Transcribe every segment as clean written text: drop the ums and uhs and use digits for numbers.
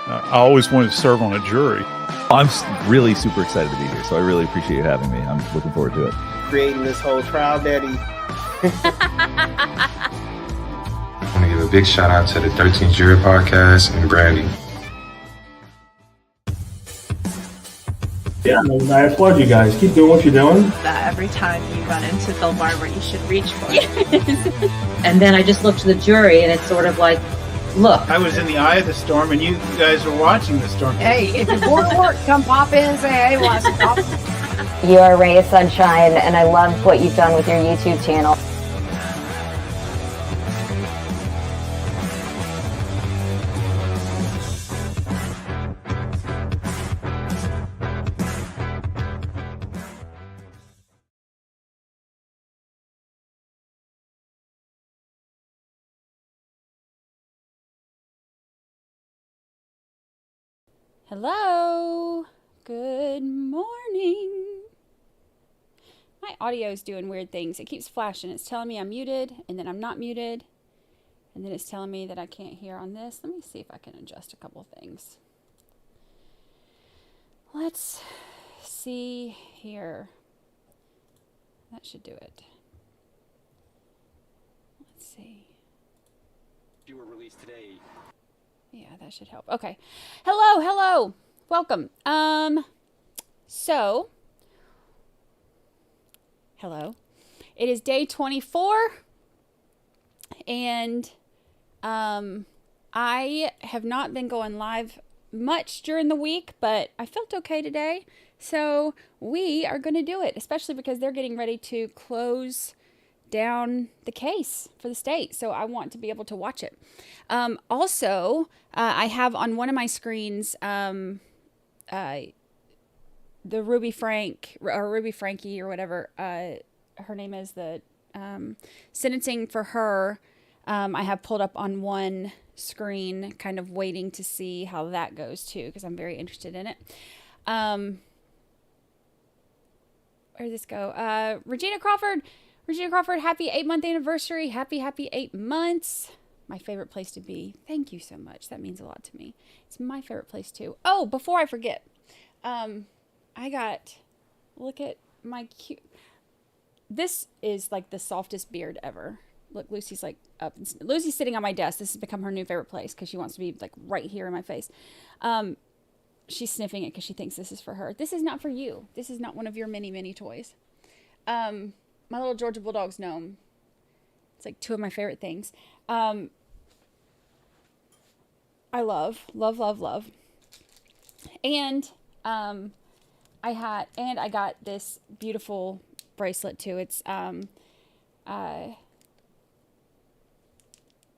I always wanted to serve on a jury. I'm really super excited to be here, so I really appreciate you having me. I'm looking forward to it. Creating this whole trial, Daddy. I want to give a big shout out to the 13th Jury Podcast and Brandi. Yeah, I applaud you guys. Keep doing what you're doing. That every time you run into the barber, you should reach for it. And then I just looked to the jury, and it's sort of like, look. I was in the eye of the storm, and you guys were watching the storm. Hey, if you're bored of work, come pop in and say, hey, want some coffee? You are a ray of sunshine, and I love what you've done with your YouTube channel. Hello, good morning. My audio is doing weird things. It keeps flashing. It's telling me I'm muted, and then I'm not muted, and then it's telling me that I can't hear on this. Let me see if I can adjust a couple things. Let's see here. That should do it. Let's see. You were released today. Yeah, that should help. Okay. Hello. Welcome. Hello. It is day 24, and I have not been going live much during the week, but I felt okay today, so we are going to do it, especially because they're getting ready to close down the case for the state, so I want to be able to watch it. Also, I have on one of my screens the Ruby Frankie or whatever her name is, the sentencing for her. I have pulled up on one screen, kind of waiting to see how that goes too, because I'm very interested in it. Where did this go? Regina Crawford, happy 8-month anniversary. Happy 8 months. My favorite place to be. Thank you so much. That means a lot to me. It's my favorite place too. Oh, before I forget, look at my cute, this is like the softest beard ever. Look, Lucy's like up. Lucy's sitting on my desk. This has become her new favorite place because she wants to be like right here in my face. She's sniffing it because she thinks this is for her. This is not for you. This is not one of your many, many toys. My little Georgia Bulldogs gnome. It's like two of my favorite things. I love. And I got this beautiful bracelet too. It's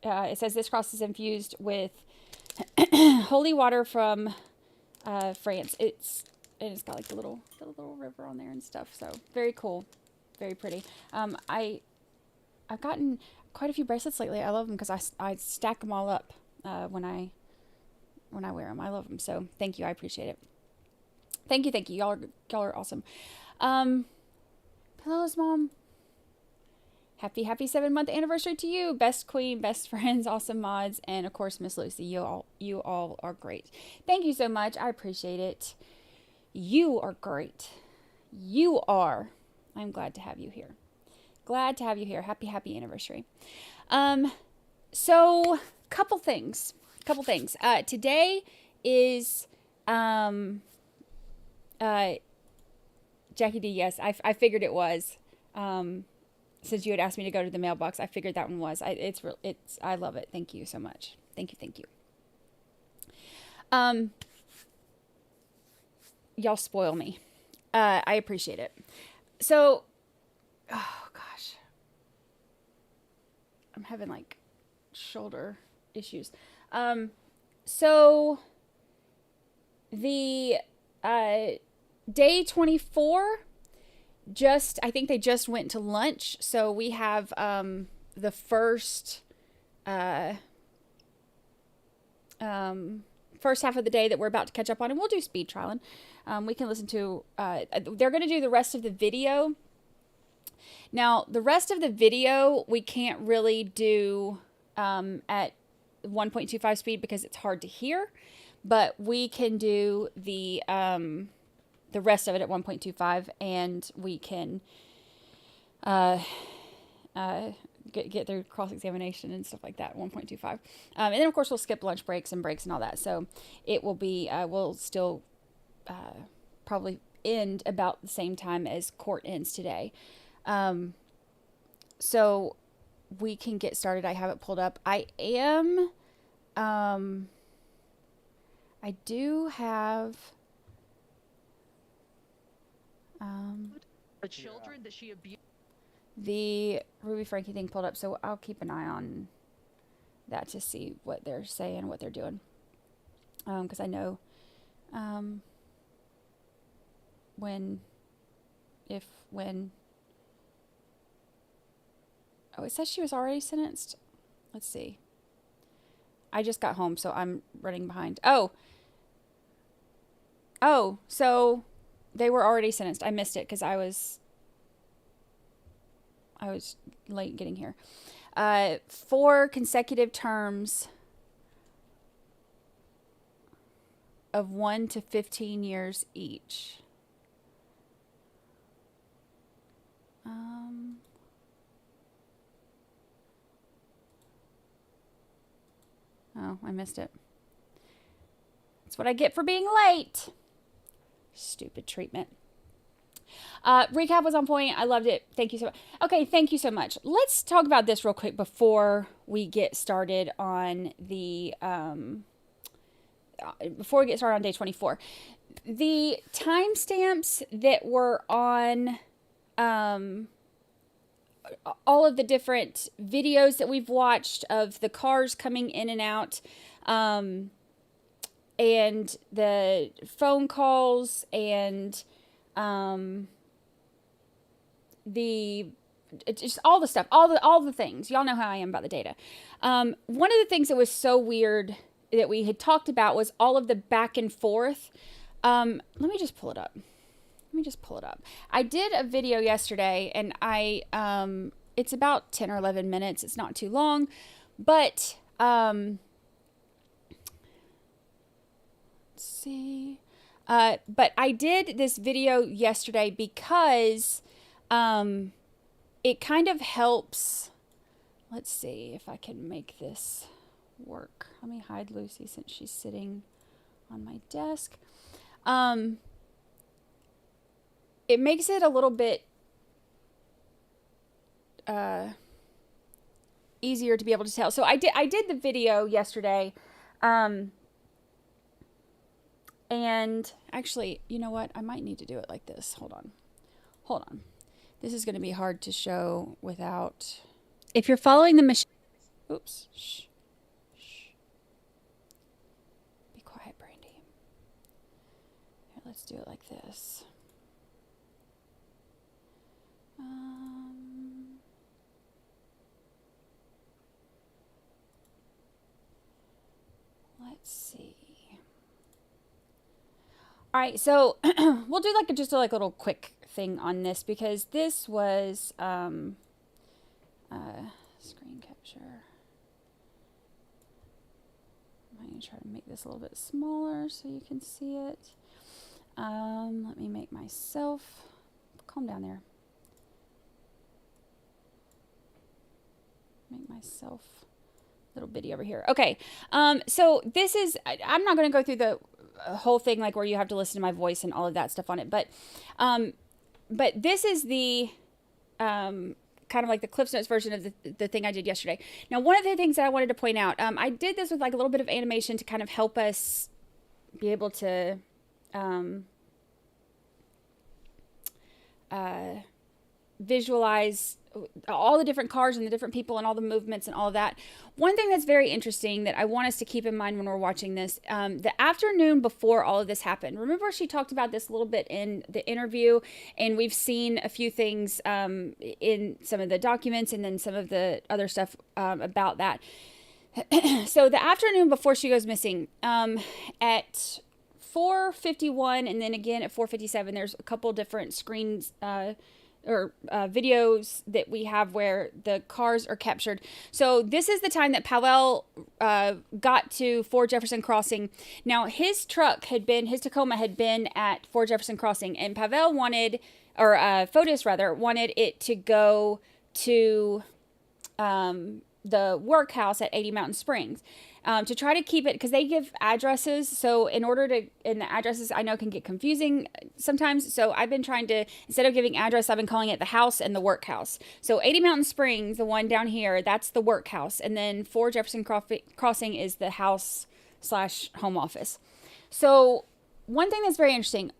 it says this cross is infused with holy water from France. It's got like the little river on there and stuff. So very cool. Very pretty. I've gotten quite a few bracelets lately. I love them because I stack them all up when I wear them. I love them. So thank you. I appreciate it. Thank you. Y'all are awesome. Pillows, Mom. Happy 7-month anniversary to you. Best queen, best friends, awesome mods, and of course Miss Lucy. You all are great. Thank you so much. I appreciate it. You are great. You are. I'm glad to have you here. Glad to have you here. Happy anniversary. So couple things. Today is Jackie D. Yes, I figured it was. Since you had asked me to go to the mailbox, I figured that one was. I love it. Thank you so much. Thank you. Y'all spoil me. I appreciate it. So, oh gosh, I'm having like shoulder issues. So the day 24. I think they just went to lunch, so we have the first half of the day that we're about to catch up on, and we'll do speed trialing. We can listen to, they're going to do the rest of the video. Now, the rest of the video we can't really do at 1.25 speed because it's hard to hear, but we can do the rest of it at 1.25, and we can get through cross-examination and stuff like that, 1.25. And then, of course, we'll skip lunch breaks and breaks and all that. So it will be, we'll still probably end about the same time as court ends today. So we can get started. I have it pulled up. I do have The children that she abused. the Ruby Frankie thing pulled up, so I'll keep an eye on that to see what they're saying, what they're doing. Because I know when oh, it says she was already sentenced. Let's see. I just got home, so I'm running behind. Oh, so they were already sentenced. I missed it because I was late getting here. 4 consecutive terms of 1 to 15 years each. Oh, I missed it. That's what I get for being late. Stupid treatment. Recap was on point. I loved it. Thank you so much. Okay, thank you so much. Let's talk about this real quick before we get started on the day 24. The timestamps that were on all of the different videos that we've watched of the cars coming in and out, and the phone calls, and just all the stuff, all the things. Y'all know how I am about the data. One of the things that was so weird that we had talked about was all of the back and forth. Let me just pull it up. I did a video yesterday, and it's about 10 or 11 minutes. It's not too long, but let's see. But I did this video yesterday because it kind of helps. Let's see if I can make this work. Let me hide Lucy since she's sitting on my desk. It makes it a little bit easier to be able to tell. So I did the video yesterday, and actually, you know what? I might need to do it like this. Hold on. This is going to be hard to show without. If you're following the machine, oops. Shh. Be quiet, Brandi. Here, let's do it like this. Let's see. All right, so we'll do just a little quick thing on this because this was screen capture. I'm going to try to make this a little bit smaller so you can see it. Let me make myself calm down there. Make myself a little bitty over here. Okay, so this is, I'm not going to go through the whole thing like where you have to listen to my voice and all of that stuff on it, but this is the kind of like the Cliffs Notes version of the thing I did yesterday. Now, one of the things that I wanted to point out, I did this with like a little bit of animation to kind of help us be able to visualize all the different cars and the different people and all the movements and all of that. One thing that's very interesting that I want us to keep in mind when we're watching this, the afternoon before all of this happened, remember she talked about this a little bit in the interview, and we've seen a few things in some of the documents and then some of the other stuff about that. So the afternoon before she goes missing, at 4:51 and then again at 4:57, there's a couple different screens videos that we have where the cars are captured. So this is the time that Pavel got to Fort Jefferson Crossing. Now his Tacoma had been at Fort Jefferson Crossing, and Pavel Fotis wanted it to go to the workhouse at 80 Mountain Springs. To try to keep it, because they give addresses, so and the addresses I know can get confusing sometimes, so I've been trying to, instead of giving address, I've been calling it the house and the workhouse. So 80 Mountain Springs, the one down here, that's the workhouse, and then Fort Jefferson Crossing is the house/home office. So one thing that's very interesting,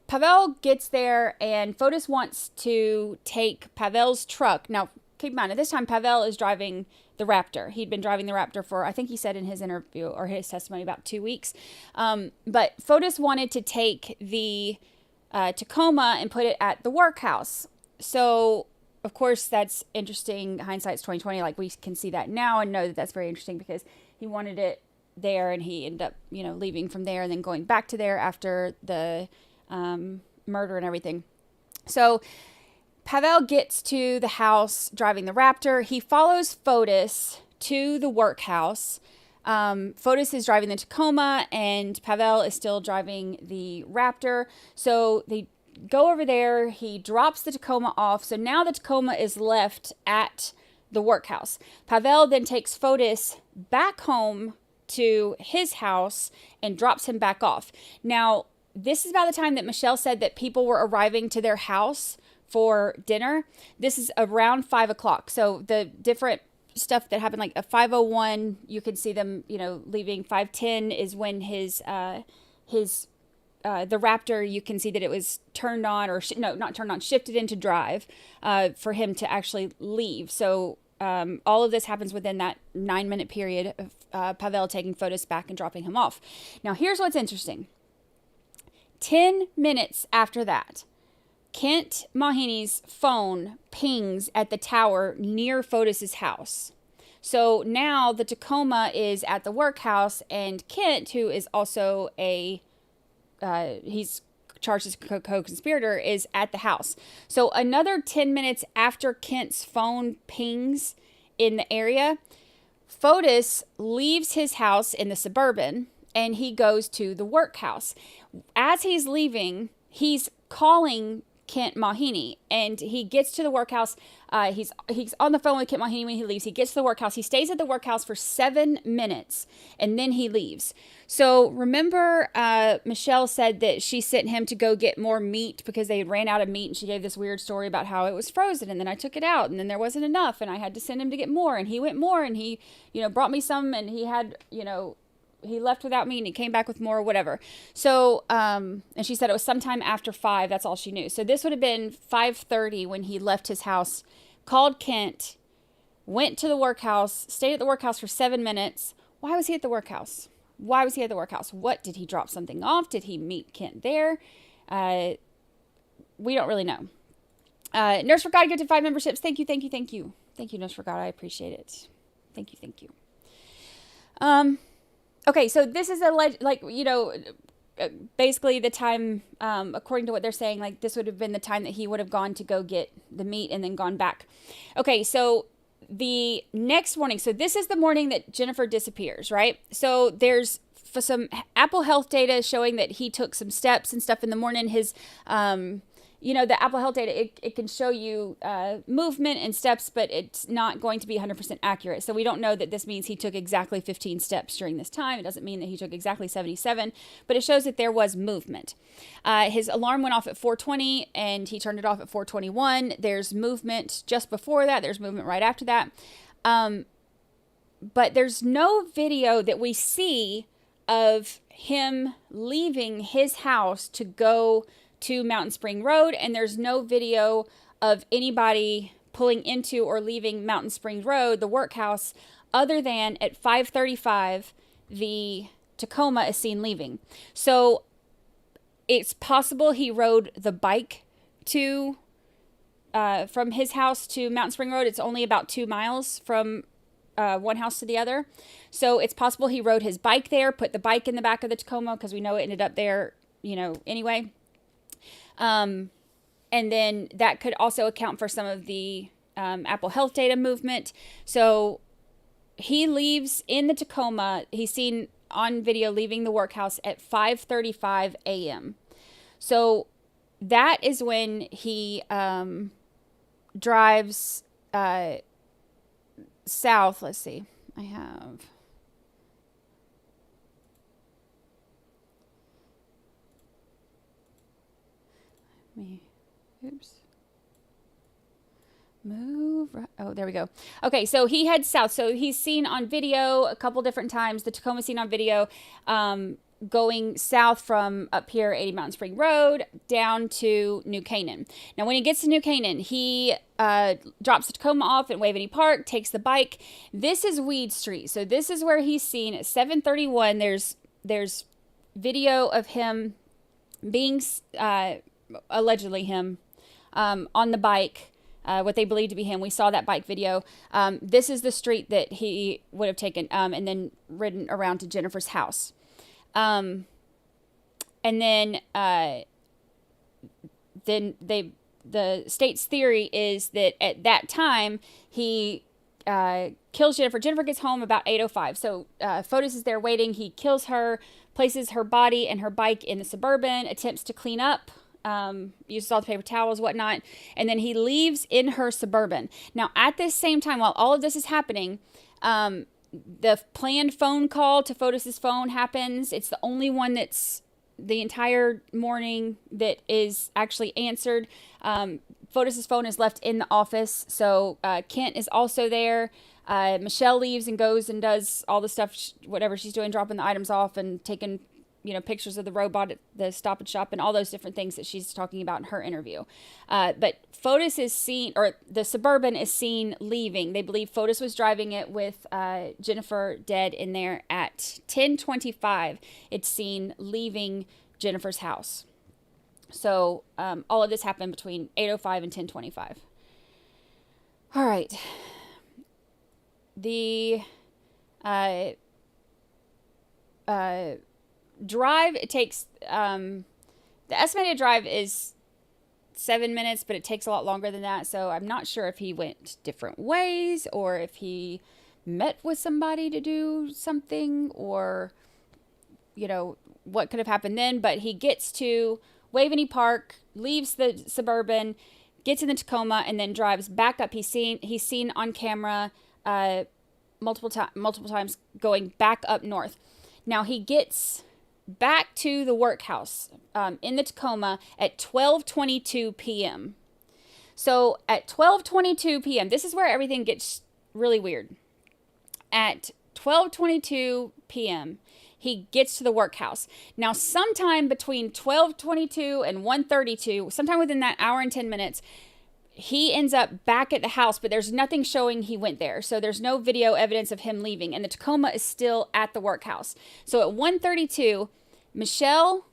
Pavel gets there, and Fotis wants to take Pavel's truck. Now, keep in mind, at this time, Pavel is driving the Raptor. He'd been driving the Raptor for, I think he said in his interview or his testimony, about 2 weeks. But Fotis wanted to take the Tacoma and put it at the workhouse. So, of course, that's interesting. Hindsight's 2020. Like, we can see that now and know that that's very interesting, because he wanted it there, and he ended up, leaving from there and then going back to there after the murder and everything. So Pavel gets to the house driving the Raptor. He follows Fotis to the workhouse. Fotis is driving the Tacoma, and Pavel is still driving the Raptor. So they go over there. He drops the Tacoma off. So now the Tacoma is left at the workhouse. Pavel then takes Fotis back home to his house and drops him back off. Now, this is about the time that Michelle said that people were arriving to their house for dinner. This is around 5 o'clock. So the different stuff that happened, like a 5:01, you can see them, leaving. 5:10 is when the Raptor, you can see that it was turned on, or not turned on, shifted into drive for him to actually leave. So all of this happens within that 9-minute period of Pavel taking Fotis back and dropping him off. Now, here's what's interesting. 10 minutes after that, Kent Mahini's phone pings at the tower near Fotis's house. So now the Tacoma is at the workhouse, and Kent, who is also he's charged as co-conspirator, is at the house. So another 10 minutes after Kent's phone pings in the area, Fotis leaves his house in the Suburban, and he goes to the workhouse. As he's leaving, he's calling Kent Mahini, and he gets to the workhouse. He's on the phone with Kent Mahini when he leaves. He gets to the workhouse. He stays at the workhouse for 7 minutes, and then he leaves. So remember, Michelle said that she sent him to go get more meat because they had ran out of meat, and she gave this weird story about how it was frozen, and then I took it out, and then there wasn't enough, and I had to send him to get more, and he went more, and he, brought me some, and he had, he left without me, and he came back with more, or whatever. So, and she said it was sometime after 5. That's all she knew. So this would have been 5:30 when he left his house, called Kent, went to the workhouse, stayed at the workhouse for 7 minutes. Why was he at the workhouse? Why was he at the workhouse? What, did he drop something off? Did he meet Kent there? We don't really know. Nurse for God gifted 5 memberships. Thank you, thank you, thank you. Thank you, Nurse for God. I appreciate it. Thank you, thank you. Okay, so this is basically the time, according to what they're saying, like this would have been the time that he would have gone to go get the meat and then gone back. Okay, so the next morning, so this is the morning that Jennifer disappears, right? So there's some Apple Health data showing that he took some steps and stuff in the morning. His, the Apple Health data, it can show you movement and steps, but it's not going to be 100% accurate. So we don't know that this means he took exactly 15 steps during this time. It doesn't mean that he took exactly 77, but it shows that there was movement. His alarm went off at 4:20, and he turned it off at 4:21. There's movement just before that. There's movement right after that. But there's no video that we see of him leaving his house to go to Mountain Spring Road, and there's no video of anybody pulling into or leaving Mountain Spring Road, the workhouse, other than at 5:35 the Tacoma is seen leaving. So it's possible he rode the bike to from his house to Mountain Spring Road. It's only about 2 miles from one house to the other. So it's possible he rode his bike there, put the bike in the back of the Tacoma, because we know it ended up there, anyway. And then that could also account for some of the Apple Health data movement. So he leaves in the Tacoma. He's seen on video leaving the workhouse at 5:35 a.m. So that is when he drives south. Let's see. I have... Oops. Move. Oh, there we go. Okay, so he heads south. So he's seen on video a couple different times. The Tacoma seen on video going south from up here, 80 Mountain Spring Road, down to New Canaan. Now, when he gets to New Canaan, he drops the Tacoma off at Waveney Park, takes the bike. This is Weed Street. So this is where he's seen at 7:31. There's video of him being, allegedly him, on the bike. What they believe to be him. We saw that bike video. This is the street that he would have taken and then ridden around to Jennifer's house. And then the state's theory is that at that time he kills Jennifer. Jennifer gets home about 8:05. So Fotis is there waiting. He kills her, places her body and her bike in the Suburban, attempts to clean up. Uses all the paper towels, whatnot, and then he leaves in her Suburban. Now, at this same time, while all of this is happening, the planned phone call to Fotis's phone happens. It's the only one that's the entire morning that is actually answered. Fotis's phone is left in the office, so Kent is also there. Michelle leaves and goes and does all the stuff, whatever she's doing, dropping the items off and taking pictures of the robot at the Stop and Shop and all those different things that she's talking about in her interview. But Fotis is seen, or the Suburban is seen leaving. They believe Fotis was driving it with Jennifer dead in there at 10:25. It's seen leaving Jennifer's house. So all of this happened between 8:05 and 10:25. All right. The drive, it takes, the estimated drive is 7 minutes, but it takes a lot longer than that. So I'm not sure if he went different ways or if he met with somebody to do something or, what could have happened then. But he gets to Waveney Park, leaves the Suburban, gets in the Tacoma, and then drives back up. He's seen on camera multiple times going back up north. Now he gets back to the workhouse in the Tacoma at 12:22 p.m. So at 12:22 p.m., this is where everything gets really weird. At 12:22 p.m., he gets to the workhouse. Now, sometime between 12:22 and 1:32, sometime within that hour and 10 minutes, he ends up back at the house, but there's nothing showing he went there. So there's no video evidence of him leaving, and the Tacoma is still at the workhouse. So at 1:32, Michelle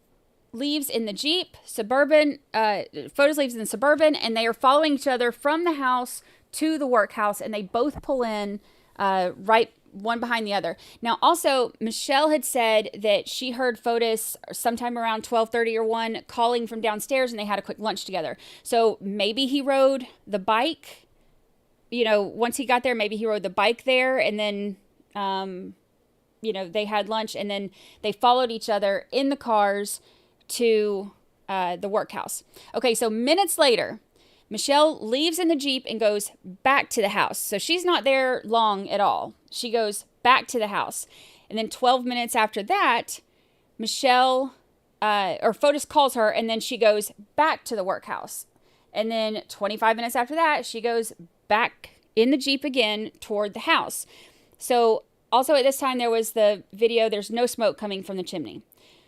leaves in the Jeep, Suburban, Fotis leaves in the Suburban, and they are following each other from the house to the workhouse, and they both pull in right one behind the other. Now, also, Michelle had said that she heard Fotis sometime around 12:30 or 1 calling from downstairs, and they had a quick lunch together. So maybe he rode the bike, once he got there, maybe he rode the bike there, and then, they had lunch, and then they followed each other in the cars to the workhouse. Okay, so minutes later, Michelle leaves in the Jeep and goes back to the house. So she's not there long at all. She goes back to the house. And then 12 minutes after that, Michelle, or Fotis calls her, and then she goes back to the workhouse. And then 25 minutes after that, she goes back in the Jeep again toward the house. So also at this time, there was the video, there's no smoke coming from the chimney.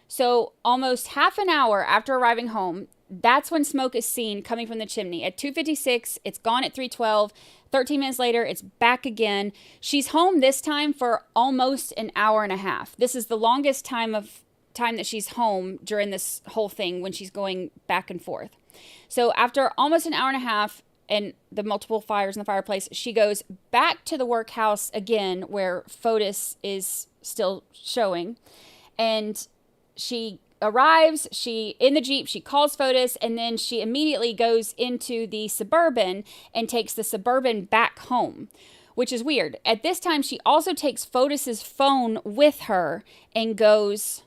So almost half an hour after arriving home, that's when smoke is seen coming from the chimney. At 2:56, it's gone at 3:12. 13 minutes later, it's back again. She's home this time for almost an hour and a half. This is the longest time that she's home during this whole thing when she's going back and forth. So after almost an hour and a half and the multiple fires in the fireplace, she goes back to the workhouse again where Fotis is still showing. And she arrives, she in the Jeep, she calls Fotis, and then she immediately goes into the Suburban and takes the Suburban back home, which is weird. At this time, she also takes Fotis's phone with her and goes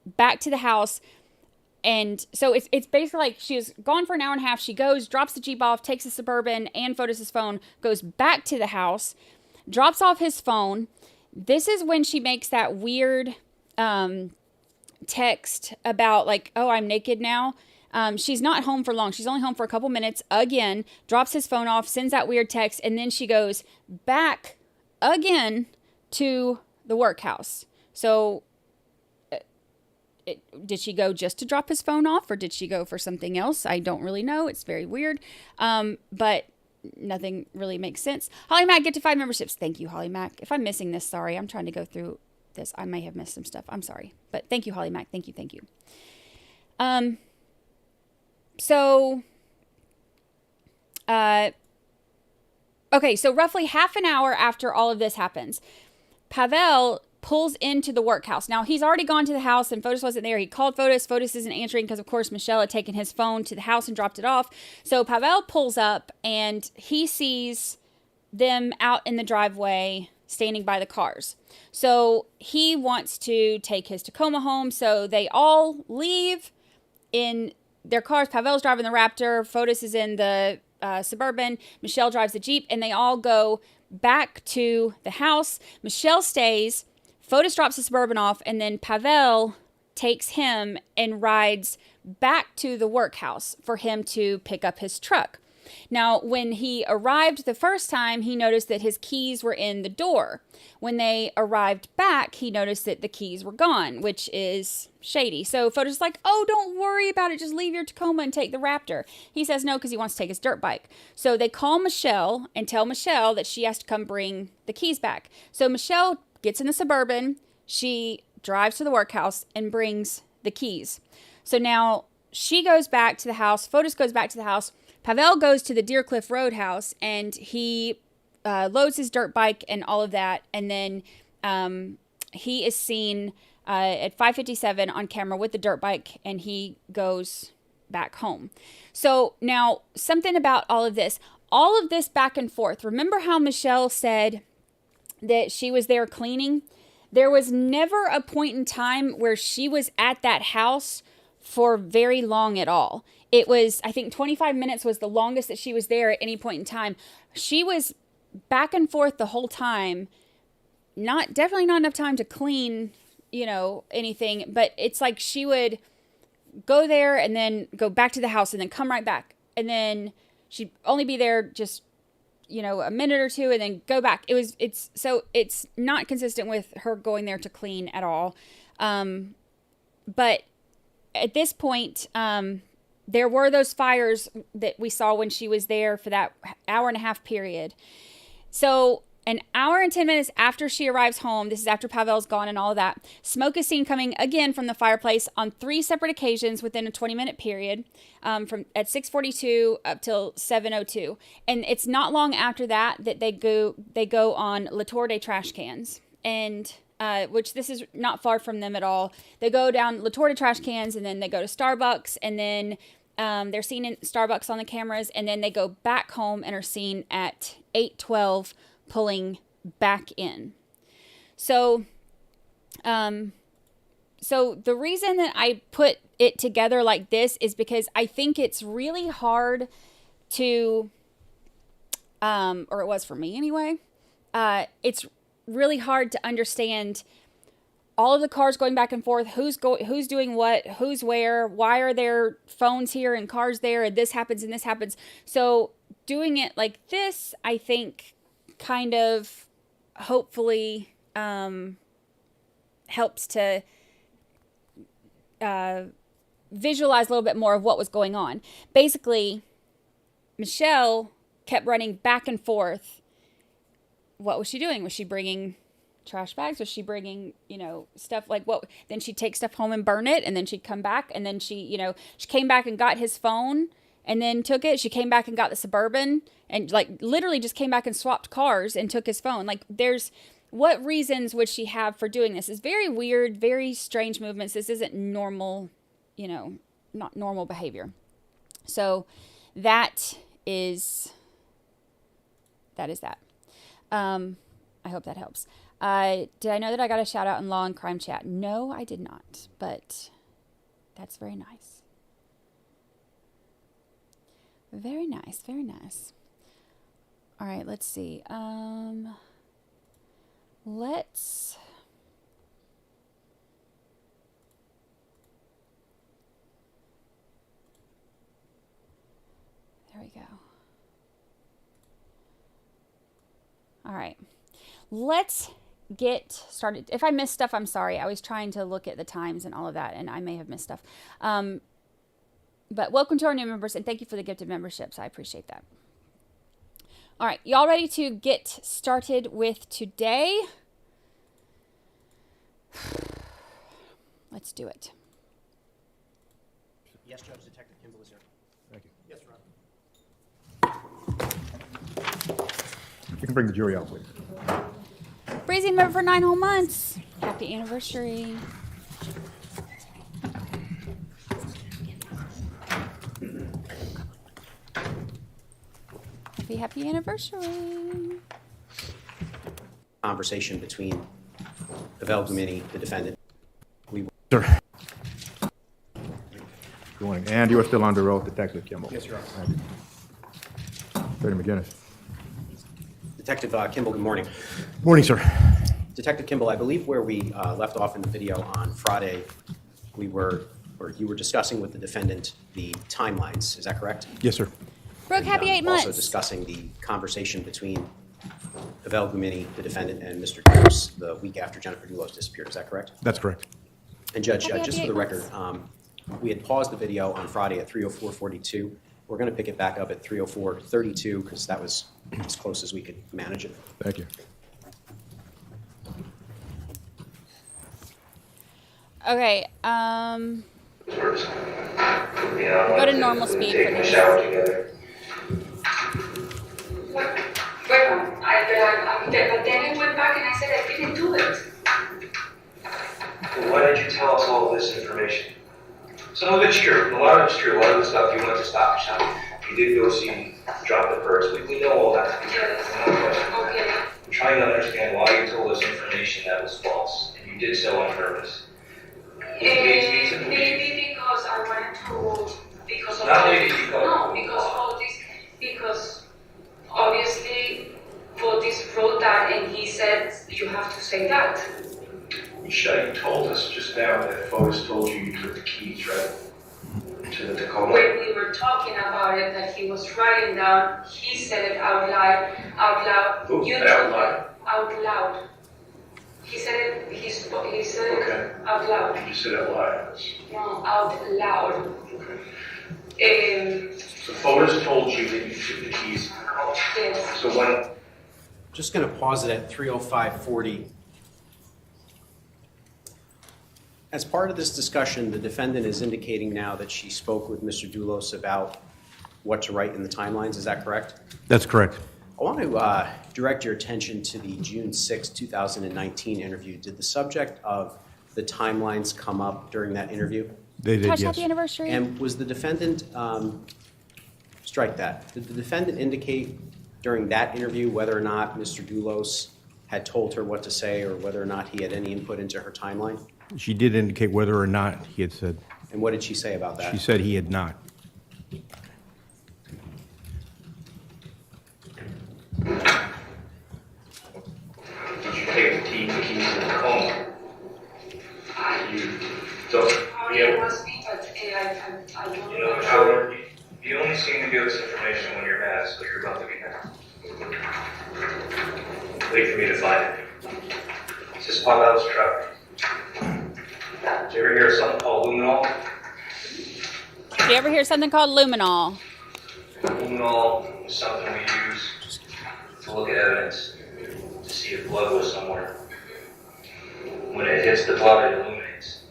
back to the house. And so it's basically like she was gone for an hour and a half. She goes, drops the Jeep off, takes the Suburban and Fotis's phone, goes back to the house, drops off his phone. This is when she makes that weird text about like, oh, I'm naked now. She's not home for long. She's only home for a couple minutes. Again, drops his phone off, sends that weird text, and then she goes back again to the workhouse. So did she go just to drop his phone off, or did she go for something else? I don't really know. It's very weird. But nothing really makes sense. Holly Mac, get to 5 memberships. Thank you, Holly Mac. If I'm missing this, sorry. I'm trying to go through this. I may have missed some stuff. I'm sorry. But thank you, Holly Mac. Thank you. Okay, so roughly half an hour after all of this happens, Pavel pulls into the workhouse. Now, he's already gone to the house and Fotis wasn't there. He called Fotis. Fotis isn't answering because, of course, Michelle had taken his phone to the house and dropped it off. So Pavel pulls up and he sees them out in the driveway standing by the cars. So he wants to take his Tacoma home. So they all leave in their cars. Pavel's driving the Raptor. Fotis is in the Suburban. Michelle drives the Jeep, and they all go back to the house. Michelle stays. Fotis drops the Suburban off, and then Pavel takes him and rides back to the workhouse for him to pick up his truck. Now, when he arrived the first time, he noticed that his keys were in the door. When they arrived back, he noticed that the keys were gone, which is shady. So Fotis is like, oh, don't worry about it. Just leave your Tacoma and take the Raptor. He says no because he wants to take his dirt bike. So they call Michelle and tell Michelle that she has to come bring the keys back. So Michelle gets in the Suburban. She drives to the workhouse and brings the keys. So now she goes back to the house. Fotis goes back to the house. Pavel goes to the Deer Cliff Roadhouse and he loads his dirt bike and all of that. And then he is seen at 5:57 on camera with the dirt bike, and he goes back home. So now something about all of this back and forth. Remember how Michelle said that she was there cleaning? There was never a point in time where she was at that house for very long at all. It was, I think 25 minutes was the longest that she was there at any point in time. She was back and forth the whole time. Definitely not enough time to clean, anything, but it's like she would go there and then go back to the house and then come right back. And then she'd only be there just, a minute or two and then go back. It's not consistent with her going there to clean at all. But at this point, there were those fires that we saw when she was there for that hour and a half period. So an hour and 10 minutes after she arrives home, this is after Pavel's gone and all of that, smoke is seen coming again from the fireplace on 3 separate occasions within a 20-minute period, from at 6:42 up till 7:02. And it's not long after that they go on La Tour de trash cans. And which this is not far from them at all. They go down La Tour de trash cans, and then they go to Starbucks, and then they're seen in Starbucks on the cameras, and then they go back home and are seen at 8:12 pulling back in. So, so the reason that I put it together like this is because I think it's really hard to, or it was for me anyway, it's really hard to understand all of the cars going back and forth, who's doing what, who's where, why are there phones here and cars there, and this happens and this happens. So doing it like this, I think, kind of hopefully helps to visualize a little bit more of what was going on. Basically, Michelle kept running back and forth. What was she doing? Was she bringing trash bags? Was she bringing, stuff like what? Then she'd take stuff home and burn it, and then she'd come back, and then she came back and got his phone and then took it. She came back and got the Suburban and literally just came back and swapped cars and took his phone. Like what reasons would she have for doing this? It's very weird, very strange movements. This isn't normal, not normal behavior. So that is that. I hope that helps. Did I know that I got a shout out in Law and Crime Chat? No, I did not, but that's very nice. Very nice, very nice. All right, let's see. There we go. All right, let's get started. If I missed stuff, I'm sorry. I was trying to look at the times and all of that, and I may have missed stuff. But welcome to our new members, and thank you for the gifted memberships. I appreciate that. All right, y'all ready to get started with today? Let's do it. Yes, Judge. Detective Kimball is here. Thank you. Yes, Rob. You can bring the jury out, please. Breezy member for 9 whole months. Happy anniversary. Happy anniversary. Conversation between the Velgamini, the defendant. Sir. Good morning. And you are still under oath, Detective Kimball. Yes, Your Honor. Thank you. Attorney McGinnis. Detective Kimball, good morning. Morning, sir. Detective Kimball, I believe where we left off in the video on Friday, you were discussing with the defendant the timelines. Is that correct? Yes, sir. Brooke, happy 8 months. Also discussing the conversation between Pavel Gumini, the defendant, and Mr. Dulos the week after Jennifer Dulos disappeared. Is that correct? That's correct. And Judge, Happy just for 8 the record, months. we had paused the video on Friday at 3:04:42. We're going to pick it back up at 3:04:32 because that was as close as we could manage it. Thank you. Okay, go to normal speed for this. But then I went back and I said I didn't do it. Well, why did you tell us all of this information? Some of it's true. A lot of it's true. A lot of the stuff you went to Stop Shop. You did go see Drop the Purse. We know all that. Yes. Okay. I'm trying to understand why you told us information that was false, and you did so on purpose. Maybe because I wanted to, because of Not all maybe this. because. No, because of all this. Because obviously Fotis wrote that and he said you have to say that. Michelle, you told us just now that Fotis told you took the keys, right? To the Tacoma. When we were talking about it, that he was writing down, he said it out loud. Who? You Out loud? Out loud. He said it. He said Okay. it out loud. You said it loud. No, out loud. Okay. So Fotis told you that you took the keys. Yes. So when? Just going to pause it at 3:05:40. As part of this discussion, the defendant is indicating now that she spoke with Mr. Dulos about what to write in the timelines. Is that correct? That's correct. I want to direct your attention to the June 6, 2019 interview. Did the subject of the timelines come up during that interview? They did, Touch yes. happy anniversary. And was the defendant, strike that, did the defendant indicate during that interview whether or not Mr. Dulos had told her what to say or whether or not he had any input into her timeline? She did indicate whether or not he had said. And what did she say about that? She said he had not. Did you take the keys to the Tacoma? You don't. It was me, but I don't You know, Howard, you only seem to give us information when you're mad, so you're about to be mad. Wait for me to find it. It's just Pavel's truck. Did you ever hear of something called luminol? Did you ever hear something called luminol? Luminol is something we use to look at evidence to see if blood was somewhere. When it hits the blood, it illuminates.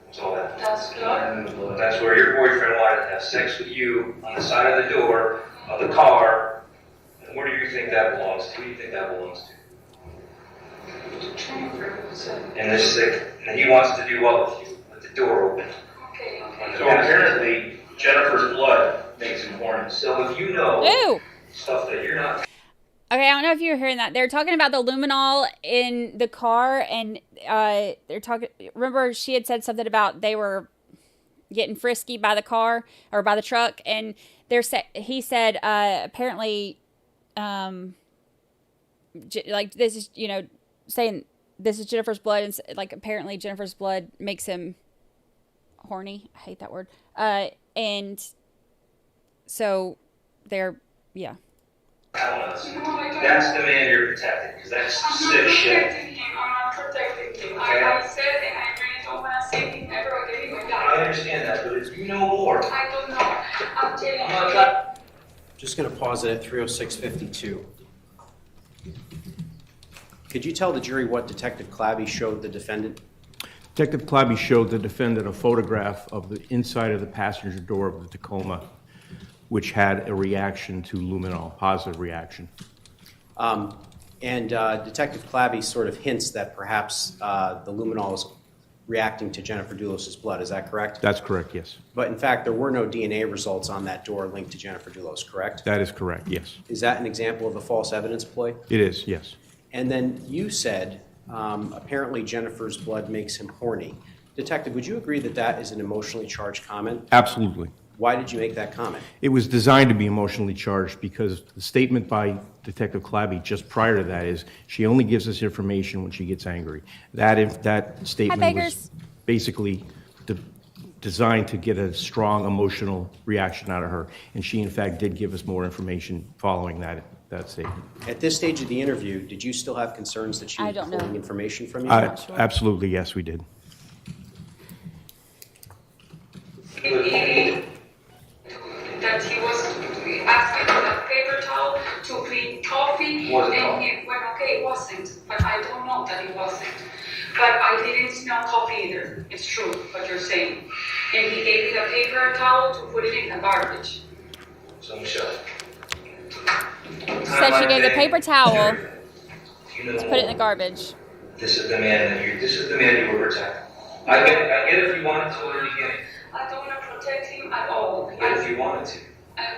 That's all that. That's blood? And that's where your boyfriend wanted to have sex with you on the side of the door of the car. And where do you think that belongs to? Who do you think that belongs to? And this is and he wants to do what with you? With the door open. Okay. So apparently, Jennifer's blood makes him horny. So if you know stuff that you're not. Okay, I don't know if you were hearing that. They're talking about the luminol in the car, and they're talking. Remember, she had said something about they were getting frisky by the car or by the truck, and he said apparently, like this is saying this is Jennifer's blood, and like apparently Jennifer's blood makes him horny. I hate that word. And so they're That's the man you're protecting, because that's sick shit. I'm not protecting him. Okay. I said, and I really don't want to say him ever again in my life. I understand that, but if you know more. I don't know. I'm telling I'm not you. trying. Just going to pause it at 306:52. Could you tell the jury what Detective Clabby showed the defendant? Detective Clabby showed the defendant a photograph of the inside of the passenger door of the Tacoma, which had a reaction to luminol, positive reaction. And Detective Clabby sort of hints that perhaps the luminol is reacting to Jennifer Dulos' blood. Is that correct? That's correct, yes. But in fact, there were no DNA results on that door linked to Jennifer Dulos, correct? That is correct, yes. Is that an example of a false evidence ploy? It is, yes. And then you said apparently Jennifer's blood makes him horny. Detective, would you agree that that is an emotionally charged comment? Absolutely. Why did you make that comment? It was designed to be emotionally charged because the statement by Detective Clabby just prior to that is she only gives us information when she gets angry. That statement was basically designed to get a strong emotional reaction out of her, and she in fact did give us more information following that statement. At this stage of the interview, did you still have concerns that she was pulling information from you? Absolutely, yes, we did. That he was asking for a paper towel to clean coffee, and he went, okay, it wasn't, but I don't know that it wasn't. But I didn't smell coffee either. It's true what you're saying. And he gave me the paper towel to put it in the garbage. So Michelle. said she gave the paper towel to put it in the garbage. This is the man you were protecting. I get if you wanted to in the beginning. I don't want to protect him at all. I get if you wanted to.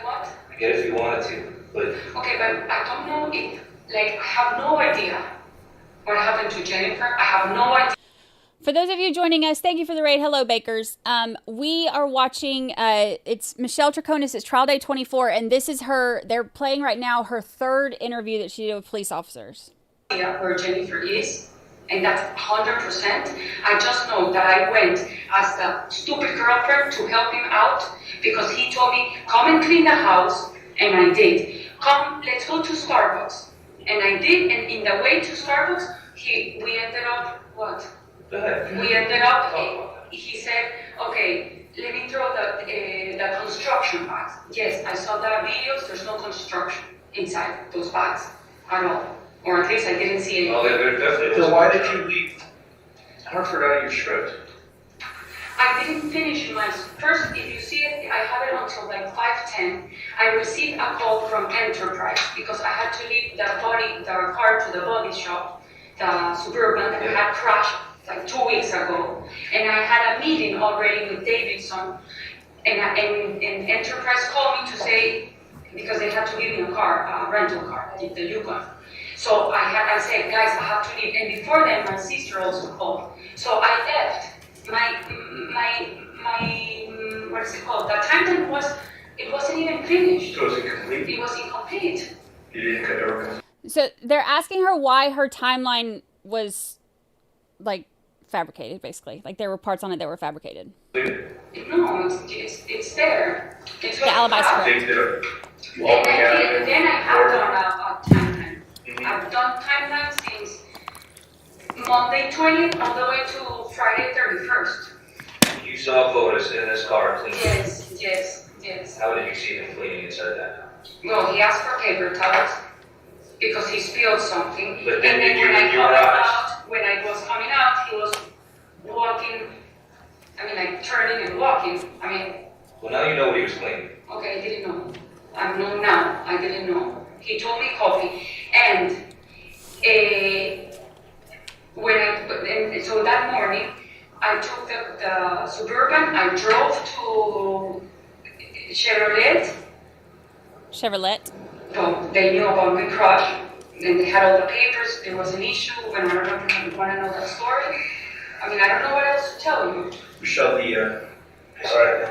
What? I get if you wanted to, but. Okay, but I don't know if, I have no idea what happened to Jennifer. I have no idea. For those of you joining us, thank you for the raid. Hello, Bakers. We are watching, it's Michelle Troconis. It's trial day 24, and this is they're playing right now her third interview that she did with police officers. Where Jennifer is, and that's 100%. I just know that I went as the stupid girlfriend to help him out because he told me, come and clean the house, and I did. Come, let's go to Starbucks. And I did, and in the way to Starbucks, we ended up, what? We ended up, he said, okay, let me throw the construction bags. Yes, I saw the videos, there's no construction inside those bags at all. Or at least I didn't see anything. Well, there definitely. So why did you leave Hartford out of your script? I didn't finish my first. If you see it, I have it until 5:10. I received a call from Enterprise because I had to leave the car to the body shop, the Suburban that had crashed 2 weeks ago, and I had a meeting already with Davidson, and Enterprise called me to say because they had to give me a car, a rental car, the Yukon. So I said, guys, I have to leave. And before then, my sister also called. So I left. My what is it called? The timeline wasn't even finished. So it was incomplete? It was incomplete. You didn't cut over. So they're asking her why her timeline was fabricated, basically. There were parts on it that were fabricated. No, it's there. It's the alibi script. Then I have done a timeline. I've done timeline since Monday 20th all the way to Friday 31st. You saw Fotis in this car cleaning? Yes. How did you see him cleaning inside that? Well, he asked for paper towels because he spilled something. But then and then when I was coming out, he was walking, turning and walking. Well, now you know what he was cleaning. Okay, I didn't know. I know now. I didn't know. He told me coffee. And so that morning, I took the Suburban, I drove to Chevrolet. So they knew about my crush, and they had all the papers, there was an issue, and I don't know if you want to know that story. I mean, I don't know what else to tell you. Michelle, sorry.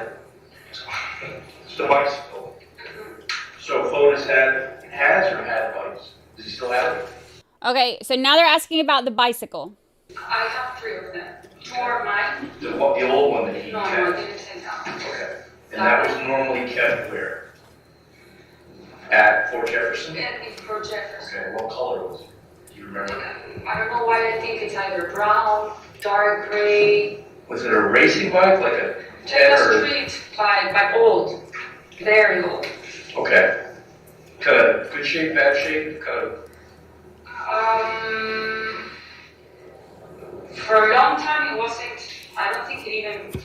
It's the bicycle. So Fotis has bikes. Does he still have it? Okay, so now they're asking about the bicycle. I have 3 of them. 2 are mine. The old one that he No, kept? I didn't say that. Okay. And that was normally kept where? At Fort Jefferson? In Fort Jefferson. Okay, what color was it? Do you remember? I don't know why I think it's either brown, dark gray. Was it a racing bike, like a Like 10 a or? street bike, but old. Very old. Okay. Kind of good shape, bad shape, kind of. For a long time it wasn't, I don't think it even,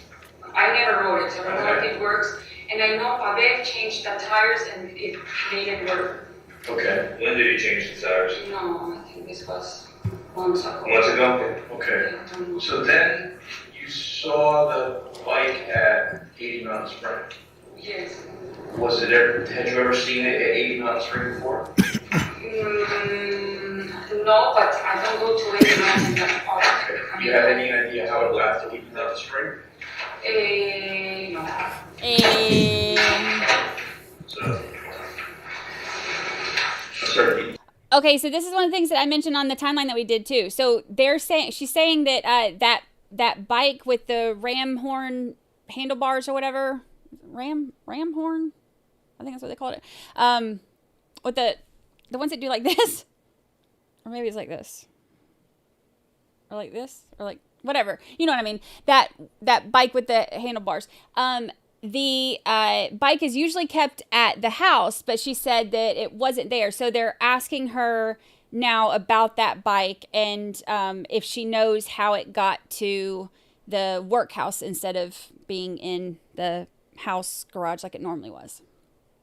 I never rode it, so I don't know if it works. And I know Pavel changed the tires and it didn't work. Okay. When did he change the tires? No, I think this was months ago. Months ago? Okay. So then you saw the bike at 80 Mountain Spring. Yes. Was it ever, had you ever seen it at 80 Mountain Spring before? No, but I don't go to any mountain that far. Okay. Do you have any idea how it left to 80 Mountain Spring? No. Okay, so this is one of the things that I mentioned on the timeline that we did too. So she's saying that that bike with the ram horn handlebars or whatever, ram horn, I think that's what they called it. With the ones that do like this, or maybe it's like this, or like this, or like whatever. You know what I mean? That bike with the handlebars. The bike is usually kept at the house, but she said that it wasn't there. So they're asking her now about that bike and if she knows how it got to the workhouse instead of being in the house garage like it normally was.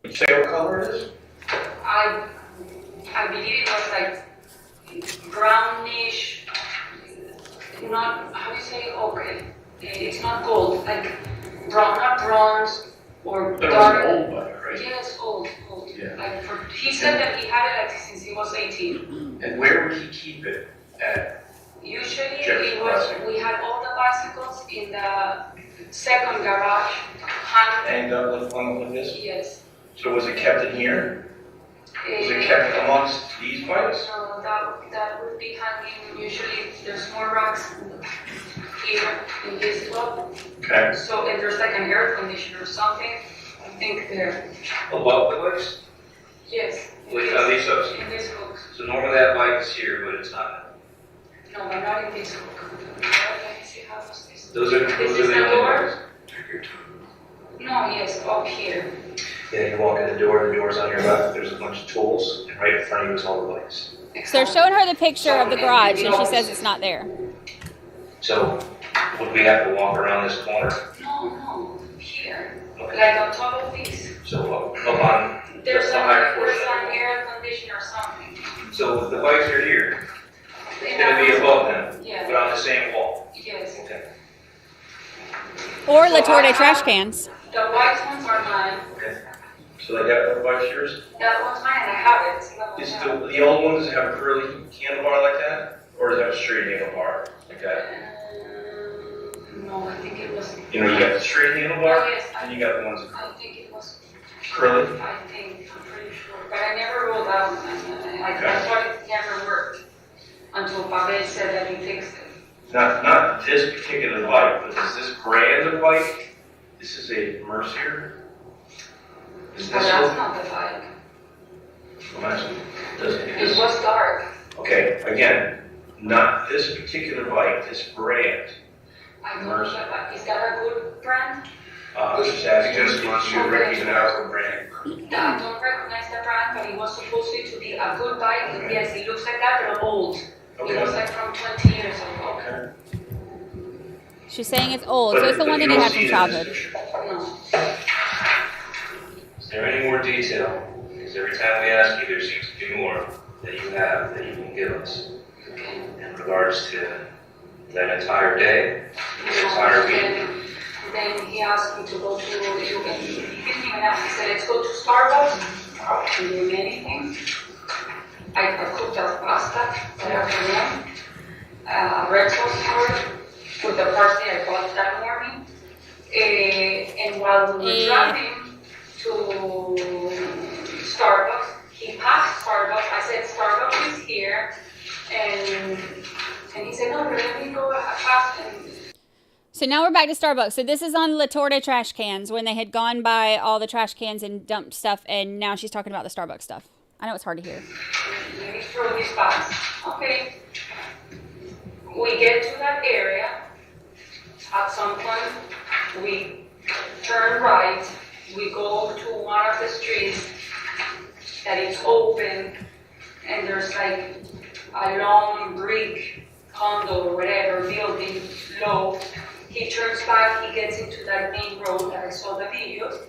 You say what color it is? I believe it was like brownish, not, how do you say, okay, it's not gold, like brown, not bronze or But dark. it was an old bike, right? Yes, old. Yeah. Like he said that he had it like since he was 18. And where would he keep it at? Usually Jefferson it was, Bicycle. we had all the bicycles in the second garage. Hanged up with one like this? Yes. So was it kept in here? Was it kept amongst these bikes? No, that would be hanging, usually there's more racks here in this block. Okay. So if there's like an air conditioner or something, I think there. Above the bikes? Yes. Like on these hooks? In this hook. So normally that bike is here, but it's not. No, but not in this hook. Let me see how does this. Those are This the is the only door? ones. No, yes, up here. Yeah, you walk in the door's on your left, there's a bunch of tools, and right in front of you is all the bikes. So they're showing her the picture of the garage and she says it's not there. So, would we have to walk around this corner? No, here. Okay. Like on top of this. So up on There's the higher an portion. air conditioner or something. So the bikes are here. They It's gonna be have- above them, Yeah. but on the same wall. Yes. Okay. Or La Torre trash cans. The white ones are mine. Okay. So they got the bikes yours? That one's mine and I have it. Is the old one, does it have a curly handlebar like that? Or does it have a straight handlebar like that? No, I think it was. You know, you got the straight handlebar, Oh, yes, and you got the ones I think it was. curly. I think, I'm pretty sure. But I never rolled out and I thought it never worked until Pavel said that he fixed it. Not this particular bike, but is this brand of bike? This is a Mercier? Is But this that's one? not the bike. Well, actually, doesn't It was dark. Okay, again, not this particular bike, this brand. I don't know, but is that a good brand? Just asking if you recognize the brand. I don't recognize the brand, but it was supposed to be a good bike. Okay. Yes, it looks like that, but old. Okay. It was like from 20 years ago. Okay. She's saying it's old, so it's the one that you had from childhood. No. Is there any more detail? Because every time we ask you, there seems to be more that you have that you can give us in regards to That entire day, the entire week. Then he asked me to go to, he didn't even ask, he said, let's go to Starbucks. I wasn't doing anything. I cooked a pasta that afternoon, red sauce salad with the parsley I bought that morning. And while we were driving to Starbucks, he passed Starbucks. I said, Starbucks is here. And he said, no, but let me go fast. So now we're back to Starbucks. So this is on La Torre trash cans when they had gone by all the trash cans and dumped stuff, and now she's talking about the Starbucks stuff. I know it's hard to hear. Let me throw these bags. Okay. We get to that area. At some point, we turn right. We go to one of the streets that is open, and there's like a long brick condo or whatever building low. He turns back, he gets into that main road that I saw the videos,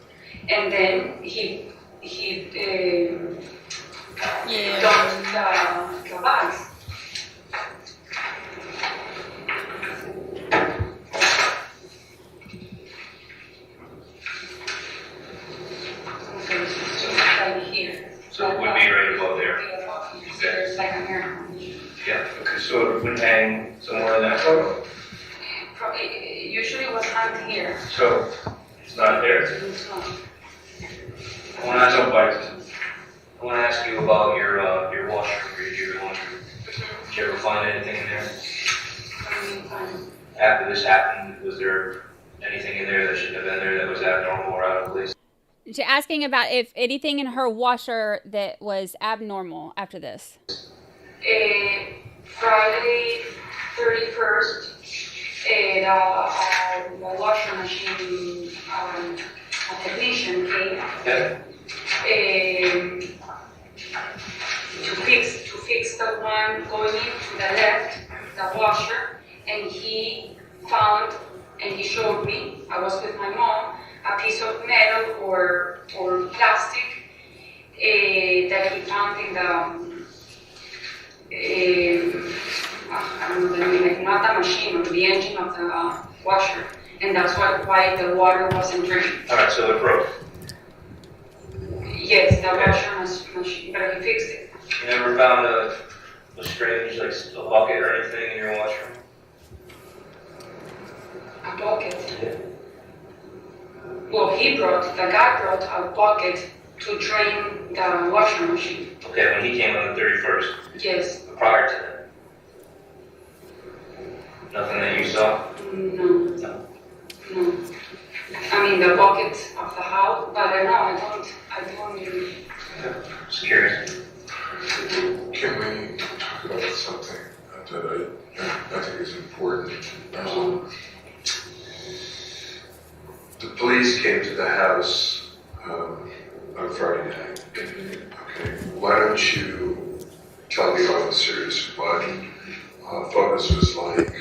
and then he dumped the bags. Right here. So it would be right above there. There's like a mirror. Yeah, okay, so it would hang somewhere in that photo? It usually was hung here. So it's not there. It's not. I want to jump back to. I want to ask you about your washer, your laundry. Did you ever find anything in there? After this happened, was there anything in there that shouldn't have been there that was abnormal or out of place? She's asking about if anything in her washer that was abnormal after this. Friday 31st, the washing machine a technician came to fix the one going into the left, the washer, and he found and he showed me. I was with my mom. A piece of metal or plastic that he found in the I don't know the name, like not the machine or the engine of the washer, and that's why the water wasn't draining. All right, so it broke. Yes, the washer machine, but he fixed it. You never found a strange, like a bucket or anything in your washroom? A bucket? Yeah. Well, the guy brought a bucket to drain the washing machine. Okay, when he came on the 31st? Yes. Prior to that? Nothing that you saw? No. I mean, the bucket of the house, but I don't even. Just curious. Can we talk about something that I think is important? The police came to the house on Friday night. Okay, why don't you tell the officers what Fotis was like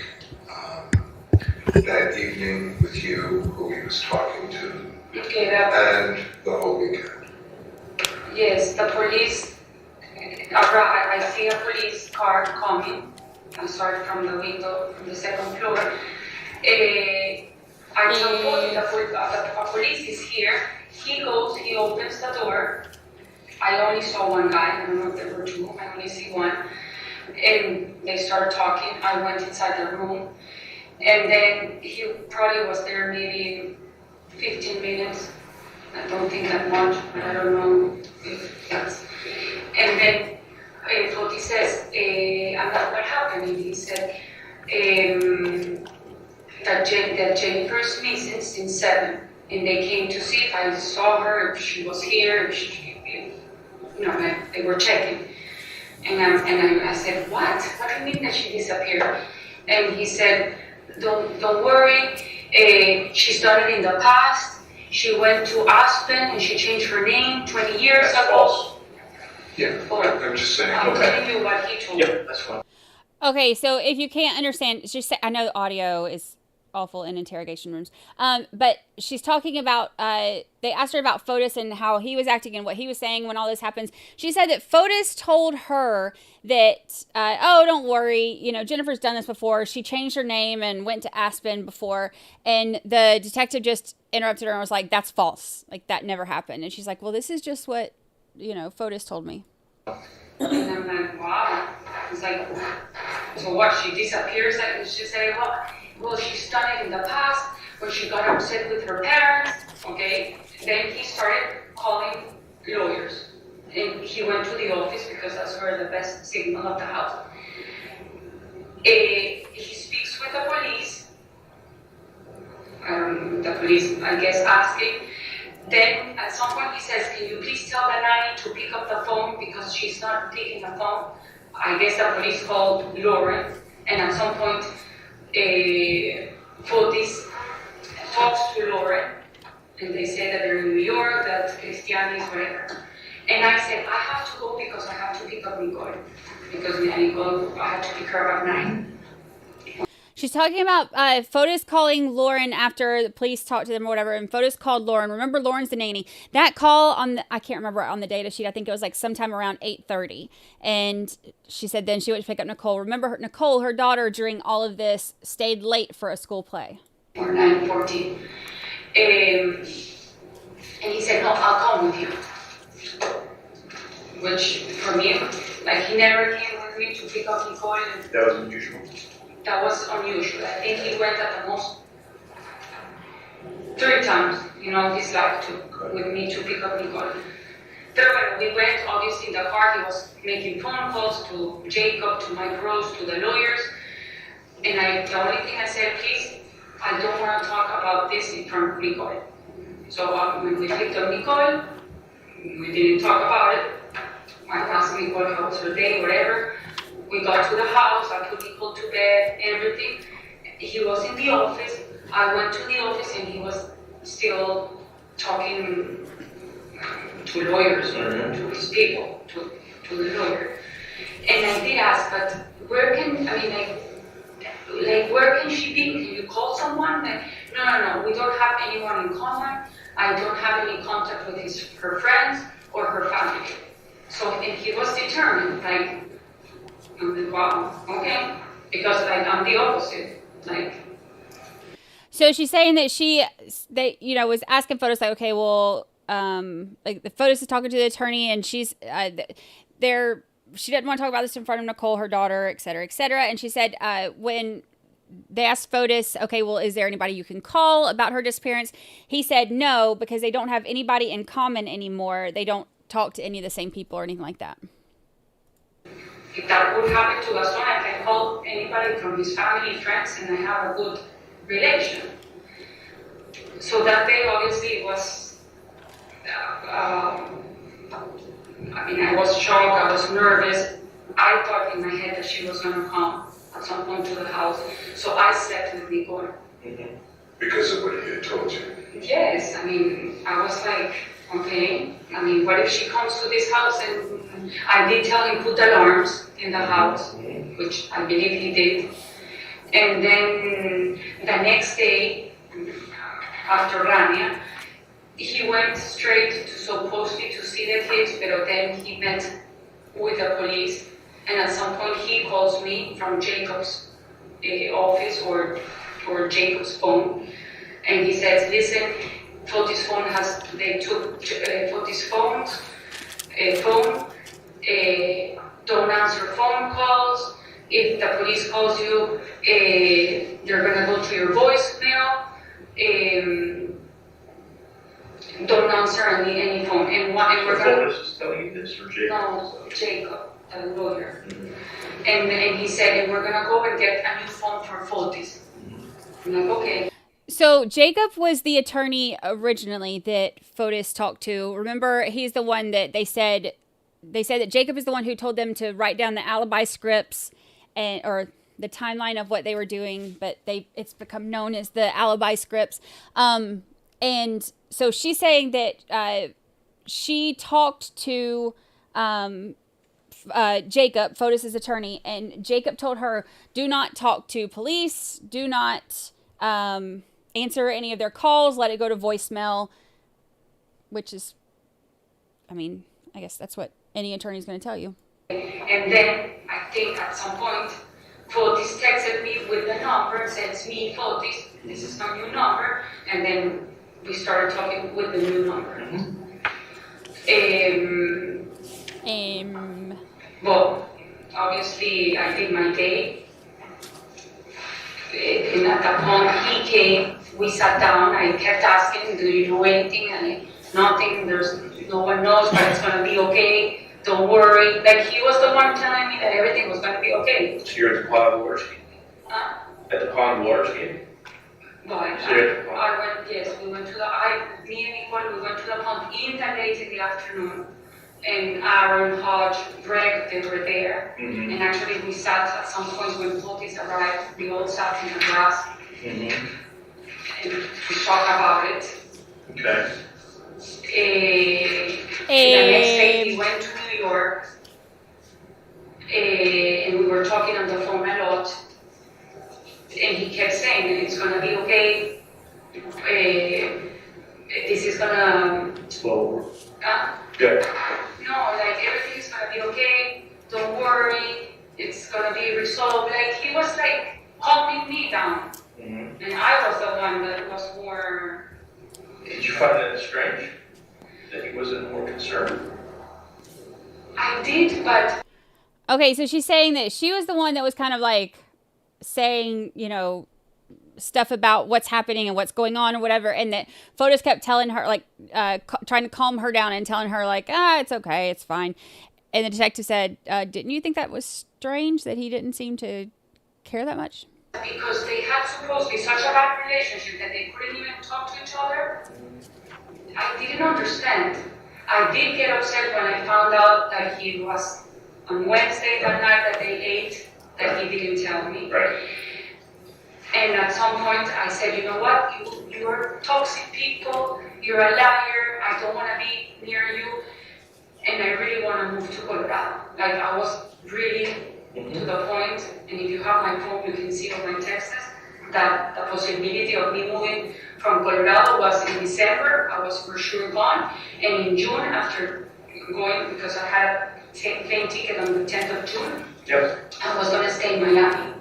that evening with you, who he was talking to, and the whole weekend? Yes, the police. I see a police car coming. I saw it from the window, from the second floor. I told him the police is here. He goes, he opens the door. I only saw one guy. I don't know if there were two. I only see one. And they started talking. I went inside the room. And then he probably was there maybe 15 minutes. I don't think that much, but I don't know if that's. And then Fotis says, what happened? And he said, that Jennifer's missing since 7, and they came to see if I saw her, if she was here, they were checking. And I said, what? What do you mean that she disappeared? And he said, don't worry, she's done it in the past. She went to Aspen and she changed her name 20 years ago. False. Yeah, I'm just saying. I'm telling you what he told me. Yep, that's fine. Okay, so if you can't understand, just say, I know the audio is awful in interrogation rooms. But she's talking about, they asked her about Fotis and how he was acting and what he was saying when all this happens. She said that Fotis told her that, oh, don't worry, you know, Jennifer's done this before. She changed her name and went to Aspen before. And the detective just interrupted her and was like, that's false. Like, that never happened. And she's like, well, this is just what, you know, Fotis told me. And I'm like, wow. It's like, so what? She disappears? Like, she say, well, she's done it in the past when she got upset with her parents. Okay. Then he started calling lawyers, and he went to the office because that's where the best signal of the house. He speaks with the police. The police, I guess, asking. Then at some point he says, can you please tell the nanny to pick up the phone because she's not picking the phone. I guess the police called Lauren, and at some point Fotis talks to Lauren, and they say that they're in New York, that Cristiani is whatever. And I said, I have to go because I have to pick up Nicole, because Nicole, I have to pick her at 9. She's talking about Fotis calling Lauren after the police talked to them or whatever, and Fotis called Lauren. Remember, Lauren's the nanny. That call on the, I can't remember on the data sheet, I think it was like sometime around 8:30. And she said then she went to pick up Nicole. Remember, Nicole, her daughter, during all of this, stayed late for a school play. Or 9:14. And he said, no, I'll come with you. Which, for me, like, he never came with me to pick up Nicole. That was unusual. That was unusual. I think he went at the most 3 times, you know, his life with me to pick up Nicole. Third, we went, obviously, in the car. He was making phone calls to Jacob, to Mike Rose, to the lawyers. And the only thing I said, please, I don't want to talk about this in front of Nicole. So when we picked up Nicole, we didn't talk about it. I asked Nicole how was her day, whatever. We got to the house, I put Nicole to bed, everything. He was in the office. I went to the office and he was still talking to lawyers or to his people, to the lawyer. And I did ask, but where can, I mean, like where can she be? Can you call someone? Like, no, we don't have anyone in contact. I don't have any contact with her friends or her family. So, and he was determined, like, I'm like, wow, okay, because like I'm the opposite, like. So she's saying that you know, was asking Fotis like, okay, well, like the Fotis is talking to the attorney, and she's she didn't want to talk about this in front of Nicole, her daughter, et cetera, and she said when they asked Fotis, okay, well, is there anybody you can call about her disappearance? He said no, because they don't have anybody in common anymore. They don't talk to any of the same people or anything like that. If that would happen to Gaston, I can call anybody from his family, friends, and I have a good relation. So that day, obviously, was, I mean, I was shocked, I was nervous. I thought in my head that she was going to come at some point to the house. So I slept with Nicole. Mm-hmm. Because of what he had told you? Yes, I mean, I was like, okay, I mean, what if she comes to this house? And I did tell him put alarms in the house, which I believe he did. And then the next day, after Rania, he went straight to supposedly to see the kids, but then he met with the police. And at some point he calls me from Jacob's office or Jacob's phone. And he says, listen, Fotis' phone they took Fotis' phone, don't answer phone calls. If the police calls you, they're gonna go to your voicemail. Don't answer any phone. And we're gonna. Fotis is telling you this, or Jacob? No, Jacob, the lawyer. Mm-hmm. And he said, and we're gonna go and get a new phone for Fotis. I'm like, okay. So Jacob was the attorney originally that Fotis talked to. Remember, he's the one that they said that Jacob is the one who told them to write down the alibi scripts or the timeline of what they were doing, but it's become known as the alibi scripts. And so she's saying that she talked to Jacob, Fotis' attorney, and Jacob told her, do not talk to police, do not answer any of their calls, let it go to voicemail, which is, I mean, I guess that's what any attorney is going to tell you. And then I think at some point, Fotis texted me with the number, said, "It's me, Fotis, this is my new number," and then we started talking with the new number. Well, obviously, I did my day. And at that point, he came, we sat down, I kept asking, "Do you know anything?" And nothing, no one knows, but it's going to be okay. Don't worry. Like, he was the one telling me that everything was going to be okay. So you're at the Pond Wars game? At the Pond Wars game? Well, I went, yes, we went to me and Nicole, we went to the pond in the late in the afternoon. And Aaron, Hodge, Greg, they were there. And actually we sat at some point when Fotis arrived, we all sat in the grass. And we talked about it. Okay. The next day we went to New York. And we were talking on the phone a lot. And he kept saying, "It's going to be okay. This is going to..." Slow. Good. No, like, everything is going to be okay. Don't worry. It's going to be resolved. Like, he was like calming me down. And I was the one that was more... Did you find that strange? That he wasn't more concerned? I did, but... Okay, so she's saying that she was the one that was kind of like saying, you know, stuff about what's happening and what's going on or whatever, and that Fotis kept telling her, like, trying to calm her down and telling her, like, it's okay, it's fine. And the detective said, didn't you think that was strange, that he didn't seem to care that much? Because they had supposedly such a bad relationship that they couldn't even talk to each other. I didn't understand. I did get upset when I found out that he was, on Wednesday that night that they ate, that he didn't tell me. Right. And at some point I said, "You know what, you're toxic people, you're a liar, I don't want to be near you, and I really want to move to Colorado." Like, I was really to the point, and if you have my phone, you can see on my texts that the possibility of me moving from Colorado was in December. I was for sure gone. And in June, after going, because I had a plane ticket on the 10th of June, I was going to stay in Miami.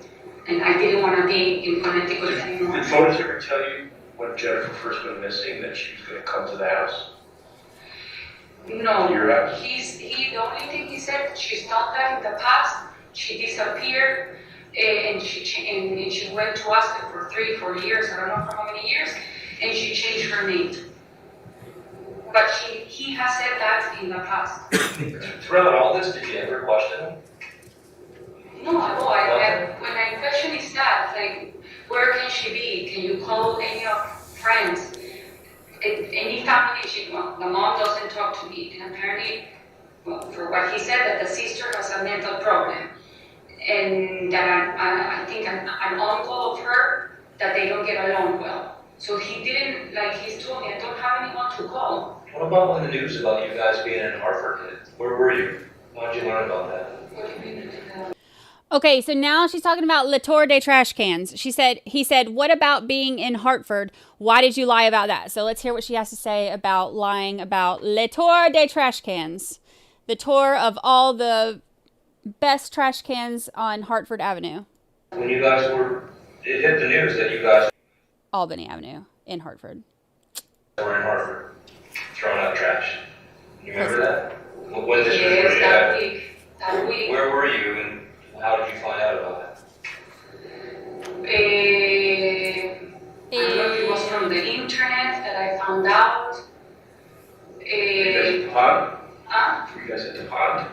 And I didn't want to be in Connecticut anymore. Did Fotis ever tell you when Jennifer first went missing that she was going to come to the house? No. Your house? The only thing he said, she's done that in the past. She disappeared, and she went to Austin for 3-4 years. I don't know for how many years, and she changed her name. But he has said that in the past. Throughout all this, did you ever question him? No, when I question his dad, like, where can she be? Can you call any of friends? Any family, the mom doesn't talk to me, and apparently, well, for what he said, that the sister has a mental problem, and that I think an uncle of her, that they don't get along well. So he didn't, like, he's told me, I don't have anyone to call. What about when the news about you guys being in Hartford hit? Where were you? Why did you learn about that? What do you mean? Okay, so now she's talking about Le Tour des Trash Cans. He said, "What about being in Hartford? Why did you lie about that?" So let's hear what she has to say about lying about Le Tour des Trash Cans, the tour of all the best trash cans on Hartford Avenue. When you guys it hit the news that you guys Albany Avenue in Hartford. Were in Hartford, throwing out trash. You remember that? When this Yes, that week. Where were you and how did you find out about it? I don't know if it was from the internet that I found out. Were you guys at the pond? Were you guys at the pond?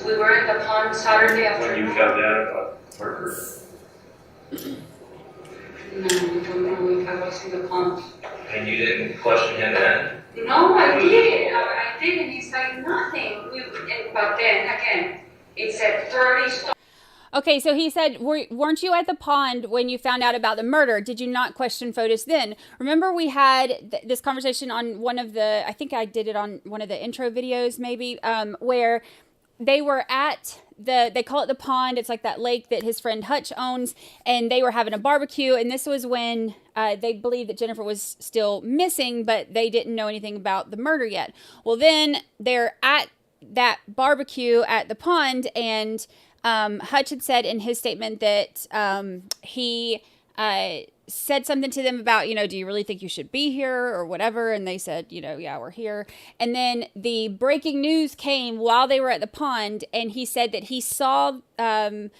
We were at the pond Saturday afternoon. When you found out about Hartford? No, I don't know if I was in the pond. And you didn't question him then? No, I did. I did, and he's like, nothing. But then, again, it said 30 stars. Okay, so he said, weren't you at the pond when you found out about the murder? Did you not question Fotis then? Remember we had this conversation on one of the, I think I did it on one of the intro videos maybe, where they were at they call it the pond. It's like that lake that his friend Hutch owns, and they were having a barbecue. And this was when they believed that Jennifer was still missing, but they didn't know anything about the murder yet. Well, then they're at that barbecue at the pond, and Hutch had said in his statement that he said something to them about, do you really think you should be here or whatever? And they said, yeah, we're here. And then the breaking news came while they were at the pond, and he said that he saw them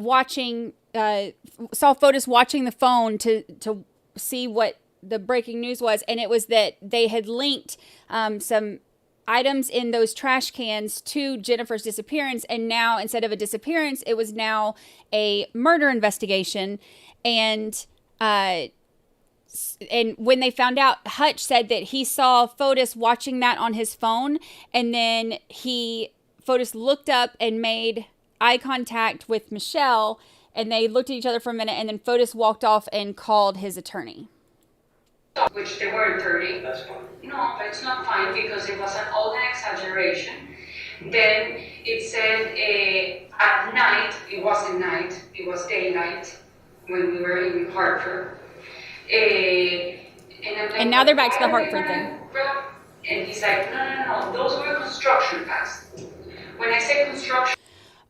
watching, saw Fotis watching the phone to see what the breaking news was. And it was that they had linked some items in those trash cans to Jennifer's disappearance. And now, instead of a disappearance, it was now a murder investigation. And when they found out, Hutch said that he saw Fotis watching that on his phone, and then Fotis looked up and made eye contact with Michelle, and they looked at each other for a minute, and then Fotis walked off and called his attorney. Which they weren't 30. That's fine. No, but it's not fine because it was all an exaggeration. Then it said at night, it wasn't night, it was daylight when we were in Hartford. And now they're back to the Hartford thing. And he's like, no, those were construction bags. When I say construction.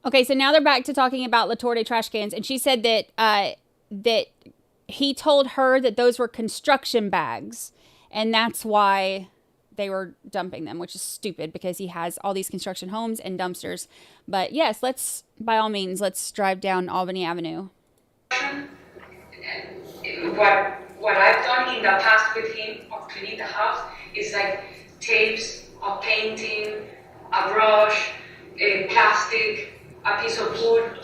Okay, so now they're back to talking about La Torre trash cans, and she said that that he told her that those were construction bags, and that's why they were dumping them, which is stupid because he has all these construction homes and dumpsters. But yes, by all means, let's drive down Albany Avenue. What I've done in the past with him of cleaning the house is like tapes, a painting, a brush, a plastic, a piece of wood.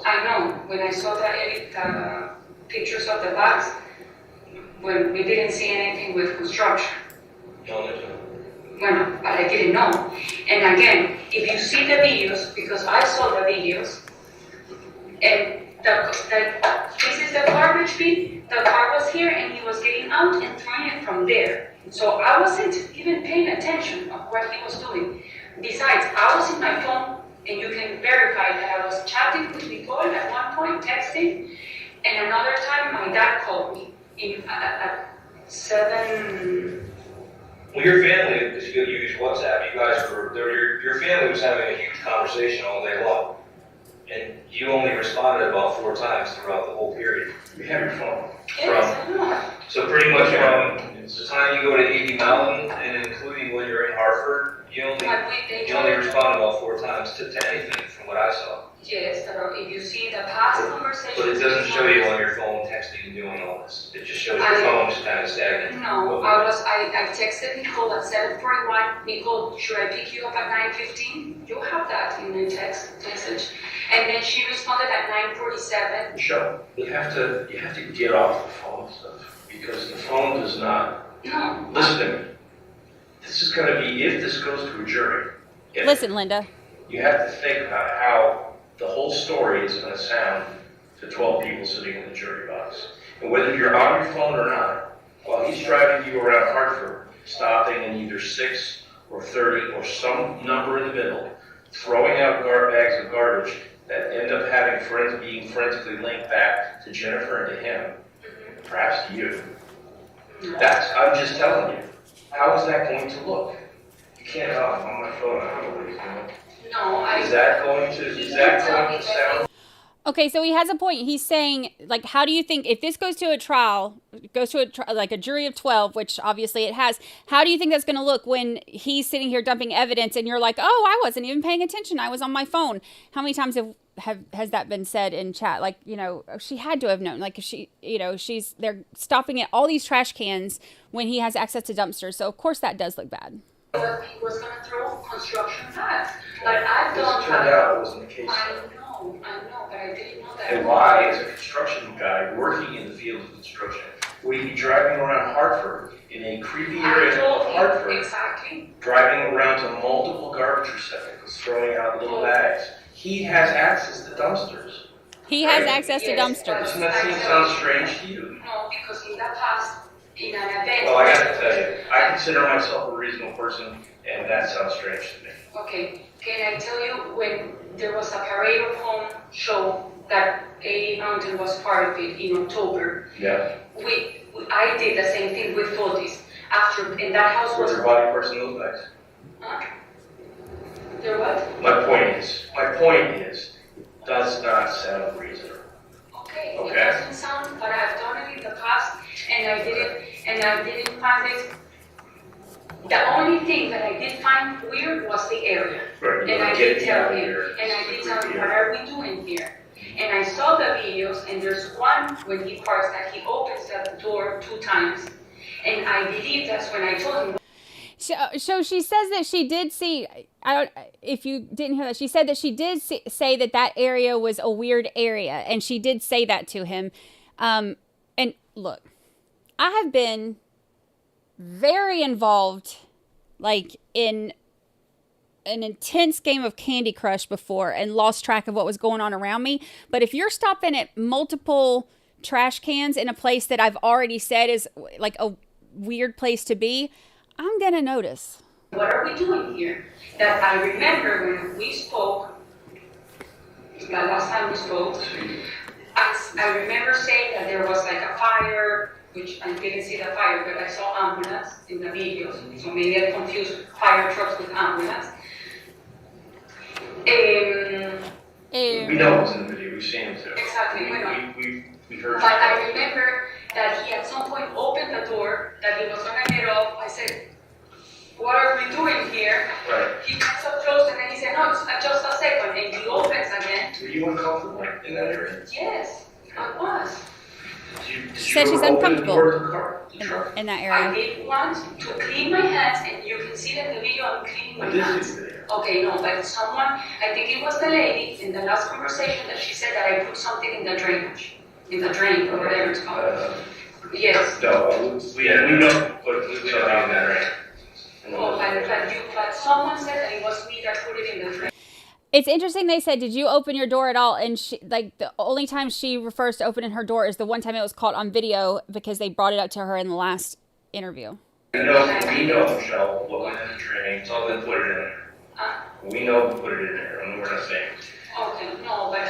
I know, when I saw the pictures of the bags, when we didn't see anything with construction. Well, but I didn't know. And again, if you see the videos, because I saw the videos, and this is the garbage bin, the car was here and he was getting out and throwing it from there. So I wasn't even paying attention of what he was doing. Besides, I was in my phone, and you can verify that I was chatting with Nicole at one point, texting, and another time my dad called me at 7. Well, your family, because you use WhatsApp, your family was having a huge conversation all day long. And you only responded about 4 times throughout the whole period. You have your phone. So pretty much from the time you go to 80 Mountain and including when you're in Hartford, you only respond about 4 times to anything from what I saw. Yes, if you see the past conversation. But it doesn't show you on your phone texting and doing all this. It just shows your phone is kind of stagnant. No, I texted Nicole at 7:41. Nicole, should I pick you up at 9:15? You have that in the text message. And then she responded at 9:47. Michelle, you have to get off the phone stuff because the phone does not. No. Listen to me. This is going to be, if this goes to a jury. Listen, Linda. You have to think about how the whole story is going to sound to 12 people sitting in the jury box. And whether you're on your phone or not, while he's driving you around Hartford, stopping in either 6 or 30 or some number in the middle, throwing out bags of garbage that end up being forensically linked back to Jennifer and to him, perhaps to you. I'm just telling you. How is that going to look? You can't, I'm on my phone, I don't know what he's doing. No, Is that going to sound? Okay, so he has a point. He's saying, like, how do you think, if this goes to a trial, like a jury of 12, which obviously it has, how do you think that's going to look when he's sitting here dumping evidence and you're like, oh, I wasn't even paying attention, I was on my phone? How many times has that been said in chat? Like, she had to have known. Like, they're stopping at all these trash cans when he has access to dumpsters. So, of course, that does look bad. He was going to throw construction bags. Like, I've done that. It turned out it wasn't the case. I know, but I didn't know that. And why, as a construction guy working in the field of construction, would he be driving around Hartford in a creepy area of Hartford? Exactly. Driving around to multiple garbage receptacles, throwing out little bags. He has access to dumpsters. He has access to dumpsters. Doesn't that sound strange to you? No, because in the past, in an event. Well, I got to tell you, I consider myself a reasonable person, and that sounds strange to me. Okay, can I tell you when there was a Parade of Home show that A Mountain was part of it in October? Yeah. I did the same thing with Fotis. After, and that house was... What's your body person look like? There what? My point is, does not sound reasonable. Okay, Okay. it doesn't sound, but I've done it in the past, and I didn't find it. The only thing that I did find weird was the area. Right, And I did tell him, what are we doing here? And I saw the videos, and there's one when he parks that he opens the door 2 times. And I believe that's when I told him. So she says that she did see, if you didn't hear that, she said that she did say that area was a weird area. And she did say that to him. And look, I have been very involved, like in an intense game of Candy Crush before and lost track of what was going on around me. But if you're stopping at multiple trash cans in a place that I've already said is like a weird place to be, I'm going to notice. What are we doing here? That I remember when we spoke, the last time we spoke, I remember saying that there was like a fire, which I didn't see the fire, but I saw ambulance in the videos. So maybe I confused fire trucks with ambulance. We know it's in the video, we've seen it too. Exactly, we heard. But I remember that he at some point opened the door, that he was gonna get off. I said, what are we doing here? Right. He comes up close and then he said, no, it's just a second. And he opens again. Were you uncomfortable in that area? Yes, I was. She said she's uncomfortable in that area. I did want to clean my hands, and you can see that in the video I'm cleaning my hands. Okay, no, but someone, I think it was the lady in the last conversation that she said that I put something in the drainage, in the drain or whatever it's called. Yes. No, we know, but we don't have that right. Oh, but someone said that it was me that put it in the drain. It's interesting they said, did you open your door at all? And she, like, the only time she refers to opening her door is the one time it was caught on video because they brought it up to her in the last interview. We know, Michelle, what went in the drain, so then put it in there. We know who put it in there, and we're not saying. Okay, no, but...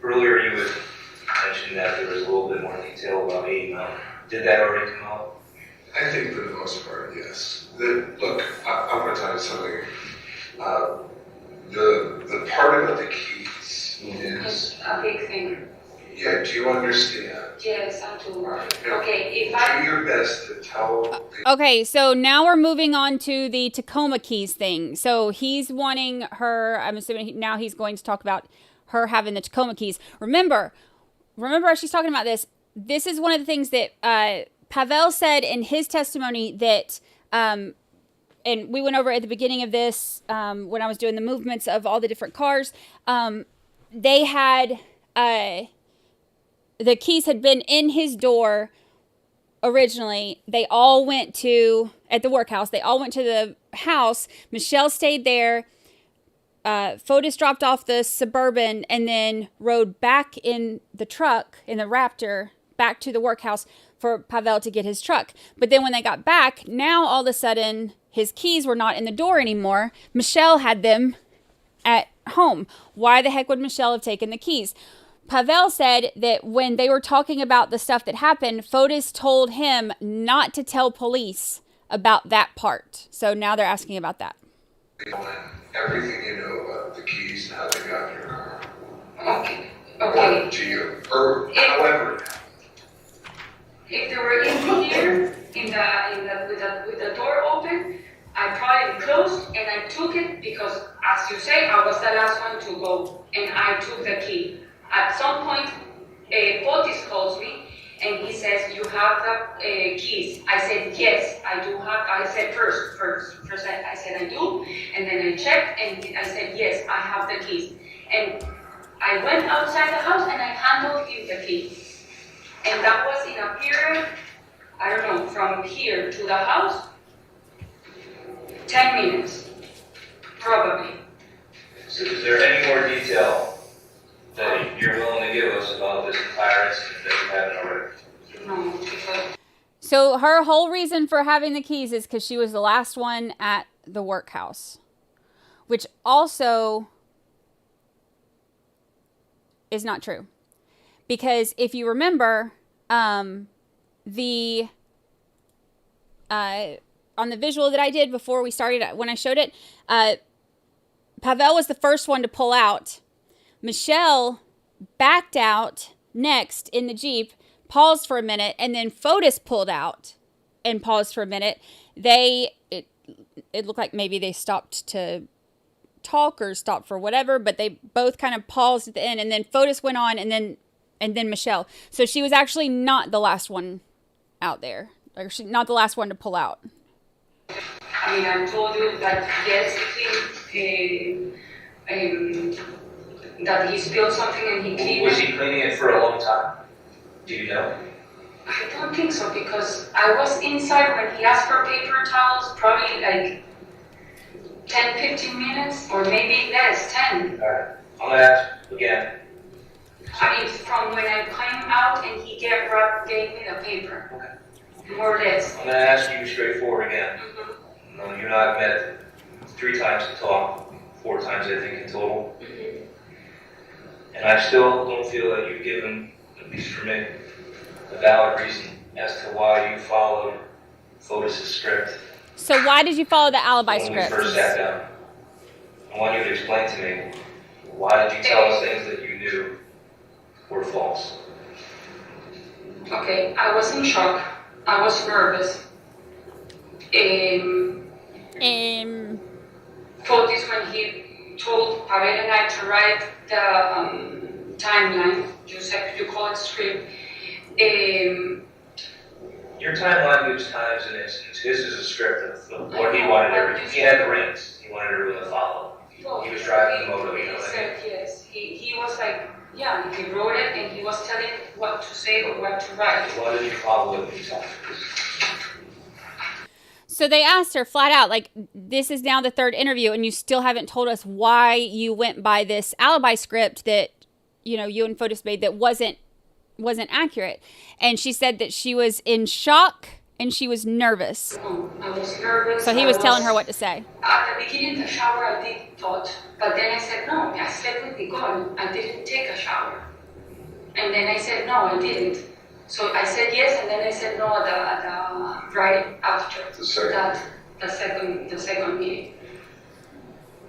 Earlier you had mentioned that there was a little bit more detail about A Mountain. Did that already come out? I think for the most part, yes. Look, I'm going to tell you something. The part about the keys is a big thing. Yeah, do you understand? Yes, I do. Right. Okay, if I... Do your best to tell... Okay, so now we're moving on to the Tacoma keys thing. So he's wanting her, I'm assuming now he's going to talk about her having the Tacoma keys. Remember as she's talking about this, this is one of the things that Pavel said in his testimony that... and we went over at the beginning of this, when I was doing the movements of all the different cars, they had, the keys had been in his door originally. They all went to, at the workhouse, they all went to the house. Michelle stayed there. Fotis dropped off the Suburban and then rode back in the truck, in the Raptor, back to the workhouse for Pavel to get his truck. But then when they got back, now all of a sudden... his keys were not in the door anymore. Michelle had them at home. Why the heck would Michelle have taken the keys? Pavel said that when they were talking about the stuff that happened, Fotis told him not to tell police about that part. So now they're asking about that. Everything you know about the keys and how they got in your car. Okay. Or to you. Or however. If they were in here, with the door open, I probably closed and I took it because, as you say, I was the last one to go, and I took the key. At some point, Fotis calls me and he says, "You have the keys." I said, "Yes, I do have." I said first I said I do, and then I checked and I said, "Yes, I have the keys." And I went outside the house and I handed him the key. And that was in a period, I don't know, from here to the house, 10 minutes, probably. So is there any more detail that you're willing to give us about this entire incident that you haven't already? No, because... So her whole reason for having the keys is because she was the last one at the workhouse. which also is not true. Because if you remember, on the visual that I did before we started, when I showed it, Pavel was the first one to pull out. Michelle backed out next in the Jeep, paused for a minute, and then Fotis pulled out and paused for a minute. It looked like maybe they stopped to talk or stopped for whatever, but they both kind of paused at the end, and then Fotis went on, and then Michelle. So she was actually not the last one out there. Like, not the last one to pull out. I mean, I told you that yes, that he spilled something and he cleaned it. Was he cleaning it for a long time? Do you know? I don't think so, because I was inside when he asked for paper towels, probably like 10, 15 minutes, or maybe less, 10. All right. I'm going to ask again. I mean, from when I came out and he gave me the paper. Okay. More or less. I'm going to ask you straightforward again. Mm-hmm. You and I have met 3 times to talk, 4 times I think in total. Mm-hmm. And I still don't feel that you've given, at least for me, a valid reason as to why you followed Fotis' script. So why did you follow the alibi when script? When we first sat down. I want you to explain to me, why did you tell us things that you knew were false? Okay, I was in shock. I was nervous. Fotis, when he told Pavel and I to write the timeline, you call it script. Your timeline moves times and instance. His is a script of what he wanted everything. He had the rings. He wanted everyone to follow. He was driving the motor, you know what I mean? Yes. He was like, yeah, he wrote it and he was telling what to say or what to write. Why did you follow it himself? So they asked her flat out, like, this is now the 3rd interview and you still haven't told us why you went by this alibi script that, you know, you and Fotis made that wasn't accurate. And she said that she was in shock and she was nervous. I was nervous. So he was telling her what to say. At the beginning of the shower, I did thought, but then I said, no, I slept with Nicole. I didn't take a shower. And then I said, no, I didn't. So I said yes, and then I said no right after the second meeting.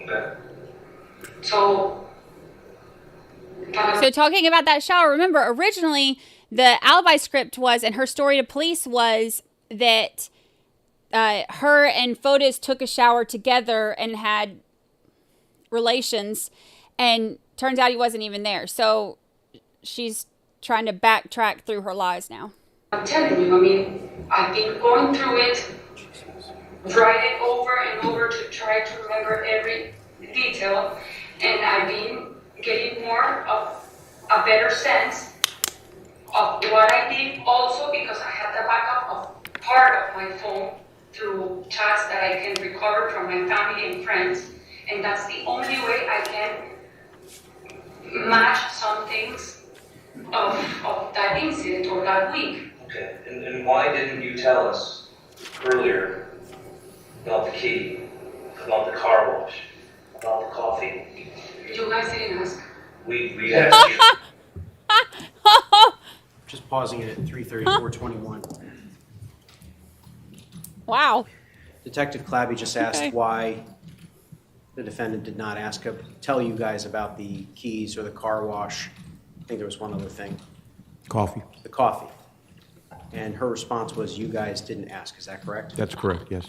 Okay. So talking about that shower, remember originally the alibi script was, and her story to police was that her and Fotis took a shower together and had relations, and turns out he wasn't even there. So she's trying to backtrack through her lies now. I'm telling you, I mean, I've been going through it, writing over and over to try to remember every detail, and I've been getting more of a better sense of what I did, also because I had the backup of part of my phone through chats that I can recover from my family and friends, and that's the only way I can match some things of that incident or that week. Okay, and why didn't you tell us earlier about the key, about the car wash, about the coffee? You guys didn't ask. We asked you. Just pausing it at 3:34:21. Wow. Detective Clabby just asked why the defendant did not tell you guys about the keys or the car wash. I think there was one other thing. Coffee. The coffee. And her response was, you guys didn't ask. Is that correct? That's correct, yes.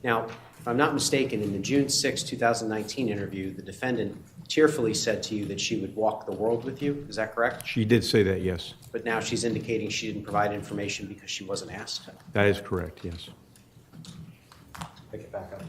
Now, if I'm not mistaken, in the June 6, 2019 interview, the defendant tearfully said to you that she would walk the world with you. Is that correct? She did say that, yes. But now she's indicating she didn't provide information because she wasn't asked. That is correct, yes. Pick it back up.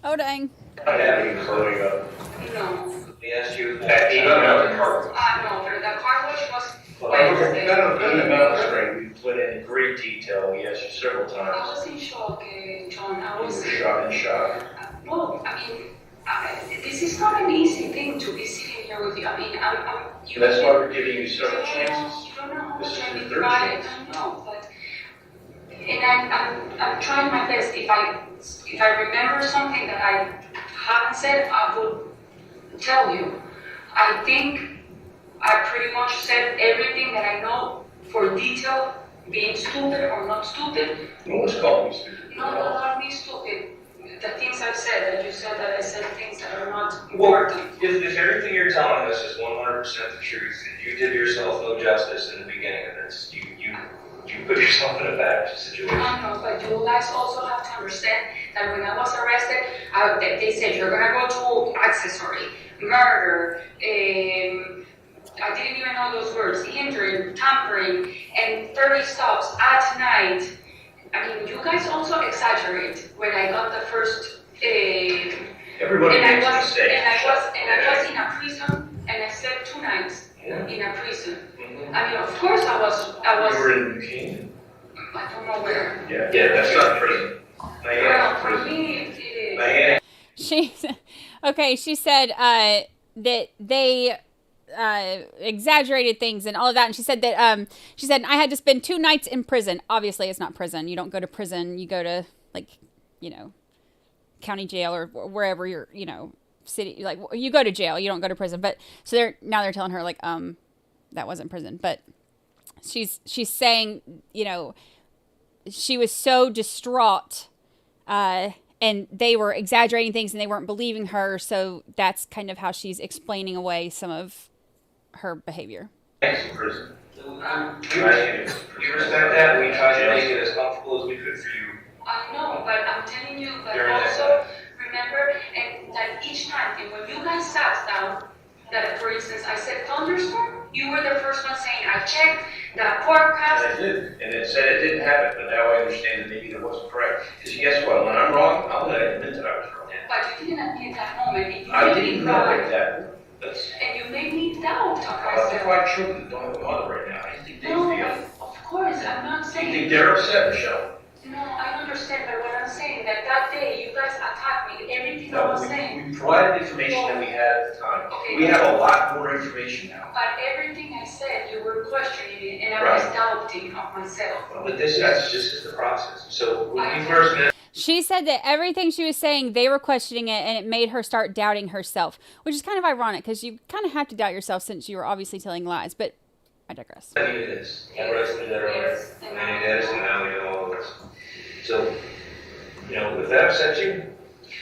Oh, dang. I have you floating up. No. We asked you That email, the car. No, but the car wash was Well, in the medical string, we put in great detail. We asked you several I times. was in shock, John. I You was were in shock. Well, I mean, this is not an easy thing to be sitting here with you. I mean, That's why we're giving you several chances. You don't know how This much is I've your been third trying. chance. I know, but I'm trying my best. If I remember something that I haven't said, I will tell you. I think I pretty much said everything that I know for detail, being stupid or not stupid. No one's called me stupid. No, not me stupid. The things I've said, that you said that I said things that are not Well, important. if everything you're telling us is 100% the truth, and you did yourself no justice in the beginning of this, you put yourself in a bad situation. I know, but you guys also have to understand that when I was arrested, they said you're gonna go to accessory, murder, I didn't even know those words, hindering, tampering, and 30 stops at night. I mean, you guys also exaggerate. When I got the first, Everybody and makes I mistakes. was in a prison, and I slept 2 nights in a prison. I mean, of course I was. You were in New Canaan? I don't know where. Yeah, that's not prison. Well, for me, it is. She said that they exaggerated things and all of that, and she said that I had to spend 2 nights in prison. Obviously, it's not prison. You don't go to prison. You go to county jail or wherever you're, city. Like you go to jail. You don't go to prison. But so they're telling her that wasn't prison. But she's saying she was so distraught, and they were exaggerating things and they weren't believing her. So that's kind of how she's explaining away some of her behavior. Thanks in prison. You respect that? We tried to make it as comfortable as we could for you. I know, but I'm telling you, but During that also remember, and that each time, and when you guys sat down, that for instance, I said thunderstorm, you were the first one saying, I checked the forecast. I did, and it said it didn't happen, but now I understand that maybe that wasn't correct. Because guess what? When I'm wrong, I'm going to admit that I was wrong. But you didn't admit that moment. I didn't know like that. And you made me doubt of I think myself. my children don't have a mother right now. I think they No, feel. of course, I'm not You saying. think they're upset, Michelle? No, I understand, but what I'm saying, that day you guys attacked me, everything I was saying. We provided information that we had at the time. Okay. We have a lot more information now. But everything I said, you were questioning it, and I was doubting of myself. But that's just the process. So when we first met. She said that everything she was saying, they were questioning it, and it made her start doubting herself, which is kind of ironic because you kind of have to doubt yourself since you were obviously telling lies. But I digress. I needed this. I rested there, and I needed this, and now we know all of this. So, if that upsets you,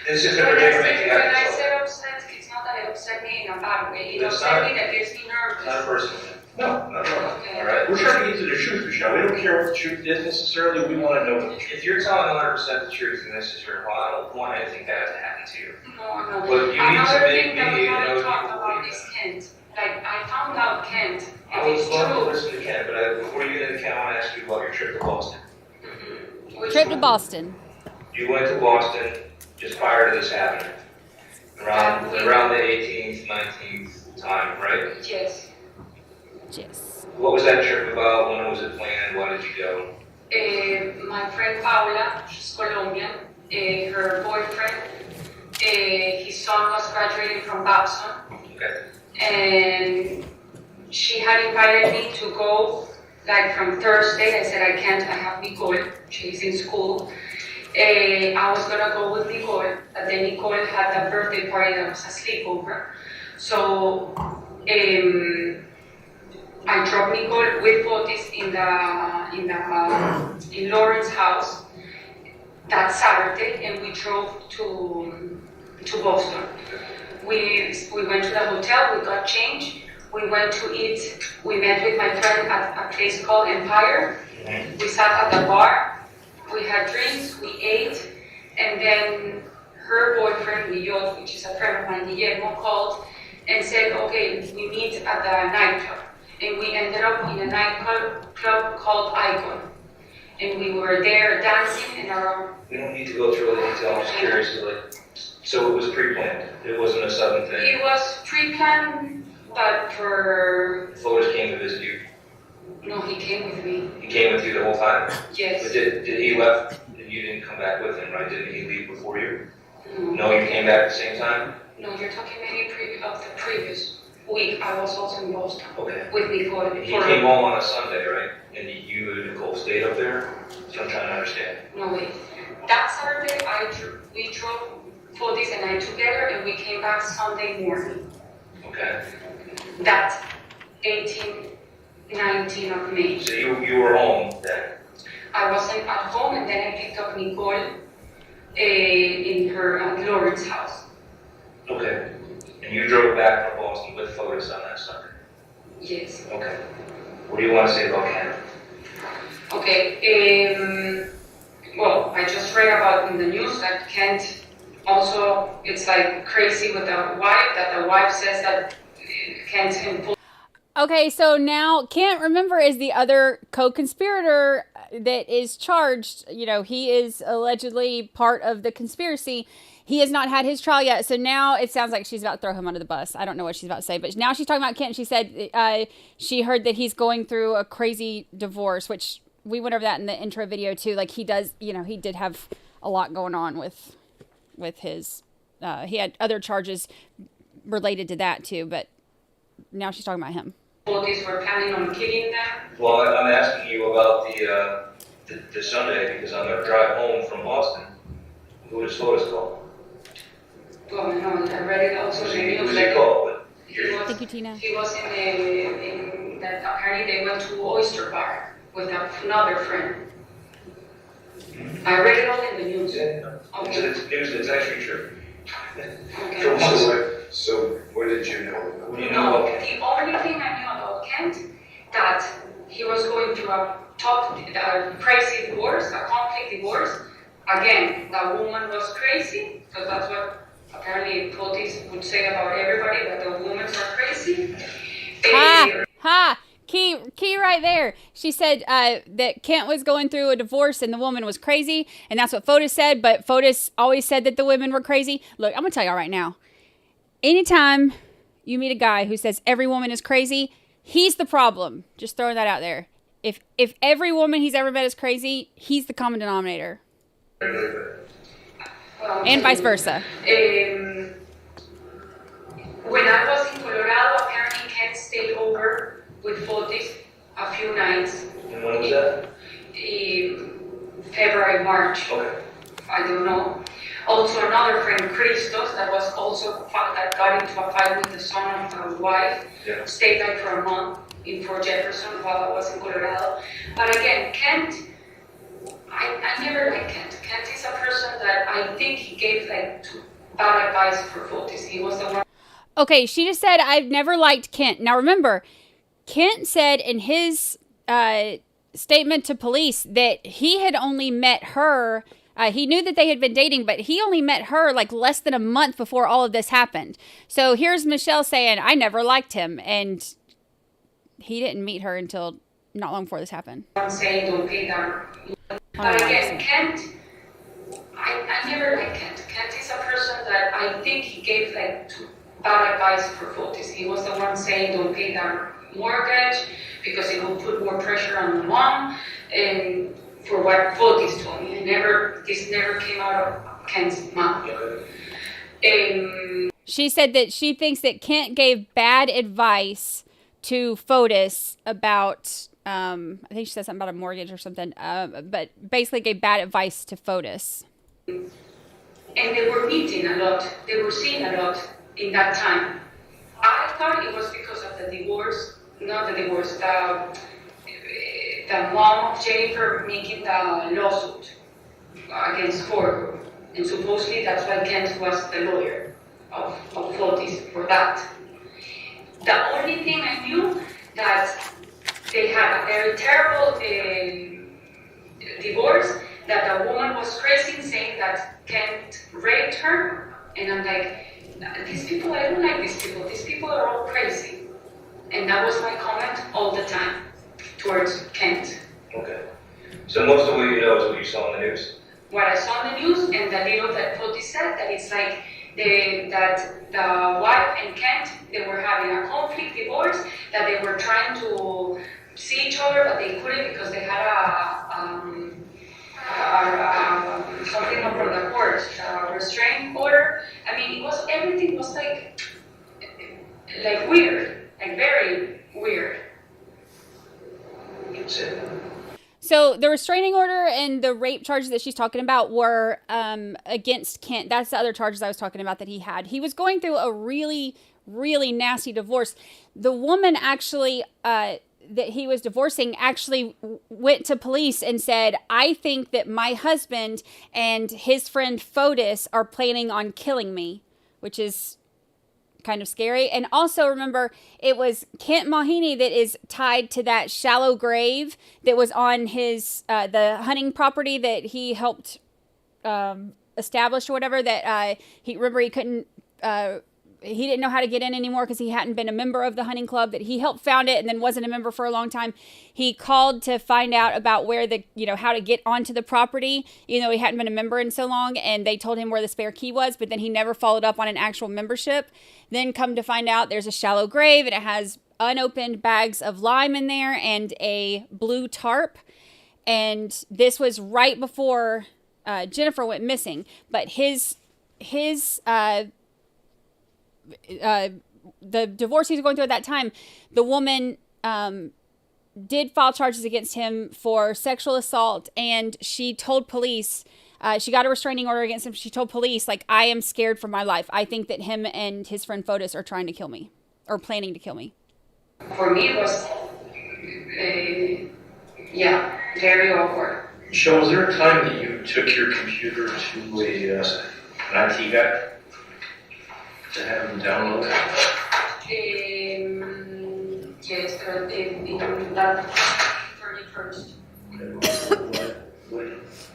this is going to take anything out of When I yourself. said upset, it's not that it upset me in a bad way. It It's upset not. me that gets me nervous. Not a personal thing. No, not at all. Okay. All right? We're trying to get to the truth, Michelle. We don't care what the truth is necessarily. We want to know if you're telling 100% the truth and this is your lie, I don't want anything bad to happen to you. No. But you need Another to make thing that we me know haven't you talked about believe is that. Kent. Like, I found out Kent, I and would it's love to true. listen to Ken, but before you get into Ken, I want to ask you about your trip to Boston. Trip to Boston. You went to Boston just prior to this happening, around the 18th, 19th time, right? Yes. Yes. What was that trip about? When was it planned? Why did you go? My friend Paula, she's Colombian, her boyfriend, his son was graduating from Babson. Okay. And she had invited me to go, like from Thursday. I said, I can't, I have Nicole, she's in school. I was gonna go with Nicole, but then Nicole had a birthday party that was a sleepover. So I dropped Nicole with Fotis in Lauren's house that Saturday, and we drove to Boston. We went to the hotel, we got changed, we went to eat, we met with my friend at a place called Empire. We sat at the bar, we had drinks, we ate, and then her boyfriend, Guillot, which is a friend of mine, Guillermo, called and said, okay, we meet at the nightclub. And we ended up in a nightclub called Icon. And we were there dancing in our... We don't need to go through all the details. I'm just curious. So it was pre-planned. It wasn't a sudden thing. It was pre-planned, but for... Fotis came to visit you. No, he came with me. He came with you the whole time? Yes. But did he left and you didn't come back with him, right? Didn't he leave before you? No, you came back at the same time? No, you're talking maybe of the previous week. I was also in Boston. Okay. With Nicole. He came home on a Sunday, right? And you and Nicole stayed up there? So I'm trying to understand. No, wait. That Saturday, we drove Fotis and I together, and we came back Sunday morning. Okay. That 18, 19 of May. So you were home then? I wasn't at home, and then I picked up Nicole in her at Lauren's house. Okay. And you drove back from Boston with Fotis on that Sunday? Yes. Okay. What do you want to say about Ken? Okay. Well, I just read about in the news that Kent also, it's like crazy with the wife, that the wife says that Kent and Okay, so now Kent, remember, is the other co-conspirator that is charged. You know, he is allegedly part of the conspiracy. He has not had his trial yet, so now it sounds like she's about to throw him under the bus. I don't know what she's about to say, but now she's talking about Kent. She said she heard that he's going through a crazy divorce, which we went over that in the intro video too. Like he does, you know, he did have a lot going on with his, he had other charges related to that too, but now she's talking about him. Fotis were planning on killing them. Well, I'm asking you about the Sunday because on the drive home from Boston, who does Fotis call? Well, no, I read it also in the news. Who's he called? Thank you, Tina. He was in that apparently they went to Oyster Bar with another friend. I read it all in the news. Yeah. Okay. It's actually true. Okay. So what did you know? What do you know about Ken? The only thing I knew about Kent, that he was going through a crazy divorce, a conflict divorce. Again, that woman was crazy, because that's what apparently Fotis would say about everybody, that the women are crazy. Key right there. She said that Kent was going through a divorce and the woman was crazy, and that's what Fotis said, but Fotis always said that the women were crazy. Look, I'm going to tell y'all right now. Anytime you meet a guy who says every woman is crazy, he's the problem. Just throwing that out there. If every woman he's ever met is crazy, he's the common denominator. And vice versa. When I was in Colorado, apparently Kent stayed over with Fotis a few nights. And when was that? February, March. Okay. I don't know. Also, another friend, Christos, that was also that got into a fight with the son of my wife, stayed there for a month in Fort Jefferson while I was in Colorado. But again, Kent, I never liked Kent. Kent is a person that I think he gave like bad advice for Fotis. He was the one. Okay, she just said, I've never liked Kent. Now remember, Kent said in his statement to police that he had only met her. He knew that they had been dating, but he only met her like less than a month before all of this happened. So here's Michelle saying, I never liked him. And he didn't meet her until not long before this happened. I'm saying don't pay down. But again, Kent, I never liked Kent. Kent is a person that I think he gave like bad advice for Fotis. He was the one saying don't pay down mortgage because it will put more pressure on the mom. And for what Fotis told me, this never came out of Kent's mouth. She said that she thinks that Kent gave bad advice to Fotis about, I think she said something about a mortgage or something, but basically gave bad advice to Fotis. And they were meeting a lot. They were seeing a lot in that time. I thought it was because of the divorce, not the divorce, the mom of Jennifer making the lawsuit against Ford. And supposedly that's why Kent was the lawyer of Fotis for that. The only thing I knew that they had a very terrible divorce, that the woman was crazy saying that Kent raped her. And I'm like, these people, I don't like these people. These people are all crazy. And that was my comment all the time towards Kent. Okay. So most of what you know is what you saw in the news? What I saw in the news and the little that Fotis said, that it's like that the wife and Kent, they were having a conflict divorce, that they were trying to see each other, but they couldn't because they had something from the court, a restraining order. I mean, everything was like weird, like very weird. So the restraining order and the rape charges that she's talking about were against Kent. That's the other charges I was talking about that he had. He was going through a really, really nasty divorce. The woman actually that he was divorcing actually went to police and said, I think that my husband and his friend Fotis are planning on killing me, which is kind of scary. And also remember, it was Kent Mahoney that is tied to that shallow grave that was on his the hunting property that he helped establish or whatever, that he couldn't he didn't know how to get in anymore because he hadn't been a member of the hunting club, that he helped found it and then wasn't a member for a long time. He called to find out about where how to get onto the property, even though he hadn't been a member in so long, and they told him where the spare key was, but then he never followed up on an actual membership. Then come to find out there's a shallow grave and it has unopened bags of lime in there and a blue tarp. And this was right before Jennifer went missing, but the divorce he was going through at that time, the woman did file charges against him for sexual assault, and she told police, she got a restraining order against him. She told police, like, I am scared for my life. I think that him and his friend Fotis are trying to kill me, or planning to kill me. For me, it was, very awkward. Michelle, was there a time that you took your computer to an IT guy to have him download it? Yes, in that 31st. What?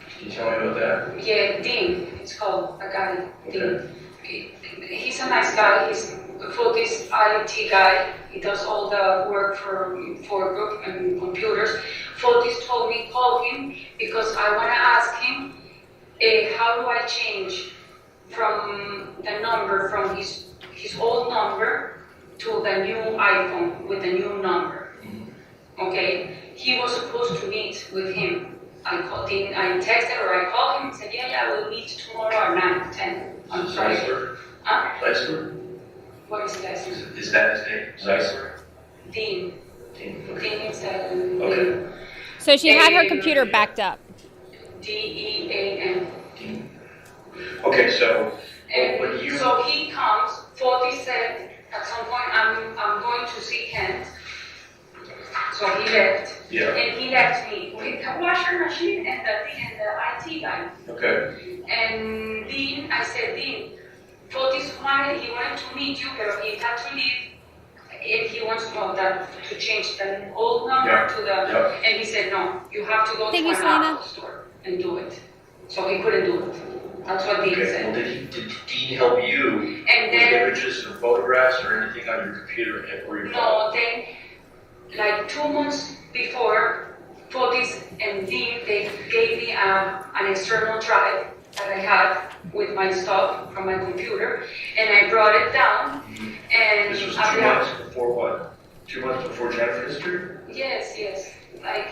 Can you tell me about that? Yeah, Dean, it's called, a guy, Dean. He's a nice guy. He's a Fotis IT guy. He does all the work for group and computers. Fotis told me, call him, because I want to ask him, how do I change from the number from his old number to the new iPhone with the new number. Okay, he was supposed to meet with him. I texted or I called him and said, we'll meet tomorrow at 9:10 on Friday. Zeisler? What is Zeisler? Is that his name? Zeisler? Dean. Okay. Dean is that. Okay. So she had her computer backed up. DEAN. Okay, so when you... So he comes, Fotis said at some point, I'm going to see Kent. So he left. Yeah. And he left me with the washer machine and the IT guy. Okay. And Dean, I said, Dean, Fotis wanted to meet you, but he had to leave. And he wants to know that to change the old number to the... And he said, no, you have to go to an Apple store and do it. So he couldn't do it. That's what Dean said. Well, did Dean help you with images or photographs or anything on your computer or your phone? No, then, like 2 months before, Fotis and Dean, they gave me an external drive that I had with my stuff from my computer, and I brought it down. And this was 2 months before what? 2 months before Jennifer's history? Yes. Like,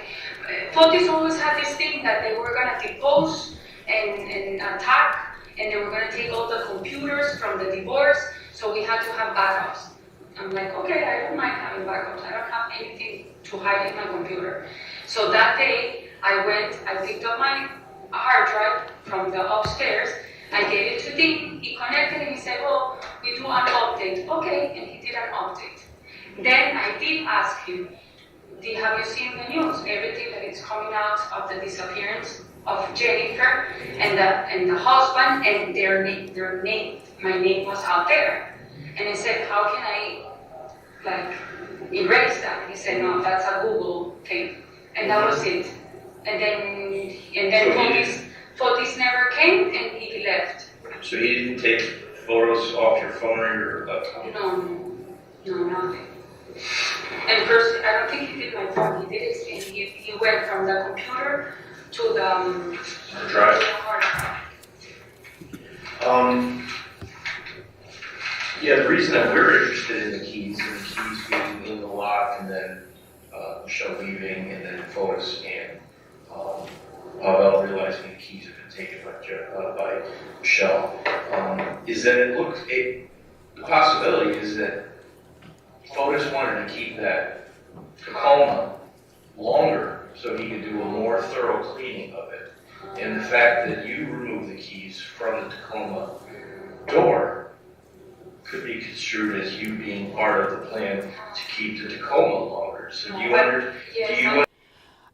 Fotis always had this thing that they were going to depose and attack, and they were going to take all the computers from the divorce, so we had to have backups. I'm like, okay, I don't mind having backups. I don't have anything to hide in my computer. So that day, I picked up my hard drive from the upstairs, I gave it to Dean, he connected and he said, well, we do an update. Okay, and he did an update. Then I did ask him, have you seen the news? Everything that is coming out of the disappearance of Jennifer and the husband, and their name, my name was out there. And I said, how can I erase that? He said, no, that's a Google thing. And that was it. And then Fotis never came and he left. So he didn't take photos off your phone or your laptop? No, nothing. And first, I don't think he did my phone. He did it. He went from the computer to the drive. hard drive. The reason that we're interested in the keys being in the lock, and then Michelle leaving, and then Fotis and Pavel realizing the keys have been taken by Michelle, is that the possibility is that Fotis wanted to keep that Tacoma longer so so he could do a more thorough cleaning of it. And the fact that you removed the keys from the Tacoma door could be construed as you being part of the plan to keep the Tacoma longer. So do you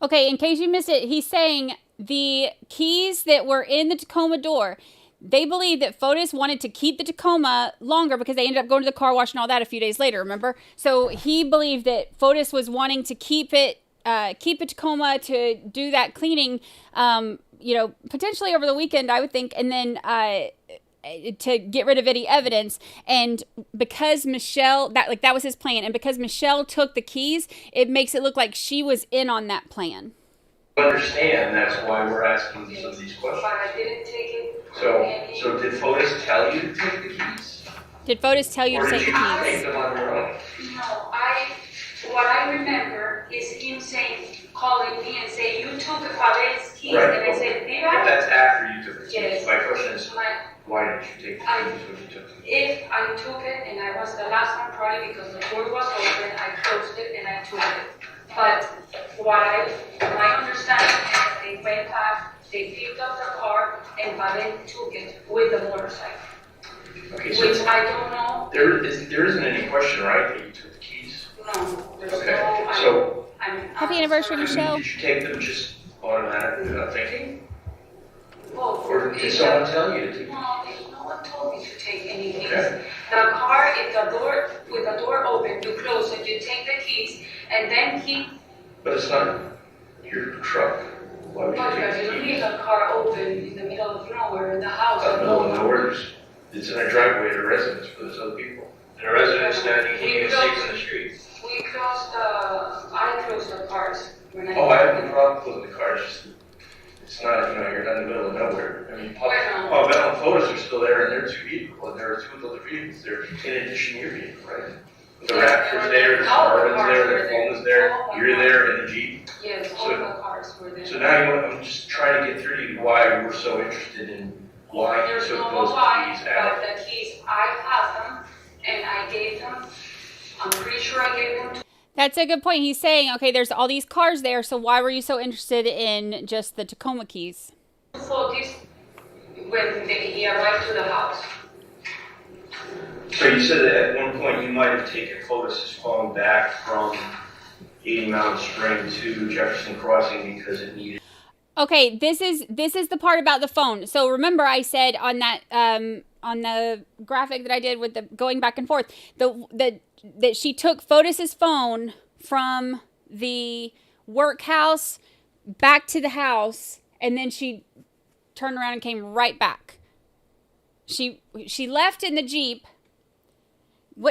Okay, in case you missed it, he's saying the keys that were in the Tacoma door, they believe that Fotis wanted to keep the Tacoma longer because they ended up going to the car wash and all that a few days later, remember? So he believed that Fotis was wanting to keep the Tacoma to do that cleaning, potentially over the weekend, I would think, and then to get rid of any evidence. And because Michelle, that was his plan, and because Michelle took the keys, it makes it look like she was in on that plan. Understand, that's why we're asking some of these questions. But I didn't take it. So did Fotis tell you to take the keys? Did Fotis tell you to take the keys? Or did you take them on your own? No, what I remember is him calling me and saying, you took Fabel's keys, Right. and I said, did I? But that's after you took the keys. Yes. My question is, why didn't you take the keys when you took them? If I took it and I was the last one, probably because the door was open, I closed it and I took it. But my understanding is that they went back, they picked up the car, and Fabel took it with the motorcycle. Okay, so Which I don't know. there isn't any question, right, that you took the keys? No, there's Okay, no. so Happy anniversary, Michelle. did you take them just automatically without thinking? Well, Or did someone tell you to take them? No one told me to take any keys. Okay. The car, with the door open, you close it, you take the keys, and then But it's not your truck. Why would you But take you the leave keys? a car open in the middle of nowhere in the house. Not in the middle of nowhere. It's in a driveway to a residence for those other people. In a residence that you can't even see from the street. I closed the cars. Oh, I have no problem closing the cars. It's not, you're not in the middle of nowhere. I mean, Bell and Fotis are still there, and there are two people, and there are two other vehicles there, in addition to your vehicle, right? The Raptor's there, the Suburban's there, the phone is there, you're there in the Jeep. Yes, all the cars were there. So now I'm just trying to get through to you why we're so interested in why you There's took no those why, keys out. but the keys, I have them, and I gave them. I'm pretty sure I gave them to. That's a good point. He's saying, okay, there's all these cars there, so why were you so interested in just the Tacoma keys? Fotis when he arrived to the house. So you said that at one point you might have taken Fotis' phone back from 80 Mountain Spring to Jefferson Crossing because it needed. Okay, this is the part about the phone. So remember, I said on that on the graphic that I did with the going back and forth, that she took Fotis' phone from the workhouse back to the house, and then she turned around and came right back. She left in the Jeep,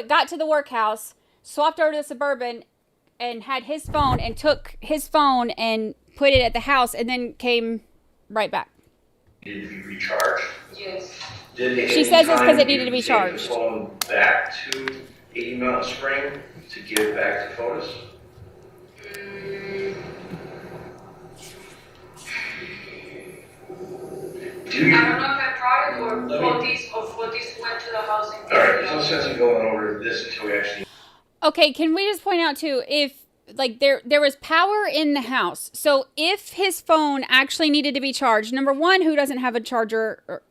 got to the workhouse, swapped over to the Suburban, and had his phone, and took his phone and put it at the house, and then came right back. Needed to be recharged. Yes. She says it's because it needed to be charged. Take the phone back to 80 Mountain Spring to give back to Fotis. I don't know if I tried it or Fotis went to the house and. All right, there's no sense in going over this until we actually. Okay, can we just point out too, if there was power in the house, so if his phone actually needed to be charged, number one, who doesn't have a charger, or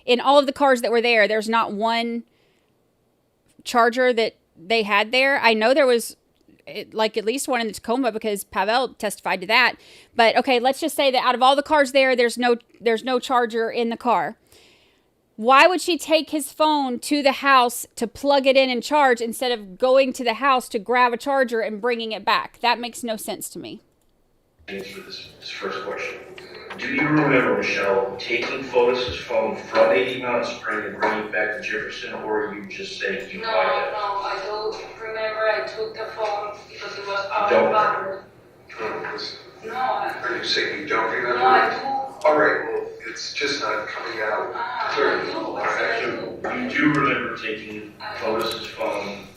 in all of the cars that were there, there's not one charger that they had there. I know there was at least one in the Tacoma because Pavel testified to that. But okay, let's just say that out of all the cars there, there's no charger in the car. Why would she take his phone to the house to plug it in and charge instead of going to the house to grab a charger and bringing it back? That makes no sense to me. Answer this first question. Do you remember, Michelle, taking Fotis' phone from 80 Mountain Spring and bringing it back to Jefferson, or are you just saying you No, might have? I don't remember. I took the phone because it was out Don't of battery. No, Are you saying you don't remember? No, I do. All right, well, it's just not coming out clearly. You do remember taking Fotis' phone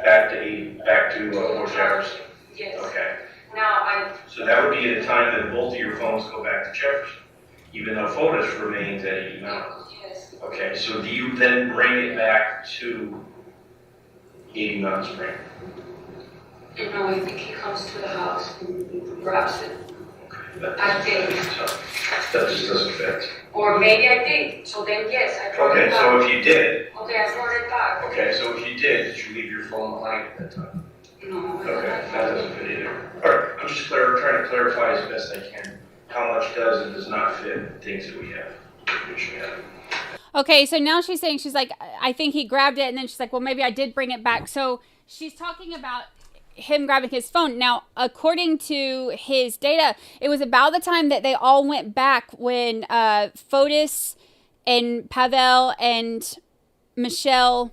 back to North Jefferson? Yes. Okay. Now So that would be at a time that both of your phones go back to Jefferson, even though Fotis remains at 80 Mountain. Yes. Okay, so do you then bring it back to 80 Mountain Spring? You know, I think he comes to the house and grabs it. I think. That just doesn't fit. Or maybe I did. So then, yes, I brought it Okay, back. so if you did, Okay, I brought it back. okay, so if you did you leave your phone behind at that time? No. Okay, that doesn't fit either. All right, I'm just trying to clarify as best I can how much does and does not fit things that we have. Which we have. Okay, so now she's saying, she's like, I think he grabbed it, and then she's like, well, maybe I did bring it back. So she's talking about him grabbing his phone. Now, according to his data, it was about the time that they all went back when Fotis and Pavel and Michelle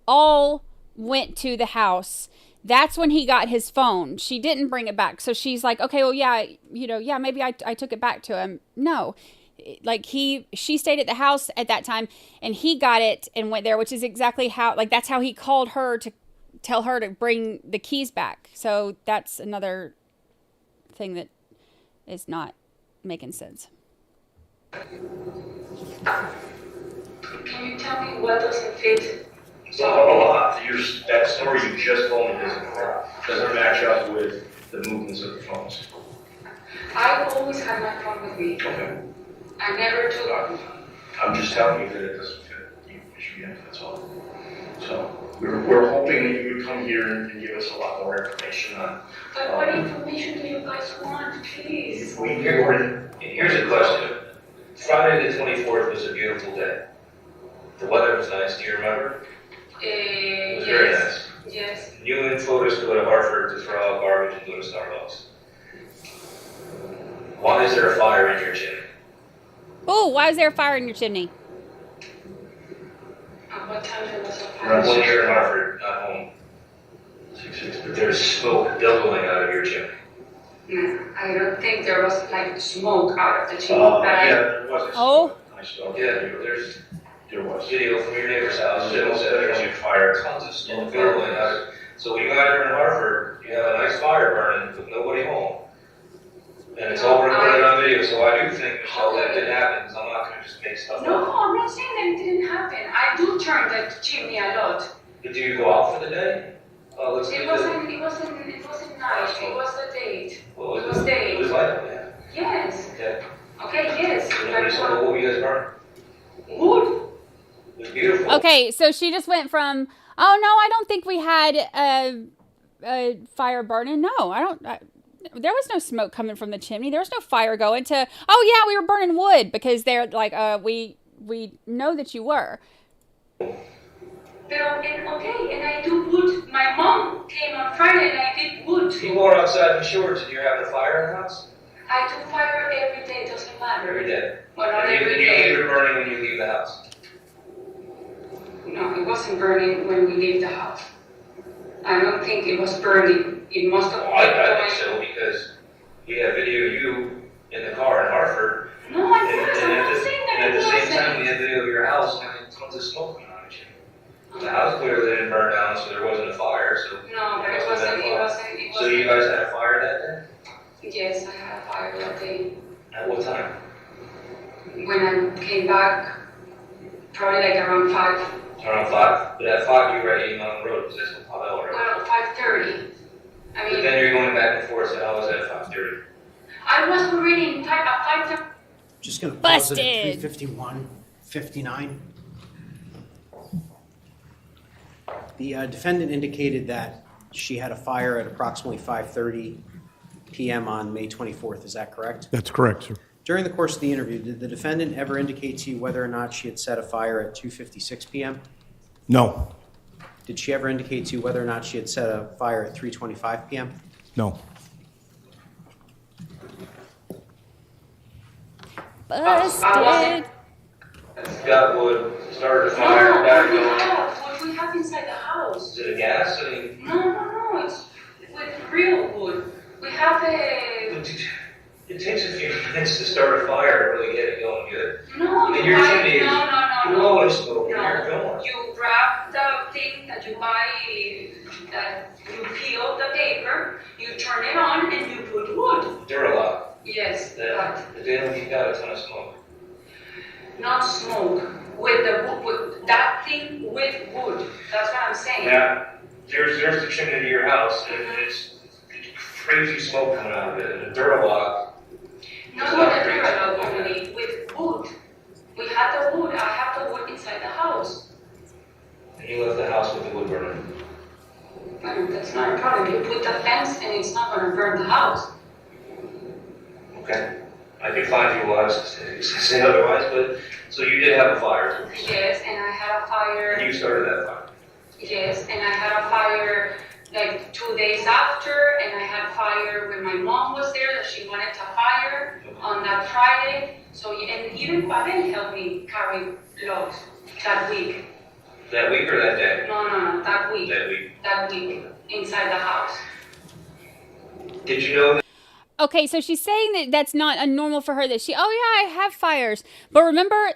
all went to the house. That's when he got his phone. She didn't bring it back. So she's like, okay, well, yeah, maybe I took it back to him. No. Like she stayed at the house at that time and he got it and went there, which is exactly how, like, that's how he called her to tell her to bring the keys back. So that's another thing that is not making sense. Can you tell me what doesn't fit? A lot. That story you just told me doesn't match up with the movements of the phones. I always had my phone with me. Okay. I never took. I'm just telling you that it doesn't fit. That's all. So we're hoping that you would come here and give us a lot more information on. But what information do you guys want, please? Here's a question. Friday the 24th was a beautiful day. The weather was nice. Do you remember? It was very nice. Yes. You and Fotis go to Hartford to throw out garbage and go to Starbucks. Why is there a fire in your chimney? Oh, why is there a fire in your chimney? At what time there was a fire? When you're in Hartford, not home. There's smoke billowing out of your chimney. I don't think there was like smoke out of the chimney. Yeah, there was. Oh. There was video from your neighbor's house. It said there's a fire, tons of smoke billowing out of it. So when you guys are in Hartford, you have a nice fire burning with nobody home. And it's all recorded on video, so I do think, Michelle, that did happen, because I'm not going to just make stuff No, up. I'm not saying that it didn't happen. I do turn the chimney a lot. But do you go out for the day? Let's It do wasn't night. It was the date. Well, it was day. It was like that. Yes. Okay. Okay, yes. What were you guys burning? Wood. It was beautiful. Okay, so she just went from, oh no, I don't think we had a fire burning. No, I don't. There was no smoke coming from the chimney. There was no fire going to, oh yeah, we were burning wood, because they're like, we know that you were. And I do wood. My mom came on Friday and I did wood. People are outside in shorts and you're having a fire in the house? I do fire every day, doesn't matter. Every day. Well, not And every you day. leave it burning when you leave the house? No, it wasn't burning when we leave the house. I don't think it was burning. It must have I think so, because we have video of you in the car in Hartford. No, I'm not saying that. And at the same time, we have video of your house having tons of smoke coming out of you. The house clearly didn't burn down, so there wasn't a fire. So No, but it wasn't. So you guys had a fire that day? Yes, I had a fire that day. At what time? When I came back, probably like around 5. Around 5? But at 5 you were at 8 Mountain Road, because that's what Pavel, right? Well, 5:30. I But mean, then you're going back and forth, so how was that at 5:30? I was already at 5:30. Just going to pause it at Busted. 3:51:59. The defendant indicated that she had a fire at approximately 5:30 p.m. on May 24th. Is that correct? That's correct, sir. During the course of the interview, did the defendant ever indicate to you whether or not she had set a fire at 2:56 p.m.? No. Did she ever indicate to you whether or not she had set a fire at 3:25 p.m.? No. Busted. Got wood, started a No, fire, got it what we going. have, what we have inside the house. Is it a gas? I mean, No, it's with real wood. We have a. it takes a few minutes to start a fire to really get it going good. No, And you your buy. chimney is- No. You always smoke in your No, film. you grab the thing that you buy, that you peel the paper, you turn it on, and you put wood. Duralock. Yes, That, they don't keep out a ton of smoke. not smoke. With the wood, with that thing with wood. That's what I'm saying. Now, there's the chimney to your house, and it's crazy smoke coming out of it, and a Duralock. Not with the Duralock only, with wood. We had the wood, I have the wood inside the house. And you left the house with the wood burning. Well, that's not a problem. You put the fence and it's not going to burn the house. Okay. I can find you lies to say otherwise, but so you did have a fire. Yes, and I had a fire. And you started that fire. Yes, and I had a fire like 2 days after, and I had fire when my mom was there that she wanted to fire on that Friday. So, and even Pavel helped me carry logs that week. That week or that day? No, that week. That week. That week, inside the house. Did you know that? Okay, so she's saying that that's not normal for her, that she, oh yeah, I have fires. But remember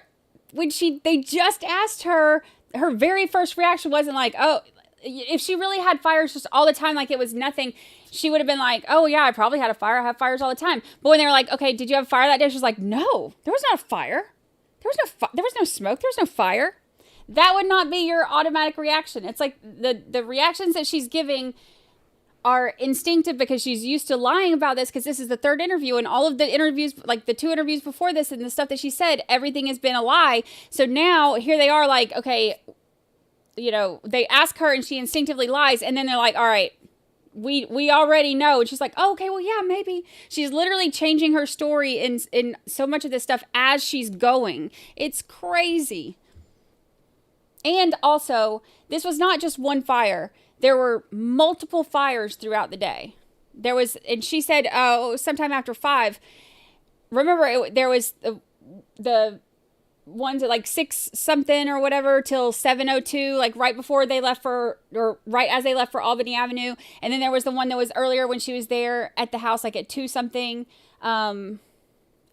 when they just asked her, her very first reaction wasn't like, oh, if she really had fires just all the time, like it was nothing, she would have been like, oh yeah, I probably had a fire. I have fires all the time. But when they were like, okay, did you have a fire that day? She was like, no, there was not a fire. There was no smoke. There was no fire. That would not be your automatic reaction. It's like the reactions that she's giving are instinctive because she's used to lying about this, because this is the third interview, and all of the interviews, like the 2 interviews before this and the stuff that she said, everything has been a lie. So now here they are like, okay, you know, they ask her and she instinctively lies, and then they're like, all right, we already know. And she's like, oh, okay, well, yeah, maybe. She's literally changing her story in so much of this stuff as she's going. It's crazy. And also, this was not just one fire. There were multiple fires throughout the day. There was, and she said, oh, sometime after 5. Remember, there was the ones at like 6 something or whatever till 7:02, like right before they left or right as they left for Albany Avenue. And then there was the one that was earlier when she was there at the house, like at 2 something. And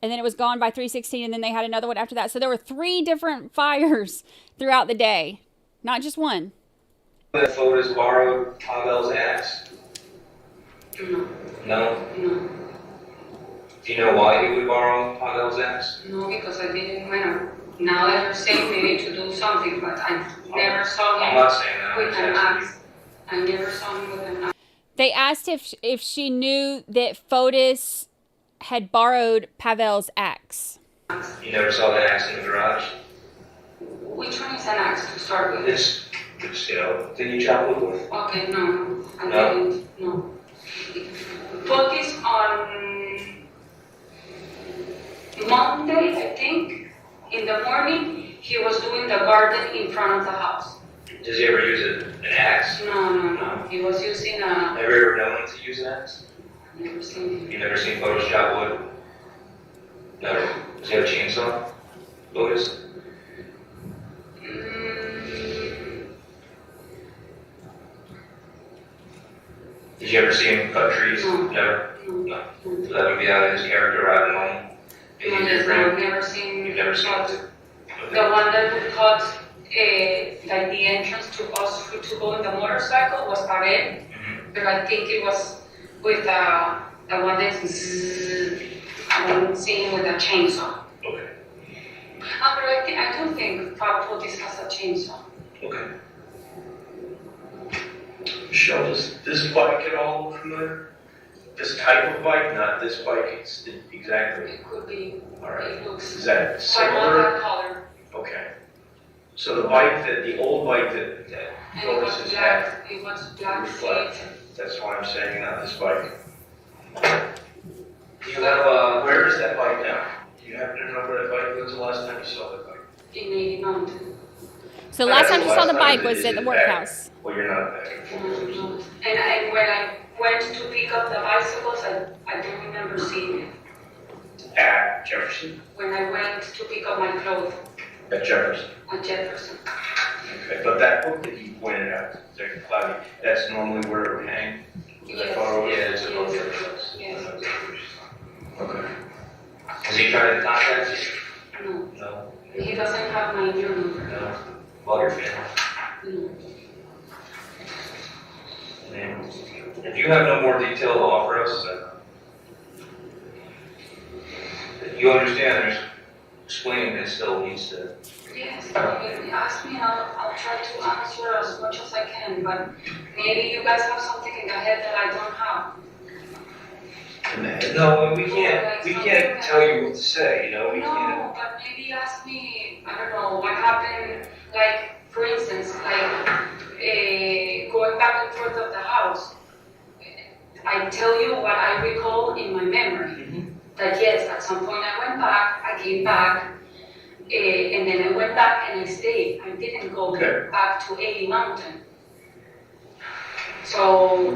then it was gone by 3:16, and then they had another one after that. So there were 3 different fires throughout the day, not just one. That Fotis borrowed Pavel's axe? No. No? No. Do you know why he would borrow Pavel's axe? No, because I didn't, well, now that you're saying maybe to do something, but I never saw him I'm not saying that. with an axe. I never saw him with an axe. They asked if she knew that Fotis had borrowed Pavel's axe. You never saw the axe in the garage? Which one is an axe to start with? It's you know, thing you chop wood with. Okay, no, I didn't, no. Focus on Monday, I think, in the morning, he was doing the garden in front of the house. Does he ever use an axe? No. He was using a... Have you ever known him to use an axe? Never seen him. You never seen Fotis chop wood? Never. Does he have a chainsaw? Fotis? Did you ever see him cut trees? No. Never? No. So that would be out of his character, I don't know. I've never seen. You've never seen it? The one that would cut like the entrance to us to go in the motorcycle was Pavel, but I think it was with the one that's I don't see him with a chainsaw. Okay. But I don't think Fotis has a chainsaw. Okay. Michelle, does this bike at all look familiar? This type of bike, not this bike, it's exactly. It could be. All right. It looks Is that quite similar? not that color. Okay. So the old bike that And it Fotis was has black. had It was black reflect. seat. That's why I'm saying not this bike. Do you have Where is that bike now? Do you happen to remember where that bike? When was the last time you saw that bike? In 80 Mountain. So the last time you saw the bike was at the workhouse. Well, you're not back and forth. And when I went to pick up the bicycles, I don't remember seeing it. At Jefferson? When I went to pick up my clothes At Jefferson. at Jefferson. Okay, but that book that you pointed out, Detective Cloudy, that's normally where it would hang? Yes, Yeah, it's a book. yes. Okay. Has he tried to contact you? No. No. He doesn't have my new number. No. Well, your family. No. And if you have no more detail to offer us, you understand there's explaining that still needs to. Yes, ask me, I'll I'll try to answer as much as I can, but maybe you guys have something in the head that I don't have. No, we can't tell you what to say, you know, we can't. No, but maybe ask me, I don't know, what happened, like, for instance, like, going back and forth of the house. I tell you what I recall in my memory. That yes, at some point I went back, I came back, and then I went back and I stayed. I didn't go back to 80 Mountain. So...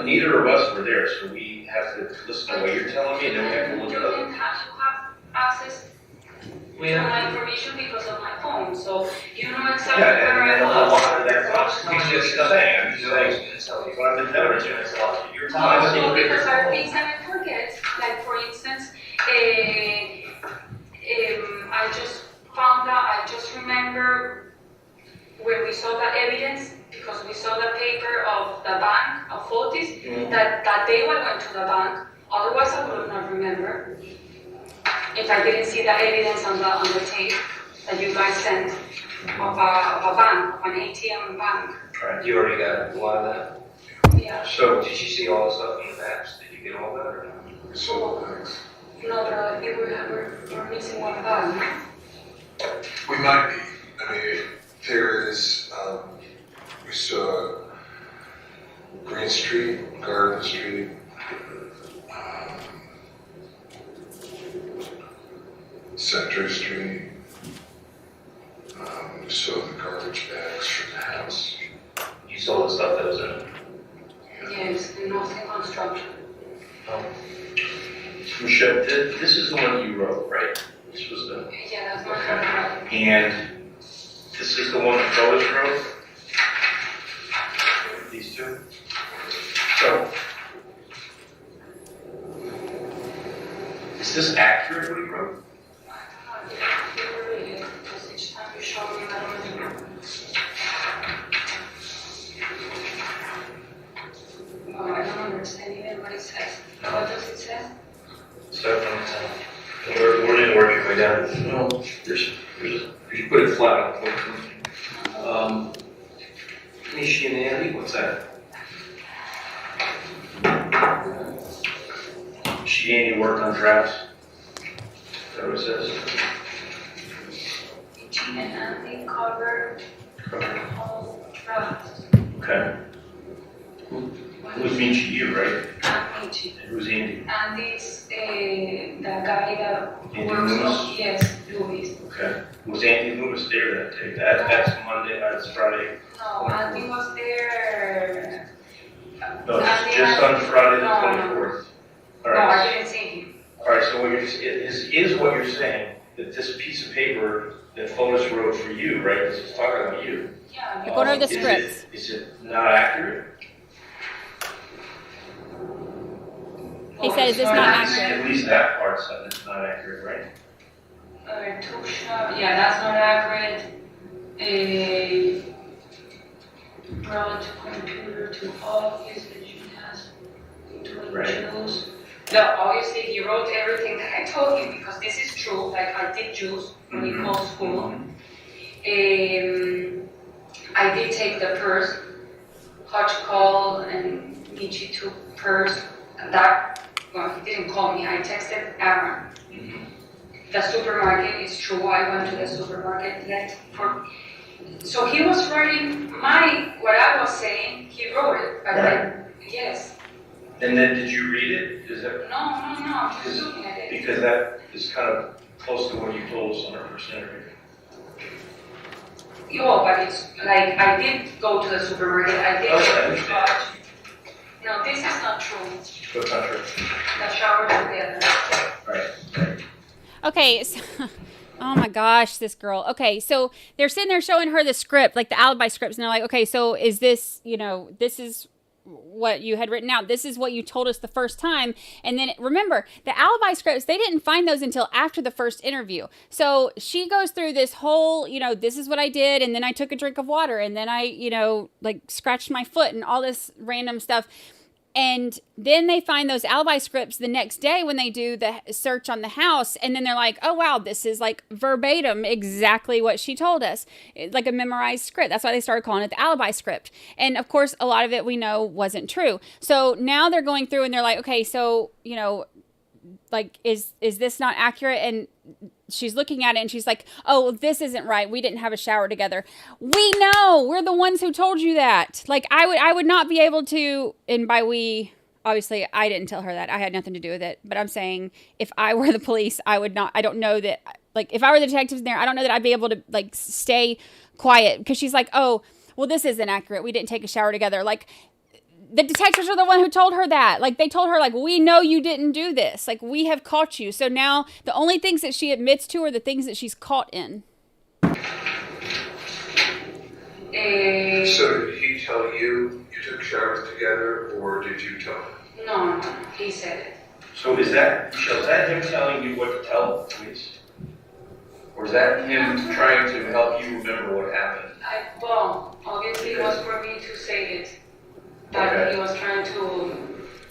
Neither of us were there, so we have to listen to what you're telling me, and then we have to look it up. You have access to my information because of my phone, so you know exactly where I was. A lot of that he's just saying, what I've been telling you, it's lost. You're telling No, me. because there are things that I forget, like for instance, I just found out, I just remember when we saw the evidence, because we saw the paper of the bank, of Fotis, that day I went to the bank, otherwise I would not remember. If I didn't see the evidence on the tape that you guys sent of a bank, of an ATM bank. Right, you already got a lot of that? Yeah. So, did you see all the stuff in the maps? Did you get all that or not? I saw the things. No, but I think we're missing one bag. We might be. I mean, there is, we saw Green Street, Garden Street, Center Street. We saw the garbage bags from the house. You saw the stuff that was in it? Yes, and nothing construction. Oh. Michelle, this is the one you wrote, right? This was the... Yeah, that's my handwriting. And this is the one that Fotis wrote? These two? So, is this accurate what he wrote? Because each time you show me, I don't remember. Oh, I don't understand even what it says. What does it say? So, where did you work your way down? No, you put it flat on the Nishi and Andy, what's that? She and Andy worked on drafts. Is that what it says? And Andy covered the whole draft. Okay. Who's Michi? You, right? And Michi. Who's Andy? Andy's the guy that Andy works Loomis? on, yes, Louis. Okay. Was Andy Loomis there that day? That's Monday, that's Friday. No, Andy was there. No, Andy just had- on Friday the No, 24th. All No, right. I didn't see him. All right, so is what you're saying, that this piece of paper that Fotis wrote for you, right, this is talking about you. Yeah. Like, what are the Is scripts? Is it not accurate? He says it's not accurate. At least that part's not accurate, right? Yeah, that's not accurate. Brought computer to office that you has to choose. No, obviously he wrote everything that I told him because this is true. Like I did choose when he called school. I did take the purse. Hodge called and Michi took purse. And that, well, he didn't call me. I texted Aaron. The supermarket is true. I went to the supermarket so he was writing what I was saying. He wrote it, but then yes. And then did you read it? Is that No. I'm just looking at it. because that is kind of close to what you told us on our first interview? Yeah, but it's like I did go to the supermarket. I did. Okay. No, this is not true. What's not true? The shower together. Right. Okay, so, oh my gosh, this girl. Okay, so they're sitting there showing her the script, like the alibi scripts, and they're like, okay, so is this, this is what you had written out. This is what you told us the first time. And then remember, the alibi scripts, they didn't find those until after the first interview. So she goes through this whole, this is what I did. And then I took a drink of water and then I, like scratched my foot and all this random stuff. And then they find those alibi scripts the next day when they do the search on the house. And then they're like, oh, wow, this is like verbatim exactly what she told us. It's like a memorized script. That's why they started calling it the alibi script. And of course, a lot of it we know wasn't true. So now they're going through and they're like, okay, so, you know, like, is this not accurate? And she's looking at it and she's like, oh, this isn't right. We didn't have a shower together. We know. We're the ones who told you that. Like, I would not be able to, and by we, obviously, I didn't tell her that. I had nothing to do with it. But I'm saying if I were the police, I would not, I don't know that, like, if I were the detectives in there, I don't know that I'd be able to, like, stay quiet. Because she's like, oh, well, this isn't accurate. We didn't take a shower together. Like, the detectives are the one who told her that. Like, they told her, like, we know you didn't do this. Like, we have caught you. So now the only things that she admits to are the things that she's caught in. So did he tell you you took showers together, or did you tell him? No, he said it. So is that, Michelle, is that him telling you what to tell the police? Or is that him trying to help you remember what happened? Well, obviously it was for me to say it. That he was trying to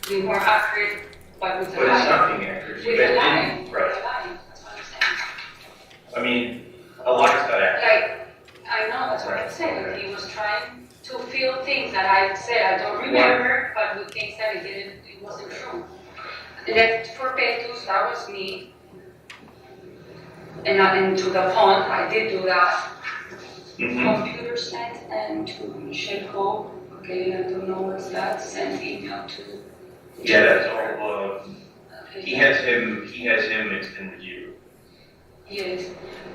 be more accurate, but with a lie. But it's not being accurate. With a lie. Right. With a lie. That's what I'm saying. I mean, a lie's not accurate. Like, I know, that's what I'm saying. He was trying to feel things that I said I don't remember, but with things that it wasn't true. Left for Petrus, that was me. And to the phone, I did do that. Computer sent and to Sheko. Okay, I don't know what's that. Send email to. Yeah, that's all. He has him mixed in with you. Yes.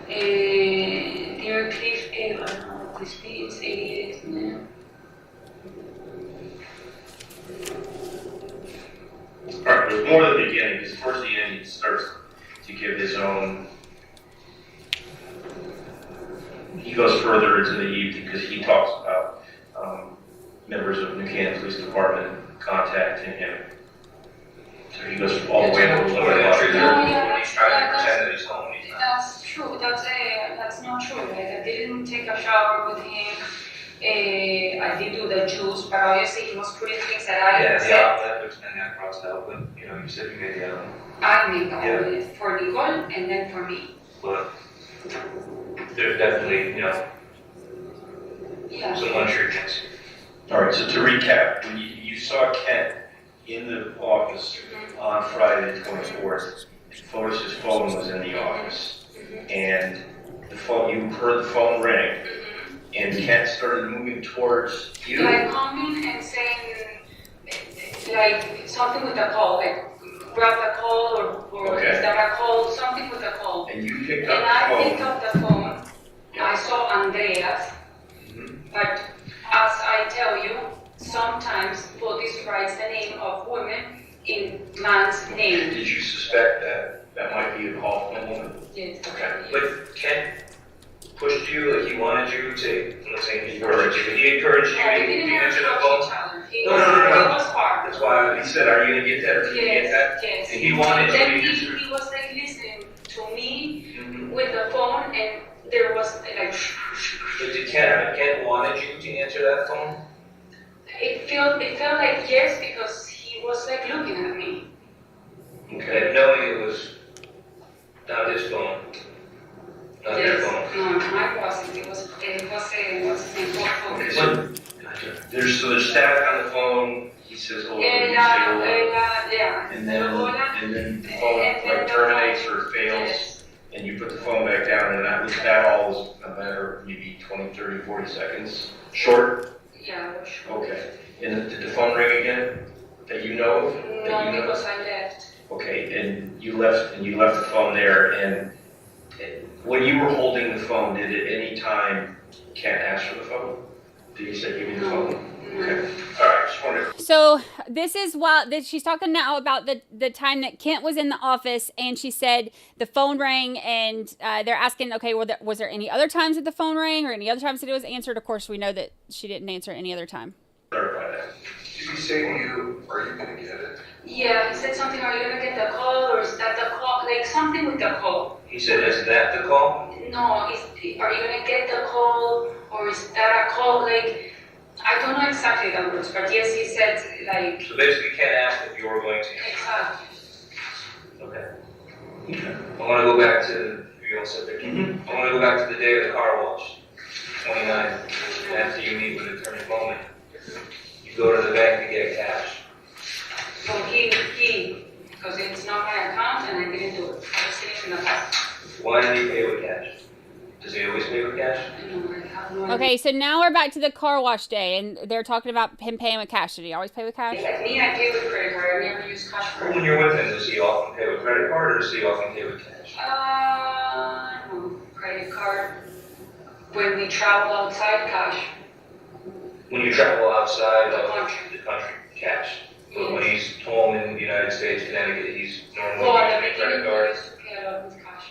Dear Cliff, this is 88 now. Alright, there's more at the beginning, because towards the end he starts to give his own. He goes further into the evening because he talks about members of New Canaan Police Department contacting him. So he goes all the way to the when he's trying to pretend that he's home. He's not. That's true. That's not true. Like, I didn't take a shower with him. I did do the juice, but obviously he was putting things that I said. Yeah, that extend that crossed out, but you know, you said you made the other one. I made the other for Nicole and then for me. But there's definitely, you know, some unsure things. Alright, so to recap, when you saw Kent in the office on Friday the 24th, Fotis' phone was in the office, and the phone, you heard the phone ring, and Kent started moving towards you. Like coming and saying, like something with the call, like grab the call or is that a call, something with the call. And you picked up and the phone. I picked up the phone. I saw Andreas, but as I tell you, sometimes Fotis writes the name of women in man's name. Did you suspect that might be a call from a woman? Yes. Okay. But Kent pushed you, like he wanted you to, let's say, encourage you. He encouraged you to answer the phone. No. It was hard. That's why he said, are you going to get that or can you get that? Yes. And he wanted you to Then answer. he was like listening to me with the phone, and there was like. But did Kent wanted you to answer that phone? It felt like yes, because he was like looking at me. Okay, knowing it was not his phone, not their phone. No, mine wasn't. It was phone. There's static on the phone. He says, "Oh, yeah." And then the phone like terminates or fails, and you put the phone back down, and that all is a matter of maybe 20, 30, 40 seconds short. Yeah. Okay. And did the phone ring again? That you know of? No, because I left. Okay, and you left the phone there, and when you were holding the phone, did at any time Kent ask for the phone? Did he say, give me the phone? Okay. All right, just wondering. So this is she's talking now about the time that Kent was in the office, and she said the phone rang, and they're asking, okay, was there any other times that the phone rang or any other times that it was answered? Of course, we know that she didn't answer any other time. Clarify that. Did he say to you, are you going to get it? Yeah, he said something, are you going to get the call, or is that the call? Like something with the call. He said, is that the call? No, are you going to get the call, or is that a call? Like, I don't know exactly the words, but yes, he said like. So basically, Ken asked if you were going to. Exactly. Okay. I want to go back to, you all said there. I want to go back to the day of the car wash, 29. After you meet with Attorney Bowman, you go to the bank to get cash. So he, because it's not my account and I didn't do it. I was sitting in the past. Why did he pay with cash? Does he always pay with cash? Okay, so now we're back to the car wash day, and they're talking about him paying with cash. Did he always pay with cash? Like me, I pay with credit card. I never use cash for. When you're with him, does he often pay with credit card or does he often pay with cash? No, credit card. When we travel outside, cash. When you travel outside of the country, cash. But when he's home in the United States, Connecticut, he's normally using a credit card. I used to pay a lot with cash.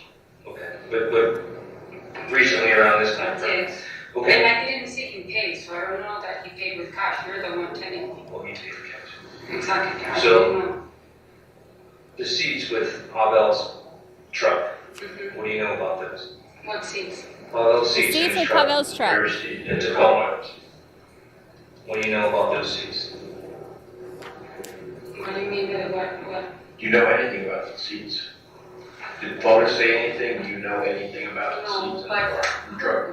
Okay, but recently around this time frame. Yes. Okay. And I didn't see him pay, so I don't know that he paid with cash. You're the one telling me. Well, he paid with cash. Exactly. I didn't So, know. the seats with Pavel's truck, what do you know about those? What seats? Pavel's seats in Seats his with truck. Pavel's truck. In Tacoma. What do you know about those seats? What do you mean by what? Do you know anything about the seats? Did Fotis say anything? Do you know anything about the seats in the truck?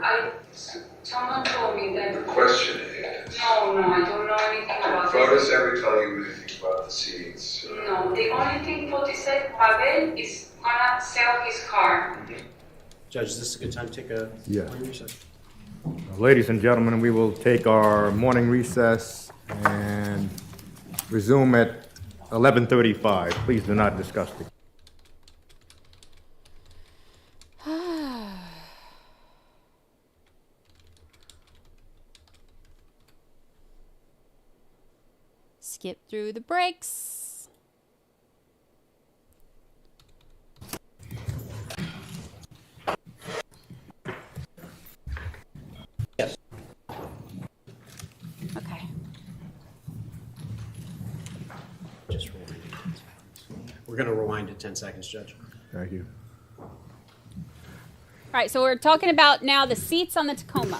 Someone told me that. The question is, No, I don't know anything about Fotis this. ever tell you anything about the seats? No, the only thing Fotis said, Pavel is gonna sell his car. Judge, is this a good time to take a Yeah. morning recess? Ladies and gentlemen, we will take our morning recess and resume at 11:35. Please do not discuss the Skip through the breaks. Yes. Okay. Just rewind it 10 seconds. We're going to rewind it 10 seconds, Judge. Thank you. All right, so we're talking about now the seats on the Tacoma.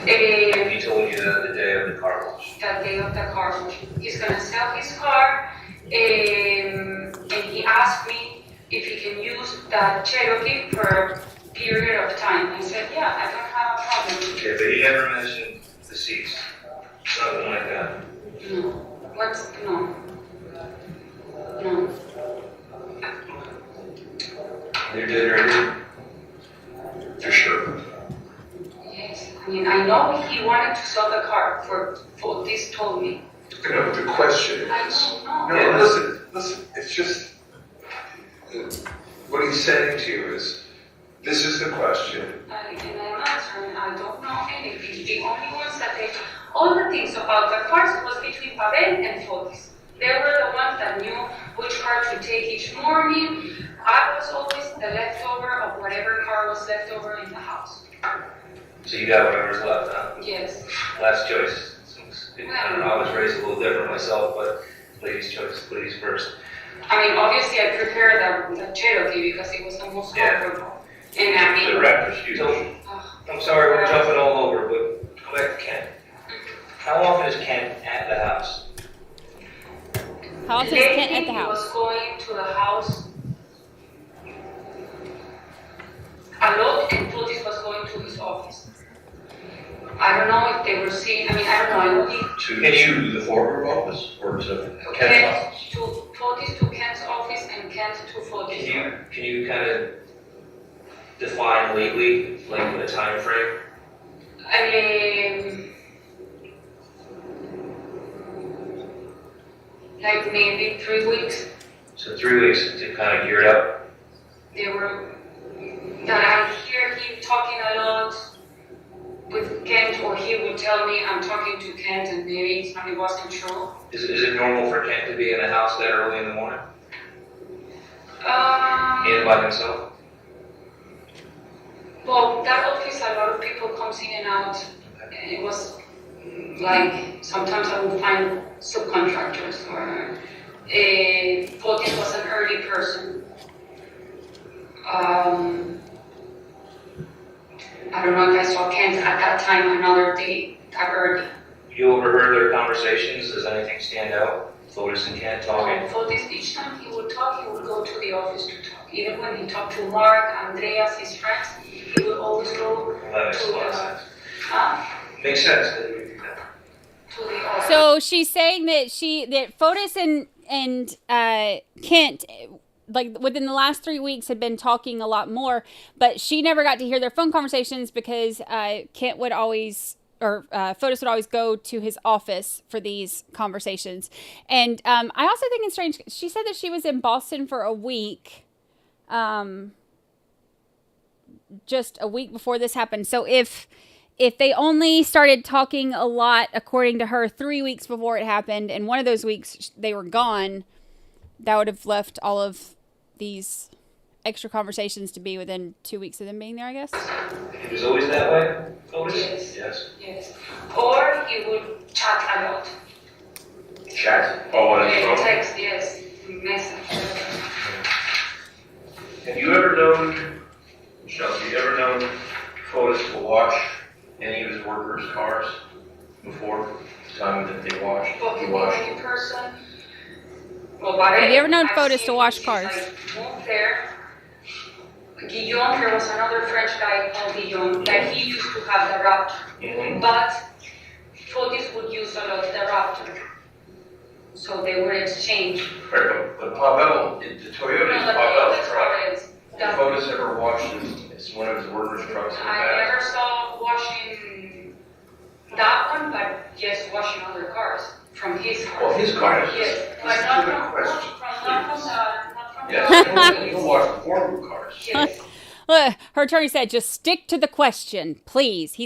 He told you the day of the car wash. The day of the car wash. He's gonna sell his car, and he asked me if he can use the Cherokee for a period of time. I said, yeah, I don't have a problem. Okay, but he never mentioned the seats. Something like that. No. What's, no. No. You did or didn't? For sure. Yes. I mean, I know he wanted to sell the car for this told me. No, the question I is, don't know. no, listen, it's just, what he's saying to you is, this is the question. And I'm answering, I don't know anything. The only ones that all the things about the cars was between Pavel and Fotis. They were the ones that knew which car to take each morning. I was always the leftover of whatever car was left over in the house. So you got whatever's left, huh? Yes. Last choice. I don't know, I was raised a little different myself, but ladies' choice, ladies first. I mean, obviously I prepared the Cherokee because it was the most comfortable. And I mean, The raptor's huge. I'm sorry, we're jumping all over, but go back to Ken. How often is Ken at the house? How often is Ken at the He house? was going to the house a lot, and Fotis was going to his office. I don't know if they were seeing, I mean, I don't know, I know he... To the former office or to Ken's Kent office? to Fotis to Ken's office and Kent to Fotis. Can you kind of define lately, like a time frame? Like maybe 3 weeks. So 3 weeks to kind of gear it up? They were, that I hear him talking a lot with Kent, or he would tell me I'm talking to Kent and maybe it wasn't true. Is it normal for Kent to be in the house that early in the morning? In by himself? Well, that office, a lot of people comes in and out. It was like, sometimes I would find subcontractors, or Fotis was an early person. I don't know if I saw Kent at that time, another day, that early. You overheard their conversations? Does anything stand out? Fotis and Kent talking? Fotis, each time he would talk, he would go to the office to talk. Even when he talked to Mark, Andreas, his friends, he would always go That makes to a lot of the... sense. Huh? Makes sense that you would do that. To the office. So she's saying that Fotis and Kent, like within the last 3 weeks, had been talking a lot more, but she never got to hear their phone conversations because Kent would always, or Fotis would always go to his office for these conversations. And I also think it's strange. She said that she was in Boston for a week, just a week before this happened. So if they only started talking a lot, according to her, 3 weeks before it happened, and one of those weeks they were gone, that would have left all of these extra conversations to be within 2 weeks of them being there, I guess. It was always that way, Fotis? Yes. Yes. Yes. Or he would chat a lot. Chat? Oh, on his phone? Text, yes. Message. Have you ever known, Michelle, have you ever known Fotis to watch any of his workers' cars before the time that they watched? Talking He to watched. any person. Well, Have you ever known I've Fotis seen to wash he's cars? Like, moved there. Guillaume, there was another French guy called Guillaume, that he used to have the Raptor. Mm-hmm. But Fotis would use a lot the Raptor. So they would exchange. Right, but Pavel, the Toyota is No, the Pavel's Toyota's truck. Toyota. Have Fotis ever watched it's one of his workers' trucks in the I past? never saw washing that one, but yes, washing other cars from his car. Well, his car is. Yes, but Listen not to the from question, the Yes, he'll wash the former cars. Yes. Look, her attorney said, just stick to the question, please. He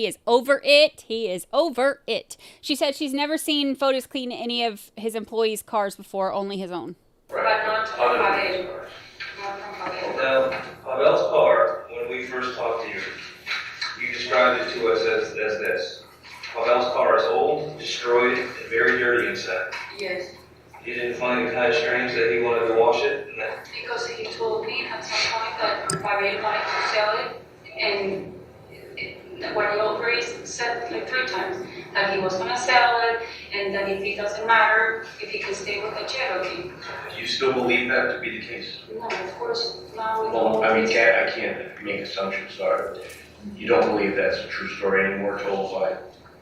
is over it. He is over it. She said she's never seen Fotis clean any of his employees' cars before, only his own. But not from Other than Pavel. his cars. Not from Pavel. Now, Pavel's car, when we first talked to you, you described it to us as this. Pavel's car is old, destroyed, and very dirty inside. Yes. You didn't find it kind of strange that he wanted to wash it? And that, Because he told me at some point that Pavel wanted to sell it, and when he already said like 3 times that he was going to sell it, and that if it doesn't matter, if he can stay with the Cherokee. Do you still believe that to be the case? No, of course, now we Well, don't. I mean, I can't make assumptions, sorry. You don't believe that's a true story anymore told by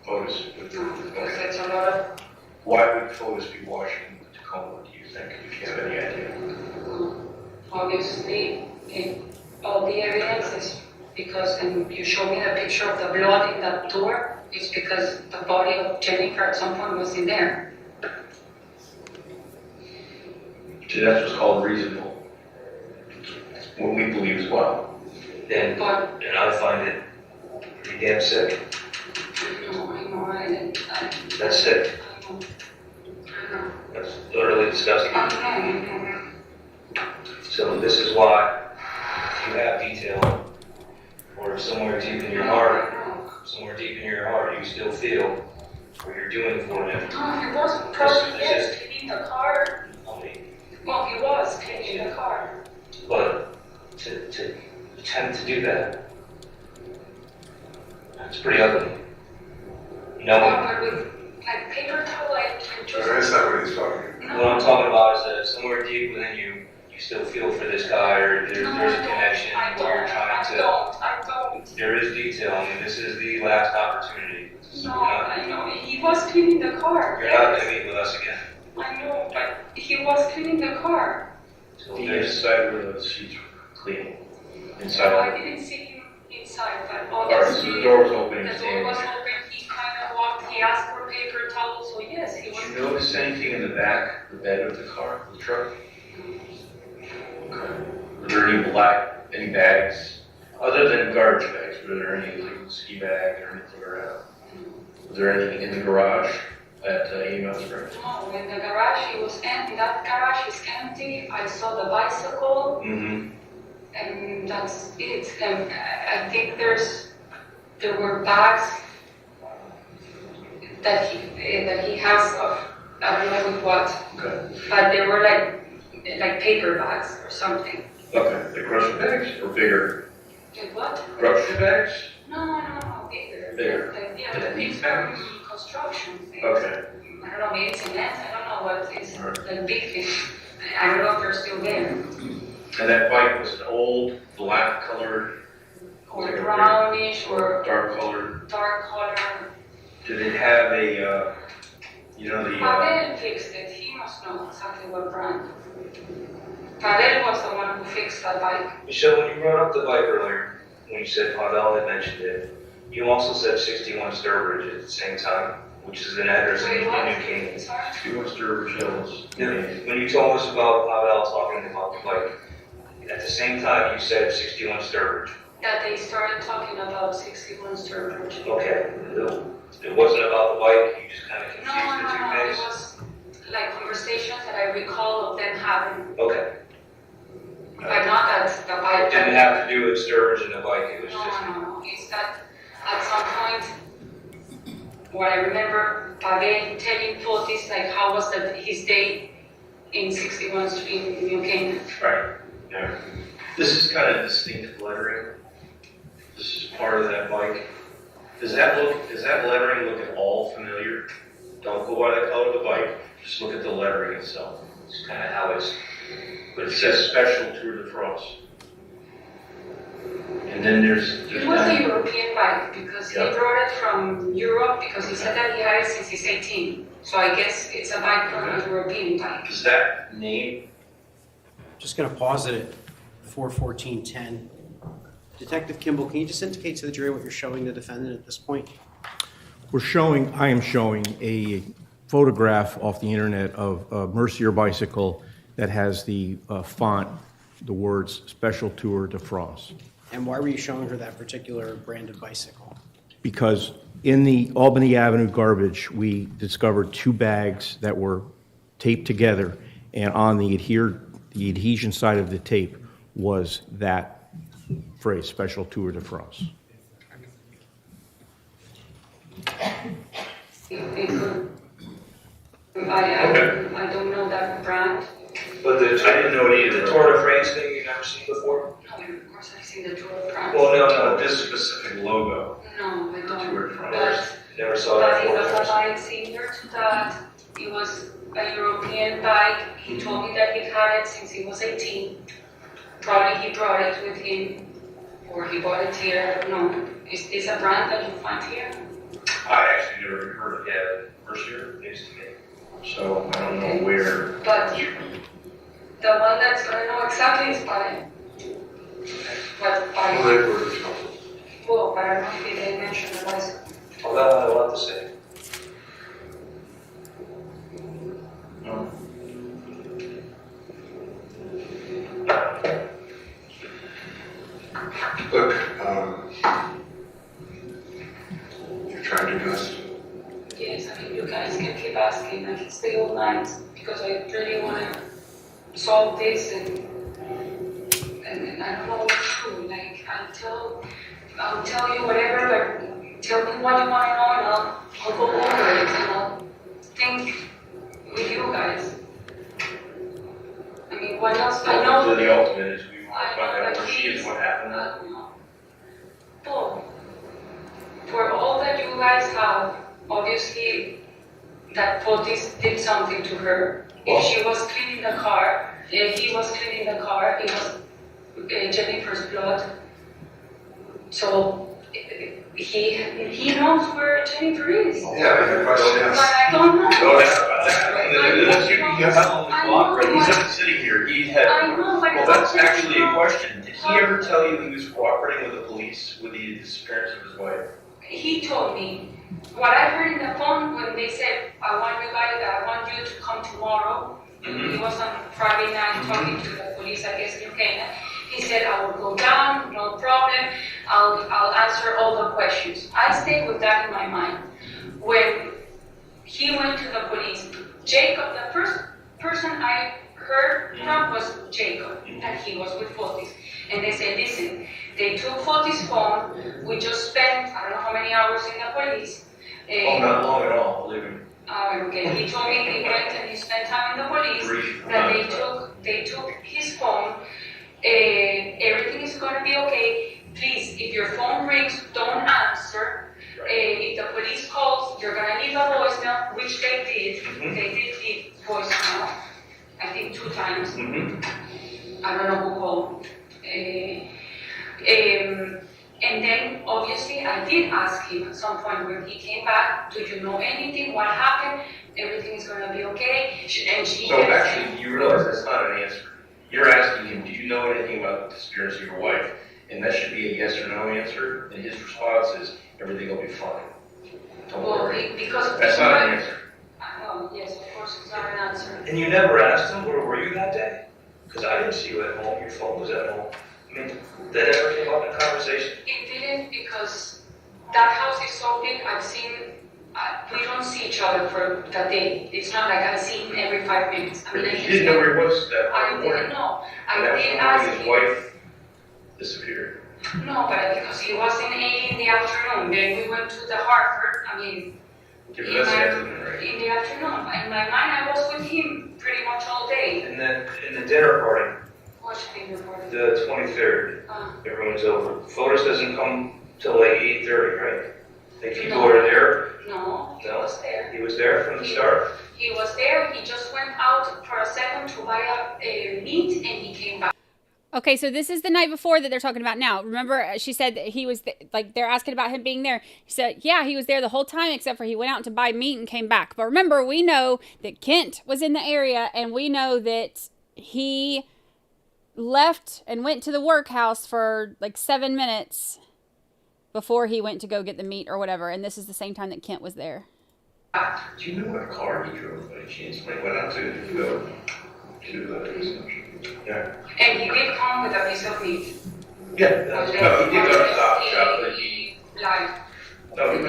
Fotis? No, because that's a lot of, Why would Fotis be washing the Tacoma, do you think, if you have any idea? obviously, all the evidence is because, and you showed me the picture of the blood in that door, it's because the body of Jennifer at some point was in there. See, that's what's called reasonable. That's what we believe as well. and I find it pretty damn sick. I know, I didn't. That's sick. That's utterly disgusting. So this is why you have detail, or somewhere deep in your heart, you still feel what you're doing for him. No, he was probably, yes, cleaning the car. Well, he was cleaning the car. But to attempt to do that, that's pretty ugly. No. But with like paper towel, I can just. That's not what he's talking about. What I'm talking about is that somewhere deep within you, you still feel for this guy, or there's a connection where you're trying to. I don't. There is detail, I mean, this is the last opportunity. No, I know. He was cleaning the car. You're not gonna meet with us again. I know, but he was cleaning the car. So The there's, inside where the seats were clean. So I Inside. didn't see him inside, but Alright, so the door was open. The door was open. He kind of walked. He asked for paper towel. So yes, he was. Did you notice anything in the back, the bed of the car, the truck? Okay. Were there any bags, other than garbage bags, were there any like ski bags or anything around? Was there anything in the garage at Email Springs? No, in the garage he was empty. That garage is empty. I saw the bicycle, Mm-hmm. and that's it. And I think there were bags that he has of, I don't know with what, Okay. but they were like paper bags or something. Okay, the grocery bags or bigger? The what? Rupture bags? No, bigger. Bigger. The big for construction things. Okay. I don't know, maybe cement, I don't know what is the big thing. I don't know if they're still there. And that bike was an old, black colored? Or brownish, or dark colored? Dark color. Did it have a, Pavel fixed it, he must know exactly what brand. Pavel was the one who fixed that bike. Michelle, when you brought up the bike earlier, when you said Pavel had mentioned it, you also said 61 Sturbridge at the same time, which is an address in New Canaan. 61 Sturbridge Hills. When you told us about Pavel talking about the bike, at the same time you said 61 Sturbridge. That they started talking about 61 Sturbridge. Okay. It wasn't about the bike, you just kind of confused No, the two things? it was like conversations that I recall of them having. Okay. But not that the bike. It didn't have to do with Sturbridge and the bike, it was just... No. It's that at some point, what I remember, Pavel telling Fotis, like, how was his day in 61 in New Canaan. Right, yeah. This is kind of distinct lettering. This is part of that bike. Does that lettering look at all familiar? Don't go by the color of the bike, just look at the lettering itself. It's kind of how it's, but it says Special Tour de France. And then there's It was a European bike because he brought it from Europe because he said that he had it since he's 18. So I guess it's a bike from a European bike. Does that name? Just going to pause it at 4:14:10. Detective Kimball, can you just indicate to the jury what you're showing the defendant at this point? I am showing a photograph off the internet of a Mercier bicycle that has the font, the words Special Tour de France. And why were you showing her that particular brand of bicycle? Because in the Albany Avenue garbage, we discovered 2 bags that were taped together, and on the adhesion side of the tape was that phrase, Special Tour de France. I don't know that brand. But I didn't know it either. The Tour de France thing you've never seen before? No, of course I've seen the Tour de France. Well, no, this specific logo. No, I don't. Tour de France. Never saw that But it was before. a bike similar to that. It was a European bike. He told me that he had it since he was 18. Probably he brought it with him, or he bought it here. I don't know. Is this a brand that you find here? I actually never heard of it. Mercier news to me. So I don't know where. But the one that's going to know exactly is Pavel. But well, but I don't know if he didn't mention the bicycle. Well, that I want to say. Look, you're trying your best. Yes, I mean, you guys can keep asking. I can stay all night because I really want to solve this and I don't know what to do. Like, I'll tell you whatever, but tell me what you want to know and I'll go over it and I'll think with you guys. I mean, what else? I know. The ultimate is we want to find out where she is, what happened. But for all that you guys have, obviously that Fotis did something to her. If she was cleaning the car, if he was cleaning the car, it was Jennifer's blood. So he knows where Jennifer is. Yeah, But I don't know. Don't ask about that. You have he's not sitting here. He had. I know, but Well, that's actually a question. Did he ever tell you he was cooperating with the police with the disappearance of his wife? He told me. What I heard in the phone when they said, I want you to come tomorrow. He was on Friday night talking to the police, I guess, in Canada. He said, I will go down, no problem. I'll answer all the questions. I stayed with that in my mind. When he went to the police, Jacob, the first person I heard from was Jacob, and he was with Fotis. And they said, listen, they took Fotis' phone. We just spent, I don't know how many hours in the police. Not long at all, believe me. Okay. He told me he went and he spent time in the police. That they took his phone. Everything is going to be okay. please, if your phone rings, don't answer. If the police calls, you're gonna leave a voicemail, which they did. They did leave voicemail, I think 2 times. I don't know who called. And then obviously I did ask him at some point when he came back, do you know anything? What happened? Everything is gonna be okay? And she So actually, you realize that's not an answer. You're asking him, do you know anything about the disappearance of your wife? And that should be a yes or no answer. And his response is, everything will be fine. Don't worry. Because that's not an answer. Yes, of course, it's not an answer. And you never asked him, where were you that day? Because I didn't see you at home. Your phone was at home. I mean, that ever came up in conversation? It didn't, because that house is so big. I've seen, we don't see each other for that day. It's not like I see him every 5 minutes. I mean, you didn't know where he was that morning. I didn't know. I did ask ask his him. wife disappeared. No, but because he was in 8 in the afternoon. Then we went to the Hartford. I mean, in the afternoon. In my mind, I was with him pretty much all day. And then in the dinner party, What's dinner party? the 23rd, everyone's over. Fotis doesn't come till like 8:30, right? Think people are there? No, he was there. He was there from the start? He was there. He just went out for a second to buy a meat, and he came back. Okay, so this is the night before that they're talking about now. Remember, she said that he was, they're asking about him being there. He said, yeah, he was there the whole time except for he went out to buy meat and came back. But remember, we know that Kent was in the area, and we know that he left and went to the workhouse for like 7 minutes before he went to go get the meat or whatever. And this is the same time that Kent was there. Do you know what car he drove by chance? Like, went out to go to the reception? Yeah. And he did come with a piece of meat. Yeah. No, he did go to Stop Shop, but he... He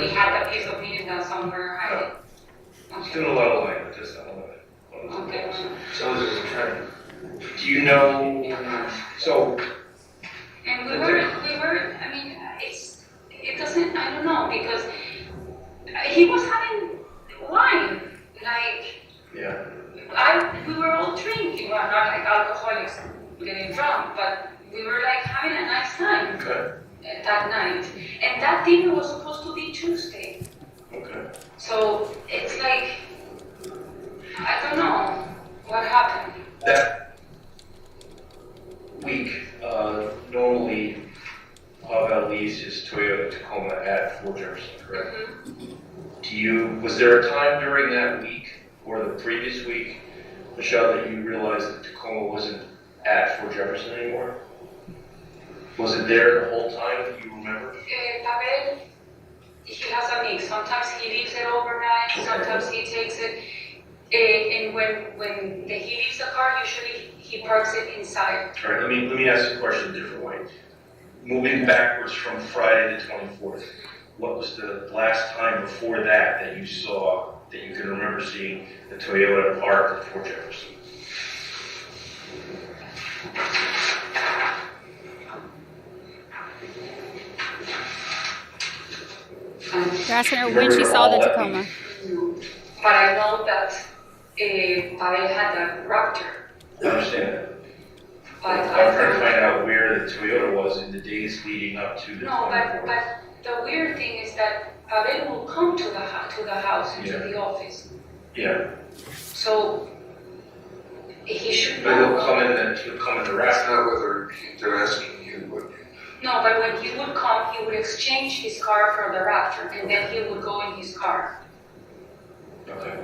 had a piece of meat somewhere hiding. He's doing a lot of language, just not a lot. Okay. So this is a trend. Do you know... So... And we were, I mean, it doesn't, I don't know, because he was having wine, like... Yeah. We were all drinking, well, not like alcoholics getting drunk, but we were like having a nice time that night. And that dinner was supposed to be Tuesday. Okay. So it's like, I don't know what happened. That week, normally, Pavel leaves his Toyota Tacoma at Fort Jefferson, correct? Was there a time during that week or the previous week, Michelle, that you realized that Tacoma wasn't at Fort Jefferson anymore? Was it there the whole time that you remember? Pavel, he has a mix. Sometimes he leaves it overnight, sometimes he takes it. And when he leaves the car, usually he parks it inside. All right, let me ask you a question a different way. Moving backwards from Friday the 24th, what was the last time before that you saw, that you can remember seeing the Toyota parked at Fort Jefferson? You're asking her when she saw the Tacoma. But I know that Pavel had a Raptor. I understand that. I'm trying to find out where the Toyota was in the days leading up to the 24th. But the weird thing is that Pavel will come to the house, into the office. Yeah. So he should But know. he'll come in the Raptor. That's not whether they're asking you, but No, but when he would come, he would exchange his car for the Raptor, and then he would go in his car. Okay.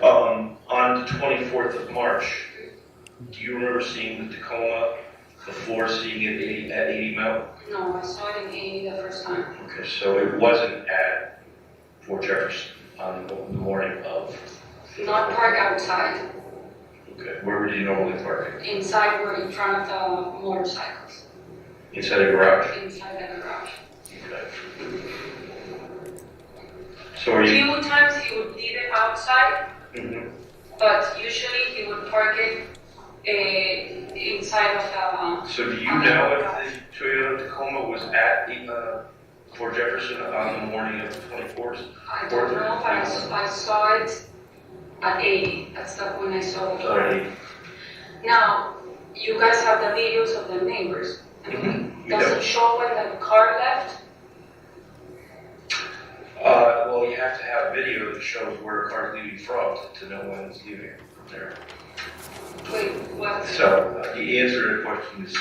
On the 24th of March, do you remember seeing the Tacoma before seeing it at 80 Mount? No, I saw it in 80 the first time. Okay, so it wasn't at Fort Jefferson on the morning of? Not park outside. Okay, where would you normally park it? Inside, we're in front of the motorcycles. Inside the garage? Inside the garage. Okay. So are A you? few times he would leave it outside, but usually he would park it inside of the... So do you know if the Toyota Tacoma was at Fort Jefferson on the morning of the 24th? I don't know, but I saw it at 80. That's when I saw it. Now, you guys have the videos of the neighbors. I mean, Does it show when the car left? Well, you have to have video that shows where a car's leaving from to know when it's leaving from there. Wait, what? So, the answer to the question is,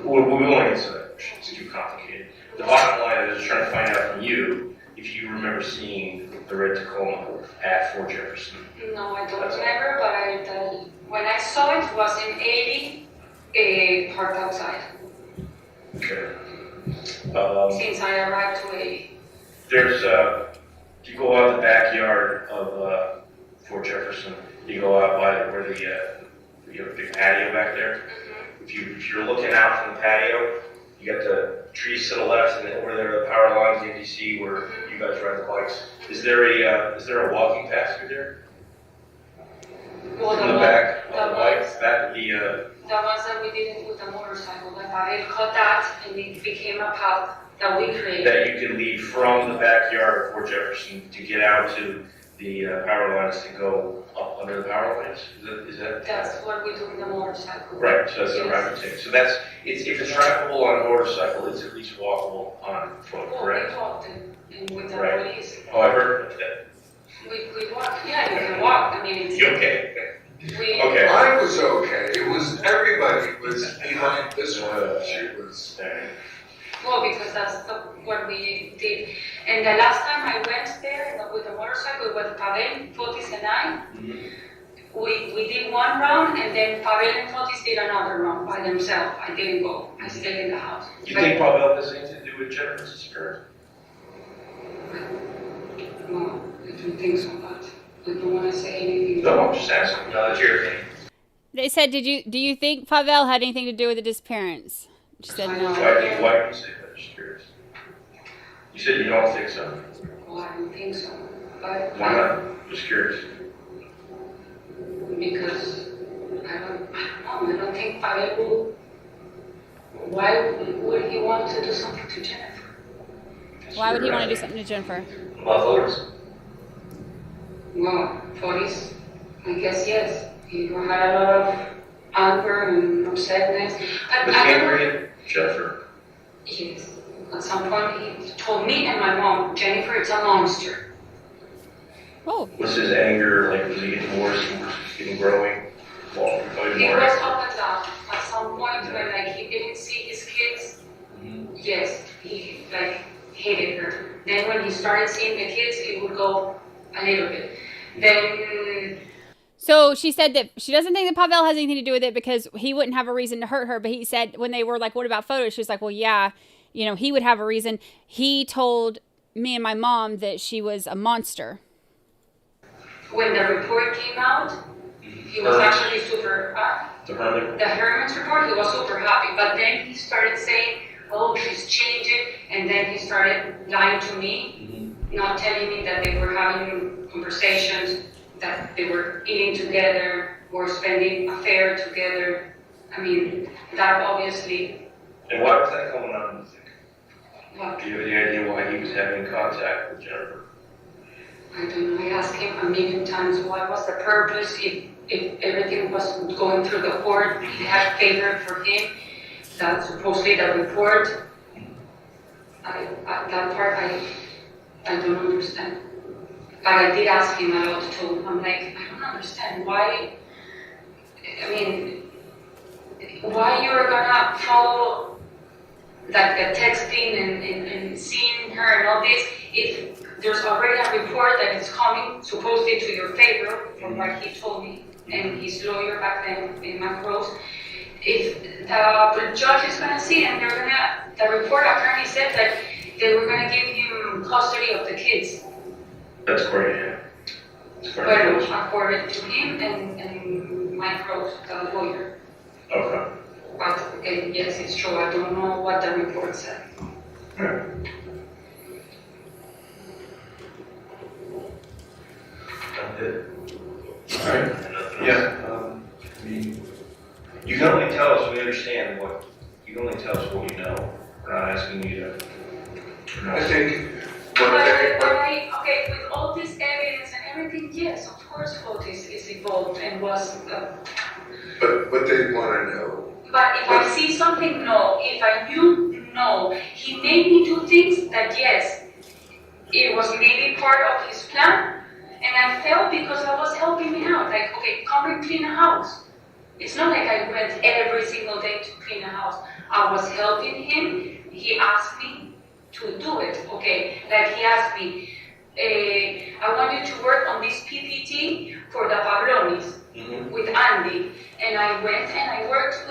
we won't answer that question, it's too complicated. The bottom line is trying to find out from you if you remember seeing the red Tacoma at Fort Jefferson. No, I don't remember, but when I saw it was in 80, parked outside. Okay. Since I arrived to 80. There's, you go out the backyard of Fort Jefferson, you go out by where you have a big patio back there. If you're looking out from the patio, you got the trees to the left, and then over there are the power lines, the MDC, where you guys ride the bikes. Is there a walking path through there? Well, in the back of the bikes? The ones that we did with the motorcycle, like I cut that, and it became a path that we created. That you can leave from the backyard of Fort Jefferson to get out to the power lines to go up under the power lines? Is that? That's what we do with the motorcycle. Right, so that's the right thing. So that's, if it's drivable on a motorcycle, it's at least walkable on foot, correct? We walked and with the Right. police. Oh, I've heard of that. We walked, yeah, you can walk, I mean, it's. You okay? We, Okay. Mine was okay. It was, everybody was behind this one. She was. Well, because that's what we did. And the last time I went there with the motorcycle with Pavel, Fotis and I, we did one round, and then Pavel and Fotis did another round by themselves. I didn't go. I stayed in the house. You think Pavel has anything to do with Jennifer's disappearance? No, I don't think so, but I don't want to say anything. No, I'm just asking. No, that's your opinion. They said, do you think Pavel had anything to do with the disappearance? She said no. Why did you say that? Just curious. You said you don't think so. Well, I don't think so. But Why not? Just curious. Because I don't know. I don't think Pavel will. Why would he want to do something to Jennifer? Why would he want to do something to Jennifer? About Fotis? Well, Fotis, I guess yes. He had a lot of anger and upsetness. Was he angry at Jennifer? Yes. At some point, he told me and my mom, Jennifer is a monster. Oh. Was his anger, like, was he getting worse and worse, getting growing? Well, He was up and down. At some point, when like he didn't see his kids, yes, he like hated her. Then when he started seeing the kids, it would go a little bit. Then. So she said that she doesn't think that Pavel has anything to do with it because he wouldn't have a reason to hurt her. But he said when they were like, what about photos? She was like, well, yeah, he would have a reason. He told me and my mom that she was a monster. When the report came out, he was actually super happy. The Herman's report, he was super happy. But then he started saying, oh, she's changing. And then he started lying to me, not telling me that they were having conversations, that they were eating together or spending a fair together. I mean, that obviously. And why was that going on, do you think? What? Do you have any idea why he was having contact with Jennifer? I don't know. I asked him a million times what was the purpose, if everything was going through the court, he had favor for him, that supposedly the report. That part I don't understand. But I did ask him a lot too. I'm like, I don't understand why. I mean, why you're gonna follow like the texting and seeing her and all this if there's already a report that is coming supposedly to your favor from what he told me and his lawyer back then in Macros. If the judge is gonna see and the report apparently said that they were gonna give him custody of the kids. That's according to him. Well, according to him and Mike Rose, the lawyer. Okay. But yes, it's true. I don't know what the report said. That's it. All right. Yeah. You can only tell us, we understand what, you can only tell us what you know. We're not asking you to. I think. Okay, with all this evidence and everything, yes, of course, Fotis is involved and was. But what they want to know But if I see something, no. If I knew, no. He made me do things that, yes, it was maybe part of his plan, and I felt because I was helping him out. Like, okay, come and clean a house. It's not like I went every single day to clean a house. I was helping him. He asked me to do it. Okay, like he asked me, I want you to work on this PPT for the Pablonis with Andy. And I went and I worked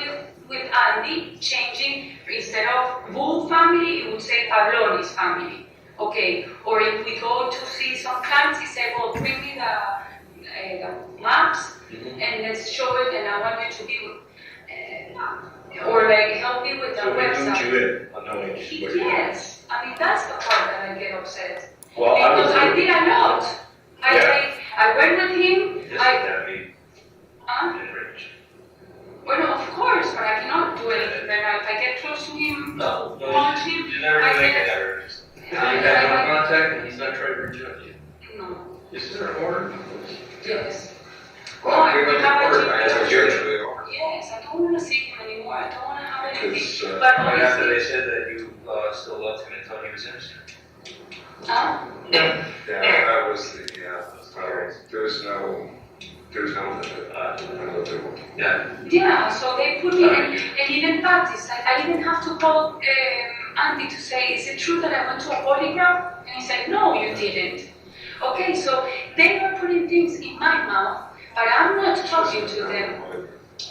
with Andy, changing, instead of Bull family, it would say Pablonis family. Okay, or if we go to see some clients, he said, well, bring me the maps and let's show it, and I want you to be, or like help me with the website. Yes, I mean, that's the part that I get upset. Well, because I did a lot. I went with him. Well, no, of course, but I cannot do anything. But if I get close to him, punch him, you never make an error. You have no contact, and he's not trying to reach out to you. No. Is there an order? Yes. Well, we went to court, I had a judge for the order. Yes, I don't want to see him anymore. I don't want to have anything. But Right after honestly, they said that you still loved him and thought he was innocent. Yeah, that was the, there's no limit. yeah, so they put me in, and even practice. I didn't have to call Andy to say, is it true that I went to a polygraph? And he said, no, you didn't. Okay, so they were putting things in my mouth, but I'm not talking to them.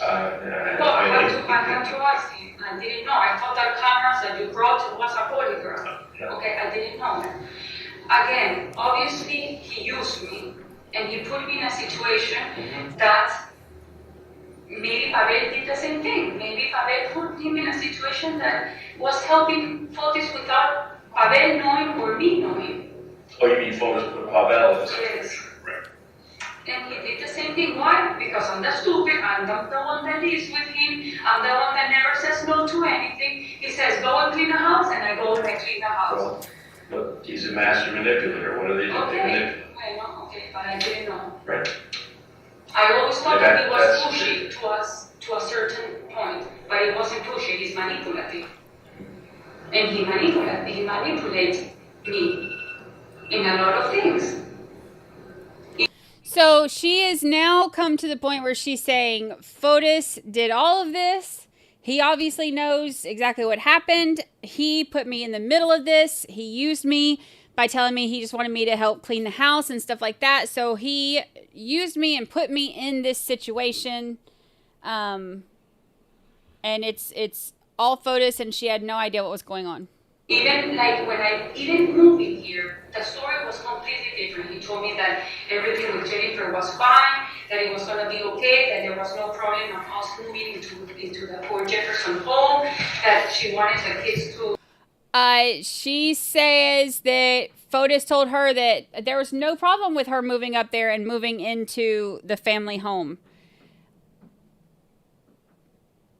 Well, I had to ask him. I didn't know. I thought that cameras that you brought was a polygraph. Okay, I didn't know. Again, obviously, he used me, and he put me in a situation that maybe Pavel did the same thing. Maybe Pavel put him in a situation that was helping Fotis without Pavel knowing or me knowing. Oh, you mean Fotis put Pavel in this Yes. Right. And he did the same thing. Why? Because I'm the stupid, I'm the one that lives with him, I'm the one that never says no to anything. He says, go and clean the house, and I go and I clean the house. But he's a master manipulator. What do they do? They manipulate. Well, okay, but I didn't know. Right. I always thought that he was That's- pushy to us to a certain point, but it wasn't pushy, he's manipulative. And he manipulates me in a lot of things. So she has now come to the point where she's saying Fotis did all of this. He obviously knows exactly what happened. He put me in the middle of this. He used me by telling me he just wanted me to help clean the house and stuff like that. So he used me and put me in this situation. And it's all Fotis, and she had no idea what was going on. Even like when I even moved in here, the story was completely different. He told me that everything with Jennifer was fine, that it was gonna be okay, that there was no problem of us moving into the poor Jefferson home, that she wanted the kids to. She says that Fotis told her that there was no problem with her moving up there and moving into the family home.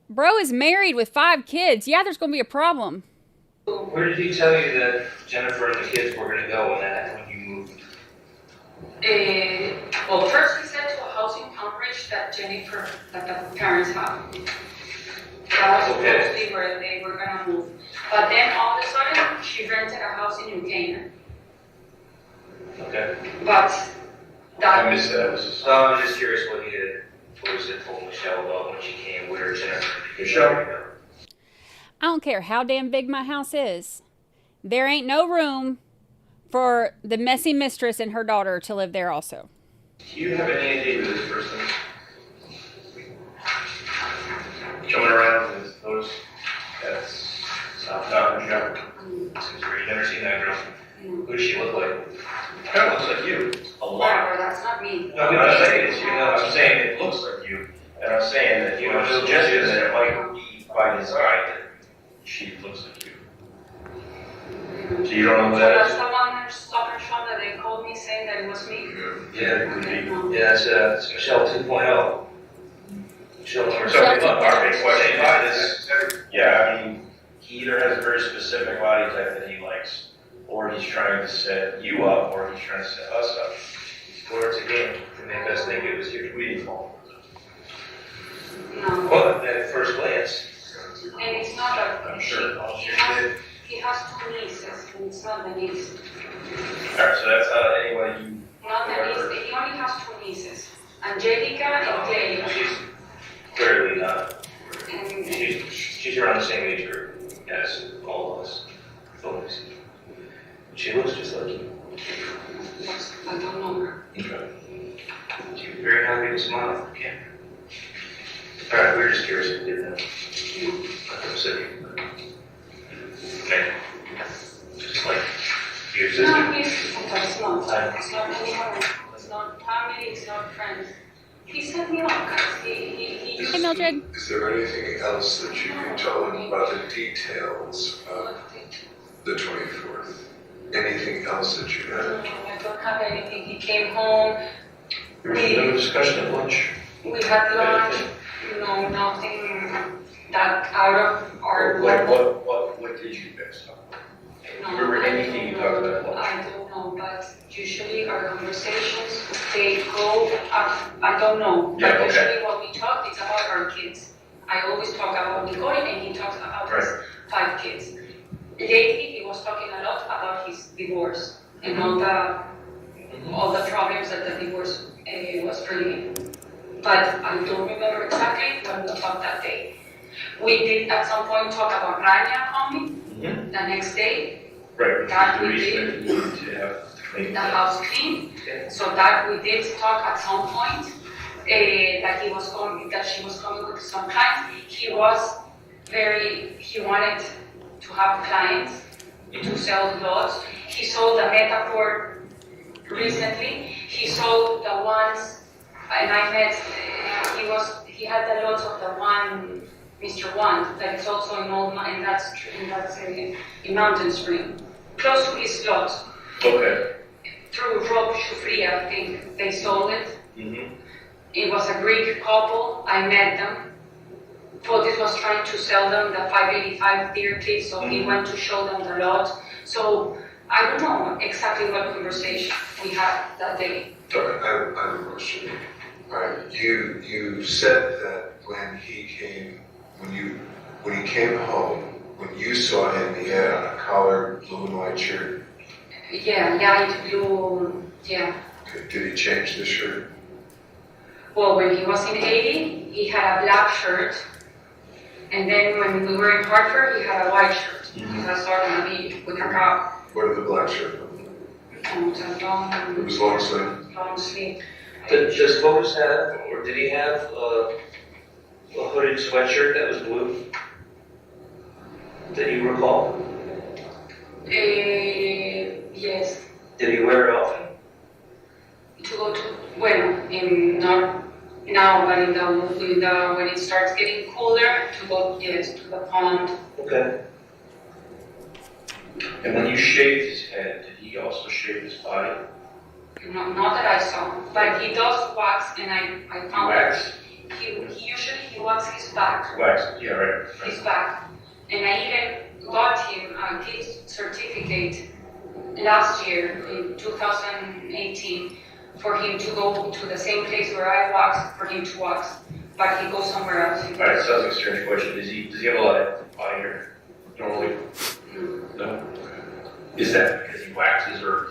Bro is married with 5 kids. Yeah, there's going to be a problem. Where did he tell you that Jennifer and the kids were going to go when you moved? Well, first he said to a house in Cambridge that the parents have. That was mostly where they were going to move. But then all of a sudden, she rented a house in New Canaan. Okay. But that... I missed that. So I was just curious what Fotis had told Michelle about when she came, where Jennifer and the kids were going to go. I don't care how damn big my house is. There ain't no room for the messy mistress and her daughter to live there also. Do you have any idea who this person is? Coming around with those that's South Down Jump. Seems weird. You've never seen that girl. Who does she look like? Kind of looks like you. A lot. Whatever, that's not me. No, I'm not saying it's you. No, I'm saying it looks like you. And I'm saying that, you know, suggestion that it might be by design that she looks like you. So you don't know who So that that's is? the one up in front that they called me saying that it was me? Yeah, it could be. Yeah, it's Michelle 2.0. Michelle 2.0. So, look, our big question is, yeah, I mean, he either has a very specific body type that he likes, or he's trying to set you up, or he's trying to set us up. Or it's a game to make us think it was your tweeting fault. No. Well, at first glance, nieces, and it's not the niece. Alright, so that's not anyone you. Not the niece, he only has two nieces, Angelica and Clay. She's clearly not. And She's around the same age group as all of us. Fotis. She looks just like you. I don't know her. Okay. She's very happy to smile at the camera. Alright, we're just curious if you did that. I'm sick. Okay. Just like your sister. No, it's not. It's not anyone. It's not family, it's not friends. He set me up, guys. Hey, Mildred. Is there anything else that you can tell them about the details of the 24th? Anything else that you have? I don't have anything. He came home. There was no discussion at lunch. We had lunch. No, nothing that out of our What did you guys talk about? No, Remember anything you talked about at lunch? I don't know, but usually our conversations, they go up, I don't know. Yeah, But okay. usually what we talk is about our kids. I always talk about Nicole and he talks about his 5 kids. Lately, he was talking a lot about his divorce and all the problems that the divorce was bringing. But I don't remember exactly what we talked that day. We did at some point talk about Rania coming the next day. Right. That The we reason did. that you needed to have The house clean. So that we did talk at some point that she was coming with some clients. He wanted to have clients to sell lots. He sold the Metaphor recently. He sold the ones, and I met. He had the lots of the one Mr. One that is also in Old, and that's in Mountain Spring, close to his lot. Okay. Through Rob Shufria, I think they sold it. Mm-hmm. It was a Greek couple. I met them. Fotis was trying to sell them the 585 Deer Cliff, so he went to show them the lot. So I don't know exactly what conversation we had that day. Sorry, I have a question. You said that when he came home, when you saw him, he had on a collared blue and white shirt. Yeah, light blue, yeah. Okay. Did he change the shirt? Well, when he was in Haiti, he had a black shirt. And then when we were in Hartford, he had a white shirt. Because I saw him with a cap. What did the black shirt look like? It was long sleeve. Long sleeve. Does Fotis have, or did he have a hooded sweatshirt that was blue? That you recall? Yes. Did he wear it often? To go to, not now, but when it starts getting cooler, to go, yes, to the pond. Okay. And when you shaved his head, did he also shave his body? Not that I saw, but he does wax, and I found Wax? that he usually waxes his back. Wax, yeah, right. His back. And I even got him a gift certificate last year in 2018 for him to go to the same place where I wax, for him to wax, but he goes somewhere else. Alright, sounds like a strange question. Does he have a lot of body hair normally? No? Is that because he waxes or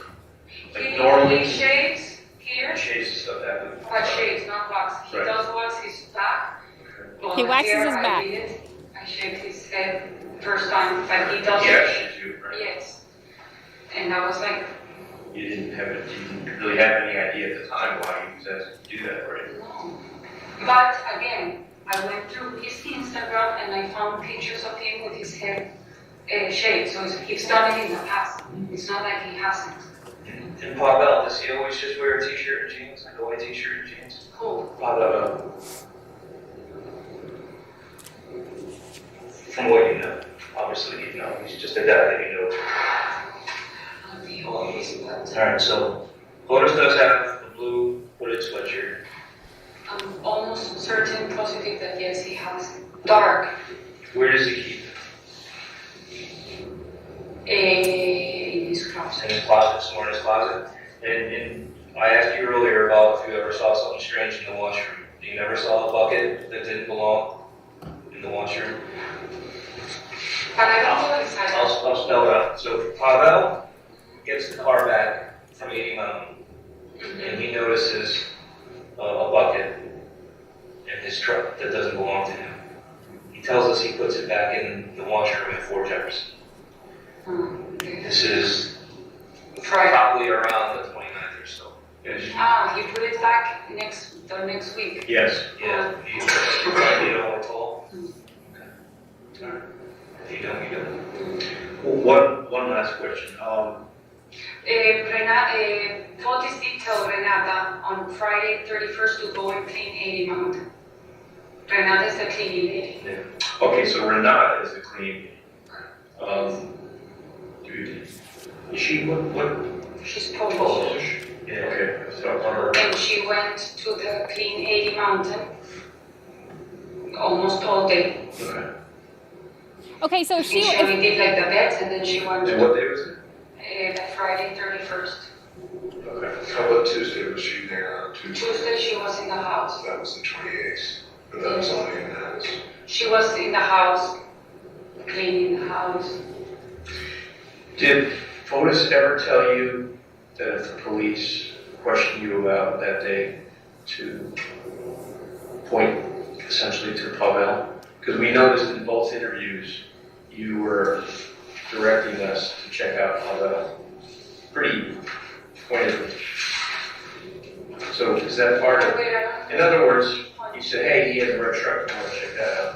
like normally? He shaves here. Shaves and stuff that way. But shaves, not wax. He does wax his back. Well, He waxes here his back. I shaved his head first time, but he doesn't. Yeah, you do, right? Yes. And I was like, You didn't really have any idea at the time why he was asked to do that, right? no. But again, I went through his Instagram and I found pictures of him with his hair shaved. So he's done it in the past. It's not like he hasn't. And Pavel, does he always just wear a t-shirt and jeans? Like a white t-shirt and jeans? Who? Pavel. From what you know. Obviously you know. He's just a guy that you know. Alright, so Fotis does have the blue hooded sweatshirt. I'm almost certain positive that yes, he has. Dark. Where does he keep it? In his closet. In his closet, somewhere in his closet. And I asked you earlier about if you ever saw something strange in the washroom. You never saw a bucket that didn't belong in the washroom? But I don't know exactly. I'll spell it out. So Pavel gets the car back from 80 Mountain, and he notices a bucket in his truck that doesn't belong to him. He tells us he puts it back in the washroom at 4 Jefferson. This is probably around the 29th or so. He put it back the next week. Yes, yeah. You know what I told? Okay. All right. If you don't, you don't. Well, one last question. Fotis did tell Renata on Friday 31st to go and clean 80 Mountain. Renata is the cleaning lady. Yeah. Okay, so Renata is the cleaning lady. Is she what? She's Polish. Yeah. Okay. So and she went to the clean 80 Mountain almost all day. Okay. Okay, so she only did like the beds, and then she went. And what day was it? Friday 31st. Okay. How about Tuesday? Was she there on Tuesday? Tuesday she was in the house. That was the 28th. But that was only in the house. She was in the house, cleaning the house. Did Fotis ever tell you that if the police questioned you about that day to point essentially to Pavel? Because we noticed in both interviews you were directing us to check out Pavel pretty pointedly. So is that part of it? In other words, you said, hey, he has a red truck, I want to check that out.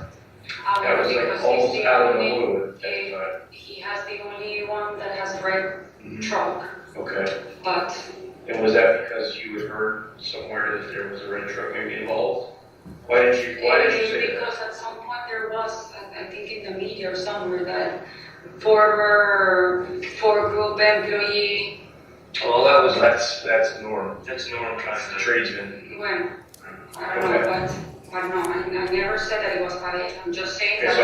That was like almost out of the blue at that time. He has the only one that has a red truck. Okay. But. And was that because you had heard somewhere that there was a red truck maybe involved? Why did you say that? Because at some point there was, I think in the media or somewhere, that former group employee. Well, that's Norm. That's Norm trying to tradesman. When? I don't know, but I don't know. I never said that it was Padilla. I'm just saying that So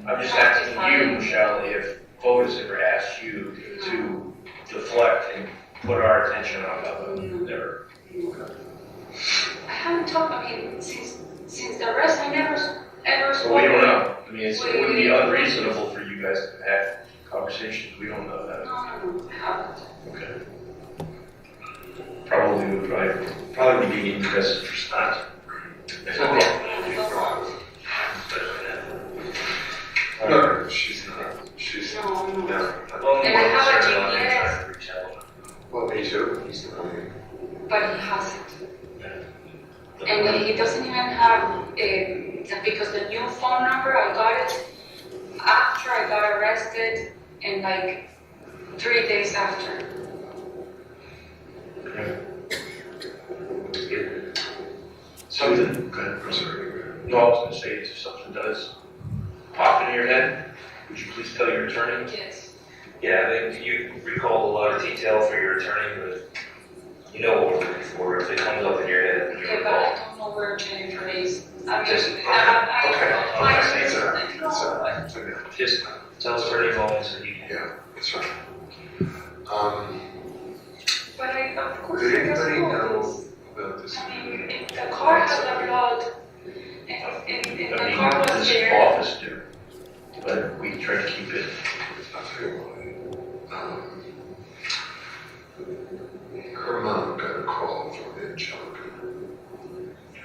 I'm just asking you, Michelle, if Fotis ever asked you to deflect and put our attention on Pavel. Never. Okay. I haven't talked. I mean, since the arrest, I never ever spoke. Well, we don't know. I mean, it wouldn't be unreasonable for you guys to have conversations. We don't know that. No, I haven't. Okay. Probably would be best for Scott. No, she's not. She's no. Well, and I have a GPS. Well, me too. But he hasn't. And he doesn't even have, because the new phone number, I got it after I got arrested and like 3 days after. Okay. Something, I'm sorry. No, I was going to say, if something does pop into your head, would you please tell your attorney? Yes. Yeah, I think you recall a lot of detail for your attorney, but you know what we're looking for. If it comes up in your head, then you Okay, but recall. I don't know where Jennifer is. I mean, Just just tell us for any moments that you can. Yeah, that's right. But of course, Did I guess anybody no. know about this? I mean, the car has the blood, and the car was this there. office do, but we try to keep it. I'll tell you what. Her mom got a call from Angelica,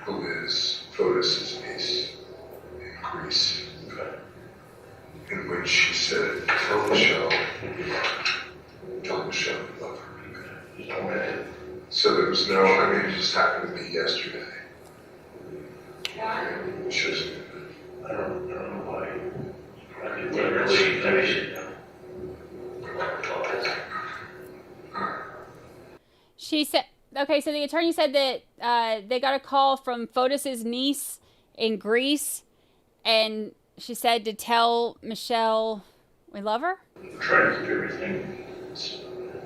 who is Fotis' niece in Greece. In which she said, tell Michelle you love her. So there was no, I mean, it just happened to me yesterday. And she was, I don't know why. I mean, literally, I should know. She said, okay, so the attorney said that they got a call from Fotis' niece in Greece, and she said to tell Michelle we love her? We're trying to keep everything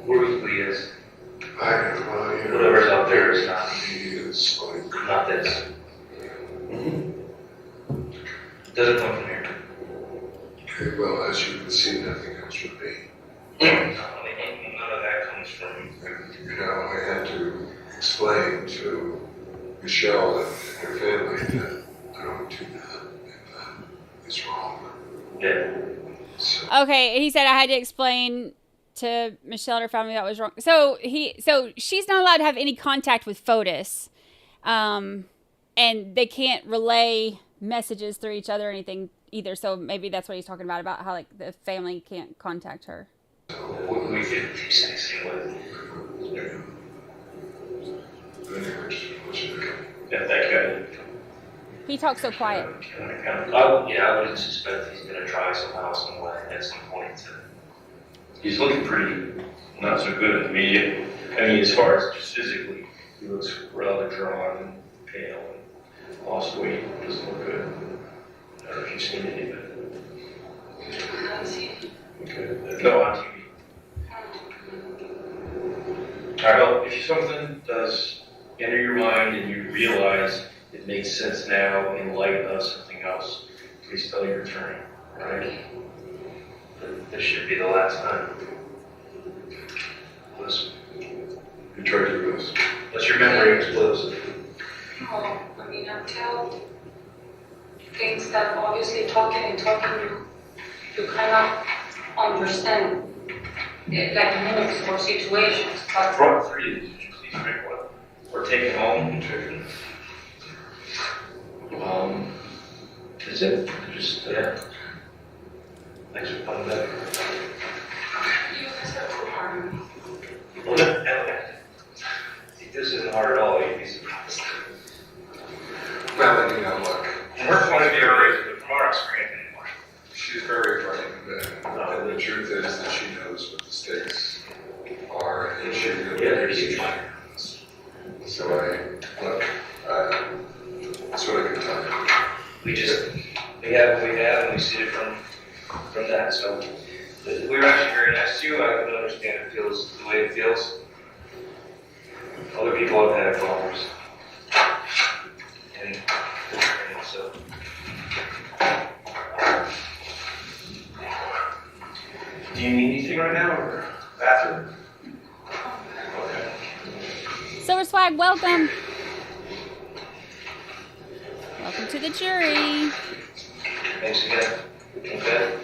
where he is. I know, well, you know, Whatever's out there is not. He is like, Not this. Doesn't come from here. okay, well, as you can see, nothing else would be. None of that comes from. And, you know, I had to explain to Michelle and her family that I don't do that, and that is wrong. Yeah. Okay, he said I had to explain to Michelle and her family that was wrong. So she's not allowed to have any contact with Fotis, and they can't relay messages through each other or anything either. So maybe that's what he's talking about how like the family can't contact her. We could do something with. Yeah, thank you. He talks so quiet. I wouldn't suspect he's gonna try somehow, some way at some point. He's looking pretty not so good in the media. I mean, as far as just physically, he looks rather drawn and pale and lost weight. Doesn't look good. I don't know if you've seen any of it. I haven't seen it. Okay. No, on TV. I hope if something does enter your mind and you realize it makes sense now in light of something else, please tell your attorney, right? This should be the last time. Listen. You tried to do this. Unless your memory explodes. No, I mean, until things that obviously talking, you cannot understand like moves or situations. I brought 3 of these. Would you please drink one? Or take it home. Is it? Just, yeah. Thanks for coming back. You guys are too hard on me. This isn't hard at all. You'd be surprised. Well, you know, look. We're going to be raised, but from our experience anymore. She's very frightened, and the truth is that she knows what the stakes are, and she really is. So that's what I can tell you. We have what we have, and we see it from that. So we were actually very nice to you. I can understand it feels the way it feels. Other people have had problems. And so. Do you need anything right now, or bathroom? Okay. Silver Swag, welcome. Welcome to the jury. Thanks again. Okay.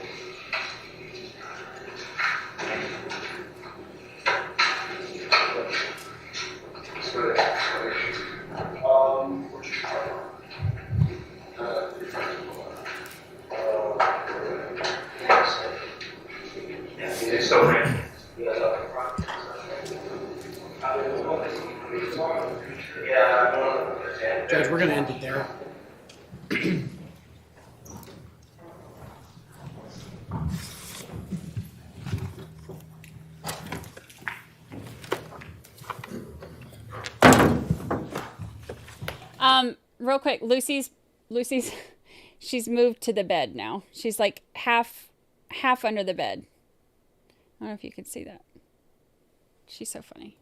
Judge, we're going to end it there. Real quick, Lucy's, she's moved to the bed now. She's like half under the bed. I don't know if you can see that. She's so funny.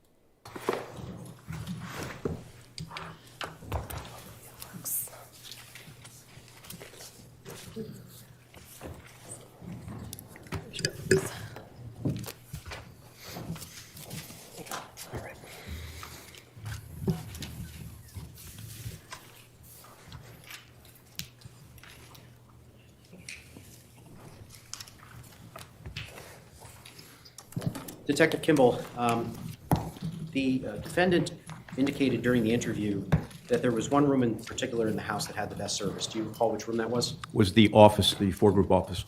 Detective Kimball, the defendant indicated during the interview that there was one room in particular in the house that had the best service. Do you recall which room that was? Was the office, the 4-group office.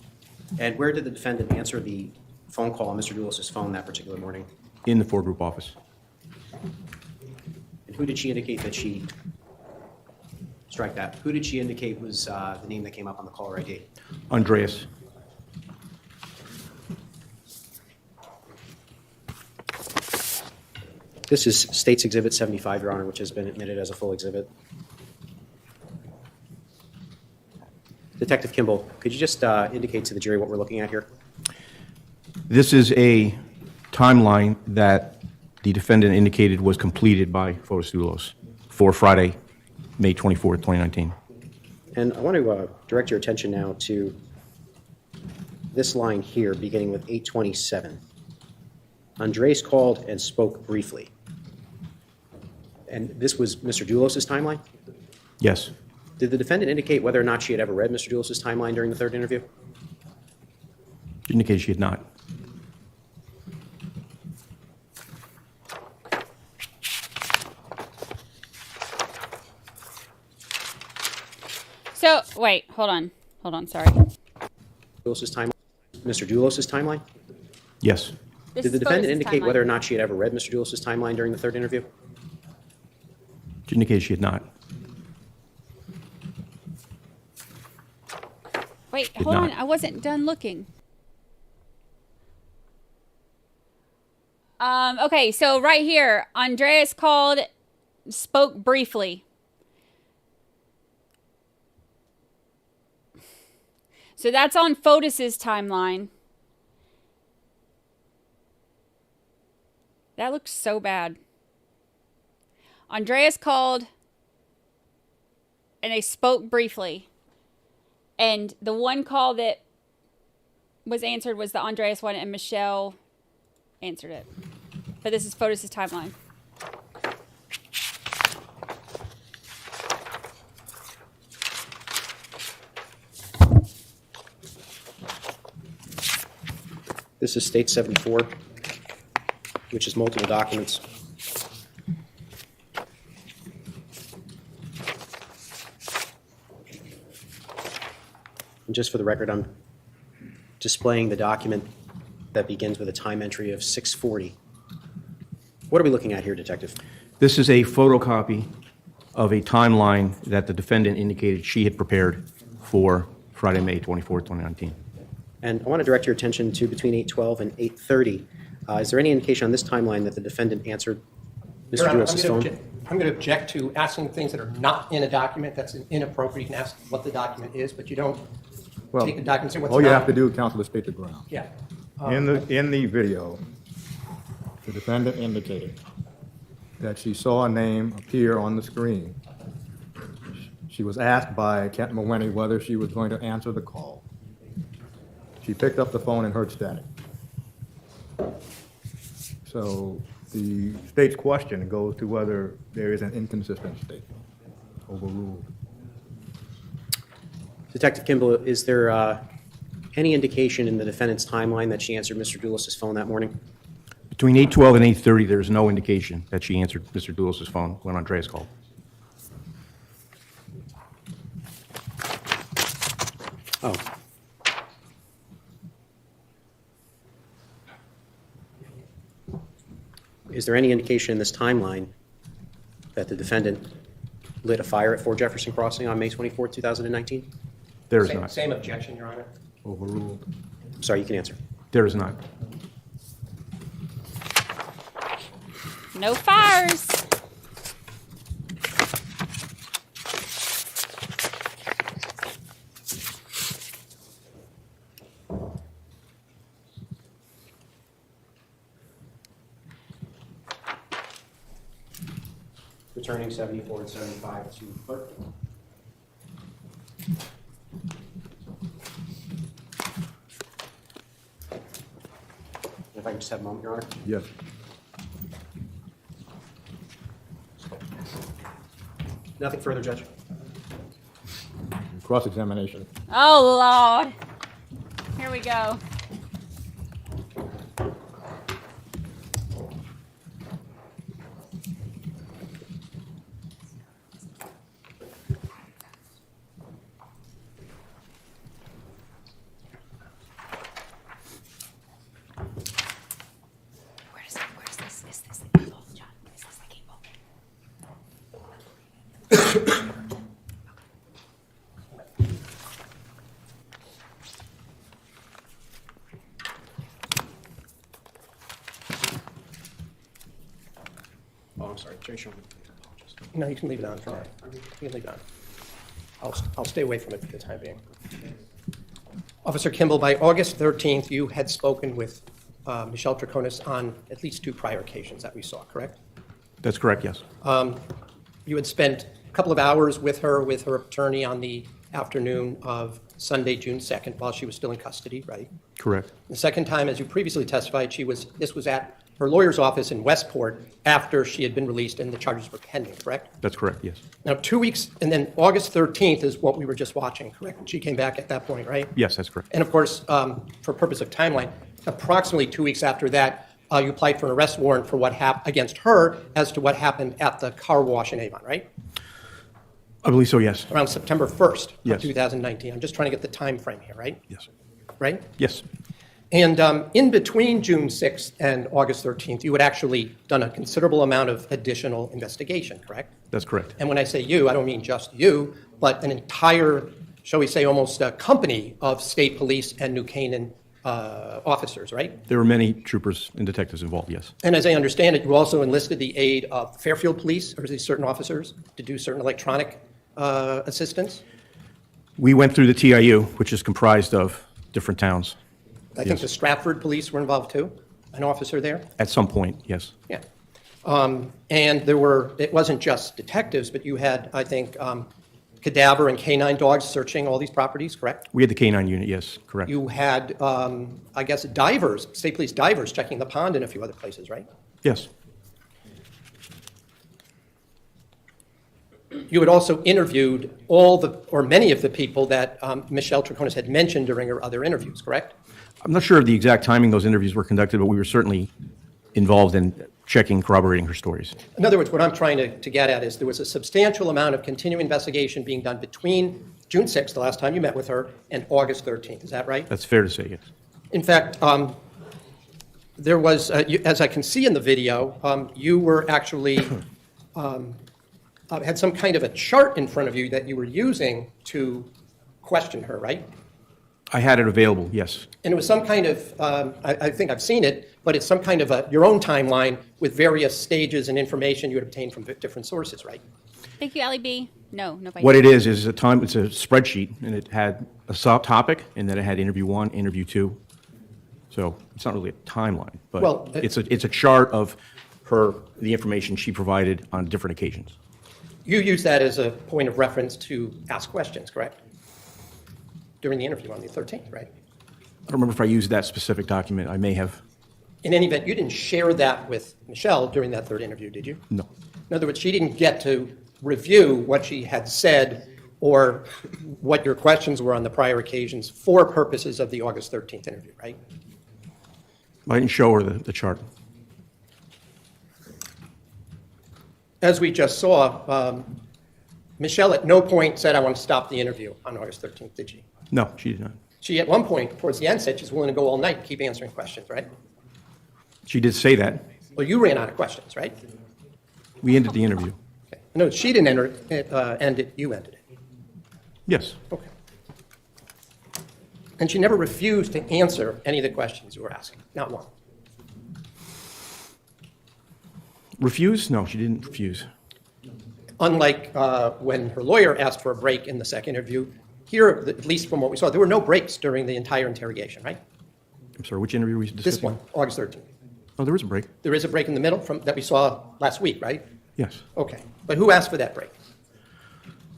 And where did the defendant answer the phone call on Mr. Dulos' phone that particular morning? In the 4-group office. And who did she indicate that she... Strike that. Who did she indicate was the name that came up on the caller ID? Andreas. This is State's Exhibit 75, Your Honor, which has been admitted as a full exhibit. Detective Kimball, could you just indicate to the jury what we're looking at here? This is a timeline that the defendant indicated was completed by Fotis Dulos for Friday, May 24th, 2019. And I want to direct your attention now to this line here, beginning with 8:27. Andres called and spoke briefly. And this was Mr. Dulos' timeline? Yes. Did the defendant indicate whether or not she had ever read Mr. Dulos' timeline during the third interview? She indicated she had not. So, wait, hold on, sorry. Mr. Dulos' timeline? Yes. Did the defendant indicate whether or not she had ever read Mr. Dulos' timeline during the third interview? She indicated she had not. Wait, hold on, I wasn't done looking. Okay, so right here, Andreas called, spoke briefly. So that's on Fotis' timeline. That looks so bad. Andreas called and they spoke briefly. And the one call that was answered was the Andreas one, and Michelle answered it. But this is Fotis' timeline. This is State 74, which is multiple documents. And just for the record, I'm displaying the document that begins with a time entry of 6:40. What are we looking at here, Detective? This is a photocopy of a timeline that the defendant indicated she had prepared for Friday, May 24, 2019. And I want to direct your attention to between 8:12 and 8:30. Is there any indication on this timeline that the defendant answered Mr. Dulos' phone? I'm going to object to asking things that are not in a document. That's inappropriate. You can ask what the document is, but you don't take the document and say what's all you not. have to do, counsel, is state the ground. Yeah. In the video, the defendant indicated that she saw a name appear on the screen. She was asked by Kent Maweny whether she was going to answer the call. She picked up the phone and heard static. So the state's question goes to whether there is an inconsistent statement. Overruled. Detective Kimball, is there any indication in the defendant's timeline that she answered Mr. Dulos' phone that morning? Between 8:12 and 8:30, there's no indication that she answered Mr. Dulos' phone when Andreas called. Oh. Is there any indication in this timeline that the defendant lit a fire at 4 Jefferson Crossing on May 24, 2019? There is not. Same objection, Your Honor. Overruled. Sorry, you can answer. There is not. No fires. Returning 74 and 75 to clerk. If I can just have a moment, Your Honor. Yes. Nothing further, Judge. Cross-examination. Oh, Lord. Here we go. Where's this? Is this the cable, John? Is this the cable? Oh, I'm sorry. Jerry Sherman. No, you can leave it on. You can leave it on. I'll stay away from it for the time being. Officer Kimball, by August 13th, you had spoken with Michelle Troconis on at least 2 prior occasions that we saw, correct? That's correct, yes. You had spent a couple of hours with her attorney on the afternoon of Sunday, June 2nd, while she was still in custody, right? Correct. The second time, as you previously testified, this was at her lawyer's office in Westport after she had been released and the charges were pending, correct? That's correct, yes. Now, 2 weeks, and then August 13th is what we were just watching, correct? She came back at that point, right? Yes, that's correct. And of course, for purpose of timeline, approximately 2 weeks after that, you applied for an arrest warrant for what happened against her as to what happened at the car wash in Avon, right? I believe so, yes. Around September 1st Yes. of 2019. I'm just trying to get the time frame here, right? Yes. Right? Yes. And in between June 6th and August 13th, you had actually done a considerable amount of additional investigation, correct? That's correct. And when I say you, I don't mean just you, but an entire, shall we say, almost a company of state police and New Canaan officers, right? There were many troopers and detectives involved, yes. And as I understand it, you also enlisted the aid of Fairfield Police, or these certain officers, to do certain electronic assistance? We went through the TIU, which is comprised of different towns. I think the Stratford Police were involved too, an officer there? At some point, yes. Yeah. And there were, it wasn't just detectives, but you had, I think, cadaver and canine dogs searching all these properties, correct? We had the K-9 unit, yes, correct. You had, I guess, divers, state police divers checking the pond in a few other places, right? Yes. You had also interviewed all the, or many of the people that Michelle Troconis had mentioned during her other interviews, correct? I'm not sure of the exact timing those interviews were conducted, but we were certainly involved in checking, corroborating her stories. In other words, what I'm trying to get at is there was a substantial amount of continuing investigation being done between June 6th, the last time you met with her, and August 13th. Is that right? That's fair to say, yes. In fact, there was, as I can see in the video, you were actually had some kind of a chart in front of you that you were using to question her, right? I had it available, yes. And it was some kind of, I think I've seen it, but it's some kind of your own timeline with various stages and information you had obtained from different sources, right? Thank you, Allie B. No, nobody. What it is it's a spreadsheet, and it had a topic, and then it had interview 1, interview 2. So it's not really a timeline, but well, it's a chart of the information she provided on different occasions. You use that as a point of reference to ask questions, correct? During the interview on the 13th, right? I don't remember if I used that specific document. I may have. In any event, you didn't share that with Michelle during that third interview, did you? No. In other words, she didn't get to review what she had said or what your questions were on the prior occasions for purposes of the August 13th interview, right? I didn't show her the chart. As we just saw, Michelle at no point said, I want to stop the interview on August 13th, did she? No, she did not. She, at one point, towards the end, said she's willing to go all night and keep answering questions, right? She did say that. Well, you ran out of questions, right? We ended the interview. Okay. No, she didn't end it, you ended it. Yes. Okay. And she never refused to answer any of the questions you were asking, not one. Refuse? No, she didn't refuse. Unlike when her lawyer asked for a break in the second interview, here, at least from what we saw, there were no breaks during the entire interrogation, right? I'm sorry, which interview were you discussing? This one, August 13th. Oh, there was a break. There is a break in the middle that we saw last week, right? Yes. Okay. But who asked for that break?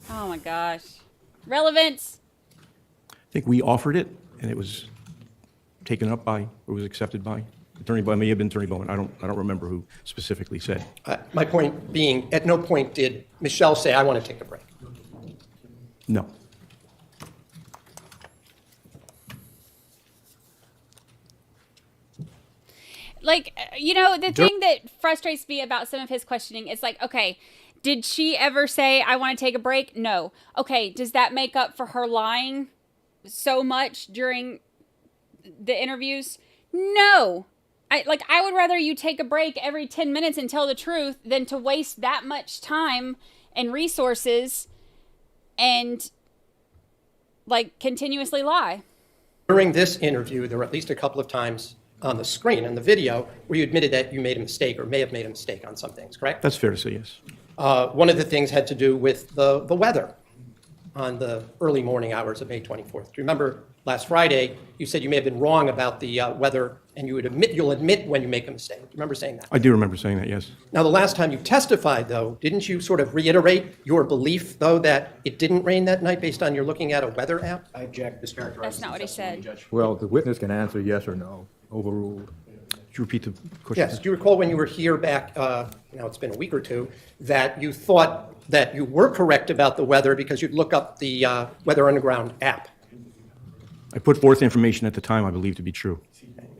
Oh my gosh. Relevance. I think we offered it, and it was taken up by, or was accepted by Attorney Bowman. It may have been Attorney Bowman. I don't remember who specifically said. My point being, at no point did Michelle say, I want to take a break. No. Like, the thing that frustrates me about some of his questioning is like, okay, did she ever say, I want to take a break? No. Okay, does that make up for her lying so much during the interviews? No. I would rather you take a break every 10 minutes and tell the truth than to waste that much time and resources and, continuously lie. During this interview, there were at least a couple of times on the screen, on the video, where you admitted that you made a mistake or may have made a mistake on some things, correct? That's fair to say, yes. One of the things had to do with the weather on the early morning hours of May 24th. Do you remember last Friday, you said you may have been wrong about the weather, and you'll admit when you make a mistake. Do you remember saying that? I do remember saying that, yes. Now, the last time you testified, though, didn't you sort of reiterate your belief, though, that it didn't rain that night based on your looking at a weather app? I object. This characterizes That's not what he said. Well, the witness can answer yes or no. Overruled. you repeat the question? Yes. Do you recall when you were here back, now it's been a week or two, that you thought that you were correct about the weather because you'd look up the Weather Underground app? I put forth information at the time I believe to be true.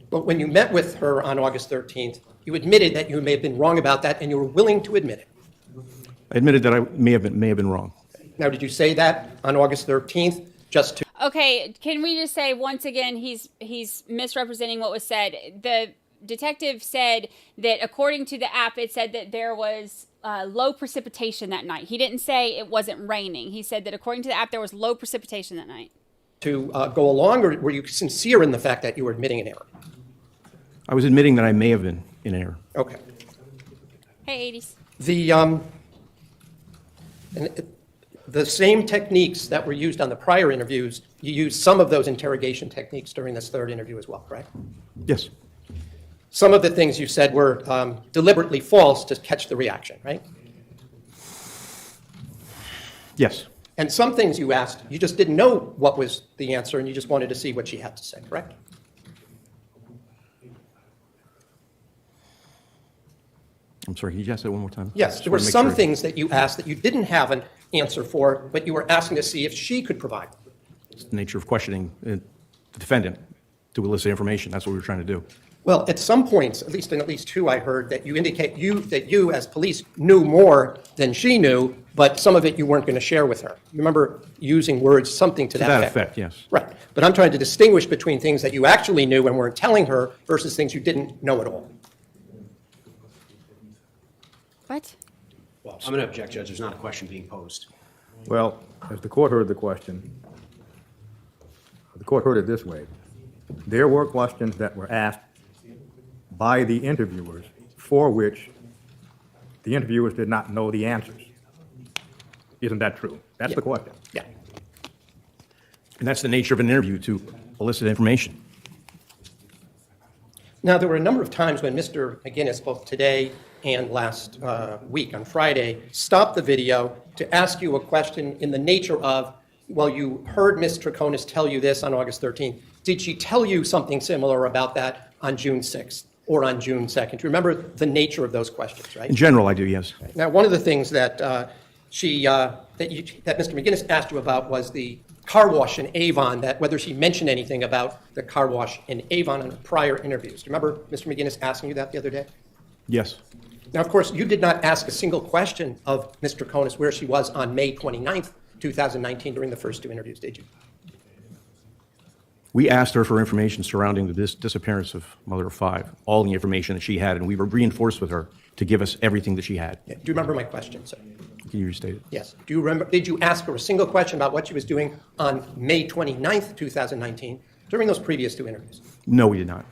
But when you met with her on August 13th, you admitted that you may have been wrong about that, and you were willing to admit it. I admitted that I may have been wrong. Now, did you say that on August 13th just to... Okay, can we just say once again he's misrepresenting what was said. The detective said that according to the app, it said that there was low precipitation that night. He didn't say it wasn't raining. He said that according to the app, there was low precipitation that night. To go along, or were you sincere in the fact that you were admitting an error? I was admitting that I may have been in error. Okay. Hey, 80s. The same techniques that were used on the prior interviews, you used some of those interrogation techniques during this third interview as well, correct? Yes. Some of the things you said were deliberately false to catch the reaction, right? Yes. And some things you asked, you just didn't know what was the answer, and you just wanted to see what she had to say, correct? I'm sorry, can you ask that one more time? Yes, there were some things that you asked that you didn't have an answer for, but you were asking to see if she could provide them. It's the nature of questioning the defendant to elicit information. That's what we were trying to do. Well, at some points, at least two, I heard that you indicate that you as police knew more than she knew, but some of it you weren't going to share with her. You remember using words, something to that effect, yes. Right. But I'm trying to distinguish between things that you actually knew and weren't telling her versus things you didn't know at all. What? Well, I'm going to object, Judge. There's not a question being posed. Well, as the court heard the question, the court heard it this way. There were questions that were asked by the interviewers for which the interviewers did not know the answers. Isn't that true? That's the question. Yeah. And that's the nature of an interview, to elicit information. Now, there were a number of times when Mr. McGinnis, both today and last week on Friday, stopped the video to ask you a question in the nature of, well, you heard Ms. Troconis tell you this on August 13th. Did she tell you something similar about that on June 6th or on June 2nd? Do you remember the nature of those questions, right? In general, I do, yes. Now, one of the things that that Mr. McGinnis asked you about was the car wash in Avon, that whether she mentioned anything about the car wash in Avon in the prior interviews. Do you remember Mr. McGinnis asking you that the other day? Yes. Now, of course, you did not ask a single question of Ms. Troconis where she was on May 29th, 2019 during the first two interviews, did you? We asked her for information surrounding the disappearance of Mother of Five, all the information that she had, and we were reinforced with her to give us everything that she had. Yeah. Do you remember my question, sir? Can you restate it? Yes. Do you remember, did you ask her a single question about what she was doing on May 29th, 2019 during those previous two interviews? No, we did not.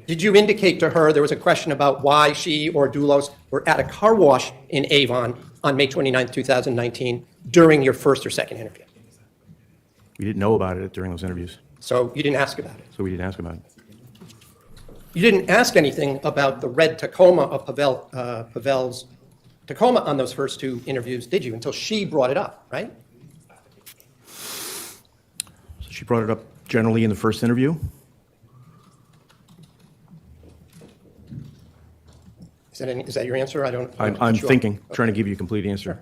Did you indicate to her there was a question about why she or Dulos were at a car wash in Avon on May 29th, 2019 during your first or second interview? We didn't know about it during those interviews. So you didn't ask about it? So we didn't ask about it. You didn't ask anything about the red Tacoma of Pavel's Tacoma on those first two interviews, did you? Until she brought it up, right? So she brought it up generally in the first interview. Is that your answer? I'm thinking, trying to give you a complete answer. Sure.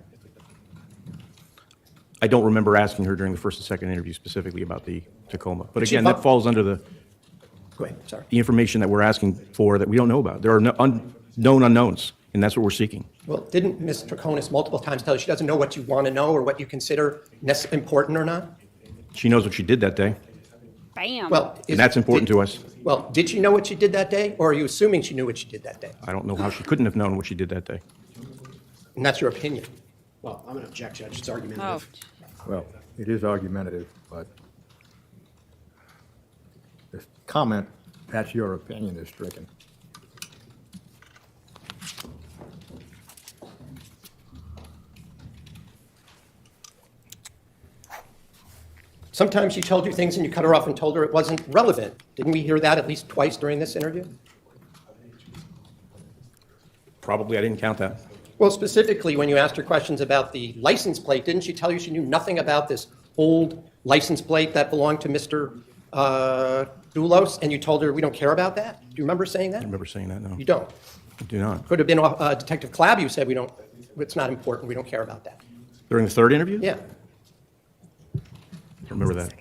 I don't remember asking her during the first and second interview specifically about the Tacoma. But Did she again, that falls under the Go ahead, sorry. the information that we're asking for that we don't know about. There are known unknowns, and that's what we're seeking. Well, didn't Ms. Troconis multiple times tell you she doesn't know what you want to know or what you consider important or not? She knows what she did that day. Bam. Well, And that's important to us. Well, did she know what she did that day, or are you assuming she knew what she did that day? I don't know how she couldn't have known what she did that day. And that's your opinion. Well, I'm going to object, Judge. It's argumentative. Well, it is argumentative, but this comment, that's your opinion, is stricken. Sometimes she told you things and you cut her off and told her it wasn't relevant. Didn't we hear that at least twice during this interview? Probably, I didn't count that. Well, specifically, when you asked her questions about the license plate, didn't she tell you she knew nothing about this old license plate that belonged to Mr. Dulos, and you told her we don't care about that? Do you remember saying that? I remember saying that, no. You don't? I do not. Could have been Detective Clabb, you said we don't, it's not important, we don't care about that. During the third interview? Yeah. I remember that.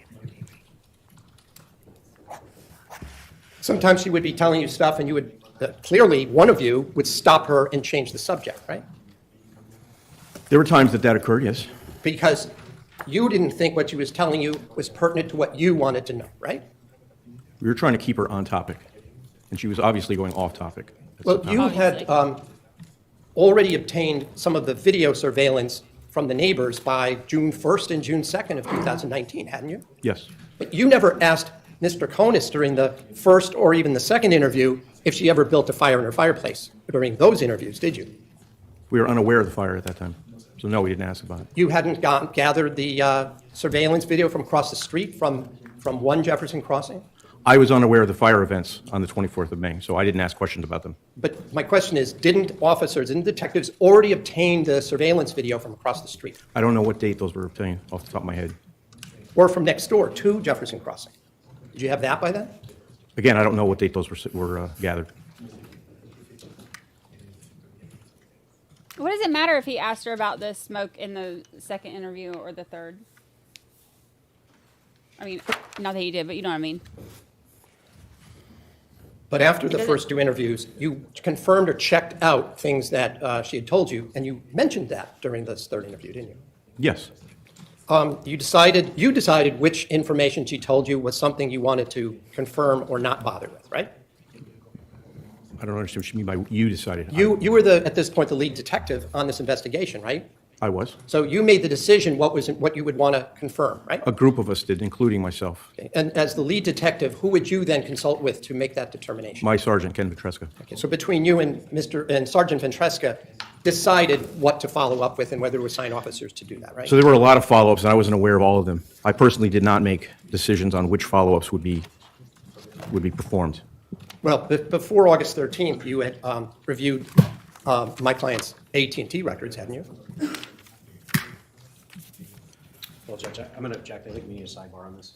Sometimes she would be telling you stuff and you would, clearly, one of you would stop her and change the subject, right? There were times that occurred, yes. Because you didn't think what she was telling you was pertinent to what you wanted to know, right? We were trying to keep her on topic, and she was obviously going off topic. Well, you had already obtained some of the video surveillance from the neighbors by June 1st and June 2nd of 2019, hadn't you? Yes. But you never asked Ms. Troconis during the first or even the second interview if she ever built a fire in her fireplace during those interviews, did you? We were unaware of the fire at that time, so no, we didn't ask about it. You hadn't gathered the surveillance video from across the street from 1 Jefferson Crossing? I was unaware of the fire events on the 24th of May, so I didn't ask questions about them. But my question is, didn't detectives already obtain the surveillance video from across the street? I don't know what date those were obtained off the top of my head. Or from next door to Jefferson Crossing? Did you have that by then? Again, I don't know what date those were gathered. What does it matter if he asked her about the smoke in the second interview or the third? I mean, not that he did, but you know what I mean. But after the first 2 interviews, you confirmed or checked out things that she had told you, and you mentioned that during this third interview, didn't you? Yes. You decided which information she told you was something you wanted to confirm or not bother with, right? I don't understand what you mean by you decided. You were at this point the lead detective on this investigation, right? I was. So you made the decision what you would want to confirm, right? A group of us did, including myself. Okay. And as the lead detective, who would you then consult with to make that determination? My sergeant, Ken Vetreska. Okay. So between you and Sergeant Vetreska decided what to follow up with and whether to assign officers to do that, right? So there were a lot of follow-ups, and I wasn't aware of all of them. I personally did not make decisions on which follow-ups would be performed. Well, before August 13th, you had reviewed my client's AT&T records, hadn't you? Well, Judge, I'm going to object. I think we need a sidebar on this.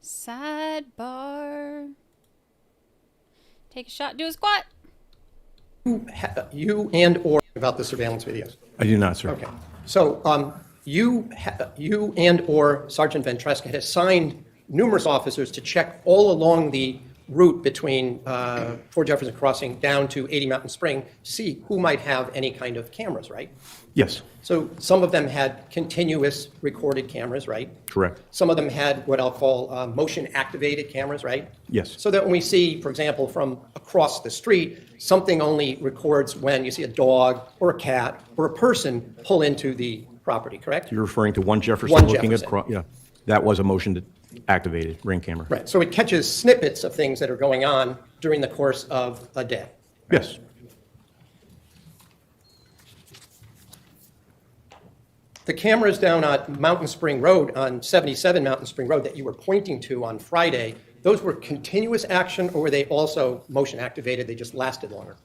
Sidebar. Take a shot, do a squat. You and or about the surveillance videos? I do not, sir. Okay. So you and or Sergeant Vetreska had assigned numerous officers to check all along the route between 4 Jefferson Crossing down to 80 Mountain Spring to see who might have any kind of cameras, right? Yes. So some of them had continuous recorded cameras, right? Correct. Some of them had what I'll call motion-activated cameras, right? Yes. So that when we see, for example, from across the street, something only records when you see a dog or a cat or a person pull into the property, correct? You're referring to 1 Jefferson looking at, yeah, that was a motion activated ring camera. Right. So it catches snippets of things that are going on during the course of a day. Right? Yes. The cameras down on Mountain Spring Road, on 77 Mountain Spring Road that you were pointing to on Friday, those were continuous action, or were they also motion activated? They just lasted longer?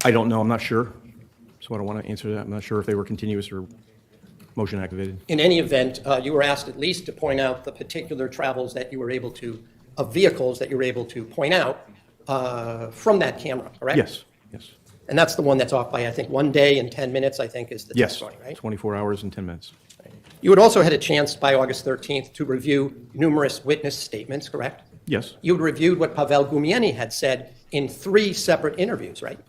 I don't know. I'm not sure. So I don't want to answer that. I'm not sure if they were continuous or motion activated. In any event, you were asked at least to point out the particular travels that you were able to, of vehicles that you were able to point out from that camera, correct? Yes, yes. And that's the one that's off by, I think, 1 day and 10 minutes, I think, is the testimony, right? 24 hours and 10 minutes. You had also had a chance by August 13th to review numerous witness statements, correct? Yes. You had reviewed what Pavel Gumieni had said in 3 separate interviews, right?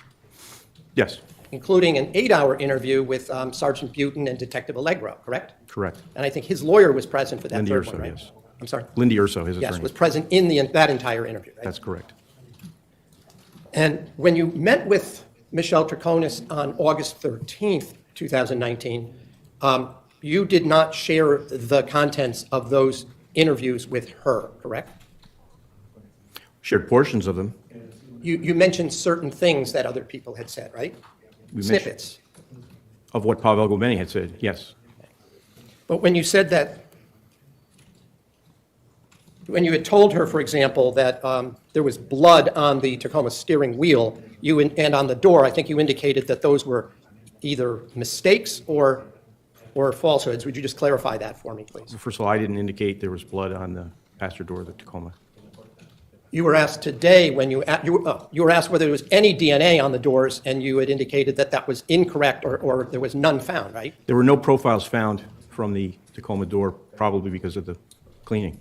Yes. Including an 8-hour interview with Sergeant Butin and Detective Allegro, correct? Correct. And I think his lawyer was present for that Lindy third Urso, one, right? yes. I'm sorry? Lindy Urso, his attorney. Yes, was present in that entire interview, right? That's correct. And when you met with Michelle Troconis on August 13th, 2019, you did not share the contents of those interviews with her, correct? Shared portions of them. You mentioned certain things that other people had said, right? Snippets. Of what Pavel Gumieni had said, yes. But when you said that, when you had told her, for example, that there was blood on the Tacoma steering wheel, and on the door, I think you indicated that those were either mistakes or falsehoods. Would you just clarify that for me, please? First of all, I didn't indicate there was blood on the passenger door of the Tacoma. You were asked today when you were asked whether there was any DNA on the doors, and you had indicated that that was incorrect or there was none found, right? There were no profiles found from the Tacoma door, probably because of the cleaning.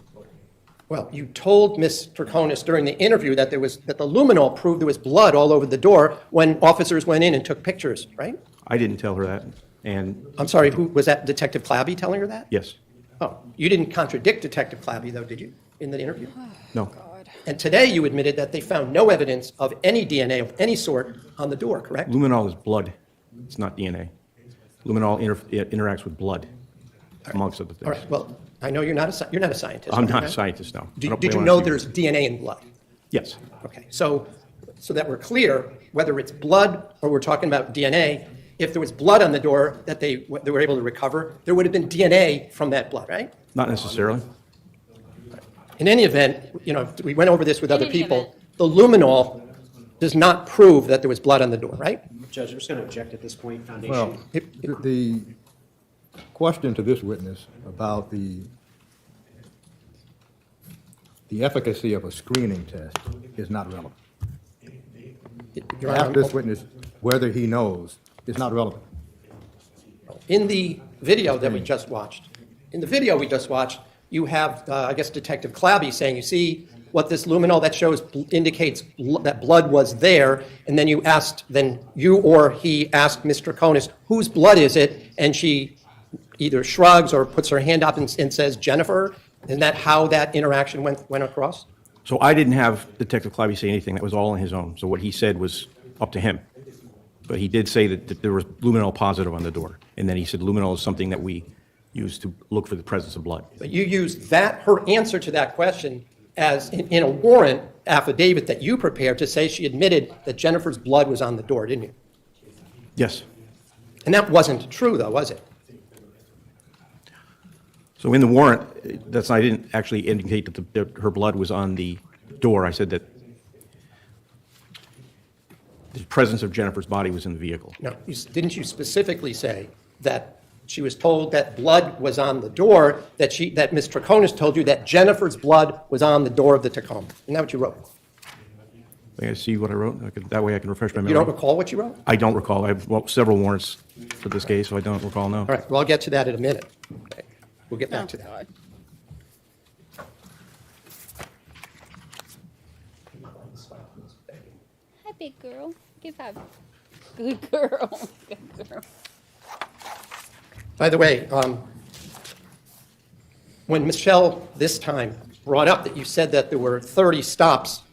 Well, you told Ms. Troconis during the interview that the luminol proved there was blood all over the door when officers went in and took pictures, right? I didn't tell her that, and... I'm sorry, who was that, Detective Clabby telling her that? Yes. Oh, you didn't contradict Detective Clabby, though, did you, in the interview? No. And today you admitted that they found no evidence of any DNA of any sort on the door, correct? Luminol is blood. It's not DNA. Luminol interacts with blood, amongst other things. All right, well, I know you're not a scientist. I'm right? not a scientist, no. Did you know there's DNA in blood? Yes. Okay, so that we're clear, whether it's blood or we're talking about DNA, if there was blood on the door that they were able to recover, there would have been DNA from that blood, right? Not necessarily. In any event, we went over this with other people. The luminol does not prove that there was blood on the door, right? Judge, I'm just going to object at this point, Foundation. Well, the question to this witness about the efficacy of a screening test is not relevant. Ask this witness whether he knows is not relevant. In the video that we just watched, you have, I guess, Detective Clabby saying, you see what this luminol that shows indicates that blood was there, and then you or he asked Ms. Troconis, whose blood is it? And she either shrugs or puts her hand up and says, Jennifer. Isn't that how that interaction went across? So I didn't have Detective Clabby say anything. That was all on his own. So what he said was up to him. But he did say that there was luminol positive on the door. And then he said luminol is something that we use to look for the presence of blood. But you used her answer to that question as in a warrant affidavit that you prepared to say she admitted that Jennifer's blood was on the door, didn't you? Yes. And that wasn't true, though, was it? So in the warrant, I didn't actually indicate that her blood was on the door. I said that the presence of Jennifer's body was in the vehicle. No, didn't you specifically say that she was told that blood was on the door, that Ms. Troconis told you that Jennifer's blood was on the door of the Tacoma? Isn't that what you wrote? I see what I wrote. That way I can refresh my memory. You don't recall what you wrote? I don't recall. I have several warrants for this case, so I don't recall now. All right, well, I'll get to that in a minute. Okay. We'll get back to that. God. Hi, big girl. Give up. Good girl. Good girl. By the way, when Michelle this time brought up that you said that there were 30 stops,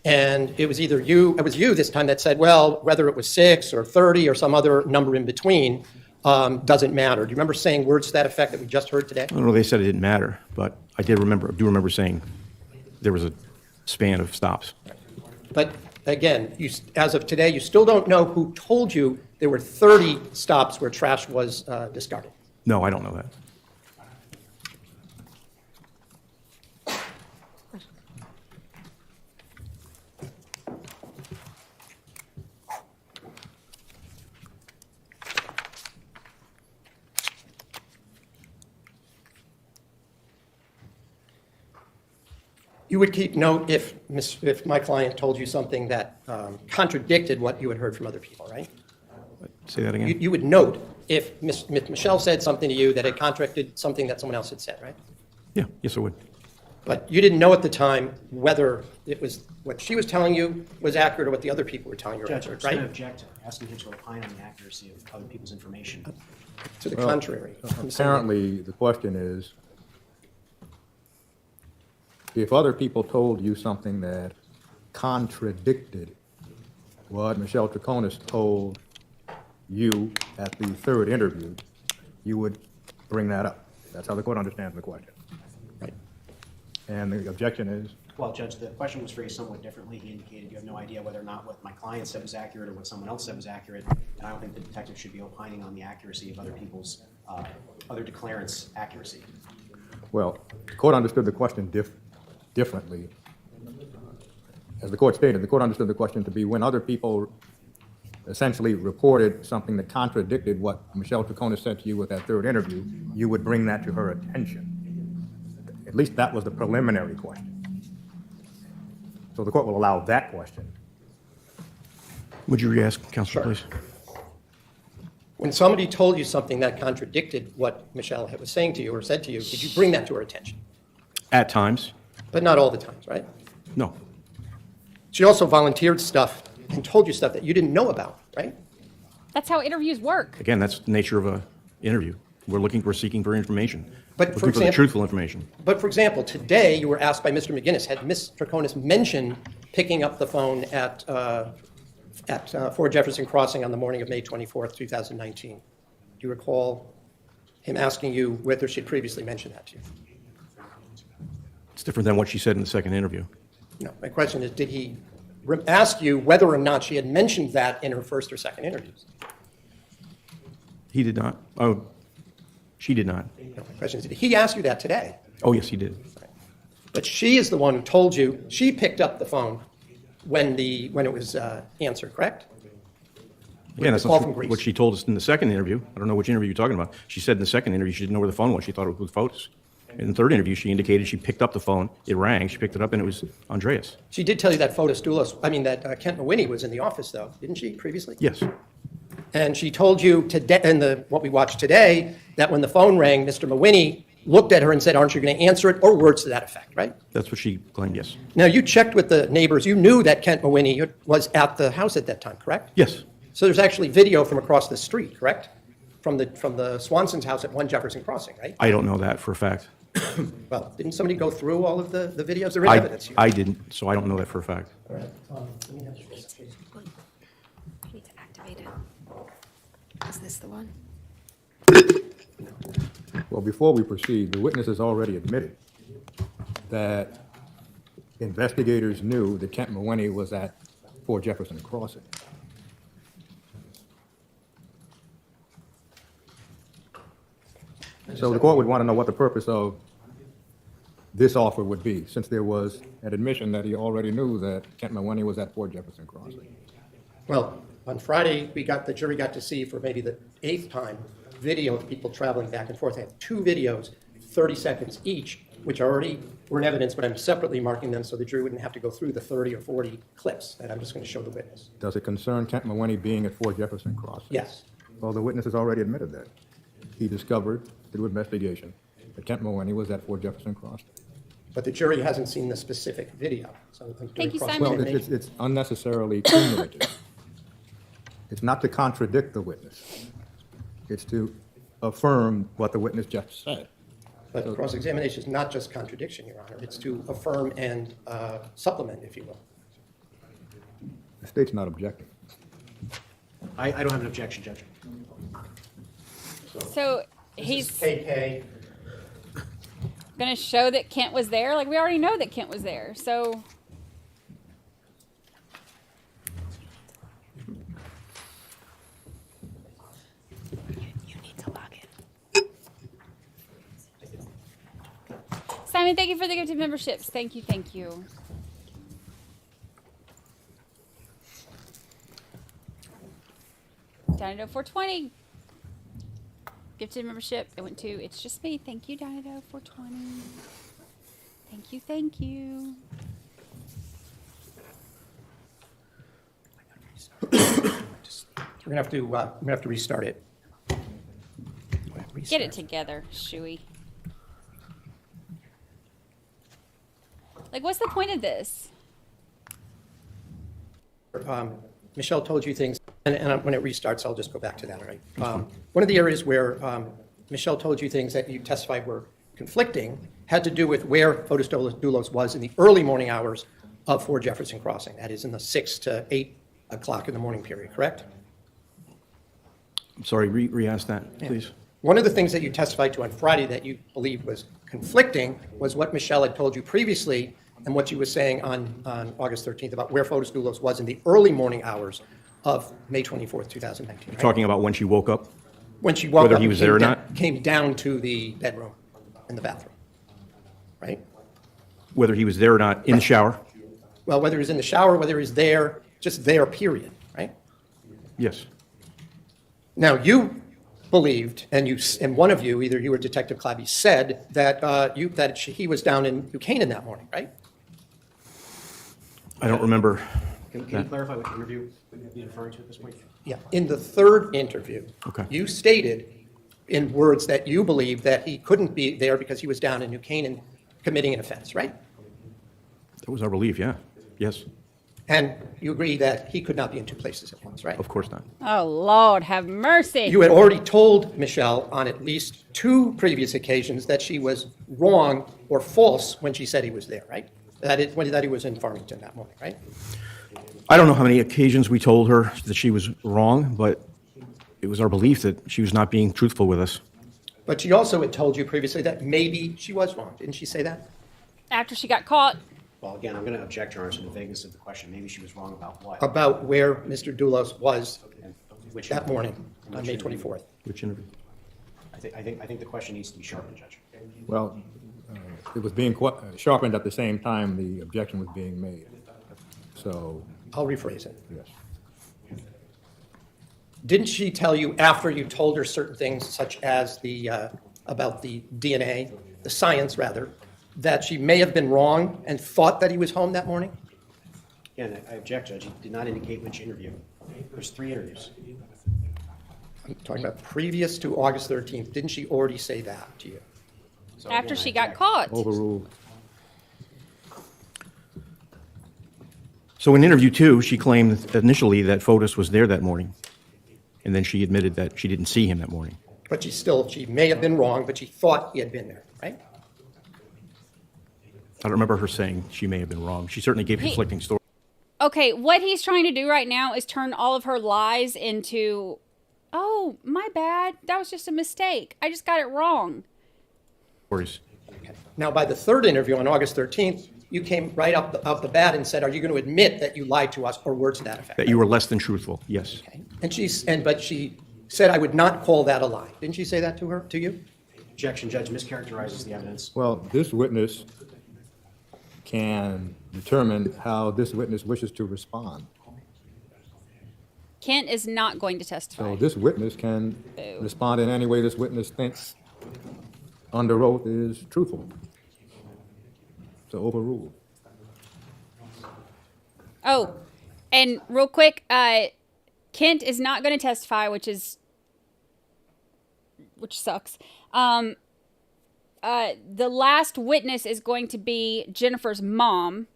and it was you this time that said, well, whether it was 6 or 30 or some other number in between, doesn't matter. Do you remember saying words to that effect that we just heard today? I don't know. They said it didn't matter, but I do remember saying there was a span of stops. But again, as of today, you still don't know who told you there were 30 stops where trash was discarded. No, I don't know that. You would keep note if my client told you something that contradicted what you had heard from other people, right? Say that again? You would note if Ms. Michelle said something to you that had contradicted something that someone else had said, right? Yeah, yes, I would. But you didn't know at the time whether it was what she was telling you was accurate or what the other people were telling you, Judge, right? I'm going to object to asking him to opine on the accuracy of other people's information. To the contrary. Apparently, the question is, if other people told you something that contradicted what Michelle Troconis told you at the third interview, you would bring that up. That's how the court understands the question. Right. And the objection is? Well, Judge, the question was phrased somewhat differently. He indicated you have no idea whether or not what my client said was accurate or what someone else said was accurate. And I don't think the detective should be opining on the accuracy of other people's, other declarants' accuracy. Well, the court understood the question differently. As the court stated, the court understood the question to be when other people essentially reported something that contradicted what Michelle Troconis said to you with that third interview, you would bring that to her attention. At least that was the preliminary question. So the court will allow that question. Would you re-ask, Counselor, please? When somebody told you something that contradicted what Michelle was saying to you or said to you, did you bring that to her attention? At times. But not all the times, right? No. She also volunteered stuff and told you stuff that you didn't know about, right? That's how interviews work. Again, that's the nature of an interview. We're seeking for information. But looking for example, the truthful information. But for example, today you were asked by Mr. McGinnis, had Ms. Troconis mentioned picking up the phone at 4 Jefferson Crossing on the morning of May 24th, 2019? Do you recall him asking you whether she had previously mentioned that to you? It's different than what she said in the second interview. No, my question is, did he ask you whether or not she had mentioned that in her first or second interviews? He did not. Oh, she did not. No, my question is, did he ask you that today? Oh, yes, he did. But she is the one who told you, she picked up the phone when it was answered, correct? Again, that's not what she told us in the second interview. I don't know which interview you're talking about. She said in the second interview she didn't know where the phone was. She thought it was with Fotis. In the third interview, she indicated she picked up the phone. It rang. She picked it up, and it was Andreas. She did tell you that Fotis Dulos, Kent Mawhinney was in the office, though, didn't she, previously? Yes. And she told you today, in what we watched today, that when the phone rang, Mr. Mawhinney looked at her and said, "Aren't you going to answer it?" or words to that effect, right? That's what she claimed, yes. Now, you checked with the neighbors. You knew that Kent Mawhinney was at the house at that time, correct? Yes. So there's actually video from across the street, correct? From the Swanson's house at 1 Jefferson Crossing, right? I don't know that for a fact. Well, didn't somebody go through all of the videos? There is evidence here. I didn't, so I don't know that for a fact. All right. You need to activate it. Is this the one? Well, before we proceed, the witness has already admitted that investigators knew that Kent Mawhinney was at 4 Jefferson Crossing. So the court would want to know what the purpose of this offer would be, since there was an admission that he already knew that Kent Mawhinney was at 4 Jefferson Crossing. Well, on Friday, the jury got to see for maybe the 8th time video of people traveling back and forth. I have 2 videos, 30 seconds each, which already were in evidence, but I'm separately marking them so the jury wouldn't have to go through the 30 or 40 clips that I'm just going to show the witness. Does it concern Kent Mawhinney being at 4 Jefferson Crossing? Yes. Well, the witness has already admitted that. He discovered through investigation that Kent Mawhinney was at 4 Jefferson Crossing. But the jury hasn't seen the specific video. So Thank you, Simon. Well, it's unnecessarily cumulative. It's not to contradict the witness. It's to affirm what the witness just said. But cross-examination is not just contradiction, Your Honor. It's to affirm and supplement, if you will. The state's not objecting. I don't have an objection, Judge. So he's KK. going to show that Kent was there. Like, we already know that Kent was there. So you need to log in. Simon, thank you for the gifted memberships. Thank you, thank you. Down to 420. Gifted membership. It went to It's Just Me. Thank you, Dino 420. Thank you, thank you. We're gonna have to restart it. Get it together, Shuey. Like, what's the point of this? Michelle told you things, and when it restarts, I'll just go back to that, all right? One of the areas where Michelle told you things that you testified were conflicting had to do with where Fotis Dulos was in the early morning hours of 4 Jefferson Crossing. That is in the 6 to 8 o'clock in the morning period, correct? I'm sorry, re-ask that, please. Yeah. One of the things that you testified to on Friday that you believed was conflicting was what Michelle had told you previously and what she was saying on August 13th about where Fotis Dulos was in the early morning hours of May 24th, 2019. Right? Talking about when she woke up? When she woke up, whether he was there or not? Came down to the bedroom and the bathroom, right? Whether he was there or not in the shower? Well, whether he's in the shower, whether he's there, just there, period, right? Yes. Now, you believed, and one of you, either you or Detective Clabby, said that he was down in New Canaan that morning, right? I don't remember. Can you clarify which interview you're referring to at this point? Yeah. In the third interview, Okay. you stated in words that you believed that he couldn't be there because he was down in New Canaan committing an offense, right? That was our belief, yeah. Yes. And you agree that he could not be in two places at once, right? Of course not. Oh, Lord, have mercy. You had already told Michelle on at least 2 previous occasions that she was wrong or false when she said he was there, right? That he was in Farmington that morning, right? I don't know how many occasions we told her that she was wrong, but it was our belief that she was not being truthful with us. But she also had told you previously that maybe she was wrong. Didn't she say that? After she got caught. Well, again, I'm going to object, Your Honor, to the vagueness of the question. Maybe she was wrong about what? About where Mr. Dulos was that morning on May 24th. Which interview? I think the question needs to be sharpened, Judge. Well, it was being sharpened at the same time the objection was being made. So. I'll rephrase it. Yes. Didn't she tell you after you told her certain things, such as about the DNA, the science rather, that she may have been wrong and thought that he was home that morning? Again, I object, Judge. He did not indicate which interview. There's 3 interviews. I'm talking about previous to August 13th. Didn't she already say that to you? So After again, she got caught. Overruled. So in interview 2, she claimed initially that Fotis was there that morning. And then she admitted that she didn't see him that morning. But she may have been wrong, but she thought he had been there, right? I don't remember her saying she may have been wrong. She certainly gave conflicting stories. Okay, what he's trying to do right now is turn all of her lies into, oh, my bad. That was just a mistake. I just got it wrong. Okay. Now, by the third interview on August 13th, you came right up the bat and said, are you going to admit that you lied to us, or words to that effect? That you were less than truthful, yes. Okay. But she said, I would not call that a lie. Didn't she say that to you? Objection, Judge. Mischaracterizes the evidence. Well, this witness can determine how this witness wishes to respond. Kent is not going to testify. So this witness can respond in any way this witness thinks under oath is truthful. So overruled. Oh, and real quick, Kent is not going to testify, which sucks. The last witness is going to be Jennifer's mom.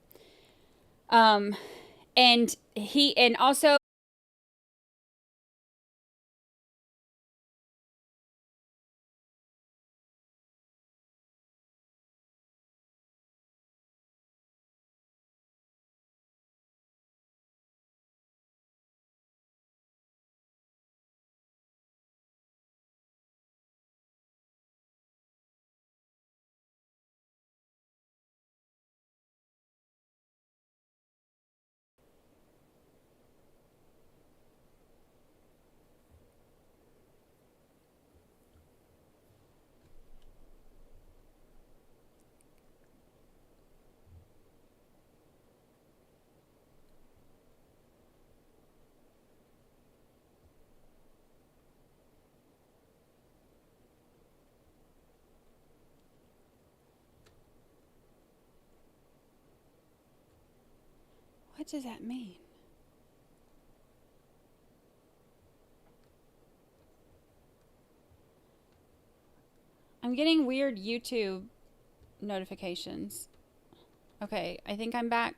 And also what does that mean? I'm getting weird YouTube notifications. Okay, I think I'm back.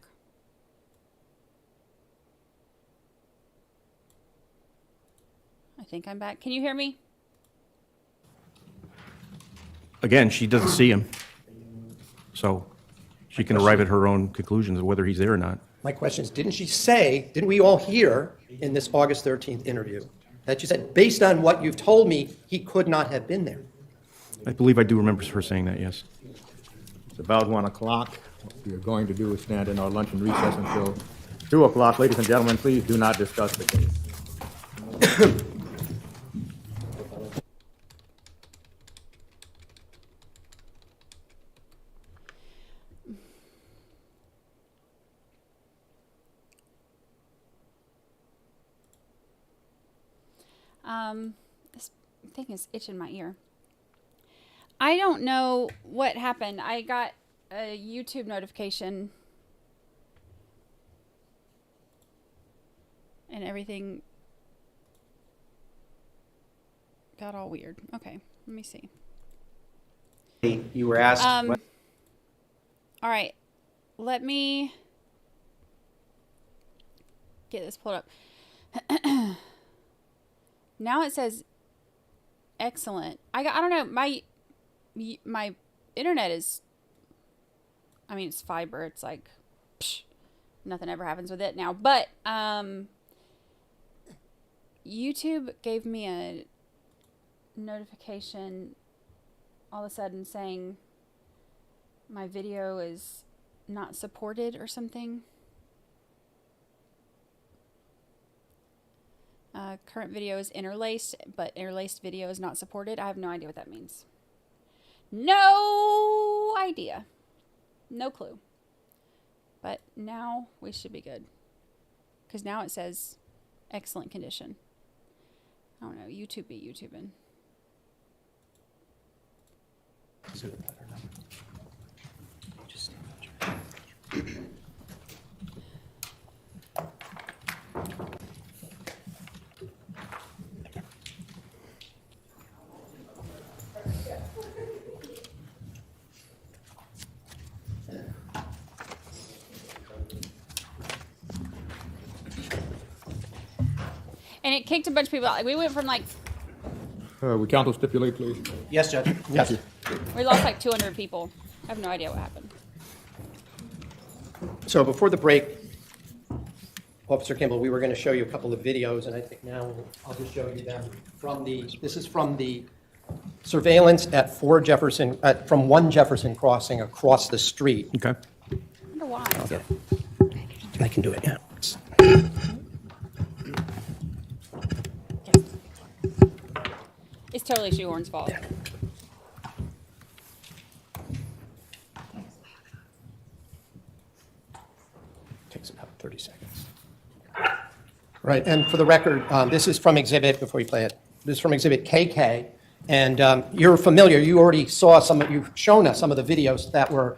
I think I'm back. Can you hear me? Again, she doesn't see him. So she can arrive at her own conclusions of whether he's there or not. My question is, didn't we all hear in this August 13th interview that you said, based on what you've told me, he could not have been there? I believe I do remember her saying that, yes. It's about 1 o'clock. What we are going to do is stand in our lunch and recess until 2 o'clock. Ladies and gentlemen, please do not discuss the case. This thing is itching my ear. I don't know what happened. I got a YouTube notification and everything got all weird. Okay, let me see. You were asked. All right, let me get this pulled up. Now it says excellent. I don't know. My internet is, I mean, it's fiber. It's like, nothing ever happens with it now. But YouTube gave me a notification all of a sudden saying my video is not supported or something. Current video is interlaced, but interlaced video is not supported. I have no idea what that means. No idea. No clue. But now we should be good. Because now it says excellent condition. I don't know. YouTube be YouTubing. And it kicked a bunch of people out. We went from like... we count to stipulate, please. Yes, Judge. Yes. We lost like 200 people. I have no idea what happened. So before the break, Officer Kimball, we were going to show you a couple of videos, and I think now I'll just show you them from this is from the surveillance at from 1 Jefferson crossing across the street. Okay. I wonder why. Okay. I can do it, yeah. It's totally Shoehorn's fault. Yeah. Takes about 30 seconds. Right, and for the record, this is from Exhibit, before you play it, this is from Exhibit KK, and you're familiar, you already saw you've shown us some of the videos that were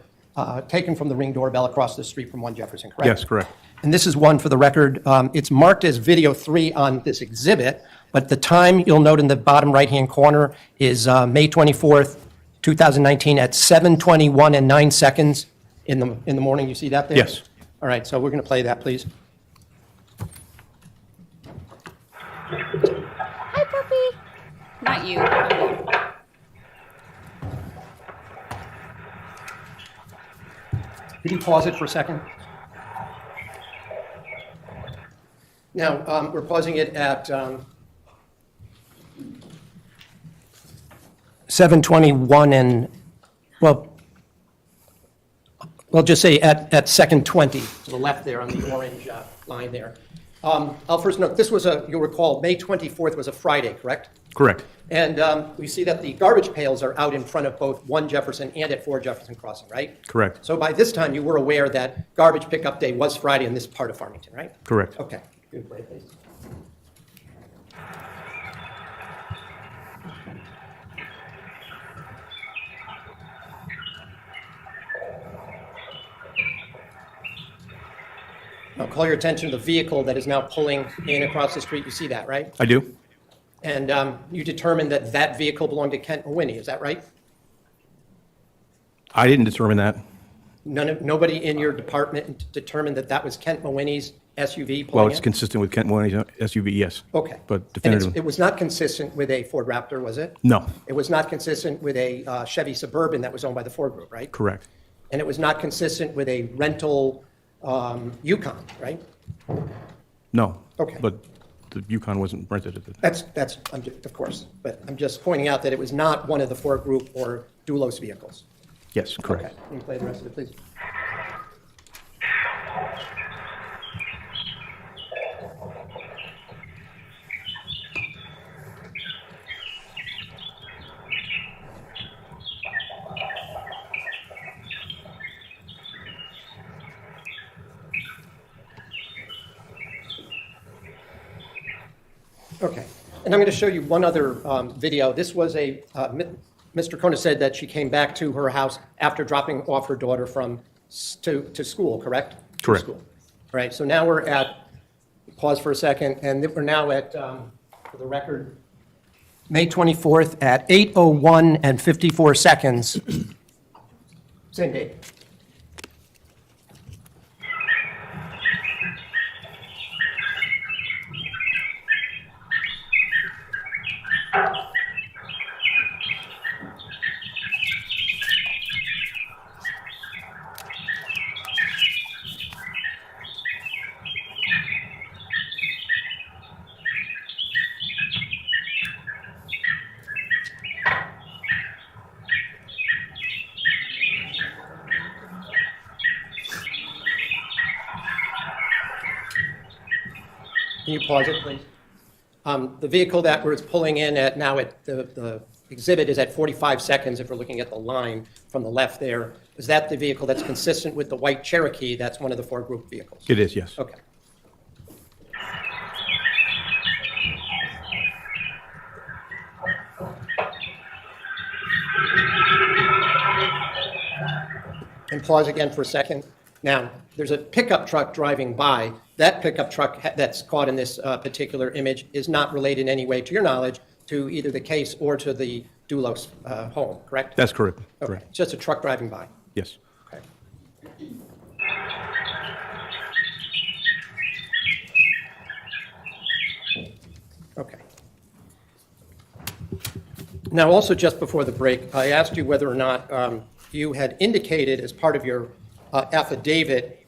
taken from the Ring doorbell across the street from 1 Jefferson, correct? Yes, correct. And this is one for the record. It's marked as video 3 on this exhibit, but the time you'll note in the bottom right-hand corner is May 24th, 2019 at 7:21 and 9 seconds in the morning. You see that there? Yes. All right, so we're going to play that, please. Hi, puppy. Not you. Could you pause it for a second? Now, we're pausing it at 7:21 and, well, we'll just say at second 20, to the left there on the orange line there. I'll first note, this was you'll recall, May 24th was a Friday, correct? Correct. And we see that the garbage pails are out in front of both 1 Jefferson and at 4 Jefferson Crossing, right? Correct. So by this time, you were aware that garbage pickup day was Friday in this part of Farmington, right? Correct. Okay. Good play, please. I'll call your attention to the vehicle that is now pulling in across the street. You see that, right? I do. And you determined that that vehicle belonged to Kent Mawhinney, is that right? I didn't determine that. Nobody in your department determined that that was Kent Mawhinney's SUV pulling Well, it's in? consistent with Kent Mawhinney's SUV, yes. Okay. But And definitively. it was not consistent with a Ford Raptor, was it? No. It was not consistent with a Chevy Suburban that was owned by the Ford Group, right? Correct. And it was not consistent with a rental Yukon, right? No. Okay. But the Yukon wasn't rented at the time. That's of course, but I'm just pointing out that it was not one of the Ford Group or Dulos vehicles. Yes, correct. Okay, can you play the rest of it, please? Okay. And I'm going to show you one other video. This was Mr. Troconis said that she came back to her house after dropping off her daughter to school, correct? Correct. School. All right, so now we're at, pause for a second, and we're now at, for the record, May 24th at 8:01 and 54 seconds. Same date. Can you pause it, please? The vehicle that we're pulling in at now at the exhibit is at 45 seconds if we're looking at the line from the left there. Is that the vehicle that's consistent with the white Cherokee? That's one of the 4 group vehicles? It is, yes. Okay. And pause again for a second. Now, there's a pickup truck driving by. That pickup truck that's caught in this particular image is not related in any way, to your knowledge, to either the case or to the Dulos home, correct? That's correct. Okay. Correct. It's just a truck driving by. Yes. Okay. Okay. Now, also just before the break, I asked you whether or not you had indicated as part of your affidavit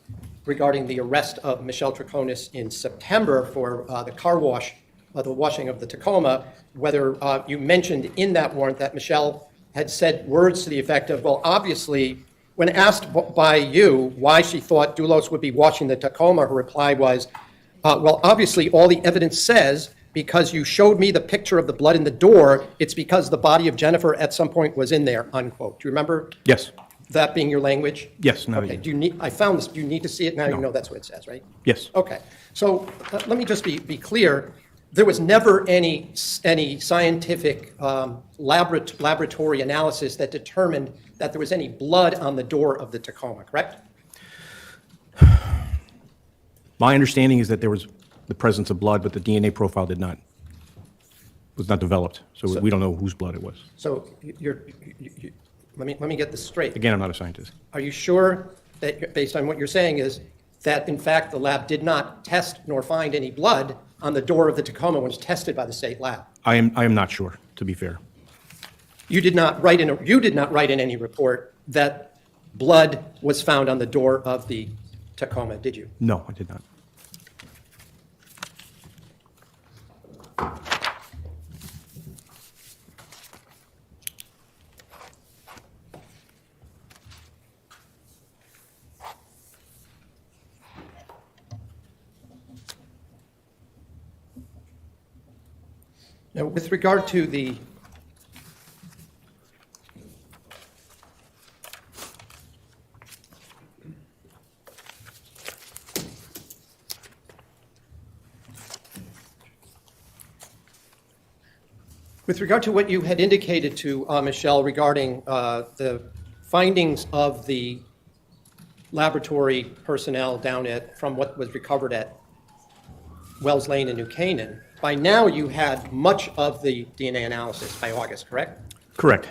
regarding the arrest of Michelle Troconis in September for the car wash, the washing of the Tacoma, whether you mentioned in that warrant that Michelle had said words to the effect of, well, obviously, when asked by you why she thought Dulos would be washing the Tacoma, her reply was, well, obviously, all the evidence says, because you showed me the picture of the blood in the door, it's because the body of Jennifer at some point was in there, unquote. Do you remember? Yes. That being your language? Yes. No, okay. I found this. Do you need to see it now? No. You know that's what it says, right? Yes. Okay. So let me just be clear. There was never any scientific laboratory analysis that determined that there was any blood on the door of the Tacoma, correct? My understanding is that there was the presence of blood, but the DNA profile was not developed. So we don't know whose blood it was. So let me get this straight. Again, I'm not a scientist. Are you sure that, based on what you're saying, is that in fact the lab did not test nor find any blood on the door of the Tacoma when it was tested by the state lab? I am not sure, to be fair. You did not write in any report that blood was found on the door of the Tacoma, did you? No, I did not. Now, with regard to the what you had indicated to Michelle regarding the findings of the laboratory personnel from what was recovered at Wells Lane in New Canaan, by now you had much of the DNA analysis by August, correct? Correct.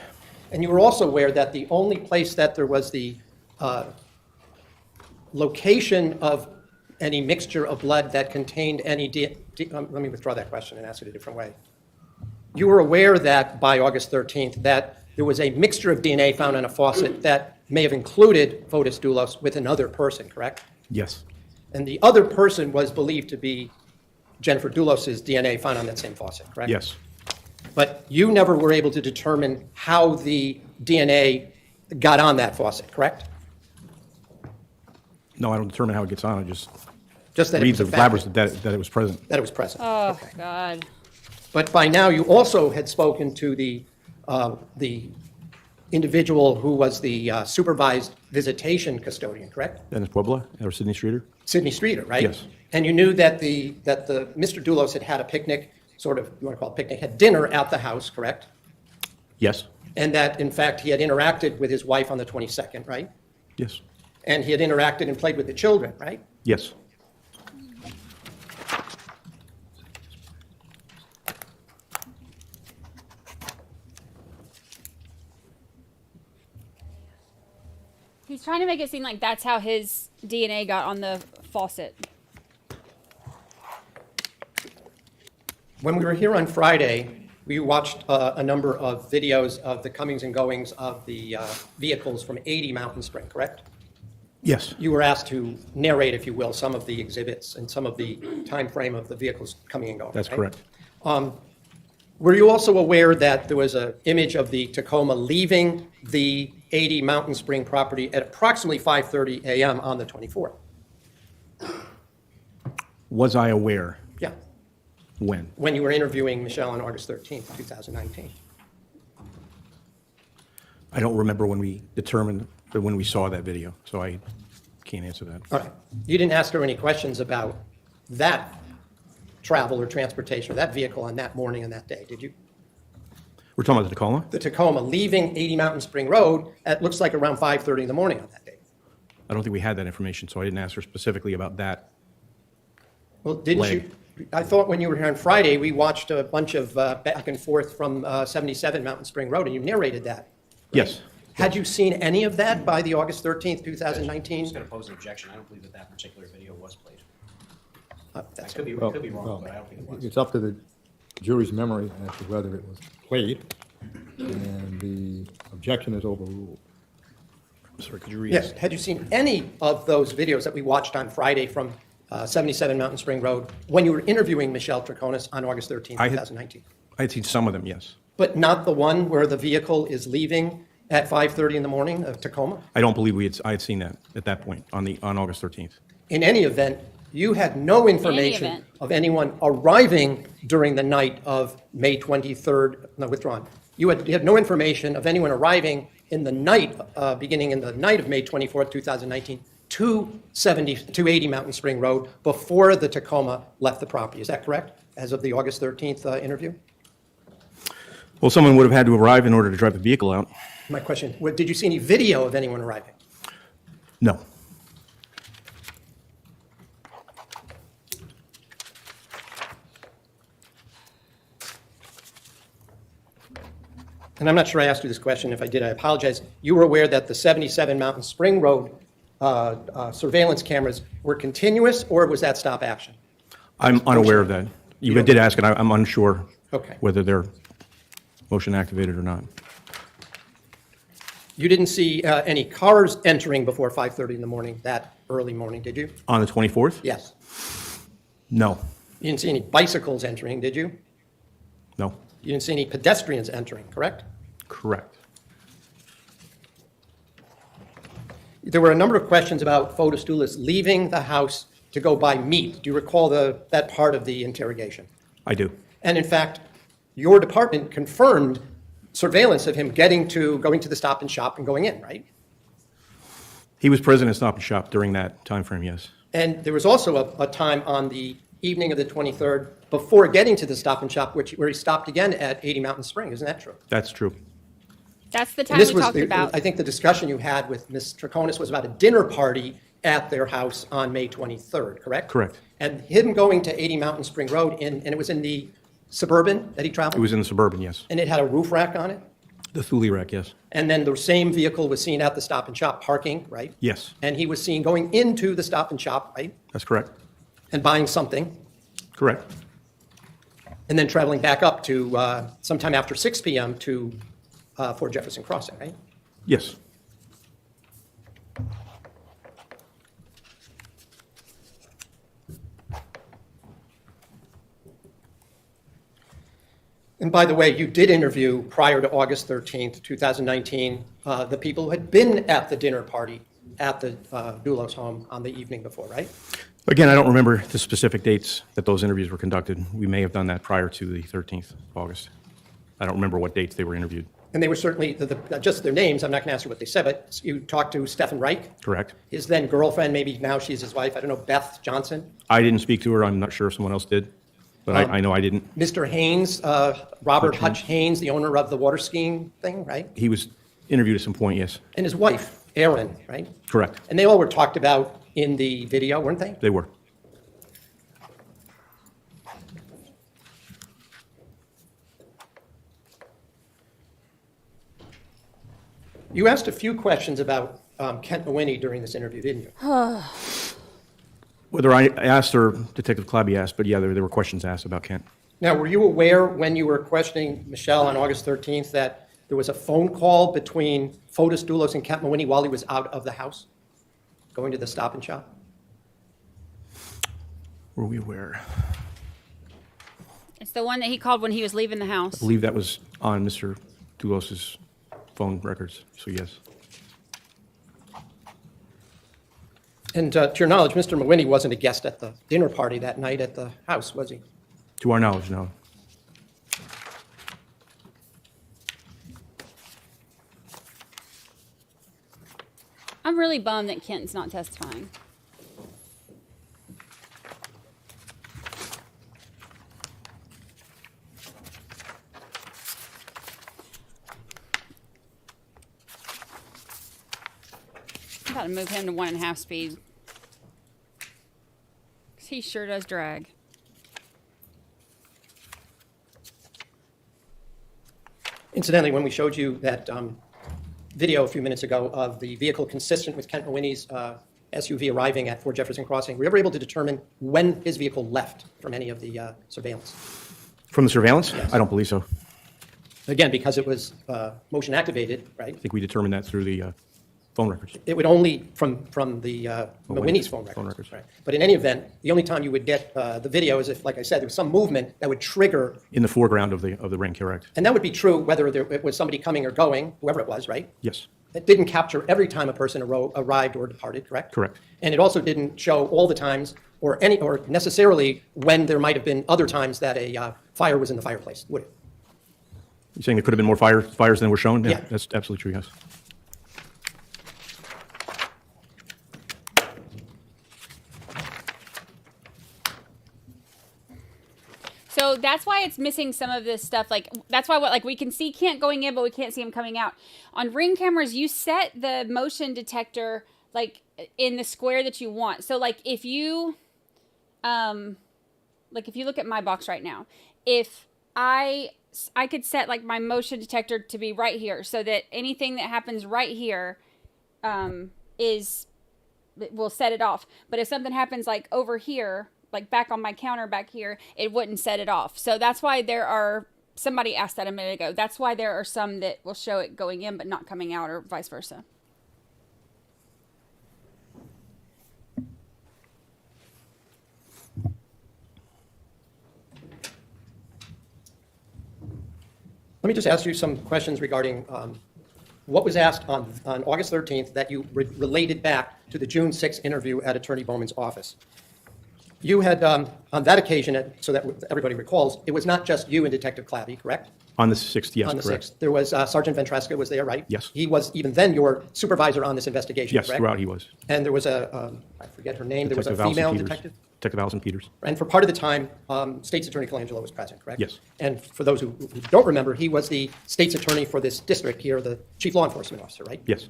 And you were also aware that the only place that there was the location of any mixture of blood that contained any let me withdraw that question and ask it a different way. You were aware that by August 13th that there was a mixture of DNA found on a faucet that may have included Fotis Dulos with another person, correct? Yes. And the other person was believed to be Jennifer Dulos' DNA found on that same faucet, correct? Yes. But you never were able to determine how the DNA got on that faucet, correct? No, I don't determine how it gets on. I just that read it was the laboratory that it was present. That it was present. Oh, okay. God. But by now you also had spoken to the individual who was the supervised visitation custodian, correct? Dennis Puebla or Sidney Streeter? Sidney Streeter, right? Yes. And you knew that the Mr. Dulos had a picnic sort of, you want to call it picnic, had dinner at the house, correct? Yes. And that, in fact, he had interacted with his wife on the 22nd, right? Yes. And he had interacted and played with the children, right? Yes. He's trying to make it seem like that's how his DNA got on the faucet. When we were here on Friday, we watched a number of videos of the comings and goings of the vehicles from 80 Mountain Spring, correct? Yes. You were asked to narrate, if you will, some of the exhibits and some of the time frame of the vehicles coming and going. That's right? correct. Were you also aware that there was an image of the Tacoma leaving the 80 Mountain Spring property at approximately 5:30 a.m. on the 24th? Was I aware? Yeah. When? When you were interviewing Michelle on August 13th, 2019. I don't remember when we determined, but when we saw that video, so I can't answer that. All right. You didn't ask her any questions about that travel or transportation or that vehicle on that morning and that day, did you? We're talking about the Tacoma? The Tacoma leaving 80 Mountain Spring Road at looks like around 5:30 in the morning on that day. I don't think we had that information, so I didn't ask her specifically about that. Well, didn't leg. you? I thought when you were here on Friday, we watched a bunch of back and forth from 77 Mountain Spring Road, and you narrated that. Right? Yes. Had you seen any of that by the August 13th, 2019? I'm just going to pose an objection. I don't believe that that particular video was played. That's Could be wrong, but I don't think it was. It's up to the jury's memory as to whether it was played, and the objection is overruled. Sorry, could you read? Yes. Had you seen any of those videos that we watched on Friday from 77 Mountain Spring Road when you were interviewing Michelle Troconis on August 13th, 2019? I had seen some of them, yes. But not the one where the vehicle is leaving at 5:30 in the morning of Tacoma? I don't believe I had seen that at that point on August 13th. In any event, you had no information of anyone arriving during the night of May 23rd, no, withdrawn. You had no information of anyone arriving in the night, beginning in the night of May 24th, 2019, to 80 Mountain Spring Road before the Tacoma left the property. Is that correct, as of the August 13th interview? Well, someone would have had to arrive in order to drive the vehicle out. My question, did you see any video of anyone arriving? No. And I'm not sure I asked you this question. If I did, I apologize. You were aware that the 77 Mountain Spring Road surveillance cameras were continuous, or was that stop action? I'm unaware of that. You did ask, and I'm unsure whether they're motion activated or not. You didn't see any cars entering before 5:30 in the morning, that early morning, did you? On the 24th? Yes. No. You didn't see any bicycles entering, did you? No. You didn't see any pedestrians entering, correct? Correct. There were a number of questions about Fotis Dulos leaving the house to go buy meat. Do you recall that part of the interrogation? I do. And in fact, your department confirmed surveillance of him going to the Stop and Shop and going in, right? He was present at Stop and Shop during that time frame, yes. And there was also a time on the evening of the 23rd before getting to the Stop and Shop where he stopped again at 80 Mountain Spring. Isn't that true? That's true. That's the time we talked about. I think the discussion you had with Ms. Troconis was about a dinner party at their house on May 23rd, correct? Correct. And him going to 80 Mountain Spring Road, and it was in the Suburban that he traveled? It was in the Suburban, yes. And it had a roof rack on it? The Thule rack, yes. And then the same vehicle was seen at the Stop and Shop parking, right? Yes. And he was seen going into the Stop and Shop, right? That's correct. And buying something. Correct. And then traveling back up to sometime after 6 p.m. to Fort Jefferson Crossing, right? Yes. And by the way, you did interview prior to August 13th, 2019, the people who had been at the dinner party at the Dulos home on the evening before, right? Again, I don't remember the specific dates that those interviews were conducted. We may have done that prior to the 13th of August. I don't remember what dates they were interviewed. And they were certainly, just their names, I'm not going to ask you what they said, but you talked to Stephen Reich? Correct. His then girlfriend, maybe now she's his wife, I don't know, Beth Johnson? I didn't speak to her. I'm not sure if someone else did. But I know I didn't. Mr. Haynes, Robert Hutch Haynes, the owner of the water skiing thing, right? He was interviewed at some point, yes. And his wife, Erin, right? Correct. And they all were talked about in the video, weren't they? They were. You asked a few questions about Kent Mawhinney during this interview, didn't you? Whether I asked or Detective Clabby asked, but yeah, there were questions asked about Kent. Now, were you aware when you were questioning Michelle on August 13th that there was a phone call between Fotis Dulos and Kent Mawhinney while he was out of the house, going to the Stop and Shop? Were we aware? It's the one that he called when he was leaving the I house. believe that was on Mr. Dulos's phone records, so yes. And to your knowledge, Mr. Mawhinney wasn't a guest at the dinner party that night at the house, was he? To our knowledge, no. I'm really bummed that Kenton's not testifying. I'm about to move him to 1.5 speed. Because he sure does drag. Incidentally, when we showed you that video a few minutes ago of the vehicle consistent with Kent Mawhinney's SUV arriving at 4 Jefferson Crossing, were you ever able to determine when his vehicle left from any of the surveillance? From the surveillance? Yes. I don't believe so. Again, because it was motion activated, right? I think we determined that through the phone records. It would only from the Mawhinney's phone records. Right. But in any event, the only time you would get the video is if, like I said, there was some movement that would trigger. In the foreground of the ring, correct? And that would be true whether it was somebody coming or going, whoever it was, right? Yes. It didn't capture every time a person arrived or departed, correct? Correct. And it also didn't show all the times or necessarily when there might have been other times that a fire was in the fireplace, would it? You're saying there could have been more fires than were shown? Yeah. That's absolutely true, yes. So that's why it's missing some of this stuff. Like, that's why we can see Kent going in, but we can't see him coming out. On Ring cameras, you set the motion detector, like, in the square that you want. So, like, if you look at my box right now, if I could set, like, my motion detector to be right here so that anything that happens right here will set it off. But if something happens, like, over here, like back on my counter back here, it wouldn't set it off. So that's why there are, somebody asked that a minute ago, that's why there are some that will show it going in but not coming out, or vice versa. Let me just ask you some questions regarding what was asked on August 13th that you related back to the June 6th interview at Attorney Bowman's office. You had, on that occasion, so that everybody recalls, it was not just you and Detective Clabby, correct? On the 6th, yes, on the correct. 6th. There was Sergeant Ventresca was there, right? Yes. He was even then your supervisor on this investigation, Yes, correct? throughout he was. And there was I forget her name, there was a Detective Allison female Peters. detective? Detective Allison Peters. And for part of the time, State's Attorney Colangelo was present, correct? Yes. And for those who don't remember, he was the State's Attorney for this district here, the Chief Law Enforcement Officer, right? Yes.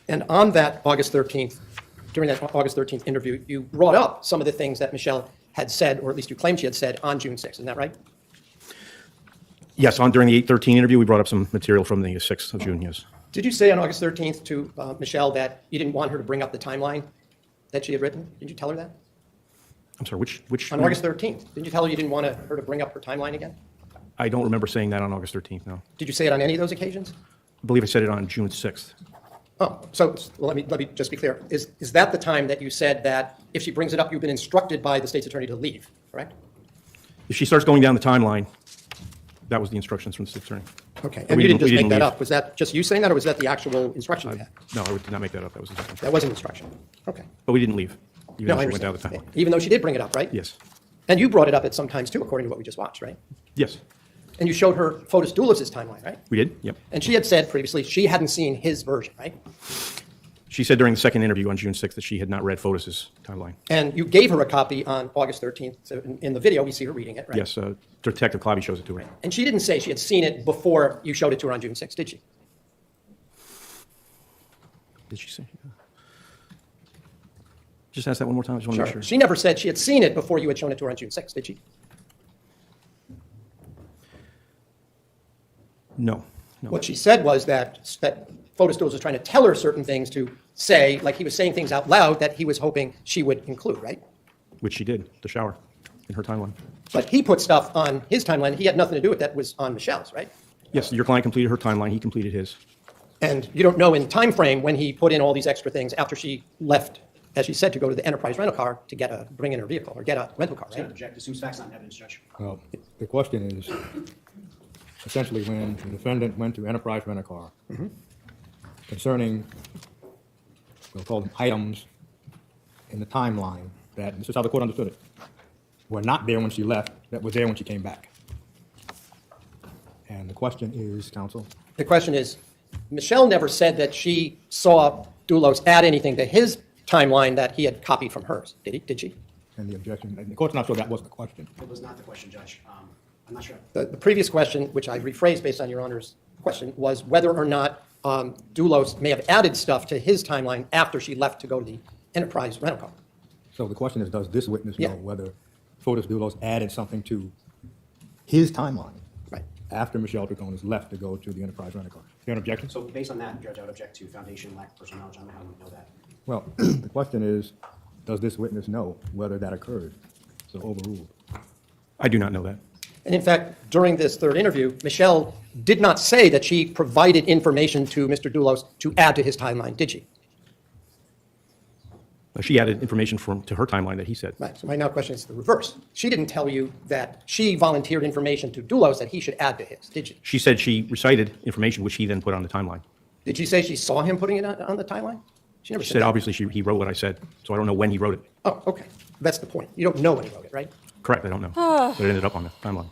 And on that August 13th, during that August 13th interview, you brought up some of the things that Michelle had said, or at least you claimed she had said on June 6th. Isn't that right? Yes, during the 8/13 interview, we brought up some material from the 6th of June, yes. Did you say on August 13th to Michelle that you didn't want her to bring up the timeline that she had written? Did you tell her that? I'm sorry, which? On August 13th. Didn't you tell her you didn't want her to bring up her timeline again? I don't remember saying that on August 13th, no. Did you say it on any of those occasions? I believe I said it on June 6th. Oh, so let me just be clear. Is that the time that you said that if she brings it up, you've been instructed by the State's Attorney to leave, correct? If she starts going down the timeline, that was the instructions from the State's Attorney. Okay, and you didn't just make that up. Was that just you saying that, or was that the actual instruction you had? No, I did not make that up. That was instruction. That was an instruction. Okay. But we didn't leave. Even No, though I she went down understand. the timeline. Even though she did bring it up, right? Yes. And you brought it up at some times too, according to what we just watched, right? Yes. And you showed her Fotis Dulos' timeline, right? We did, yep. And she had said previously she hadn't seen his version, right? She said during the second interview on June 6th that she had not read Fotis' timeline. And you gave her a copy on August 13th. So in the video, we see her reading it, right? Yes, Detective Clabby shows it to her. And she didn't say she had seen it before you showed it to her on June 6th, did she? Did she say? Just ask that one more time. I just want to make sure. She never said she had seen it before you had shown it to her on June 6th, did she? No. What she said was that Fotis Dulos was trying to tell her certain things to say, like he was saying things out loud that he was hoping she would include, right? Which she did, the shower, in her timeline. But he put stuff on his timeline. He had nothing to do with that. Was on Michelle's, right? Yes, your client completed her timeline. He completed his. And you don't know in time frame when he put in all these extra things after she left, as she said, to go to the Enterprise rental car to bring in her vehicle or get a rental car, right? Object. Assumes facts, not evidence, Judge. Well, the question is, essentially, when the defendant went to Enterprise Rent a Car concerning, we'll call them items in the timeline that, this is how the court understood it, were not there when she left, that were there when she came back. And the question is, counsel? The question is, Michelle never said that she saw Dulos add anything to his timeline that he had copied from hers. Did she? And the objection, and the court's not sure that was the question. It was not the question, Judge. I'm not sure. The previous question, which I rephrased based on Your Honor's question, was whether or not Dulos may have added stuff to his timeline after she left to go to the Enterprise rental car. So the question is, does this witness know whether Fotis Dulos added something to his timeline after Michelle Troconis left to go to the Enterprise rental car? You have an objection? So based on that, Judge, I would object to foundation, lack of personal knowledge. I don't know how we know that. Well, the question is, does this witness know whether that occurred? So overruled. I do not know that. And in fact, during this third interview, Michelle did not say that she provided information to Mr. Dulos to add to his timeline, did she? She added information to her timeline that he said. Right. So my now question is the reverse. She didn't tell you that she volunteered information to Dulos that he should add to his, did she? She said she recited information which he then put on the timeline. Did she say she saw him putting it on the timeline? She never She said obviously he wrote what I said, so I don't know when he wrote it. Oh, okay. That's the point. You don't know when he wrote it, right? Correct, I don't know. But it ended up on the timeline.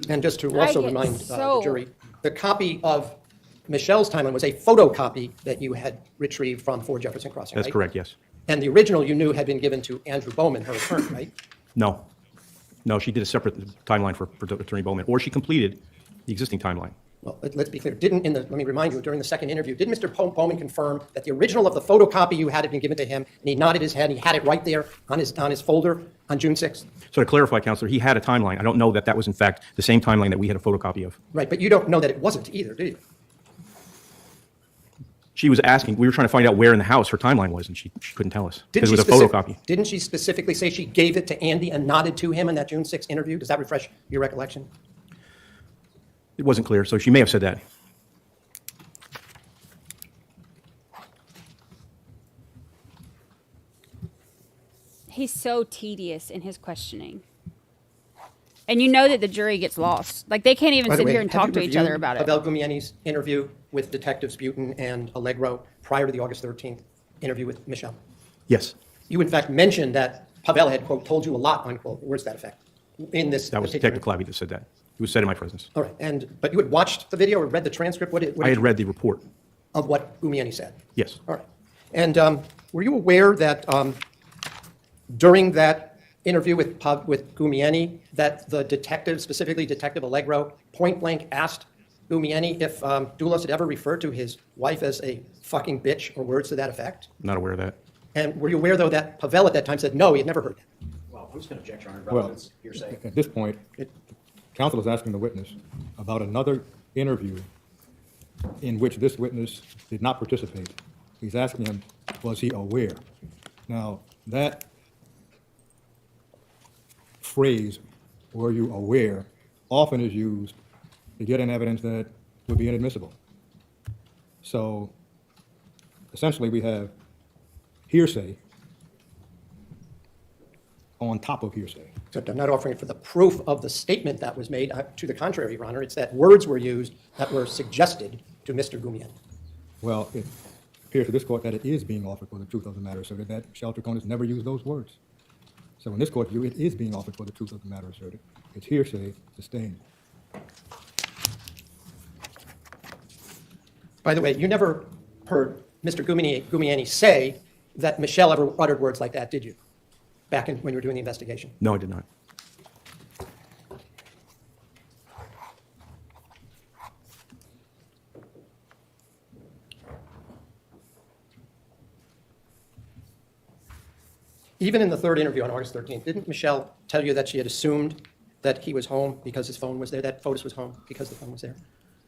And just to also remind the jury, the copy of Michelle's timeline was a photocopy that you had retrieved from Fort Jefferson Crossing, That's right? correct, yes. And the original you knew had been given to Andrew Bowman, her attorney, right? No. No, she did a separate timeline for Attorney Bowman, or she completed the existing timeline. Well, let's be clear. Let me remind you, during the second interview, did Mr. Bowman confirm that the original of the photocopy you had been given to him, and he nodded his head, and he had it right there on his folder on June 6th? So to clarify, Counselor, he had a timeline. I don't know that that was, in fact, the same timeline that we had a photocopy of. Right, but you don't know that it wasn't either, do you? She was asking, we were trying to find out where in the house her timeline was, and she couldn't tell us, because it was a photocopy. Didn't she specifically say she gave it to Andy and nodded to him in that June 6th interview? Does that refresh your recollection? It wasn't clear, so she may have said that. He's so tedious in his questioning. And you know that the jury gets lost. Like, they can't even sit here and talk to each other about it. Pavel Gumieni's interview with Detectives Butin and Allegro prior to the August 13th interview with Michelle? Yes. You, in fact, mentioned that Pavel had, quote, told you a lot, unquote. Where's that effect? In this That was Detective Clabby that said that. It was said in my presence. All right. But you had watched the video or read the transcript? I had read the report. Of what Gumieni said? Yes. All right. And were you aware that during that interview with Gumieni, that the detective, specifically Detective Allegro, point blank asked Gumieni if Dulos had ever referred to his wife as a fucking bitch or words to that effect? Not aware of that. And were you aware, though, that Pavel at that time said no, he had never heard that? Well, I'm just going to object, Your Honor. Relevance, hearsay. At this point, counsel is asking the witness about another interview in which this witness did not participate. He's asking him, was he aware? Now, that phrase, were you aware, often is used to get in evidence that would be inadmissible. So, essentially, we have hearsay on top of hearsay. Except I'm not offering it for the proof of the statement that was made. To the contrary, Your Honor, it's that words were used that were suggested to Mr. Gumieni. Well, it appears to this court that it is being offered for the truth of the matter asserted, that Troconis never used those words. So in this court view, it is being offered for the truth of the matter asserted. It's hearsay sustained. By the way, you never heard Mr. Gumiani say that Michelle ever uttered words like that, did you? Back when you were doing the investigation? No, I did not. Even in the third interview on August 13th, didn't Michelle tell you that she had assumed that he was home because his phone was there, that Fotis was home because the phone was there?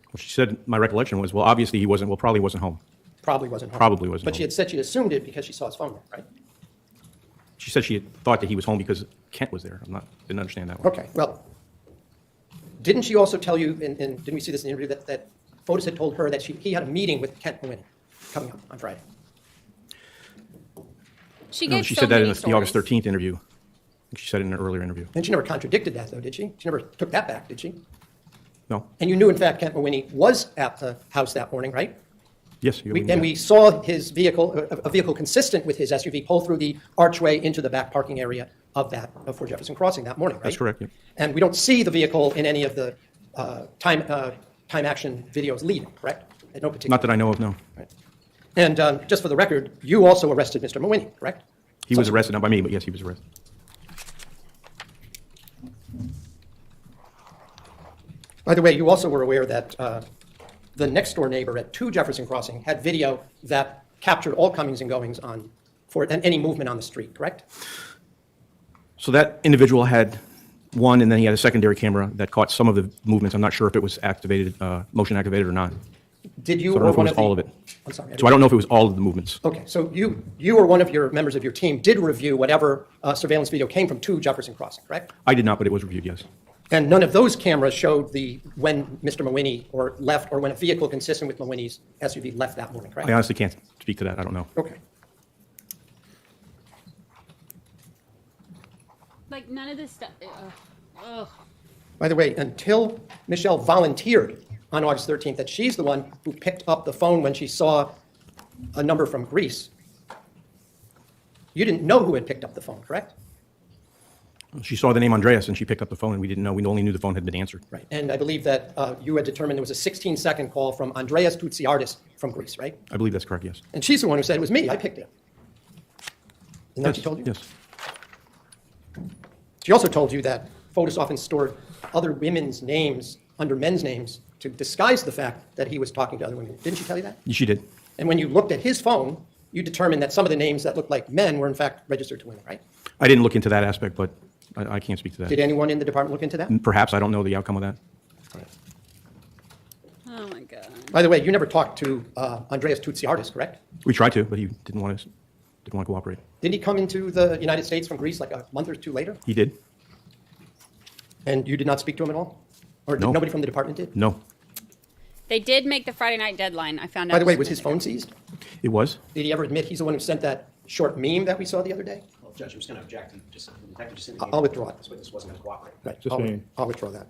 Well, she said, my recollection was, well, obviously he wasn't, well, probably wasn't home. Probably wasn't home. Probably wasn't But she home. had said she assumed it because she saw his phone there, right? She said she had thought that he was home because Kent was there. Didn't understand that one. Okay, well, didn't she also tell you, and didn't we see this in the interview, that Fotis had told her that he had a meeting with Kent Mawhinney coming up on Friday? She No, gave she so said that in many the August stories. 13th interview. She said it in an earlier interview. And she never contradicted that, though, did she? She never took that back, did she? No. And you knew, in fact, Kent Mawhinney was at the house that morning, right? Yes. We saw his vehicle, a vehicle consistent with his SUV, pull through the archway into the back parking area of 4 Jefferson Crossing that morning, right? That's correct, yeah. And we don't see the vehicle in any of the time action videos leaving, correct? At no particular. Not that I know of, no. Right. And just for the record, you also arrested Mr. Mawhinney, correct? He was arrested, not by me, but yes, he was arrested. By the way, you also were aware that the next door neighbor at 2 Jefferson Crossing had video that captured all comings and goings and any movement on the street, correct? So that individual had one, and then he had a secondary camera that caught some of the movements. I'm not sure if it was activated, motion activated or not. Did you So I don't know or if it one was of the, all of it. I'm sorry. So I don't know if it was all of the movements. Okay, so you or one of your members of your team did review whatever surveillance video came from 2 Jefferson Crossing, correct? I did not, but it was reviewed, yes. And none of those cameras showed when Mr. Mawhinney left or when a vehicle consistent with Mawhinney's SUV left that morning, correct? I honestly can't speak to that. I don't know. Okay. Like none of this stuff. By the way, until Michelle volunteered on August 13th that she's the one who picked up the phone when she saw a number from Greece, you didn't know who had picked up the phone, correct? She saw the name Andreas, and she picked up the phone, and we didn't know. We only knew the phone had been answered. Right. And I believe that you had determined there was a 16-second call from Andreas Tutsiardis from Greece, right? I believe that's correct, yes. And she's the one who said it was me. I picked it. Isn't that what she told you? Yes. She also told you that Fotis often stored other women's names under men's names to disguise the fact that he was talking to other women. Didn't she tell you that? She did. And when you looked at his phone, you determined that some of the names that looked like men were in fact registered to women, right? I didn't look into that aspect, but I can't speak to that. Did anyone in the department look into that? Perhaps. I don't know the outcome of that. Oh my God. By the way, you never talked to Andreas Tutsiardis, correct? We tried to, but he didn't want to cooperate. Didn't he come into the United States from Greece like a month or two later? He did. And you did not speak to him at all? Or No. nobody from the department did? No. They did make the Friday night deadline. I found out. By the way, was his phone seized? It was. Did he ever admit he's the one who sent that short meme that we saw the other day? Well, Judge, I was going to object. The detective just I'll withdraw it. This witness wasn't going to cooperate. Right. I'll withdraw that.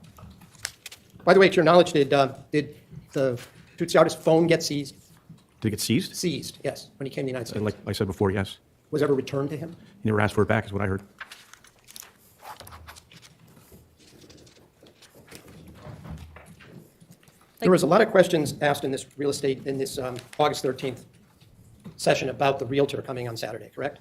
By the way, to your knowledge, did the Tutsiardis phone get seized? Did it get seized? Seized, yes, when he came to the United States. Like I said before, yes. Was ever returned to him? He never asked for it back, is what I heard. There was a lot of questions asked in this August 13th session about the realtor coming on Saturday, correct?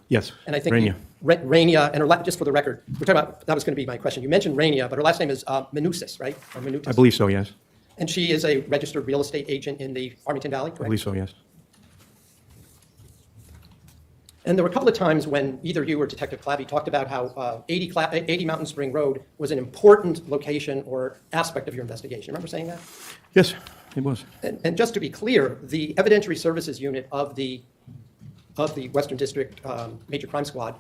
Yes. And I think Rania. Rania, and just for the record, we're talking about, that was going to be my question. You mentioned Rania, but her last name is Manusis, right? Or Manutis. I believe so, yes. And she is a registered real estate agent in the Farmington Valley, correct? I believe so, yes. And there were a couple of times when either you or Detective Clabby talked about how 80 Mountain Spring Road was an important location or aspect of your investigation. Remember saying that? Yes, it was. And just to be clear, the evidentiary services unit of the Western District Major Crime Squad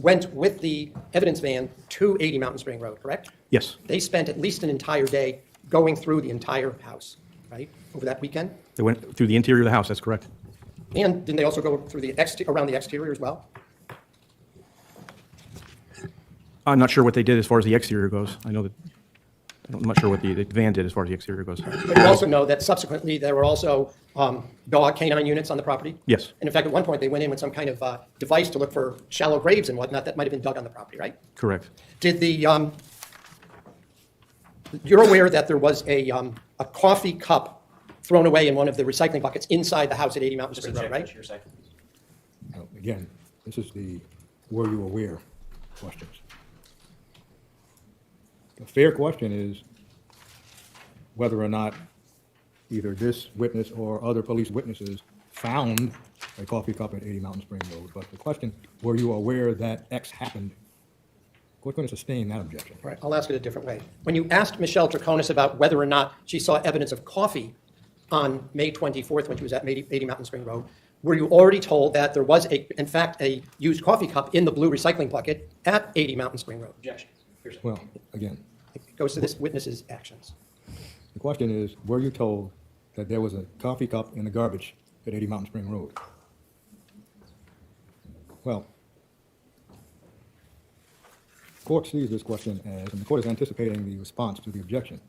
went with the evidence van to 80 Mountain Spring Road, correct? Yes. They spent at least an entire day going through the entire house, right, over that weekend? They went through the interior of the house, that's correct. And didn't they also go through around the exterior as well? I'm not sure what they did as far as the exterior goes. I'm not sure what the van did as far as the exterior goes. But you also know that subsequently there were also dog canine units on the property? Yes. And in fact, at one point they went in with some kind of device to look for shallow graves and whatnot that might have been dug on the property, right? Correct. Did you're aware that there was a coffee cup thrown away in one of the recycling buckets inside the house at 80 Mountain Street Road, right? Again, this is the were you aware questions. The fair question is whether or not either this witness or other police witnesses found a coffee cup at 80 Mountain Spring Road. But the question, were you aware that X happened? We're going to sustain that objection. All right, I'll ask it a different way. When you asked Michelle Troconis about whether or not she saw evidence of coffee on May 24th when she was at 80 Mountain Spring Road, were you already told that there was, in fact, a used coffee cup in the blue recycling bucket at 80 Mountain Spring Road? Objection. Well, again. It goes to this witness's actions. The question is, were you told that there was a coffee cup in the garbage at 80 Mountain Spring Road? Well, the court sees this question as, and the court is anticipating the response to the objection,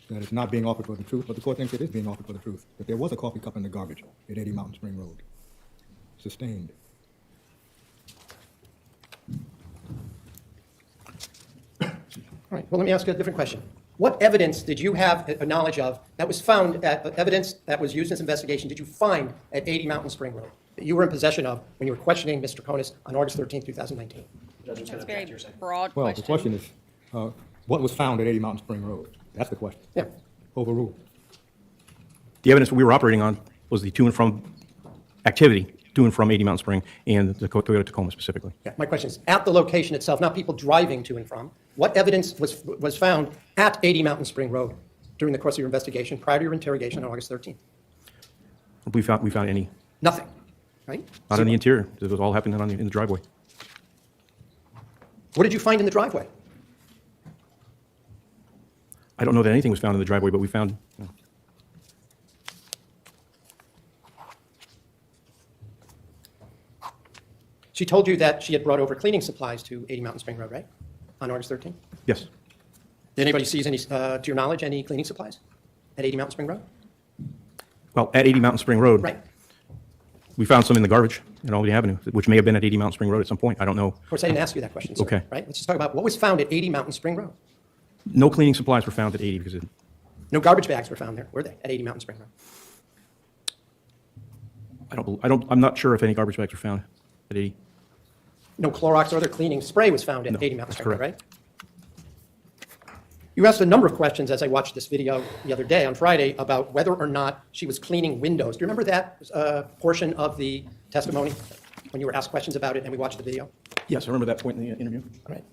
that it's not being offered for the truth, but the court thinks it is being offered for the truth, that there was a coffee cup in the garbage at 80 Mountain Spring Road. Sustained. All right, well, let me ask you a different question. What evidence did you have a knowledge of that was found, evidence that was used in this investigation, did you find at 80 Mountain Spring Road that you were in possession of when you were questioning Mr. Troconis on August 13, 2019? That's a very broad Well, question. the question is, what was found at 80 Mountain Spring Road? That's the question. Yeah. Overruled. The evidence we were operating on was the to and from activity, to and from 80 Mountain Spring, and the Toyota Tacoma specifically. Yeah, my question is, at the location itself, not people driving to and from, what evidence was found at 80 Mountain Spring Road during the course of your investigation prior to your interrogation on August 13th? We found any. Nothing, right? Not in the interior. It was all happening in the driveway. What did you find in the driveway? I don't know that anything was found in the driveway, but we found. She told you that she had brought over cleaning supplies to 80 Mountain Spring Road, right? On August 13th? Yes. Did anybody seize any, to your knowledge, any cleaning supplies at 80 Mountain Spring Road? Well, at 80 Mountain Spring Road, right. We found some in the garbage in Albany Avenue, which may have been at 80 Mountain Spring Road at some point. I don't know. Of course, I didn't ask you that question, sir. Okay. Right? Let's just talk about what was found at 80 Mountain Spring Road. No cleaning supplies were found at 80 because no garbage bags were found there, were they, at 80 Mountain Spring Road? I'm not sure if any garbage bags were found at 80. No Clorox or other cleaning spray was found at No, 80 Mountain that's Spring Road, correct. right? You asked a number of questions as I watched this video the other day on Friday about whether or not she was cleaning windows. Do you remember that portion of the testimony when you were asked questions about it and we watched the video? Yes, I remember that point in the interview. All right.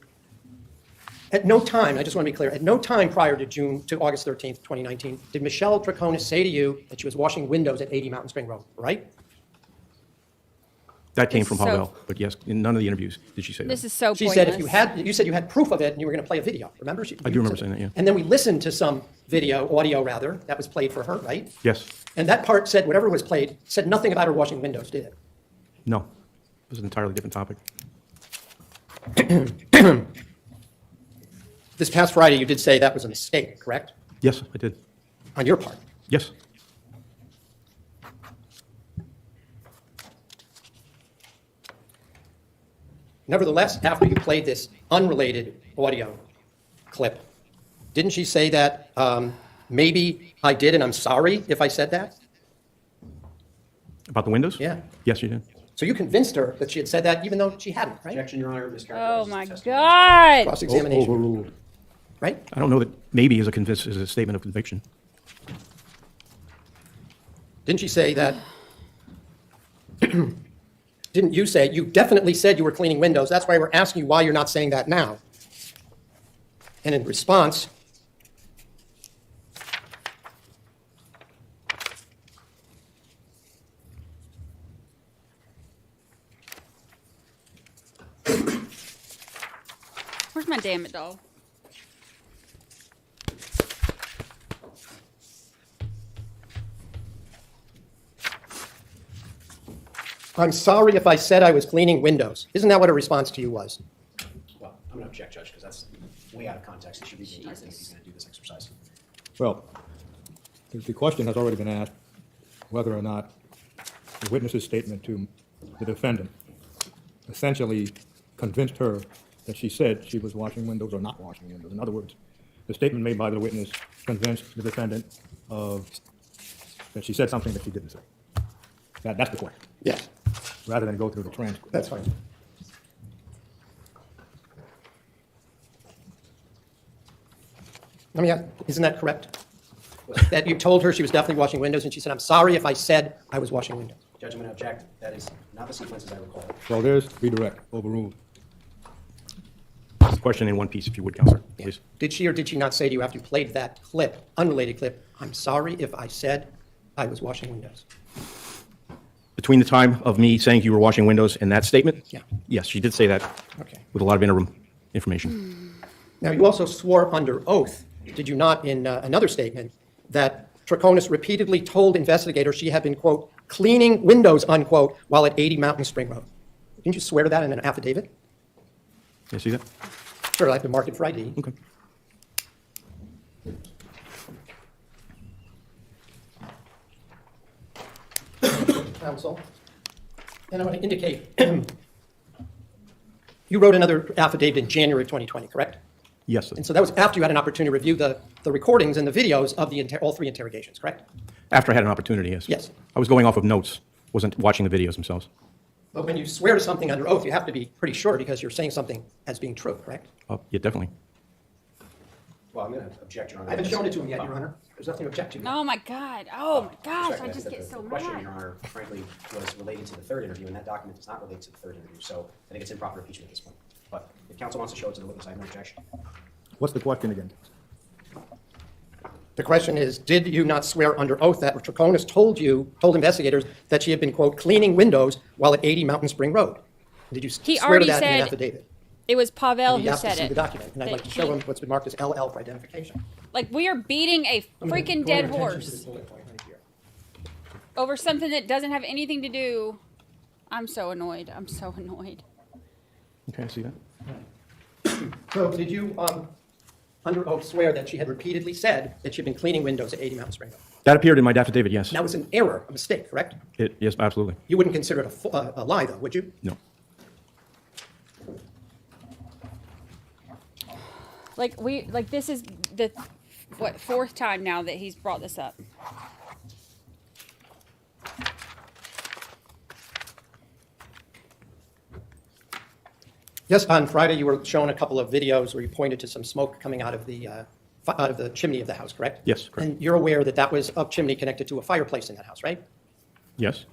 At no time, I just want to be clear, at no time prior to August 13th, 2019, did Michelle Troconis say to you that she was washing windows at 80 Mountain Spring Road, right? That came from So- Pavel, but yes, in none of the interviews did she say This that. is so She pointless. said if you said you had proof of it and you were going to play a video. Remember? I do remember saying that, yeah. And then we listened to some audio rather, that was played for her, right? Yes. And that part said, whatever was played, said nothing about her washing windows, did it? No. It was an entirely different topic. This past Friday, you did say that was a mistake, correct? Yes, I did. On your part? Yes. Nevertheless, after you played this unrelated audio clip, didn't she say that maybe I did and I'm sorry if I said that? About the windows? Yeah. Yes, you did. So you convinced her that she had said that even though she hadn't, right? Objection, Your Honor. Oh my God. Cross-examination. Overruled. Right? I don't know that maybe is a statement of conviction. Didn't she say that? Didn't you say, you definitely said you were cleaning windows. That's why we're asking you why you're not saying that now. And in response, Where's my damn it doll? I'm sorry if I said I was cleaning windows. Isn't that what her response to you was? Well, I'm going to object, Judge, because that's way out of context. It should be the entire thing if he's going to do this exercise. Well, the question has already been asked whether or not the witness's statement to the defendant essentially convinced her that she said she was washing windows or not washing windows. In other words, the statement made by the witness convinced the defendant of that she said something that she didn't say. That's the question. Yes. Rather than go through the transcript. That's fine. Let me ask, isn't that correct? That you told her she was definitely washing windows, and she said, I'm sorry if I said I was washing windows. Judge, I'm going to object. That is not the sequence as I recall. So there's redirect, overruled. Question in one piece, if you would, Counselor, please. Did she or did she not say to you after you played that clip, unrelated clip, I'm sorry if I said I was washing windows? Between the time of me saying you were washing windows and that statement? Yeah. Yes, she did say that. Okay. With a lot of interim information. Now, you also swore under oath, did you not, in another statement, that Troconis repeatedly told investigators she had been, quote, cleaning windows, unquote, while at 80 Mountain Spring Road. Didn't you swear to that in an affidavit? Can I see that? Sure, I have to mark it for ID. Okay. Counsel, and I want to indicate, you wrote another affidavit in January of 2020, correct? Yes. And so that was after you had an opportunity to review the recordings and the videos of all three interrogations, correct? After I had an opportunity, yes. Yes. I was going off of notes, wasn't watching the videos themselves. But when you swear to something under oath, you have to be pretty sure because you're saying something as being true, correct? Yeah, definitely. Well, I'm going to object, Your Honor. I haven't shown it to him yet, Your Honor. There's nothing to object to. Oh my God. Oh my gosh. I Respectfully, just get so the question, mad. Your Honor, frankly, was related to the third interview, and that document does not relate to the third interview. So I think it's improper impeachment at this point. But if counsel wants to show it to the witness, I have no objection. What's the question again? The question is, did you not swear under oath that Troconis told investigators that she had been, quote, cleaning windows while at 80 Mountain Spring Road? Did you He swear to already that in an said affidavit? it was Pavel And who you have to said see it. the document, and I'd like to show him what's been marked as LL for identification. Like we are beating a freaking dead horse over something that doesn't have anything to do. I'm so annoyed. I'm so annoyed. Okay, I see that. So did you, under oath, swear that she had repeatedly said that she'd been cleaning windows at 80 Mountain Spring Road? That appeared in my affidavit, yes. That was an error, a mistake, correct? Yes, absolutely. You wouldn't consider it a lie, though, would you? No. Like this is the fourth time now that he's brought this up. Yes, on Friday you were shown a couple of videos where you pointed to some smoke coming out of the chimney of the house, correct? Yes, correct. And you're aware that that was a chimney connected to a fireplace in that house, right? Yes.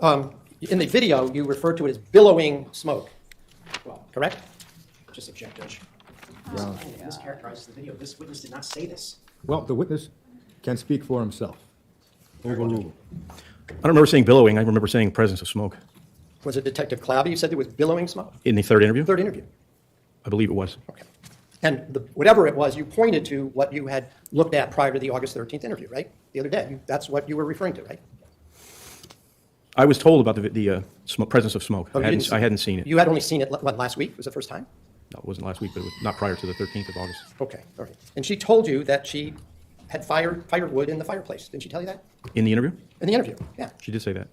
In the video, you referred to it as billowing smoke, Well, correct? just object, Judge. Yeah. This mischaracterizes the video. This witness did not say this. Well, the witness can speak for himself. Overruled. I don't remember saying billowing. I remember saying presence of smoke. Was it Detective Clabby you said there was billowing smoke? In the third interview? Third interview. I believe it was. Okay. And whatever it was, you pointed to what you had looked at prior to the August 13th interview, right? The other day. That's what you were referring to, right? I was told about the presence of smoke. Oh, I hadn't seen it. You had only seen it, what, last week? Was it the first time? No, it wasn't last week, but it was not prior to the 13th of August. Okay, all right. And she told you that she had firewood in the fireplace. Didn't she tell you that? In the interview? In the interview, yeah. She did say that.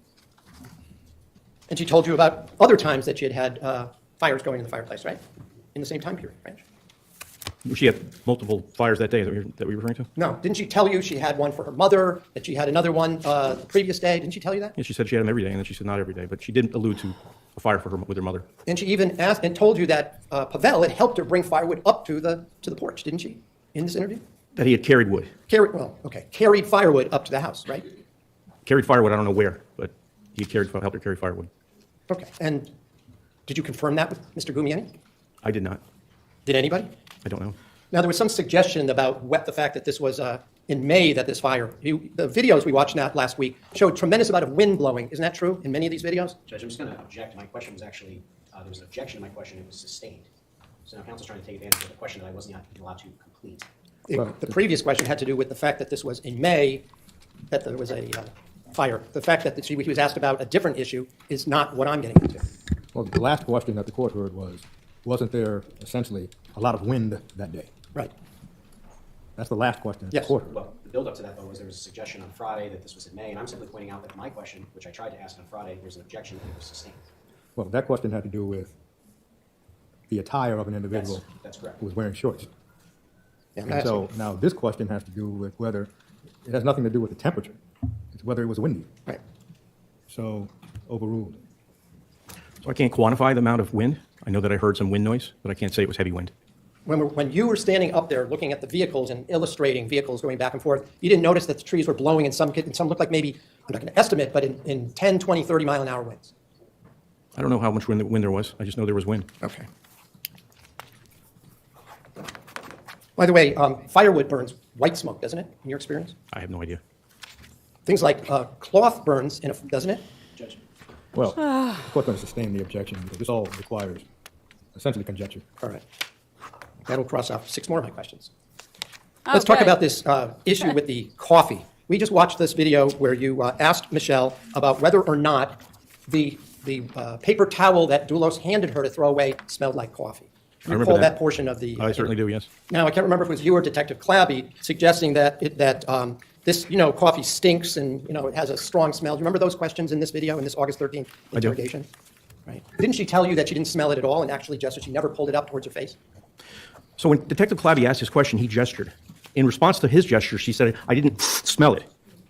And she told you about other times that she had fires going in the fireplace, right? In the same time period, right? She had multiple fires that day that we were referring to? No, didn't she tell you she had one for her mother, that she had another one the previous day? Didn't she tell you that? Yeah, she said she had them every day, and then she said not every day, but she did allude to a fire with her mother. And she even asked and told you that Pavel had helped her bring firewood up to the porch, didn't she, in this interview? That he had carried wood. Carried firewood up to the house, right? Carried firewood, I don't know where, but he helped her carry firewood. Okay, and did you confirm that with Mr. Gumieni? I did not. Did anybody? I don't know. Now, there was some suggestion about the fact that this was in May that this fire, the videos we watched last week showed tremendous amount of wind blowing. Isn't that true in many of these videos? Judge, I'm just going to object. My question was actually, there was an objection to my question. It was sustained. So now counsel's trying to take advantage of the question that I wasn't allowed to complete. The previous question had to do with the fact that this was in May, that there was a fire. The fact that he was asked about a different issue is not what I'm getting into. Well, the last question that the court heard was, wasn't there essentially a lot of wind that day? Right. That's the last question that Yes. the court heard. Well, the build-up to that, though, was there was a suggestion on Friday that this was in May, and I'm simply pointing out that my question, which I tried to ask on Friday, there's an objection that it was sustained. Well, that question had to do with the attire of an individual That's correct. who was wearing shorts. Yeah, And so now this question has to do with whether, it has nothing to do with the temperature. It's whether it was windy. Right. So overruled. So I can't quantify the amount of wind. I know that I heard some wind noise, but I can't say it was heavy wind. When you were standing up there looking at the vehicles and illustrating vehicles going back and forth, you didn't notice that the trees were blowing and some looked like maybe, I'm not going to estimate, but in 10, 20, 30 mile an hour winds. I don't know how much wind there was. I just know there was wind. Okay. By the way, firewood burns white smoke, doesn't it, in your experience? I have no idea. Things like cloth burns, doesn't it? Judge. Well, the court's going to sustain the objection because this all requires essentially conjecture. All right. That'll cross off 6 more of my questions. Oh, Let's talk good. about this issue with the coffee. We just watched this video where you asked Michelle about whether or not the paper towel that Dulos handed her to throw away smelled like coffee. I remember Recall that. that portion of the. I certainly do, yes. Now, I can't remember if it was you or Detective Clabby suggesting that this, coffee stinks and, it has a strong smell. Do you remember those questions in this video, in this August 13th interrogation? Right. Didn't she tell you that she didn't smell it at all and actually gestured? She never pulled it up towards her face? So when Detective Clabby asked his question, he gestured. In response to his gesture, she said, I didn't smell it.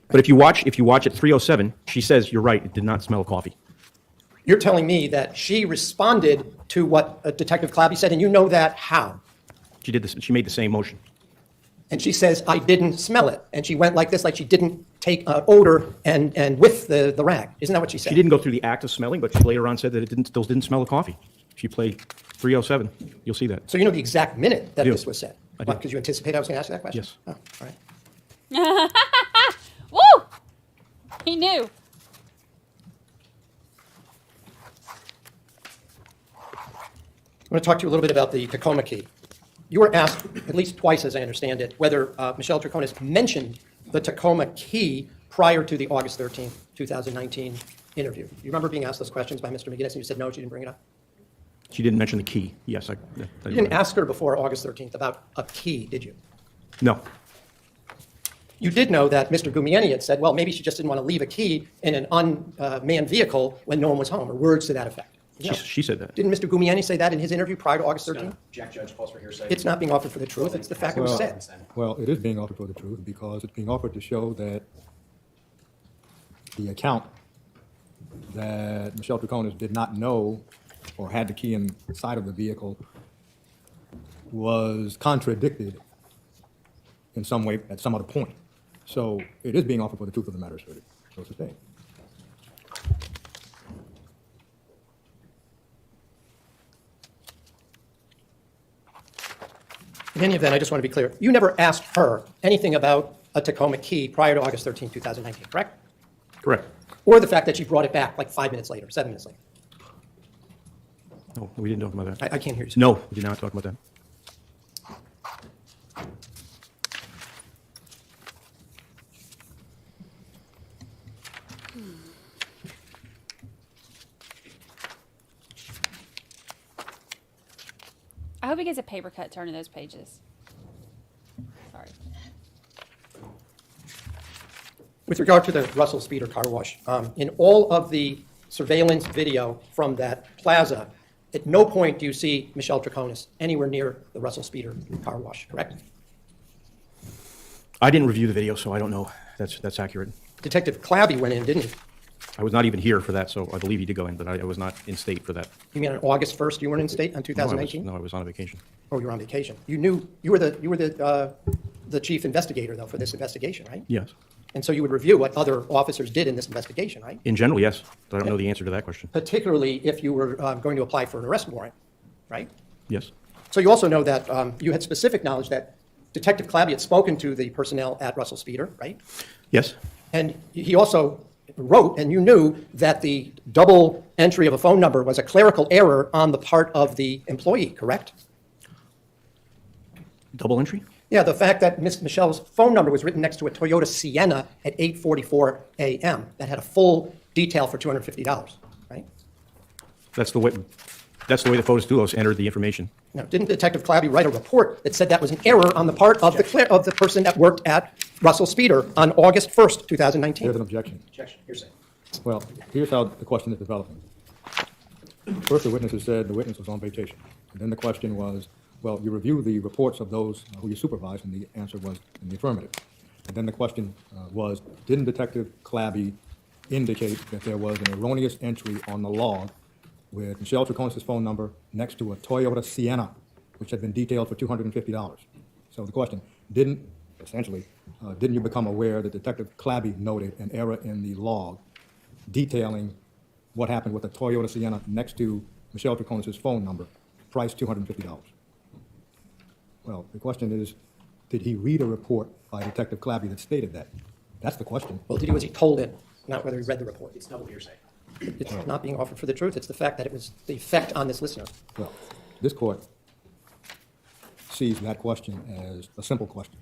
But if you watch at 3:07, she says, you're right, it did not smell of coffee. You're telling me that she responded to what Detective Clabby said, and you know that how? She did this. She made the same motion. And she says, I didn't smell it. And she went like this, like she didn't take odor and whiff the rag. Isn't that what she said? She didn't go through the act of smelling, but she later on said that those didn't smell of coffee. She played 3:07. You'll see that. So you know the exact minute that I do. this was said? I do. Because you anticipated I was going to ask you that question? Yes. Oh, all right. Woo! He knew. I want to talk to you a little bit about the Tacoma key. You were asked, at least twice as I understand it, whether Michelle Troconis mentioned the Tacoma key prior to the August 13th, 2019 interview. You remember being asked those questions by Mr. McGinnis and you said no, she didn't bring it up? She didn't mention the key. Yes, I You didn't ask her before August 13th about a key, did you? No. You did know that Mr. Gumieni had said, well, maybe she just didn't want to leave a key in an unmanned vehicle when no one was home, or words to that effect. No. She said that. Didn't Mr. Gumieni say that in his interview prior to August 13th? Jack Judge calls for hearsay. It's not being offered for the truth, it's the fact it was said. Well, it is being offered for the truth because it's being offered to show that the account that Michelle Troconis did not know or had the key inside of the vehicle was contradicted in some way at some other point. So it is being offered for the truth of the matter asserted. So sustained. In any event, I just want to be clear. You never asked her anything about a Tacoma key prior to August 13, 2019, correct? Correct. Or the fact that she brought it back like 5 minutes later, 7 minutes later. No, we didn't talk about that. I can't hear you. No, we did not talk about that. I hope he gets a paper cut turning those pages. Sorry. With regard to the Russell Speeder car wash, in all of the surveillance video from that plaza, at no point do you see Michelle Troconis anywhere near the Russell Speeder car wash, correct? I didn't review the video, so I don't know. That's accurate. Detective Clabby went in, didn't he? I was not even here for that, so I believe he did go in, but I was not in state for that. You mean on August 1st you weren't in state on 2019? No, I was on a vacation. Oh, you were on vacation. You knew you were the chief investigator though for this investigation, right? Yes. And so you would review what other officers did in this investigation, right? In general, yes, but I don't know the answer to that question. Particularly if you were going to apply for an arrest warrant, right? Yes. So you also know that you had specific knowledge that Detective Clabby had spoken to the personnel at Russell Speeder, right? Yes. And he also wrote, and you knew that the double entry of a phone number was a clerical error on the part of the employee, correct? Double entry? Yeah, the fact that Miss Michelle's phone number was written next to a Toyota Sienna at 8:44 a.m. that had a full detail for $250, right? That's the way the Fotis Dulos entered the information. Now, didn't Detective Clabby write a report that said that was an error on the part of the person that worked at Russell Speeder on August 1st, 2019? There's an objection. Objection. Hearsay. Well, here's how the question is developing. First, the witnesses said the witness was on vacation. And then the question was, well, you review the reports of those who you supervised, and the answer was in the affirmative. And then the question was, didn't Detective Clabby indicate that there was an erroneous entry on the log with Michelle Troconis' phone number next to a Toyota Sienna, which had been detailed for $250? So the question, didn't you become aware that Detective Clabby noted an error in the log detailing what happened with the Toyota Sienna next to Michelle Troconis' phone number, price $250? Well, the question is, did he read a report by Detective Clabby that stated that? That's the question. Well, was he told it, not whether he read the report? It's not what you're saying. It's not being offered for the truth. It's the fact that it was the effect on this listener. Well, this court sees that question as a simple question.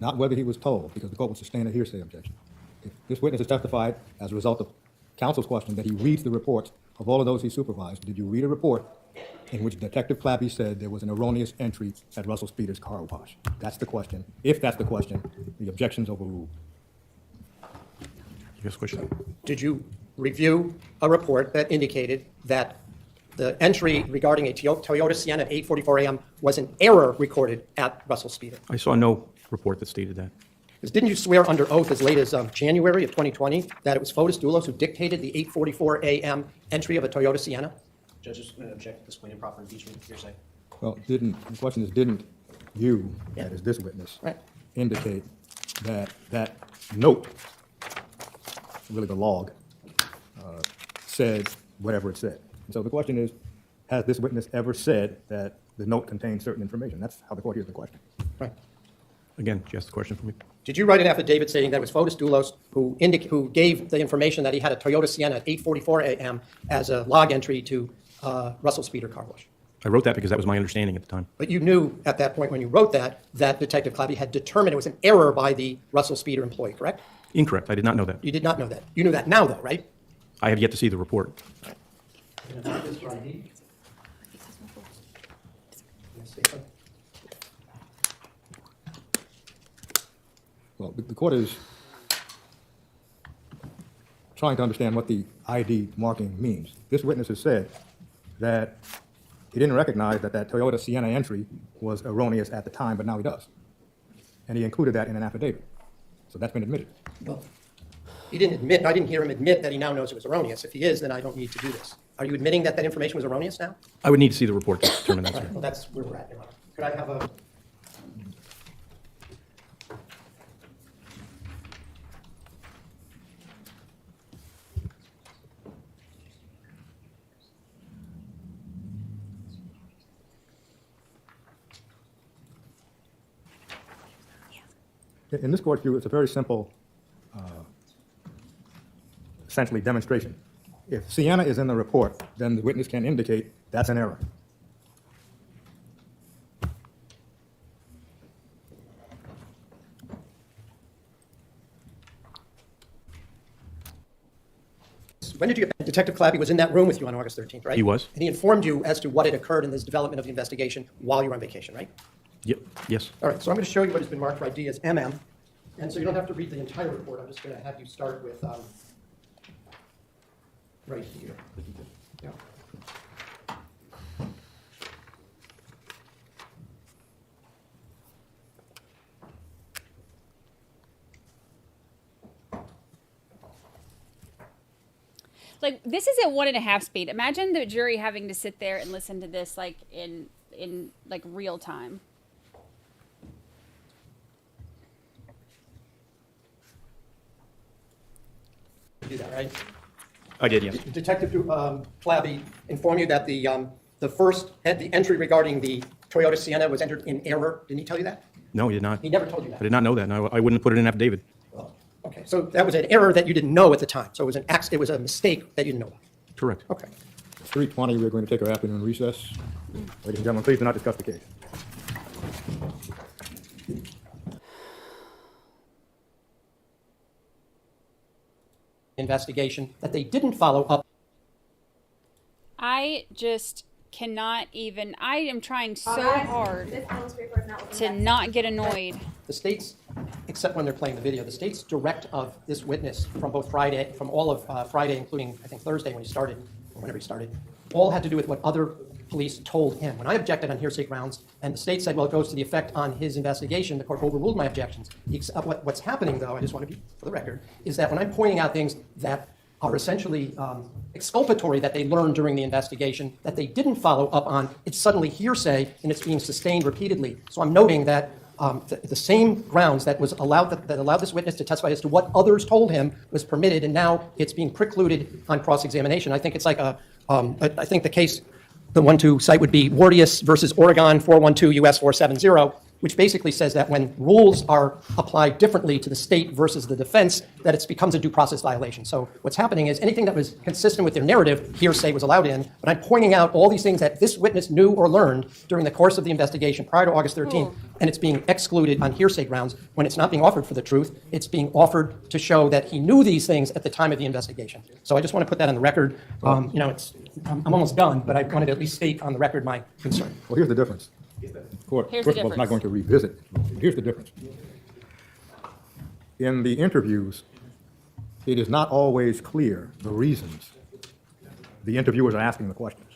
Not whether he was told, because the court would sustain a hearsay objection. If this witness has testified as a result of counsel's question that he reads the reports of all of those he supervised, did you read a report in which Detective Clabby said there was an erroneous entry at Russell Speeder's car wash? That's the question. If that's the question, the objection's overruled. Yes, question. Did you review a report that indicated that the entry regarding a Toyota Sienna at 8:44 a.m. was an error recorded at Russell Speeder? I saw no report that stated that. Because didn't you swear under oath as late as January of 2020 that it was Fotis Dulos who dictated the 8:44 a.m. entry of a Toyota Sienna? Judges object to this point improper impeachment, hearsay. Well, the question is, didn't you, that is this witness, indicate that that note, really the log, said whatever it said? And so the question is, has this witness ever said that the note contained certain information? That's how the court hears the question. Right. Again, just the question for me. Did you write an affidavit saying that it was Fotis Dulos who gave the information that he had a Toyota Sienna at 8:44 a.m. as a log entry to Russell Speeder car wash? I wrote that because that was my understanding at the time. But you knew at that point when you wrote that Detective Clabby had determined it was an error by the Russell Speeder employee, correct? Incorrect. I did not know that. You did not know that. You knew that now, though, right? I have yet to see the report. Well, the court is trying to understand what the ID marking means. This witness has said that he didn't recognize that that Toyota Sienna entry was erroneous at the time, but now he does. And he included that in an affidavit. So that's been admitted. Well, he didn't admit, I didn't hear him admit that he now knows it was erroneous. If he is, then I don't need to do this. Are you admitting that that information was erroneous now? I would need to see the report to determine that. All right, well, that's where we're at, Your Honor. Could I have a... In this court view, it's a very simple, essentially, demonstration. If Sienna is in the report, then the witness can indicate that's an error. When did you... Detective Clabby was in that room with you on August 13th, right? He was. And he informed you as to what had occurred in this development of the investigation while you were on vacation, right? Yep. Yes. All right, so I'm going to show you what has been marked for ID as MM. And so you don't have to read the entire report. I'm just going to have you start with right here. Yeah. Like, this is at 1.5 speed. Imagine the jury having to sit there and listen to this like in like real time. Do that, right? I did, yes. Detective Clabby informed you that the entry regarding the Toyota Sienna was entered in error. Didn't he tell you that? No, he did not. He never told you that. I did not know that. No, I wouldn't have put it in an affidavit. Okay, so that was an error that you didn't know at the time. So it was a mistake that you didn't know about. Correct. Okay. 3:20, we're going to take our afternoon recess. Ladies and gentlemen, please do not discuss the case. Investigation that they didn't follow up. I just cannot even. I am trying so hard to not get annoyed. The state's, except when they're playing the video, the state's direct of this witness from both from all of Friday, including I think Thursday when he started, or whenever he started, all had to do with what other police told him. When I objected on hearsay grounds, and the state said, well, it goes to the effect on his investigation, the court overruled my objections. What's happening, though, I just want to be for the record, is that when I'm pointing out things that are essentially exculpatory that they learned during the investigation that they didn't follow up on, it's suddenly hearsay and it's being sustained repeatedly. So I'm noting that the same grounds that allowed this witness to testify as to what others told him was permitted, and now it's being precluded on cross-examination. I think it's like I think the case, the one to cite would be Wardius versus Oregon 412 US 470, which basically says that when rules are applied differently to the state versus the defense, that it becomes a due process violation. So what's happening is anything that was consistent with their narrative, hearsay was allowed in, but I'm pointing out all these things that this witness knew or learned during the course of the investigation prior to August 13th, and it's being excluded on hearsay grounds when it's not being offered for the truth. It's being offered to show that he knew these things at the time of the investigation. So I just want to put that on the record. I'm almost done, but I wanted to at least state on the record my concern. Well, here's the difference. Court, Here's first the of all, it's not going to revisit. Here's the difference. In the interviews, it is not always clear the reasons the interviewers are asking the questions.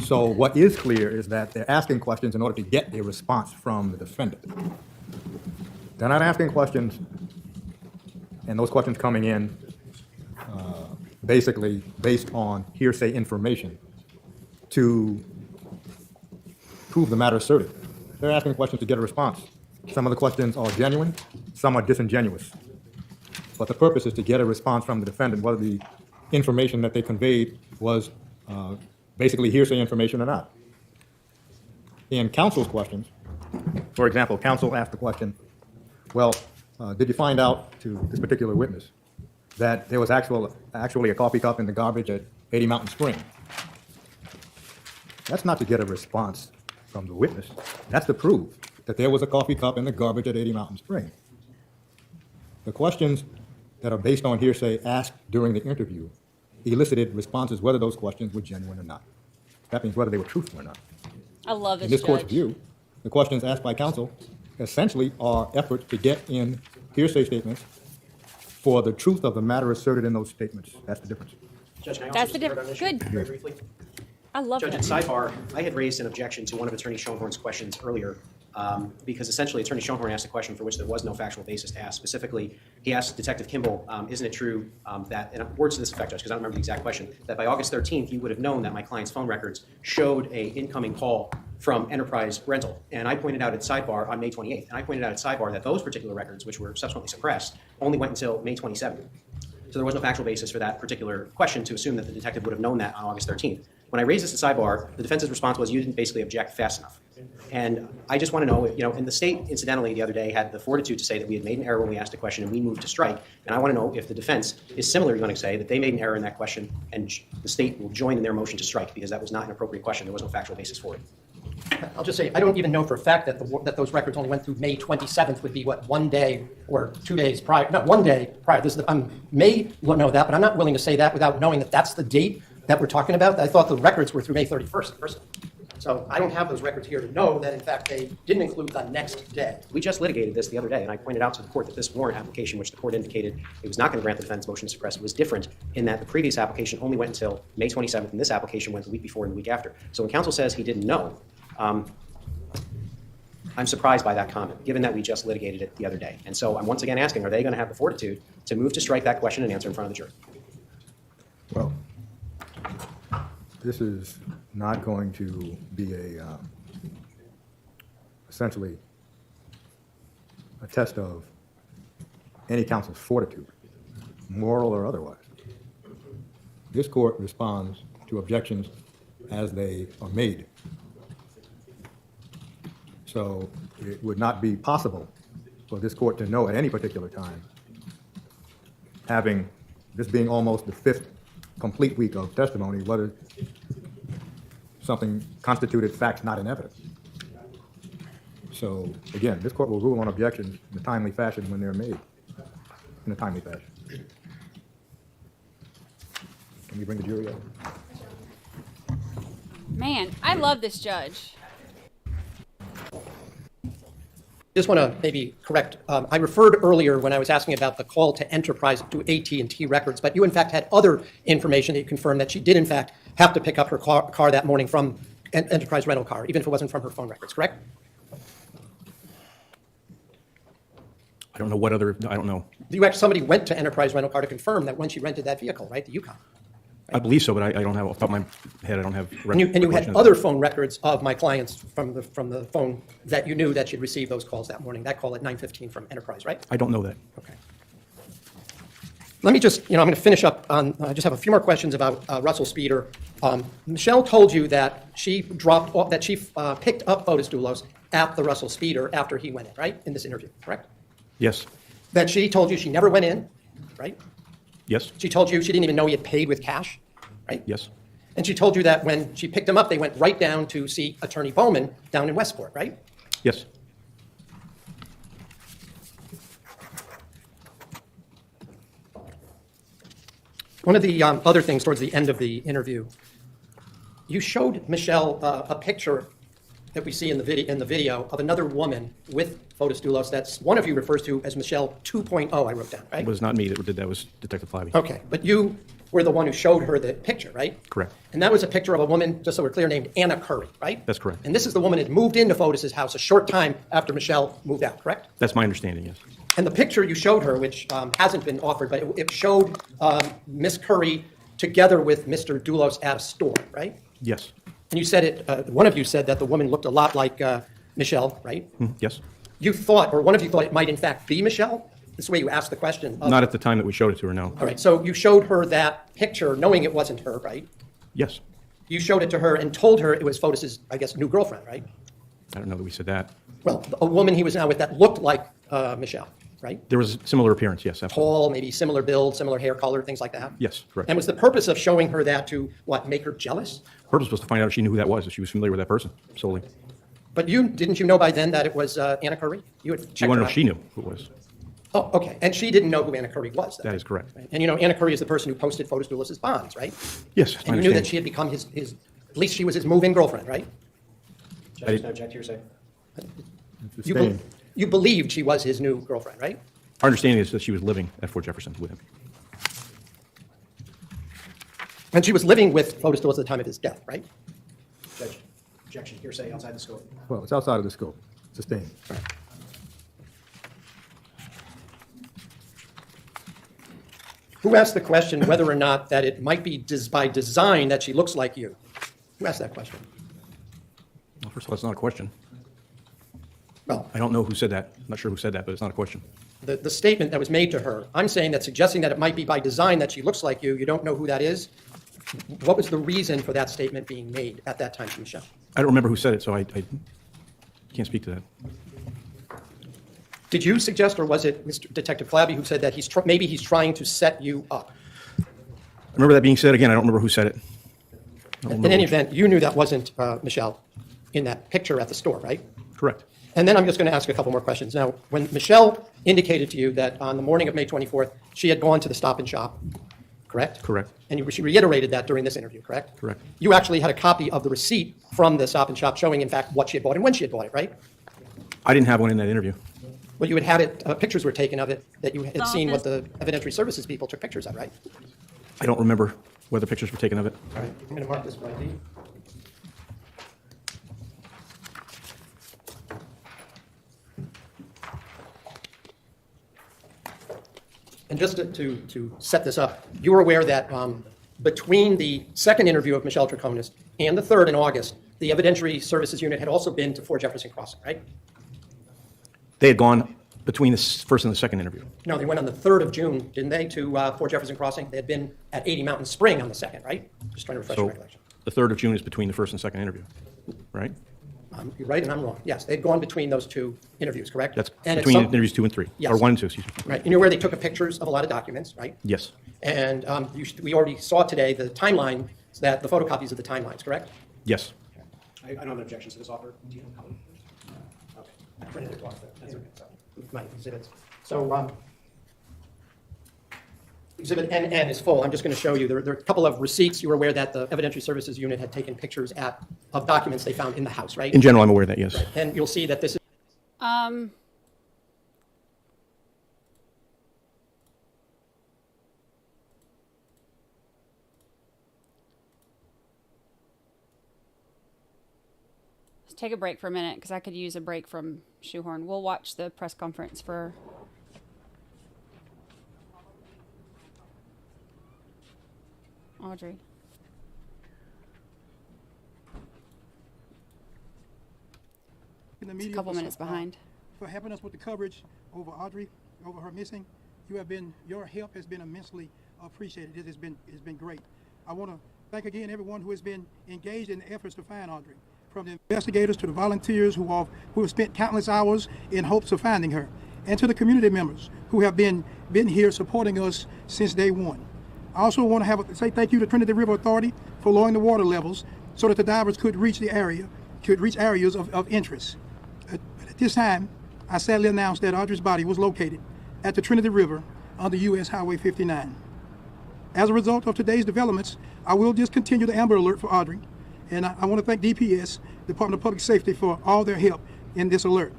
So what is clear is that they're asking questions in order to get a response from the defendant. They're not asking questions, and those questions coming in basically based on hearsay information to prove the matter asserted. They're asking questions to get a response. Some of the questions are genuine, some are disingenuous. But the purpose is to get a response from the defendant, whether the information that they conveyed was basically hearsay information or not. In counsel's questions, for example, counsel asked the question, well, did you find out to this particular witness that there was actually a coffee cup in the garbage at 80 Mountain Spring? That's not to get a response from the witness. That's to prove that there was a coffee cup in the garbage at 80 Mountain Spring. The questions that are based on hearsay asked during the interview elicited responses whether those questions were genuine or not. That means whether they were truthful or not. I love this. In this court's view, the questions asked by counsel essentially are efforts to get in hearsay statements for the truth of the matter asserted in those statements. That's the difference. Judge, can I That's also the speak on difference. this issue Good. very briefly? I love Judge, that. at sidebar, I had raised an objection to one of Attorney Schoenhorn's questions earlier because essentially Attorney Schoenhorn asked a question for which there was no factual basis to ask. Specifically, he asked Detective Kimball, isn't it true that, and words to this effect, Judge, because I don't remember the exact question, that by August 13th you would have known that my client's phone records showed a incoming call from Enterprise Rental. And I pointed out at sidebar on May 28th, and I pointed out at sidebar that those particular records, which were subsequently suppressed, only went until May 27th. So there was no factual basis for that particular question to assume that the detective would have known that on August 13th. When I raised this at sidebar, the defense's response was you didn't basically object fast enough. And I just want to know, and the state, incidentally, the other day had the fortitude to say that we had made an error when we asked a question and we moved to strike. And I want to know if the defense is similarly going to say that they made an error in that question and the state will join in their motion to strike because that was not an appropriate question. There was no factual basis for it. I'll just say, I don't even know for a fact that those records only went through May 27th would be, what, 1 day or 2 days prior? No, 1 day prior. May know that, but I'm not willing to say that without knowing that that's the date that we're talking about. I thought the records were through May 31st personally. So I don't have those records here to know that, in fact, they didn't include the next day. We just litigated this the other day, and I pointed out to the court that this warrant application, which the court indicated it was not going to grant the defense motion to suppress, was different in that the previous application only went until May 27th, and this application went the week before and the week after. So when counsel says he didn't know, I'm surprised by that comment, given that we just litigated it the other day. And so I'm once again asking, are they going to have the fortitude to move to strike that question and answer in front of the jury? Well, this is not going to be essentially a test of any counsel's fortitude, moral or otherwise. This court responds to objections as they are made. So it would not be possible for this court to know at any particular time, having this being almost the 5th complete week of testimony, whether something constituted facts not in evidence. So again, this court will rule on objections in a timely fashion when they're made, in a timely fashion. Can we bring the jury up? Man, I love this judge. Just want to maybe correct. I referred earlier when I was asking about the call to Enterprise to AT&T records, but you in fact had other information that you confirmed that she did in fact have to pick up her car that morning from Enterprise rental car, even if it wasn't from her phone records, correct? I don't know what other, I don't know. Somebody went to Enterprise rental car to confirm that when she rented that vehicle, right, the Yukon. I believe so, but I don't have, off the top of my head, I don't have. And you had other phone records of my clients from the phone that you knew that she'd received those calls that morning, that call at 9:15 from Enterprise, right? I don't know that. Okay. Let me just, I'm going to finish up on, I just have a few more questions about Russell Speeder. Michelle told you that she picked up Fotis Dulos at the Russell Speeder after he went in, right, in this interview, correct? Yes. That she told you she never went in, right? Yes. She told you she didn't even know he had paid with cash, right? Yes. And she told you that when she picked him up, they went right down to see Attorney Bowman down in Westport, right? Yes. One of the other things towards the end of the interview, you showed Michelle a picture that we see in the video of another woman with Fotis Dulos. That's one of you refers to as Michelle 2.0, I wrote down, right? It was not me that did that, it was Detective Flabby. Okay, but you were the one who showed her the picture, right? Correct. And that was a picture of a woman, just so we're clear, named Anna Curry, right? That's correct. And this is the woman that moved into Fotis's house a short time after Michelle moved out, correct? That's my understanding, yes. And the picture you showed her, which hasn't been offered, but it showed Miss Curry together with Mr. Dulos at a store, right? Yes. And you said one of you said that the woman looked a lot like Michelle, right? Yes. You thought, or one of you thought it might in fact be Michelle? This way you asked the question. Not at the time that we showed it to her, no. All right, so you showed her that picture knowing it wasn't her, right? Yes. You showed it to her and told her it was Fotis's, I guess, new girlfriend, right? I don't know that we said that. Well, a woman he was now with that looked like Michelle, right? There was a similar appearance, yes, absolutely. Tall, maybe similar build, similar hair color, things like that? Yes, correct. And was the purpose of showing her that to, what, make her jealous? Purpose was to find out if she knew who that was, if she was familiar with that person, solely. But didn't you know by then that it was Anna Curry? You had checked You want to her know out. if she knew who it was? Oh, okay. And she didn't know who Anna Curry was. That is correct. Right? And Anna Curry is the person who posted Fotis Dulos' bonds, right? Yes, And you knew that she had become his, at least she was his move-in girlfriend, right? Judge, no object to your say. You believed she was his new girlfriend, right? Our understanding is that she was living at Fort Jefferson with him. And she was living with Fotis Dulos at the time of his death, right? Judge, objection, hearsay outside the scope. Well, it's outside of the scope. Sustained. Right. Who asked the question whether or not that it might be by design that she looks like you? Who asked that question? Well, first of all, it's not a question. Well, I don't know who said that. I'm not sure who said that, but it's not a question. The statement that was made to her, I'm saying that suggesting that it might be by design that she looks like you don't know who that is. What was the reason for that statement being made at that time to Michelle? I don't remember who said it, so I can't speak to that. Did you suggest, or was it Mr. Detective Flabby who said that maybe he's trying to set you up? I remember that being said. Again, I don't remember who said it. In any event, you knew that wasn't Michelle in that picture at the store, right? Correct. And then I'm just going to ask a couple more questions. Now, when Michelle indicated to you that on the morning of May 24th, she had gone to the Stop and Shop, correct? Correct. And she reiterated that during this interview, correct? Correct. You actually had a copy of the receipt from the Stop and Shop showing, in fact, what she had bought and when she had bought it, right? I didn't have one in that interview. Well, you had it, pictures were taken of it, that you had seen what the evidentiary services people took pictures of, right? I don't remember whether pictures were taken of it. All right, I'm going to mark this Brandi. And just to set this up, you were aware that between the second interview of Michelle Troconis and the third in August, the evidentiary services unit had also been to Fort Jefferson Crossing, right? They had gone between the first and the second interview. No, they went on the 3rd of June, didn't they, to Fort Jefferson Crossing? They had been at 80 Mountain Spring on the 2nd, right? Just trying to refresh your recollection. The 3rd of June is between the first and second interview, right? You're right and I'm wrong. Yes, they'd gone between those two interviews, correct? That's and between interviews 2 and 3, yes. or 1 and 2, excuse me. Right, and you're aware they took pictures of a lot of documents, right? Yes. And we already saw today the timeline, that the photocopies of the timelines, correct? Yes. I don't have objections to this offer. Do you? Okay. I printed it off there. That's okay. So, my exhibits. So, exhibit NN is full. I'm just going to show you. There are a couple of receipts. You were aware that the evidentiary services unit had taken pictures of documents they found in the house, right? In general, I'm aware of that, yes. Right. And you'll see that this is. take a break for a minute because I could use a break from Shoehorn. We'll watch the press conference for Audrey. It's a couple minutes behind. For helping us with the coverage over Audrey, over her missing. Your help has been immensely appreciated. It's been great. I want to thank again everyone who has been engaged in the efforts to find Audrey, from the investigators to the volunteers who have spent countless hours in hopes of finding her, and to the community members who have been here supporting us since day one. I also want to say thank you to Trinity River Authority for lowering the water levels so that the divers could reach areas of interest. At this time, I sadly announce that Audrey's body was located at the Trinity River on the U.S. Highway 59. As a result of today's developments, I will discontinue the Amber Alert for Audrey, and I want to thank DPS, Department of Public Safety, for all their help in this alert.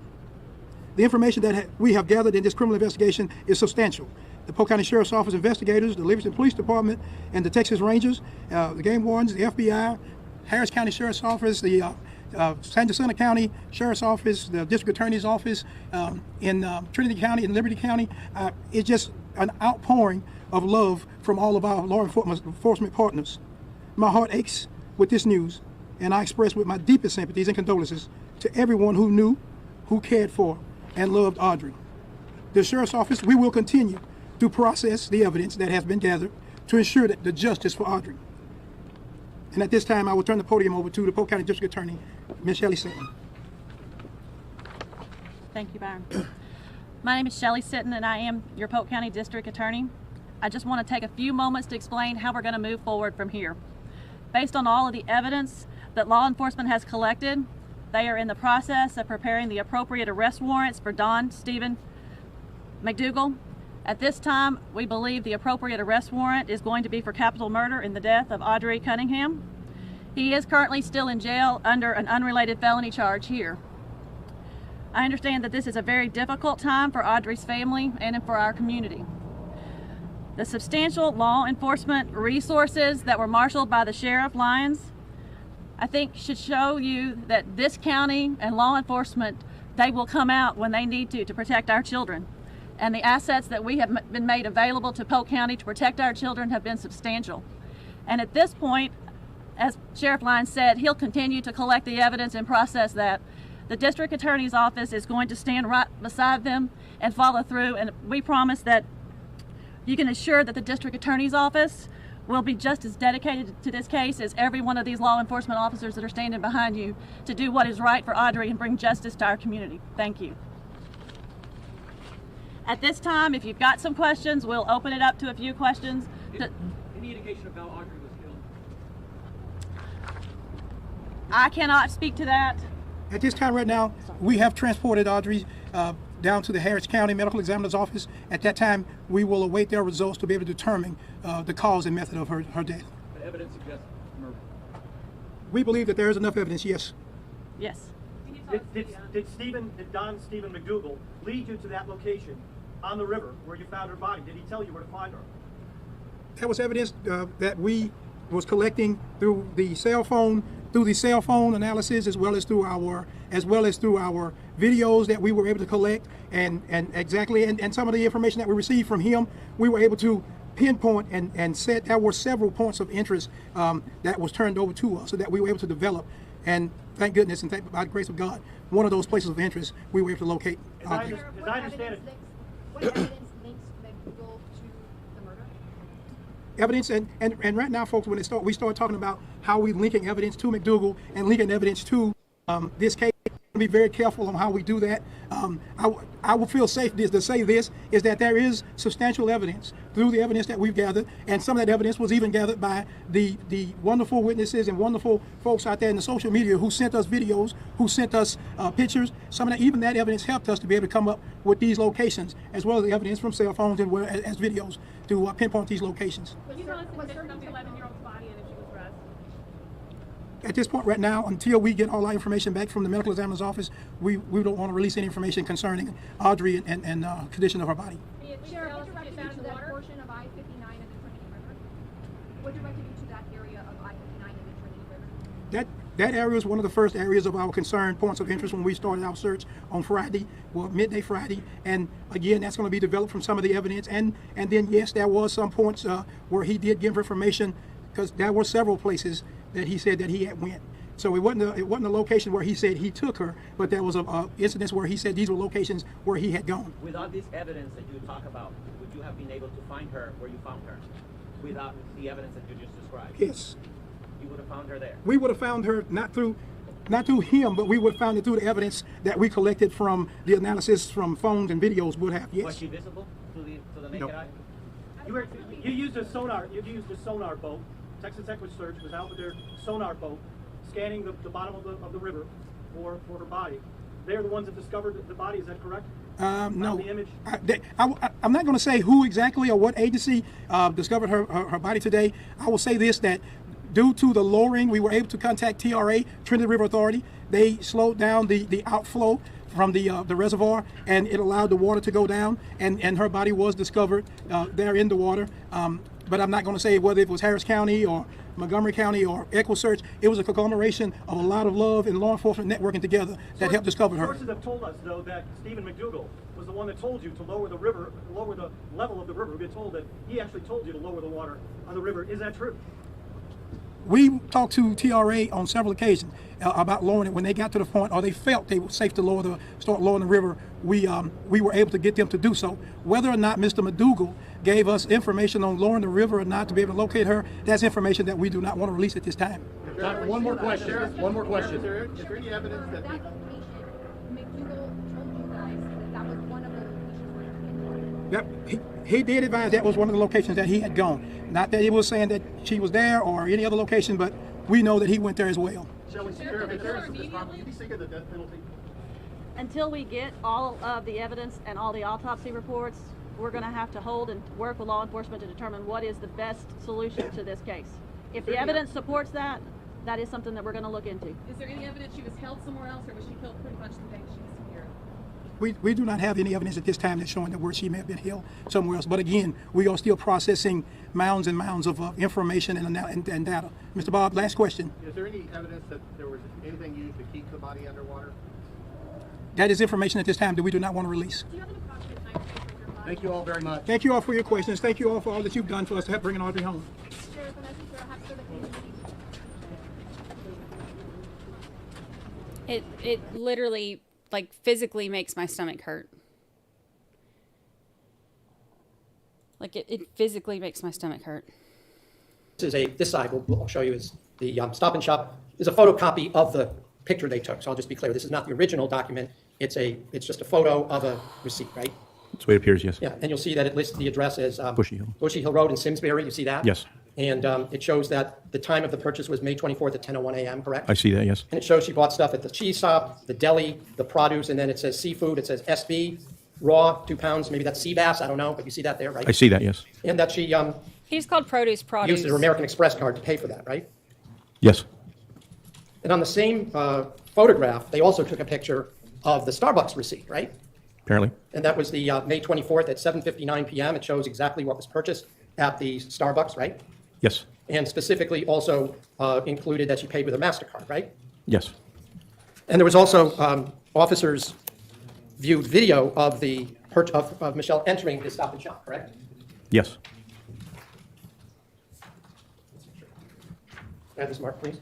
The information that we have gathered in this criminal investigation is substantial. The Polk County Sheriff's Office investigators, the Livingston Police Department, and the Texas Rangers, the game wardens, the FBI, Harris County Sheriff's Office, the San Jacinto County Sheriff's Office, the District Attorney's Office in Trinity County and Liberty County. It's just an outpouring of love from all of our law enforcement partners. My heart aches with this news, and I express with my deepest sympathies and condolences to everyone who knew, who cared for, and loved Audrey. The Sheriff's Office, we will continue to process the evidence that has been gathered to ensure that the justice for Audrey. And at this time, I will turn the podium over to the Polk County District Attorney, Ms. Shelley Sitton. Thank you, Byron. My name is Shelley Sitton, and I am your Polk County District Attorney. I just want to take a few moments to explain how we're going to move forward from here. Based on all of the evidence that law enforcement has collected, they are in the process of preparing the appropriate arrest warrants for Don Stephen McDougal. At this time, we believe the appropriate arrest warrant is going to be for capital murder in the death of Audrey Cunningham. He is currently still in jail under an unrelated felony charge here. I understand that this is a very difficult time for Audrey's family and for our community. The substantial law enforcement resources that were marshaled by the Sheriff Lyons, I think should show you that this county and law enforcement, they will come out when they need to protect our children. And the assets that we have been made available to Polk County to protect our children have been substantial. And at this point, as Sheriff Lyons said, he'll continue to collect the evidence and process that. The District Attorney's Office is going to stand right beside them and follow through, and we promise that you can assure that the District Attorney's Office will be just as dedicated to this case as every one of these law enforcement officers that are standing behind you to do what is right for Audrey and bring justice to our community. Thank you. At this time, if you've got some questions, we'll open it up to a few questions. Any indication of how Audrey was killed? I cannot speak to that. At this time right now, we have transported Audrey down to the Harris County Medical Examiner's Office. At that time, we will await their results to be able to determine the cause and method of her death. The evidence suggests murder. We believe that there is enough evidence, yes. Yes. Did Don Stephen McDougal lead you to that location on the river where you found her body? Did he tell you where to find her? That was evidence that we was collecting through the cell phone analysis, as well as through our videos that we were able to collect, and some of the information that we received from him, we were able to pinpoint and set. There were several points of interest that was turned over to us, so that we were able to develop. And thank goodness, and by the grace of God, one of those places of interest we were able to locate. As I understand it, what evidence links McDougal to the murder? Evidence, and right now, folks, when we start talking about how we linking evidence to McDougal and linking evidence to this case, be very careful on how we do that. I will feel safe to say this, is that there is substantial evidence through the evidence that we've gathered, and some of that evidence was even gathered by the wonderful witnesses and wonderful folks out there in the social media who sent us videos, who sent us pictures. Some of that, even that evidence helped us to be able to come up with these locations, as well as the evidence from cell phones and as videos to pinpoint these locations. Was you of the 11-year-old's body and if she was dressed? At this point right now, until we get all our information back from the medical examiner's office, we don't want to release any information concerning Audrey and condition of her body. Sheriff, what directed you to that portion of I-59 and the Trinity River? What directed you to that area of I-59 and the Trinity River? That area was one of the first areas of our concern points of interest when we started our search on Friday, well, midday Friday. And again, that's going to be developed from some of the evidence. And then, yes, there was some points where he did give information, because there were several places that he said that he had went. So it wasn't a location where he said he took her, but there was a incidents where he said these were locations where he had gone. Without this evidence that you talk about, would you have been able to find her where you found her? Without the evidence that you just described? Yes. You would have found her there? We would have found her not through him, but we would have found it through the evidence that we collected from the analysis from phones and videos would have, yes. Was she visible to the naked No. eye? You used a sonar boat. Texas Tech Search was out with their sonar boat scanning the bottom of the river for her body. They're the ones that discovered the body, is that correct? No. The image? I'm not going to say who exactly or what agency discovered her body today. I will say this, that due to the lowering, we were able to contact TRA, Trinity River Authority. They slowed down the outflow from the reservoir, and it allowed the water to go down, and her body was discovered there in the water. But I'm not going to say whether it was Harris County or Montgomery County or EquiSearch. It was a conglomeration of a lot of love and law enforcement networking together that helped discover her. Sources have told us, though, that Stephen McDougal was the one that told you to lower the level of the river. We've been told that he actually told you to lower the water on the river. Is that true? We talked to TRA on several occasions about lowering it. When they got to the point, or they felt they were safe to start lowering the river, we were able to get them to do so. Whether or not Mr. McDougal gave us information on lowering the river or not to be able to locate her, that's information that we do not want to release at this time. One more question. One more question. Is there any evidence that He did advise that was one of the locations that he had gone. Not that he was saying that she was there or any other location, but we know that he went there as well. Shall we see her? If there is this property, do you think of the death penalty? Until we get all of the evidence and all the autopsy reports, we're going to have to hold and work with law enforcement to determine what is the best solution to this case. If the evidence supports that, that is something that we're going to look into. Is there any evidence she was held somewhere else, or was she killed pretty much the day she was here? We do not have any evidence at this time that's showing that where she may have been held somewhere else. But again, we are still processing mounds and mounds of information and data. Mr. Bob, last question. Is there any evidence that there was anything used to keep the body underwater? That is information at this time that we do not want to release. Thank you all very much. Thank you all for your questions. Thank you all for all that you've done for us to help bring Audrey home. It literally, like, physically makes my stomach hurt. Like, it physically makes my stomach hurt. This side, I'll show you, is the Stop and Shop. Is a photocopy of the picture they took. So I'll just be clear, this is not the original document. It's just a photo of a receipt, right? That's the way it appears, yes. Yeah, and you'll see that it lists the address as Bushy Hill. Bushy Hill Road in Simsbury. You see that? Yes. And it shows that the time of the purchase was May 24th at 10:01 a.m., correct? I see that, yes. And it shows she bought stuff at the cheese shop, the deli, the produce, and then it says seafood. It says SB, raw, 2 pounds. Maybe that's sea bass. I don't know, but you see that there, right? I see that, yes. And that she He's called Produce. used her American Express card to pay for that, right? Yes. And on the same photograph, they also took a picture of the Starbucks receipt, right? Apparently. And that was the May 24th at 7:59 p.m. It shows exactly what was purchased at the Starbucks, right? Yes. And specifically also included that she paid with a MasterCard, right? Yes. And there was also officers viewed video of of Michelle entering the Stop and Shop, correct? Yes. Can I have this mark, please?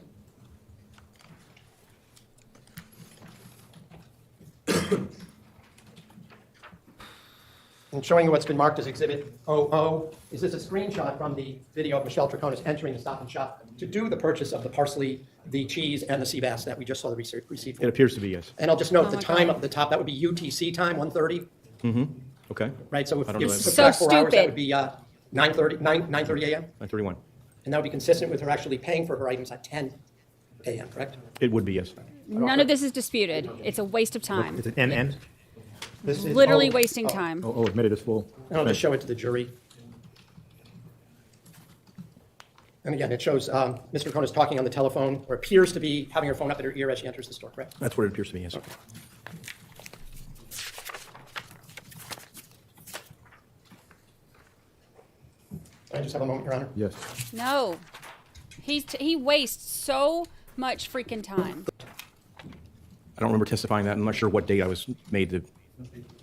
And showing you what's been marked as Exhibit 00. Is this a screenshot from the video of Michelle Troconis entering the Stop and Shop to do the purchase of the parsley, the cheese, and the sea bass that we just saw the receipt for? It appears to be, yes. And I'll just note the time up at the top, that would be UTC time, 1:30. Mm-hmm. Okay. Right, so if I don't you know that. put back 4 hours, that would be 9:30 a.m.? 9:31. And that would be consistent with her actually paying for her items at 10 a.m., correct? It would be, yes. None of this is disputed. It's a waste of time. Is it NN? This is Literally wasting time. Oh, admitted it's full. And I'll just show it to the jury. And again, it shows Mr. Troconis talking on the telephone, or appears to be having her phone up at her ear as she enters the store, correct? That's what it appears to be, yes. Okay. Can I just have a moment, Your Honor? Yes. No. He wastes so much freaking time. I don't remember testifying that. I'm not sure what date I was made the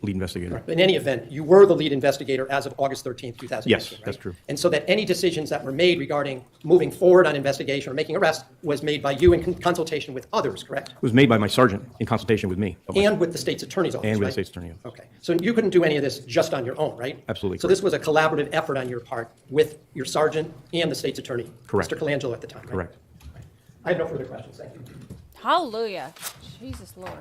lead investigator. In any event, you were the lead investigator as of August 13th, 2019, Yes, right? that's true. And so that any decisions that were made regarding moving forward on investigation or making arrests was made by you in consultation with others, correct? It was made by my sergeant in consultation with me. And with the state's attorney's office, And with right? the state's attorney. Okay. So you couldn't do any of this just on your own, right? Absolutely So this was a collaborative effort on your part with your sergeant and the state's attorney? Correct. Mr. Colangelo at the time, right? Correct. I have no further questions. Thank you. Hallelujah. Jesus Lord.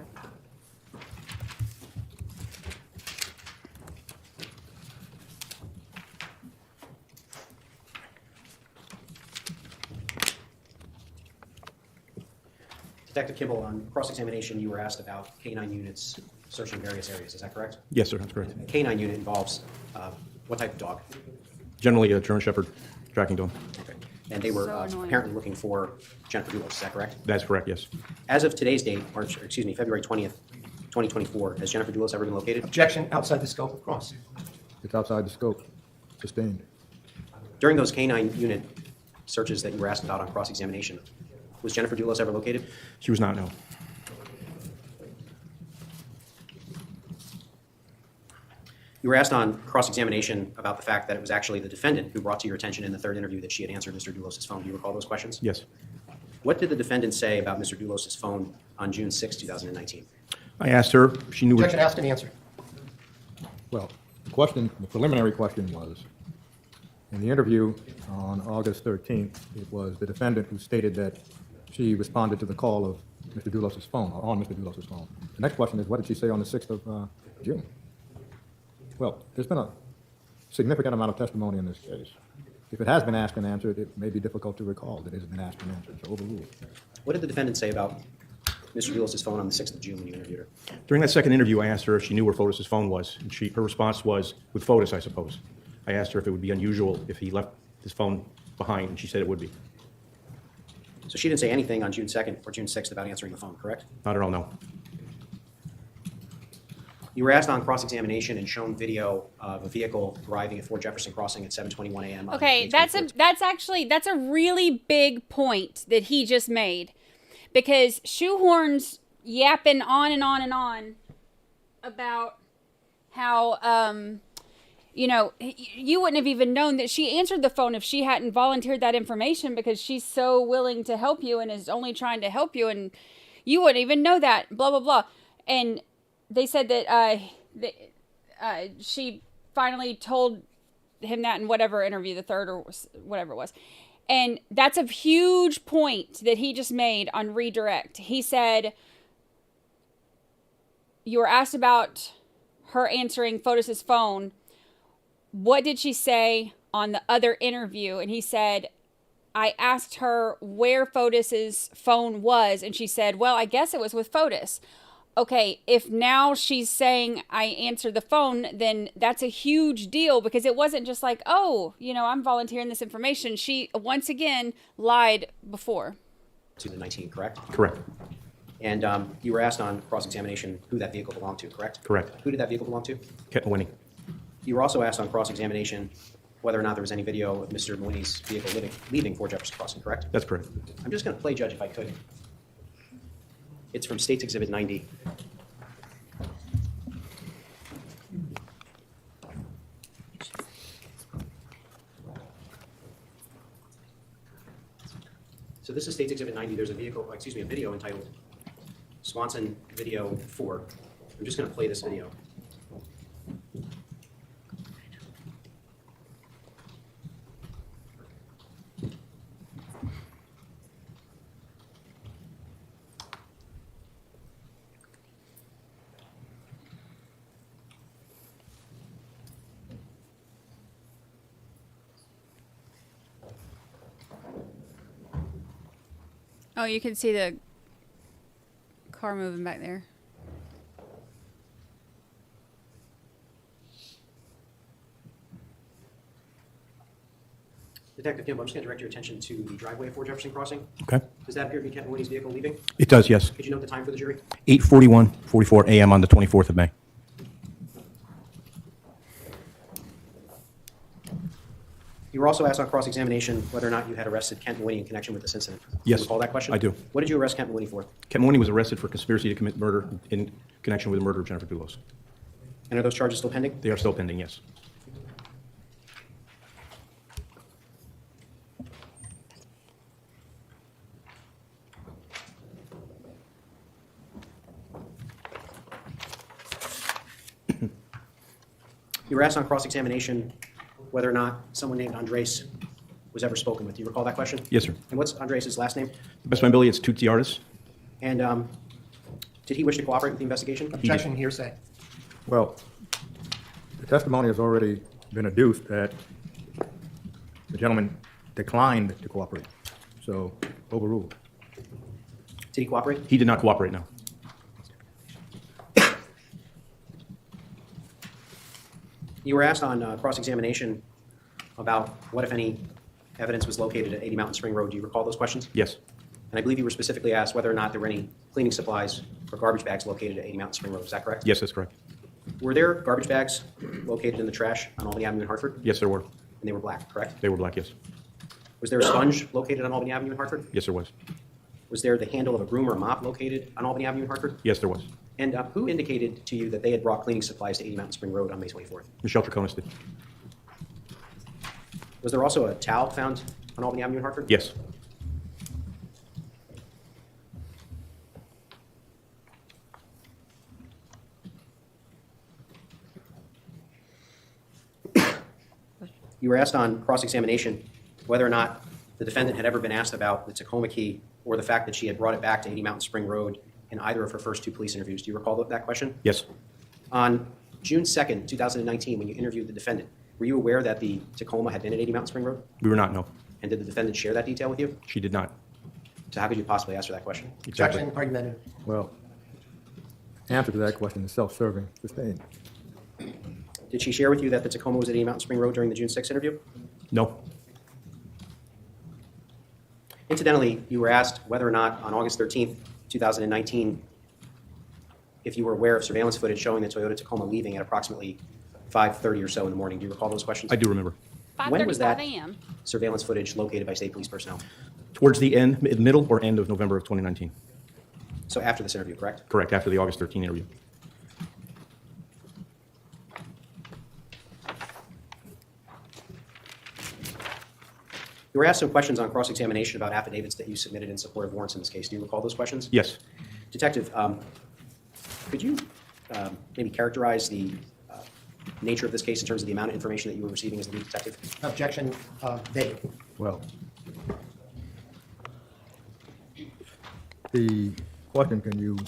Detective Kimball, on cross-examination, you were asked about K-9 units searching various areas. Is that correct? Yes, sir, that's correct. A K-9 unit involves what type of dog? Generally a German Shepherd tracking dog. Okay. And they were So annoying. apparently looking for Jennifer Dulos. Is that correct? That's correct, yes. As of today's date, February 20th, 2024, has Jennifer Dulos ever been located? Objection outside the scope of cross. It's outside the scope. Sustained. During those K-9 unit searches that you were asked about on cross-examination, was Jennifer Dulos ever located? She was not, no. You were asked on cross-examination about the fact that it was actually the defendant who brought to your attention in the third interview that she had answered Mr. Dulos' phone. Do you recall those questions? Yes. What did the defendant say about Mr. Dulos' phone on June 6, 2019? I asked her, she knew Objection it. asked and answered. Well, the preliminary question was, in the interview on August 13th, it was the defendant who stated that she responded to the call of Mr. Dulos' phone, or on Mr. Dulos' phone. The next question is, what did she say on the 6th of June? Well, there's been a significant amount of testimony in this case. If it has been asked and answered, it may be difficult to recall that it has been asked and answered, so overruled. What did the defendant say about Mr. Dulos' phone on the 6th of June when you interviewed her? During that second interview, I asked her if she knew where Fotis' phone was, and her response was, with Fotis, I suppose. I asked her if it would be unusual if he left his phone behind, and she said it would be. So she didn't say anything on June 2nd or June 6th about answering the phone, correct? Not at all, no. You were asked on cross-examination and shown video of a vehicle arriving at Fort Jefferson Crossing at 7:21 a.m. on Okay, May that's 24th. a really big point that he just made, because Shoehorn's yapping on and on and on about how you wouldn't have even known that she answered the phone if she hadn't volunteered that information, because she's so willing to help you and is only trying to help you, and you wouldn't even know that, blah blah blah. And they said that she finally told him that in whatever interview, the third or whatever it was. And that's a huge point that he just made on redirect. He said, you were asked about her answering Fotis' phone. What did she say on the other interview? And he said, I asked her where Fotis' phone was, and she said, well, I guess it was with Fotis. Okay, if now she's saying I answered the phone, then that's a huge deal, because it wasn't just like, oh, I'm volunteering this information. She, once again, lied before. 2019, correct? Correct. And you were asked on cross-examination who that vehicle belonged to, correct? Correct. Who did that vehicle belong to? Ket Winnie. You were also asked on cross-examination whether or not there was any video of Mr. Mooney's vehicle leaving Fort Jefferson Crossing, correct? That's correct. I'm just going to play Judge if I could. It's from State's Exhibit 90. So this is State's Exhibit 90. There's a video entitled Swanson Video 4. I'm just going to play this video. Oh, you can see the car moving back there. Detective Kimball, I'm just going to direct your attention to the driveway of Fort Jefferson Crossing. Okay. Does that appear to be Kent Mooney's vehicle leaving? It does, yes. Could you note the time for the jury? 8:44 a.m. on the 24th of May. You were also asked on cross-examination whether or not you had arrested Kent Mooney in connection with this incident. Do Yes. you recall that question? I do. What did you arrest Kent Mooney for? Kent Mooney was arrested for conspiracy to commit murder in connection with the murder of Jennifer Dulos. And are those charges still pending? They are still pending, yes. You were asked on cross-examination whether or not someone named Andres was ever spoken with. Do you recall that question? Yes, sir. And what's Andres' last name? The best of my ability, it's Tutsi Artis. And did he wish to cooperate with the investigation? Objection, hearsay. Well, the testimony has already been adduced that the gentleman declined to cooperate. So, overruled. Did he cooperate? He did not cooperate, no. You were asked on cross-examination about what, if any, evidence was located at 80 Mountain Spring Road. Do you recall those questions? Yes. And I believe you were specifically asked whether or not there were any cleaning supplies or garbage bags located at 80 Mountain Spring Road. Is that correct? Yes, that's correct. Were there garbage bags located in the trash on Albany Avenue in Hartford? Yes, there were. And they were black, correct? They were black, yes. Was there a sponge located on Albany Avenue in Hartford? Yes, there was. Was there the handle of a broom or a mop located on Albany Avenue in Hartford? Yes, there was. And who indicated to you that they had brought cleaning supplies to 80 Mountain Spring Road on May 24th? Michelle Troconis did. Was there also a towel found on Albany Avenue in Hartford? Yes. You were asked on cross-examination whether or not the defendant had ever been asked about the Tacoma key or the fact that she had brought it back to 80 Mountain Spring Road in either of her first two police interviews. Do you recall that question? Yes. On June 2nd, 2019, when you interviewed the defendant, were you aware that the Tacoma had been at 80 Mountain Spring Road? We were not, no. And did the defendant share that detail with you? She did not. So how could you possibly ask her that question? Exactly. Objection, argumentative. Well, answer to that question is self-serving. Sustained. Did she share with you that the Tacoma was at 80 Mountain Spring Road during the June 6th interview? No. Incidentally, you were asked whether or not on August 13th, 2019, if you were aware of surveillance footage showing the Toyota Tacoma leaving at approximately 5:30 or so in the morning. Do you recall those questions? I do remember. When was that 5:35 a.m. surveillance footage located by state police personnel? Towards the end, middle or end of November of 2019. So after this interview, correct? Correct, after the August 13 interview. You were asked some questions on cross-examination about affidavits that you submitted in support of warrants in this case. Do you recall those questions? Yes. Detective, could you maybe characterize the nature of this case in terms of the amount of information that you were receiving as the lead detective? Objection, vague. Well, the question, can you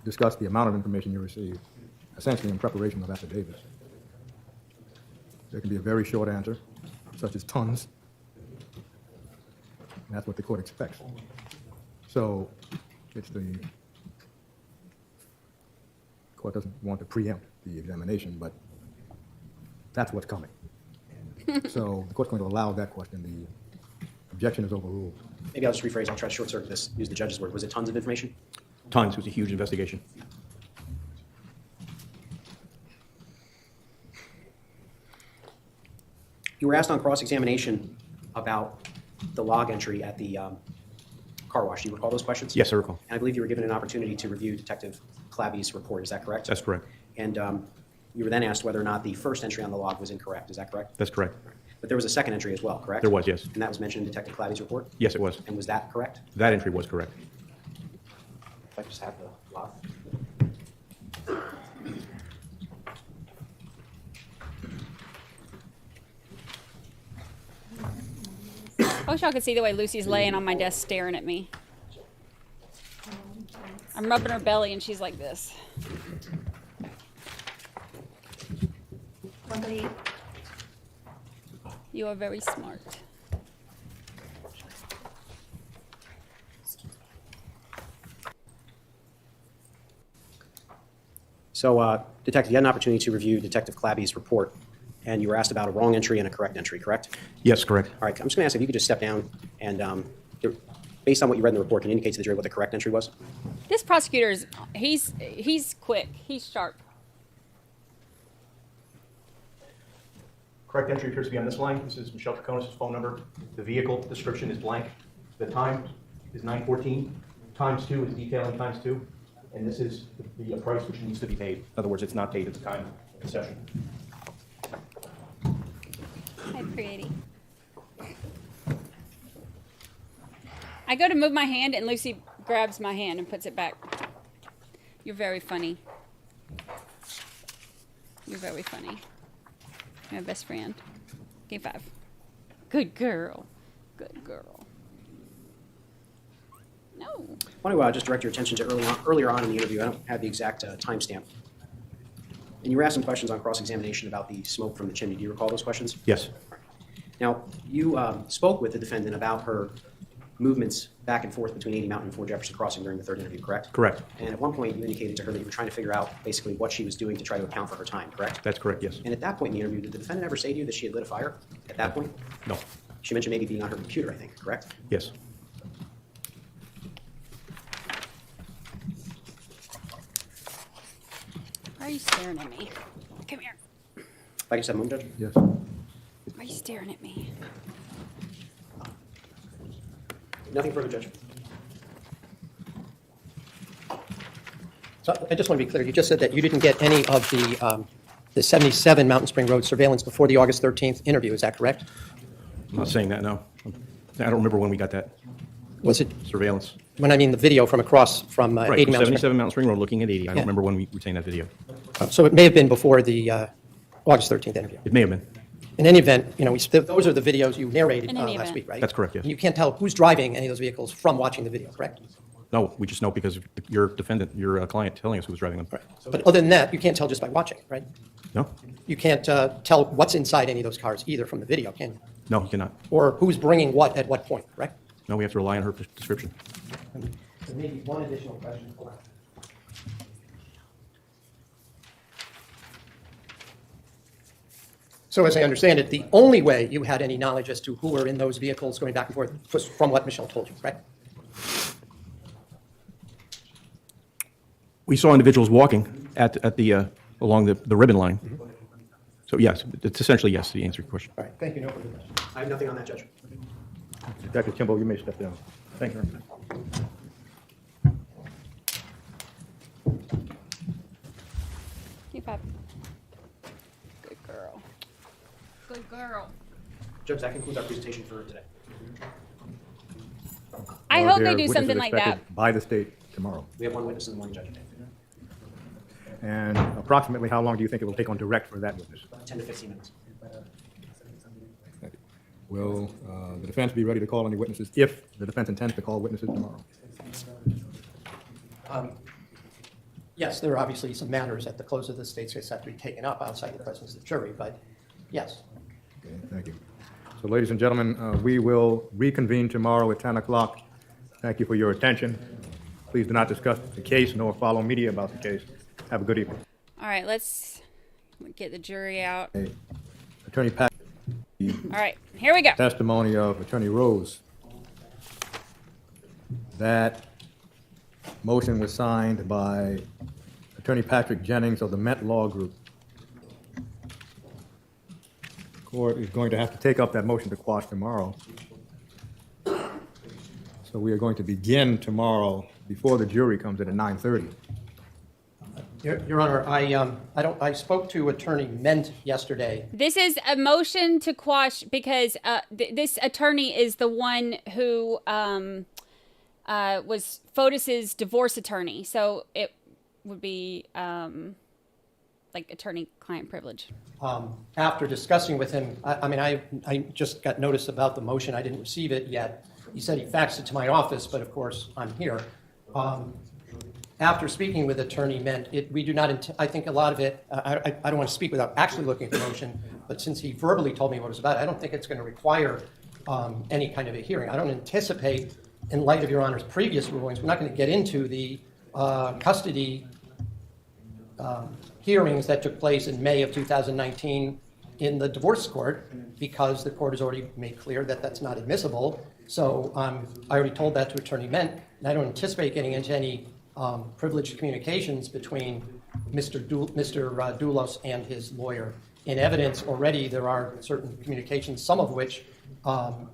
discuss the amount of information you received, essentially in preparation of affidavits? There can be a very short answer, such as tons. And that's what the court expects. So it's the court doesn't want to preempt the examination, but that's what's coming. So the court's going to allow that question. The objection is overruled. Maybe I'll just rephrase. I'll try to short-circuit this, use the judge's word. Was it tons of information? Tons. It was a huge investigation. You were asked on cross-examination about the log entry at the car wash. Do you recall those questions? Yes, I recall. And I believe you were given an opportunity to review Detective Clabby's report. Is that correct? That's correct. And you were then asked whether or not the first entry on the log was incorrect. Is that correct? That's correct. But there was a second entry as well, correct? There was, yes. And that was mentioned in Detective Clabby's report? Yes, it was. And was that correct? That entry was correct. If I just have the log. I wish y'all could see the way Lucy's laying on my desk staring at me. I'm rubbing her belly and she's like this. You are very smart. So, Detective, you had an opportunity to review Detective Clabby's report, and you were asked about a wrong entry and a correct entry, correct? Yes, correct. All right, I'm just going to ask if you could just step down and, based on what you read in the report, can you indicate to the jury what the correct entry was? This prosecutor is, he's quick, he's sharp. correct entry appears to be on this line. This is Michelle Troconis' phone number. The vehicle description is blank. The time is 9:14. Times 2 is detailing times 2. And this is the price which needs to be paid. In other words, it's not paid at the time of the session. Hi, pretty. I go to move my hand and Lucy grabs my hand and puts it back. You're very funny. You're very funny. You're my best friend. Game 5. Good girl. Good girl. No. I want to just direct your attention to earlier on in the interview. I don't have the exact timestamp. And you were asked some questions on cross-examination about the smoke from the chimney. Do you recall those questions? Yes. Now, you spoke with the defendant about her movements back and forth between 80 Mountain and Fort Jefferson Crossing during the third interview, correct? Correct. And at one point, you indicated to her that you were trying to figure out basically what she was doing to try to account for her time, correct? That's correct, yes. And at that point in the interview, did the defendant ever say to you that she had lit a fire at that point? No. She mentioned maybe being on her computer, I think, correct? Yes. Why are you staring at me? Come here. If I can just have a moment, Judge? Yes. Why are you staring at me? Nothing further, Judge. So I just want to be clear. You just said that you didn't get any of the 77 Mountain Spring Road surveillance before the August 13th interview. Is that correct? I'm not saying that, no. I don't remember when we got that. Was it surveillance? When I mean the video from across from Right, 80 Mountain 77 Spring. Mountain Spring Road looking at 80. I don't Yeah. remember when we retained that video. So it may have been before the August 13th interview. It may have been. In any event, you know, those are the videos you narrated In any last event. week, right? That's correct, yes. And you can't tell who's driving any of those vehicles from watching the video, correct? No, we just know because of your defendant, your client telling us who was driving them. Right. But other than that, you can't tell just by watching, right? No? You can't tell what's inside any of those cars either from the video, can you? No, you cannot. Or who's bringing what at what point, correct? No, we have to rely on her description. There may be one additional question. So as I understand it, the only way you had any knowledge as to who were in those vehicles going back and forth was from what Michelle told you, right? We saw individuals walking at the along the ribbon line. So yes, it's essentially yes, to answer your question. All right, thank you. No further questions. I have nothing on that, Judge. Dr. Kimball, you may step down. Thank you. Keep up. Good girl. Good girl. Judge, that concludes our presentation for today. I Are hope they there do witnesses something like that. expected by the state tomorrow? We have one witness in the morning, Judge. And approximately how long do you think it will take on direct for that witness? 10 to 15 minutes. Will the defense be ready to call any witnesses if the defense intends to call witnesses tomorrow? Yes, there are obviously some matters at the close of the state's case that have to be taken up outside the presence of the jury, but yes. Okay, thank you. So ladies and gentlemen, we will reconvene tomorrow at 10 o'clock. Thank you for your attention. Please do not discuss the case nor follow media about the case. Have a good evening. All right, let's get the jury out. Hey, Attorney Pat. All right, here we go. Testimony of Attorney Rose. That motion was signed by Attorney Patrick Jennings of the Met Law Group. Court is going to have to take up that motion to quash tomorrow. So we are going to begin tomorrow before the jury comes in at 9:30. Your Honor, I spoke to Attorney Ment yesterday. This is a motion to quash because this attorney is the one who was Fotis's divorce attorney. So it would be like attorney-client privilege. After discussing with him, I just got notice about the motion. I didn't receive it yet. He said he faxed it to my office, but of course I'm here. After speaking with Attorney Ment, we do not, I think a lot of it, I don't want to speak without actually looking at the motion, but since he verbally told me what it was about, I don't think it's going to require any kind of a hearing. I don't anticipate, in light of Your Honor's previous rulings, we're not going to get into the custody hearings that took place in May of 2019 in the divorce court, because the court has already made clear that that's not admissible. So I already told that to Attorney Ment, and I don't anticipate getting into any privileged communications between Mr. Dulos and his lawyer in evidence already, there are certain communications, some of which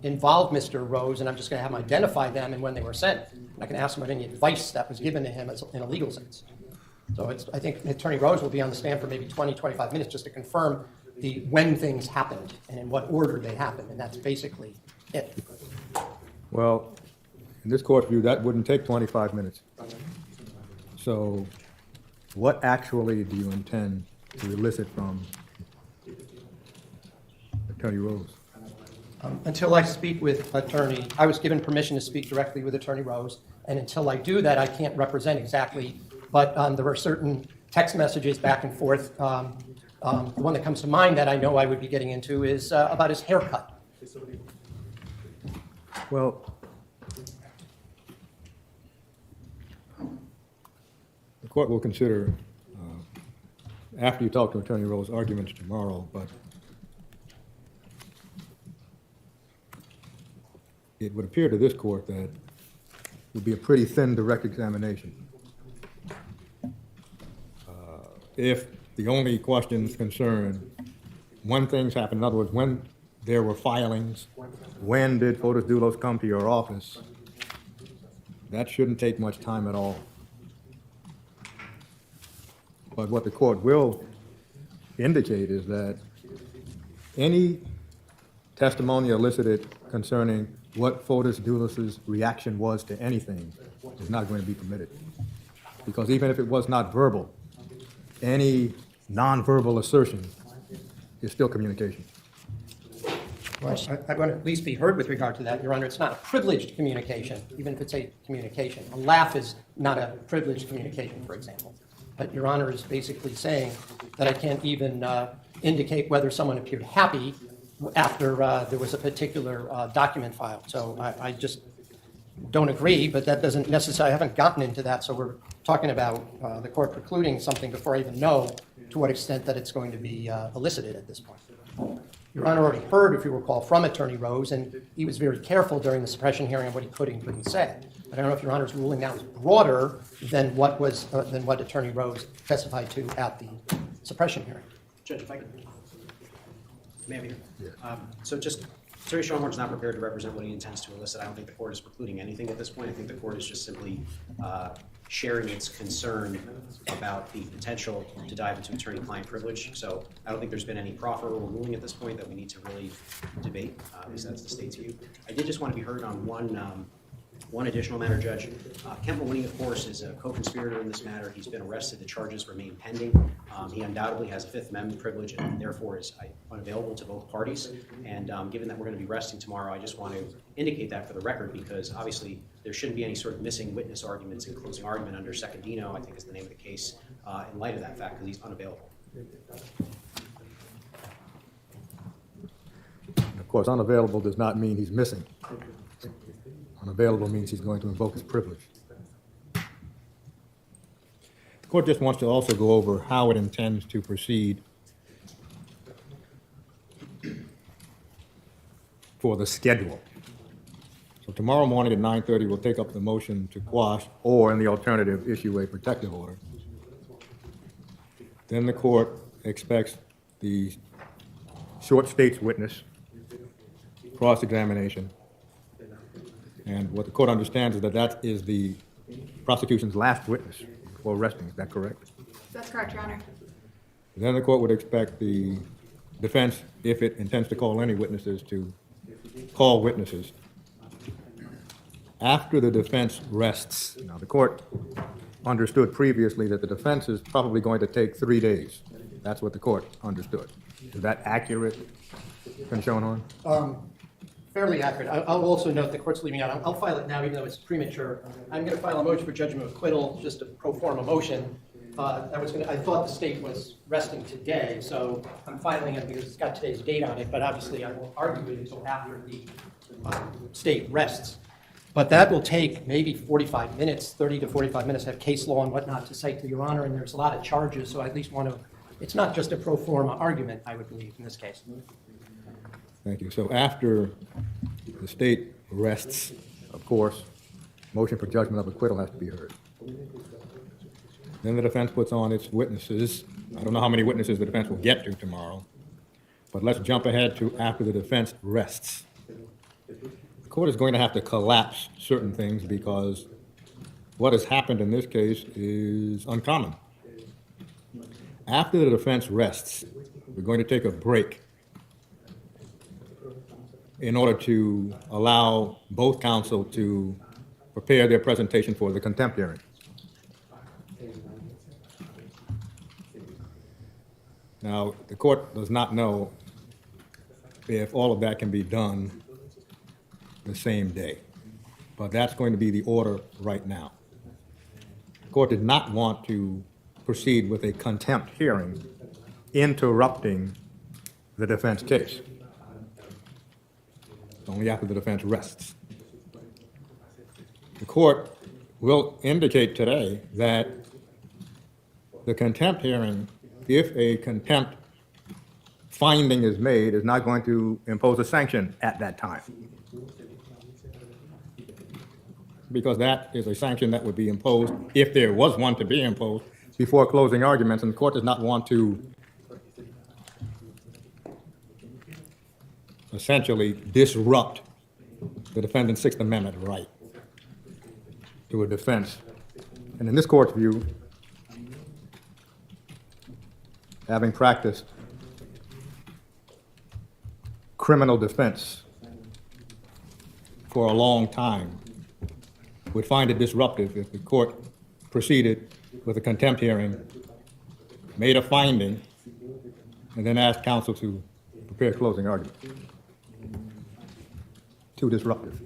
involve Mr. Rose, and I'm just going to have him identify them and when they were sent. I can ask him about any advice that was given to him in a legal sense. So I think Attorney Rose will be on the stand for maybe 20, 25 minutes just to confirm when things happened and in what order they happened, and that's basically it. Well, in this court's view, that wouldn't take 25 minutes. So what actually do you intend to elicit from Attorney Rose? Until I speak with I was given permission to speak directly with Attorney Rose, and until I do that, I can't represent exactly, but there were certain text messages back and forth. The one that comes to mind that I know I would be getting into is about his haircut. Well, the court will consider, after you talk to Attorney Rose, arguments tomorrow, but it would appear to this court that it would be a pretty thin direct examination. If the only questions concern when things happen, in other words, when there were filings, when did Fotis Dulos come to your office, that shouldn't take much time at all. But what the court will indicate is that any testimony elicited concerning what Fotis Dulos' reaction was to anything is not going to be permitted. Because even if it was not verbal, any nonverbal assertion is still communication. Well, I want to at least be heard with regard to that, Your Honor. It's not a privileged communication, even if it's a communication. A laugh is not a privileged communication, for example. But Your Honor is basically saying that I can't even indicate whether someone appeared happy after there was a particular document filed. So I just don't agree, but that doesn't necessarily, I haven't gotten into that, so we're talking about the court precluding something before I even know to what extent that it's going to be elicited at this point. Your Honor already heard, if you recall, from Attorney Rose, and he was very careful during the suppression hearing of what he could and couldn't say. But I don't know if Your Honor's ruling now is broader than what Attorney Rose testified to at the suppression hearing. Judge, if I could, may I be here? So just, Attorney Schoenhorn's not prepared to represent what he intends to elicit. I don't think the court is precluding anything at this point. I think the court is just simply sharing its concern about the potential to dive into attorney-client privilege. So I don't think there's been any proffer or ruling at this point that we need to really debate. At least that's the state's view. I did just want to be heard on one additional matter, Judge. Kent Maloney, of course, is a co-conspirator in this matter. He's been arrested. The charges remain pending. He undoubtedly has a Fifth Amendment privilege and therefore is unavailable to both parties. And given that we're going to be resting tomorrow, I just want to indicate that for the record because obviously there shouldn't be any sort of missing witness arguments in closing argument under Secondino, I think is the name of the case, in light of that fact because he's unavailable. Of course, unavailable does not mean he's missing. Unavailable means he's going to invoke his privilege. The court just wants to also go over how it intends to proceed for the schedule. So tomorrow morning at 9:30, we'll take up the motion to quash or, in the alternative, issue a protective order. Then the court expects the short state's witness, cross-examination, and what the court understands is that that is the prosecution's last witness before arresting. Is that correct? That's correct, Your Honor. Then the court would expect the defense, if it intends to call any witnesses, to call witnesses. After the defense rests, now the court understood previously that the defense is probably going to take 3 days. That's what the court understood. Is that accurate, Ms. Schoenhorn? Fairly accurate. I'll also note the court's leaving out. I'll file it now, even though it's premature. I'm going to file a motion for judgment of acquittal, just a pro forma motion. I thought the state was resting today, so I'm filing it because it's got today's date on it. But obviously, I won't argue it until after the state rests. But that will take maybe 45 minutes, 30 to 45 minutes. I have case law and whatnot to cite to Your Honor, and there's a lot of charges. So I at least want to. It's not just a pro forma argument, I would believe, in this case. Thank you. So after the state rests, of course, motion for judgment of acquittal has to be heard. Then the defense puts on its witnesses. I don't know how many witnesses the defense will get to tomorrow. But let's jump ahead to after the defense rests. The court is going to have to collapse certain things because what has happened in this case is uncommon. After the defense rests, we're going to take a break in order to allow both counsel to prepare their presentation for the contempt hearing. Now, the court does not know if all of that can be done the same day, but that's going to be the order right now. The court did not want to proceed with a contempt hearing interrupting the defense case. Only after the defense rests. The court will indicate today that the contempt hearing, if a contempt finding is made, is not going to impose a sanction at that time. Because that is a sanction that would be imposed, if there was one to be imposed, before closing arguments, and the court does not want to essentially disrupt the defendant's Sixth Amendment right to a defense. And in this court's view, having practiced criminal defense for a long time, would find it disruptive if the court proceeded with a contempt hearing, made a finding, and then asked counsel to prepare closing argument. Too disruptive.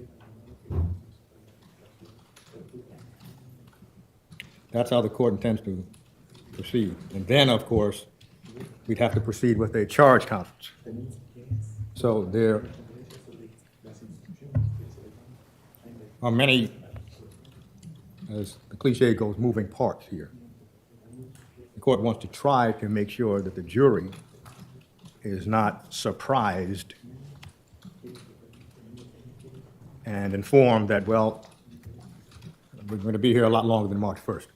That's how the court intends to proceed. And then, of course, we'd have to proceed with a charge conference. So there are many, as the cliche goes, moving parts here. The court wants to try to make sure that the jury is not surprised and informed that, well, we're going to be here a lot longer than March 1st.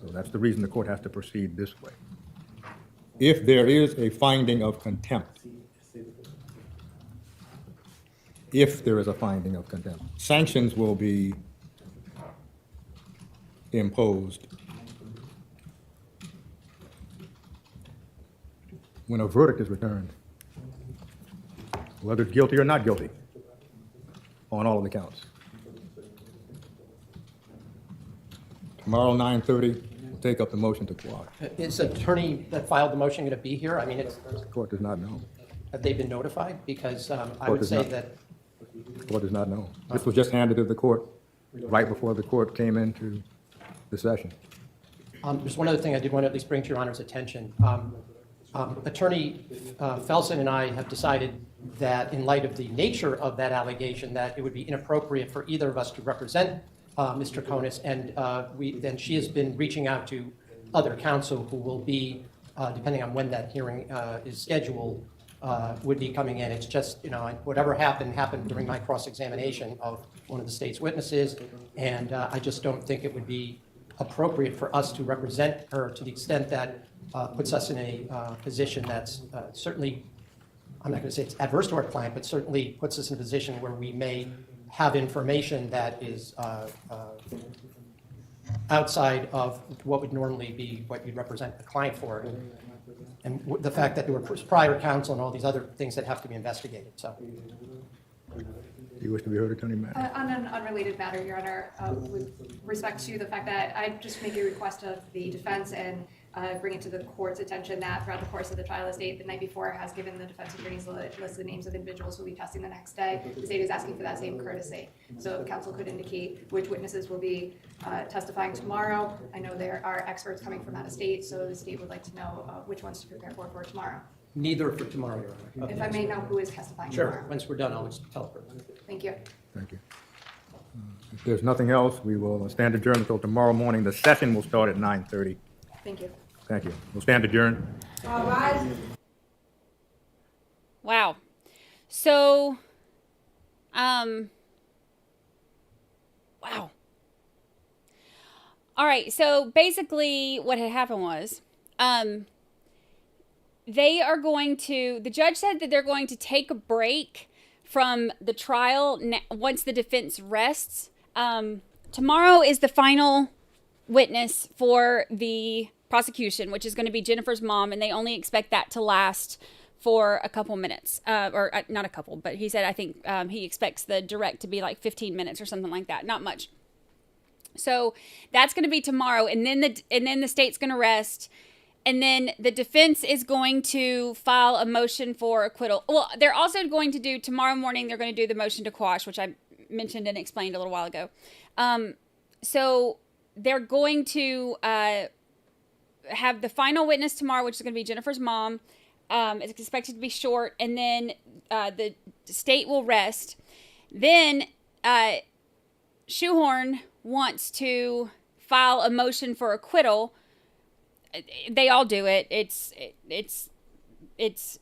So that's the reason the court has to proceed this way. If there is a finding of contempt, sanctions will be imposed when a verdict is returned, whether it's guilty or not guilty, on all of the counts. Tomorrow, 9:30, we'll take up the motion to quash. Is the attorney that filed the motion going to be here? I mean, The court does not know. have they been notified? Because I Court would does say not. that, The court does not know. This was just handed to the court right before the court came into the session. there's one other thing I did want to at least bring to Your Honor's attention. Attorney Felsen and I have decided that in light of the nature of that allegation, that it would be inappropriate for either of us to represent Ms. Troconis, and then she has been reaching out to other counsel who will be, depending on when that hearing is scheduled, would be coming in. It's just, whatever happened during my cross-examination of one of the state's witnesses, and I just don't think it would be appropriate for us to represent her to the extent that puts us in a position that's certainly, I'm not going to say it's adverse to our client, but certainly puts us in a position where we may have information that is outside of what would normally be what you'd represent the client for. And the fact that there were prior counsel and all these other things that have to be investigated. So, Do you wish to be heard, Attorney Matt? On an unrelated matter, Your Honor, with respect to the fact that I just make a request of the defense and bring it to the court's attention that throughout the course of the trial, the state the night before has given the defense attorney's list the names of individuals who will be testing the next day. The state is asking for that same courtesy. So the counsel could indicate which witnesses will be testifying tomorrow. I know there are experts coming from out of state, so the state would like to know which ones to prepare for tomorrow. neither for tomorrow, Your Honor. If I may know who is testifying Sure. tomorrow. Once we're done, I'll just tell her. Thank you. Thank you. If there's nothing else, we will stand adjourned until tomorrow morning. The session will start at 9:30. Thank you. Thank you. We'll stand adjourned. All rise. Wow. So, wow. All right. So basically what had happened was, the judge said that they're going to take a break from the trial once the defense rests. Tomorrow is the final witness for the prosecution, which is going to be Jennifer's mom, and they only expect that to last for a couple minutes, or not a couple, but he said, I think he expects the direct to be like 15 minutes or something like that, not much. So that's going to be tomorrow, and then the state's going to rest, and then the defense is going to file a motion for acquittal. Well, they're also going to do tomorrow morning. They're going to do the motion to quash, which I mentioned and explained a little while ago. So they're going to have the final witness tomorrow, which is going to be Jennifer's mom. It's expected to be short, and then the state will rest. Then Shoehorn wants to file a motion for acquittal. They all do it. It's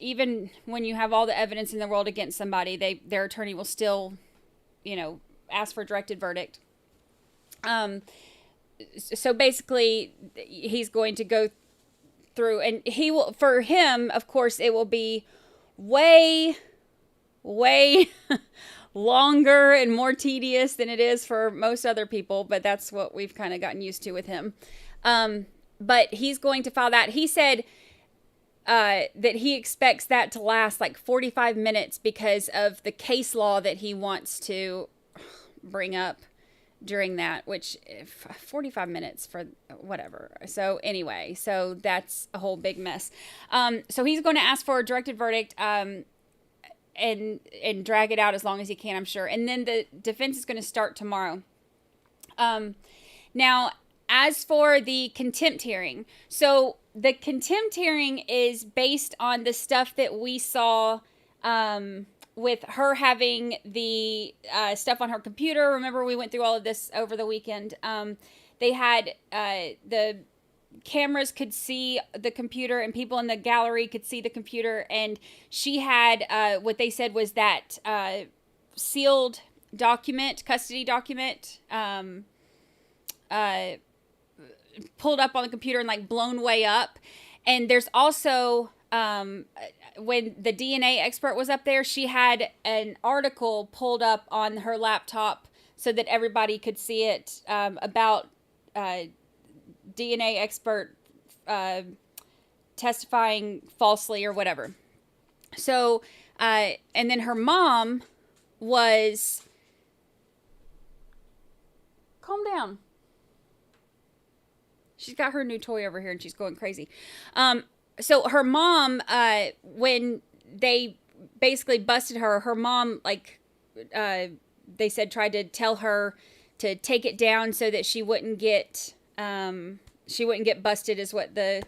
even when you have all the evidence in the world against somebody, their attorney will still, ask for a directed verdict. So basically, he's going to go through, and for him, of course, it will be way longer and more tedious than it is for most other people, but that's what we've kind of gotten used to with him. But he's going to file that. He said that he expects that to last like 45 minutes because of the case law that he wants to bring up during that, which 45 minutes for whatever. So anyway, so that's a whole big mess. So he's going to ask for a directed verdict and drag it out as long as he can, I'm sure. And then the defense is going to start tomorrow. Now, as for the contempt hearing, so the contempt hearing is based on the stuff that we saw with her having the stuff on her computer. Remember, we went through all of this over the weekend. They had the cameras could see the computer, and people in the gallery could see the computer. And she had what they said was that sealed document, custody document, pulled up on the computer and like blown way up. And there's also when the DNA expert was up there, she had an article pulled up on her laptop so that everybody could see it about DNA expert testifying falsely or whatever. So, and then her mom was... Calm down. She's got her new toy over here and she's going crazy. So her mom, when they basically busted her, her mom, like, they said, tried to tell her to take it down so that she wouldn't get busted, is what they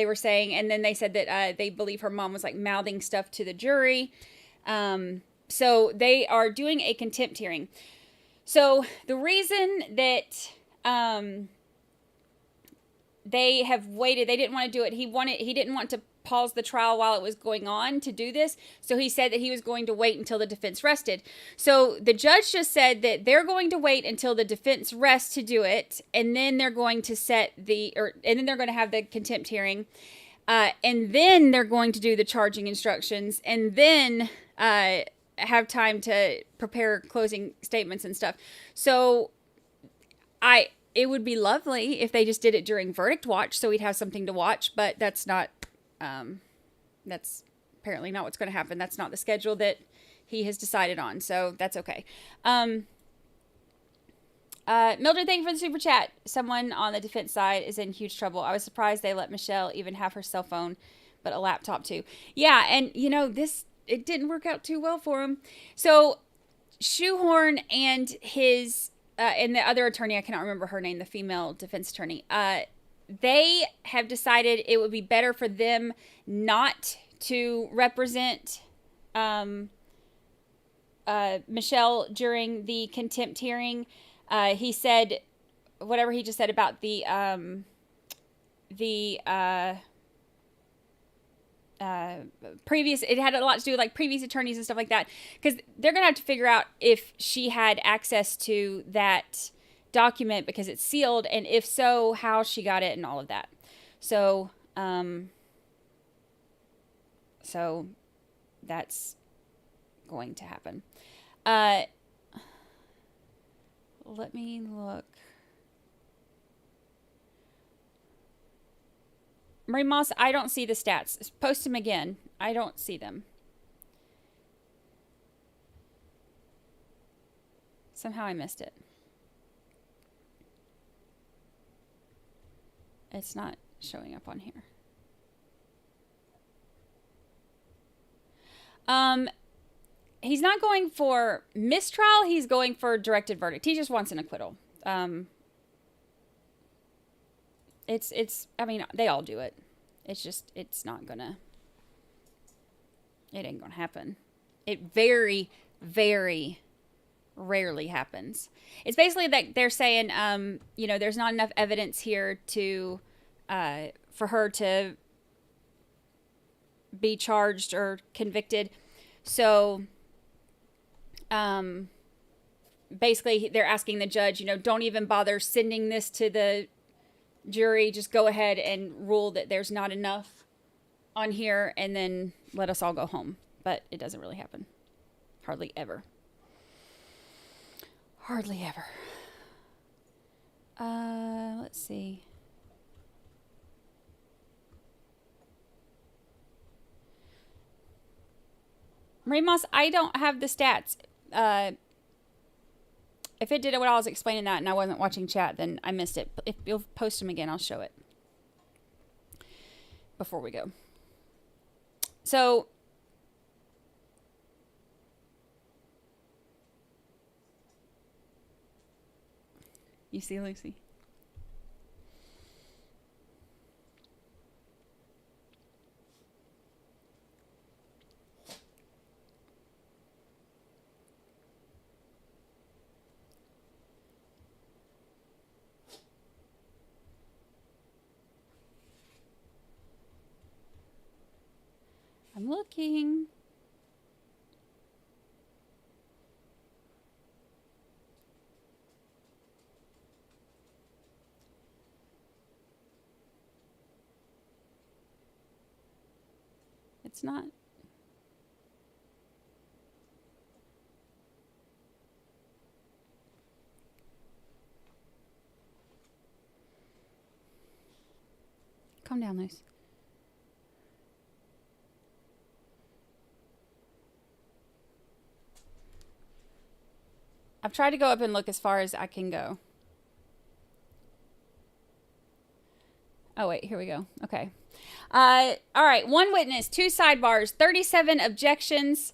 were saying. And then they said that they believe her mom was like mouthing stuff to the jury. So they are doing a contempt hearing. So the reason that they have waited, they didn't want to do it. He didn't want to pause the trial while it was going on to do this. So he said that he was going to wait until the defense rested. So the judge just said that they're going to wait until the defense rests to do it, and then they're going to and then they're going to have the contempt hearing, and then they're going to do the charging instructions, and then have time to prepare closing statements and stuff. So it would be lovely if they just did it during verdict watch, so we'd have something to watch, but that's not, that's apparently not what's going to happen. That's not the schedule that he has decided on, so that's okay. Mildred, thank you for the super chat. Someone on the defense side is in huge trouble. I was surprised they let Michelle even have her cell phone, but a laptop too. Yeah, and it didn't work out too well for him. So Shoehorn and his... and the other attorney, I cannot remember her name, the female defense attorney, they have decided it would be better for them not to represent Michelle during the contempt hearing. He said, whatever he just said about the previous, it had a lot to do with like previous attorneys and stuff like that, because they're gonna have to figure out if she had access to that document because it's sealed, and if so, how she got it and all of that. So So that's going to happen. Let me look. Marie Moss, I don't see the stats. Post them again. I don't see them. Somehow I missed it. It's not showing up on here. He's not going for mistrial. He's going for directed verdict. He just wants an acquittal. I mean, they all do it. It's just, it ain't gonna happen. It very, very rarely happens. It's basically that they're saying, you know, there's not enough evidence here to, for her to be charged or convicted. So, basically they're asking the judge, you know, don't even bother sending this to the jury. Just go ahead and rule that there's not enough on here and then let us all go home. But it doesn't really happen. Hardly ever. Hardly ever. Let's see. Marie Moss, I don't have the stats. If it did it when I was explaining that and I wasn't watching chat, then I missed it. If you'll post them again, I'll show it before we go. So, you see, Lucy? I'm looking. It's not. Calm down, Luce. I've tried to go up and look as far as I can go. Oh, wait, here we go. Okay. All right, 1 witness, 2 sidebars, 37 objections,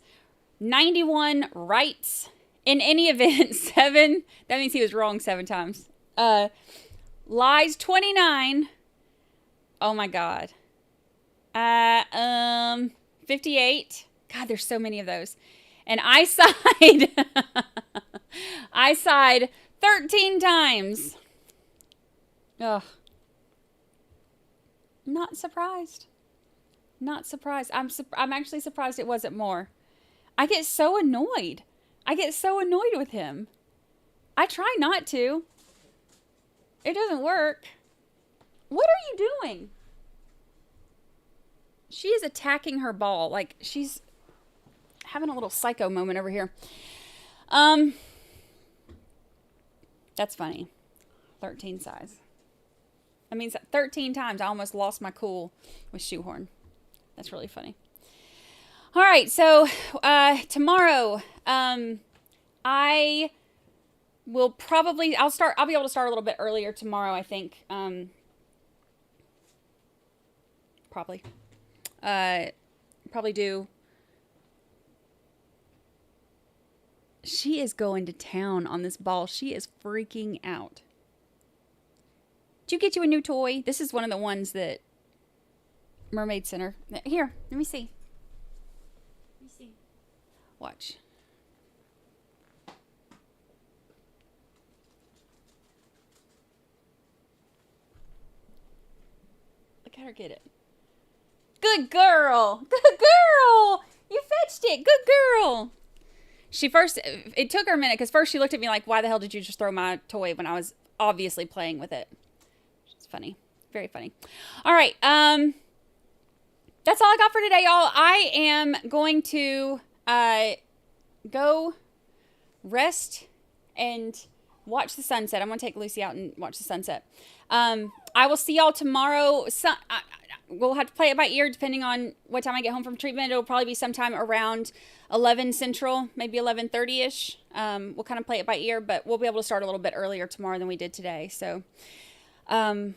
91 rights. In any event, 7, that means he was wrong 7 times. Lies, 29. Oh, my God. 58. God, there's so many of those. And I side... I side 13 times. Ugh. Not surprised. Not surprised. I'm actually surprised it wasn't more. I get so annoyed. I get so annoyed with him. I try not to. It doesn't work. What are you doing? She is attacking her ball. Like, she's having a little psycho moment over here. That's funny. 13 size. That means 13 times I almost lost my cool with Shoehorn. That's really funny. All right, so tomorrow I will probably I'll be able to start a little bit earlier tomorrow, I think. Probably do. She is going to town on this ball. She is freaking out. Did you get you a new toy? This is one of the ones that Mermaid Center. Here, let me see. Let me see. Watch. Look at her get it. Good girl. Good girl. You fetched it. Good girl. It took her a minute because first she looked at me like, why the hell did you just throw my toy when I was obviously playing with it? It's funny. Very funny. All right. that's all I got for today, y'all. I am going to go rest and watch the sunset. I'm going to take Lucy out and watch the sunset. I will see y'all tomorrow. We'll have to play it by ear depending on what time I get home from treatment. It'll probably be sometime around 11 Central, maybe 11:30-ish. We'll kind of play it by ear, but we'll be able to start a little bit earlier tomorrow than we did today. So, and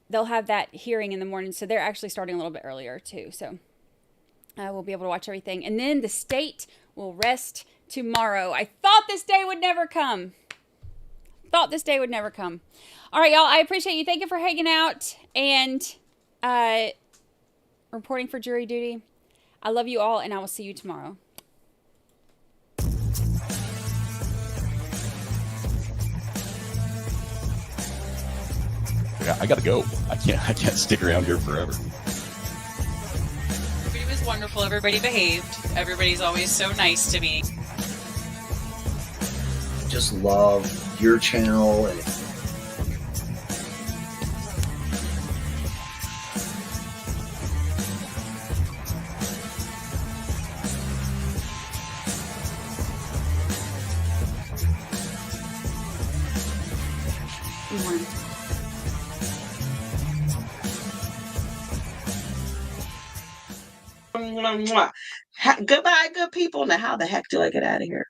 they'll have that hearing in the morning, so they're actually starting a little bit earlier too. So we'll be able to watch everything. And then the state will rest tomorrow. I thought this day would never come. All right, y'all, I appreciate you. Thank you for hanging out and reporting for jury duty. I love you all, and I will see you tomorrow. I gotta go. I can't stick around here forever. Everybody was wonderful. Everybody behaved. Everybody's always so nice to me. Just love your channel and Goodbye, good people. Now, how the heck do I get out of here?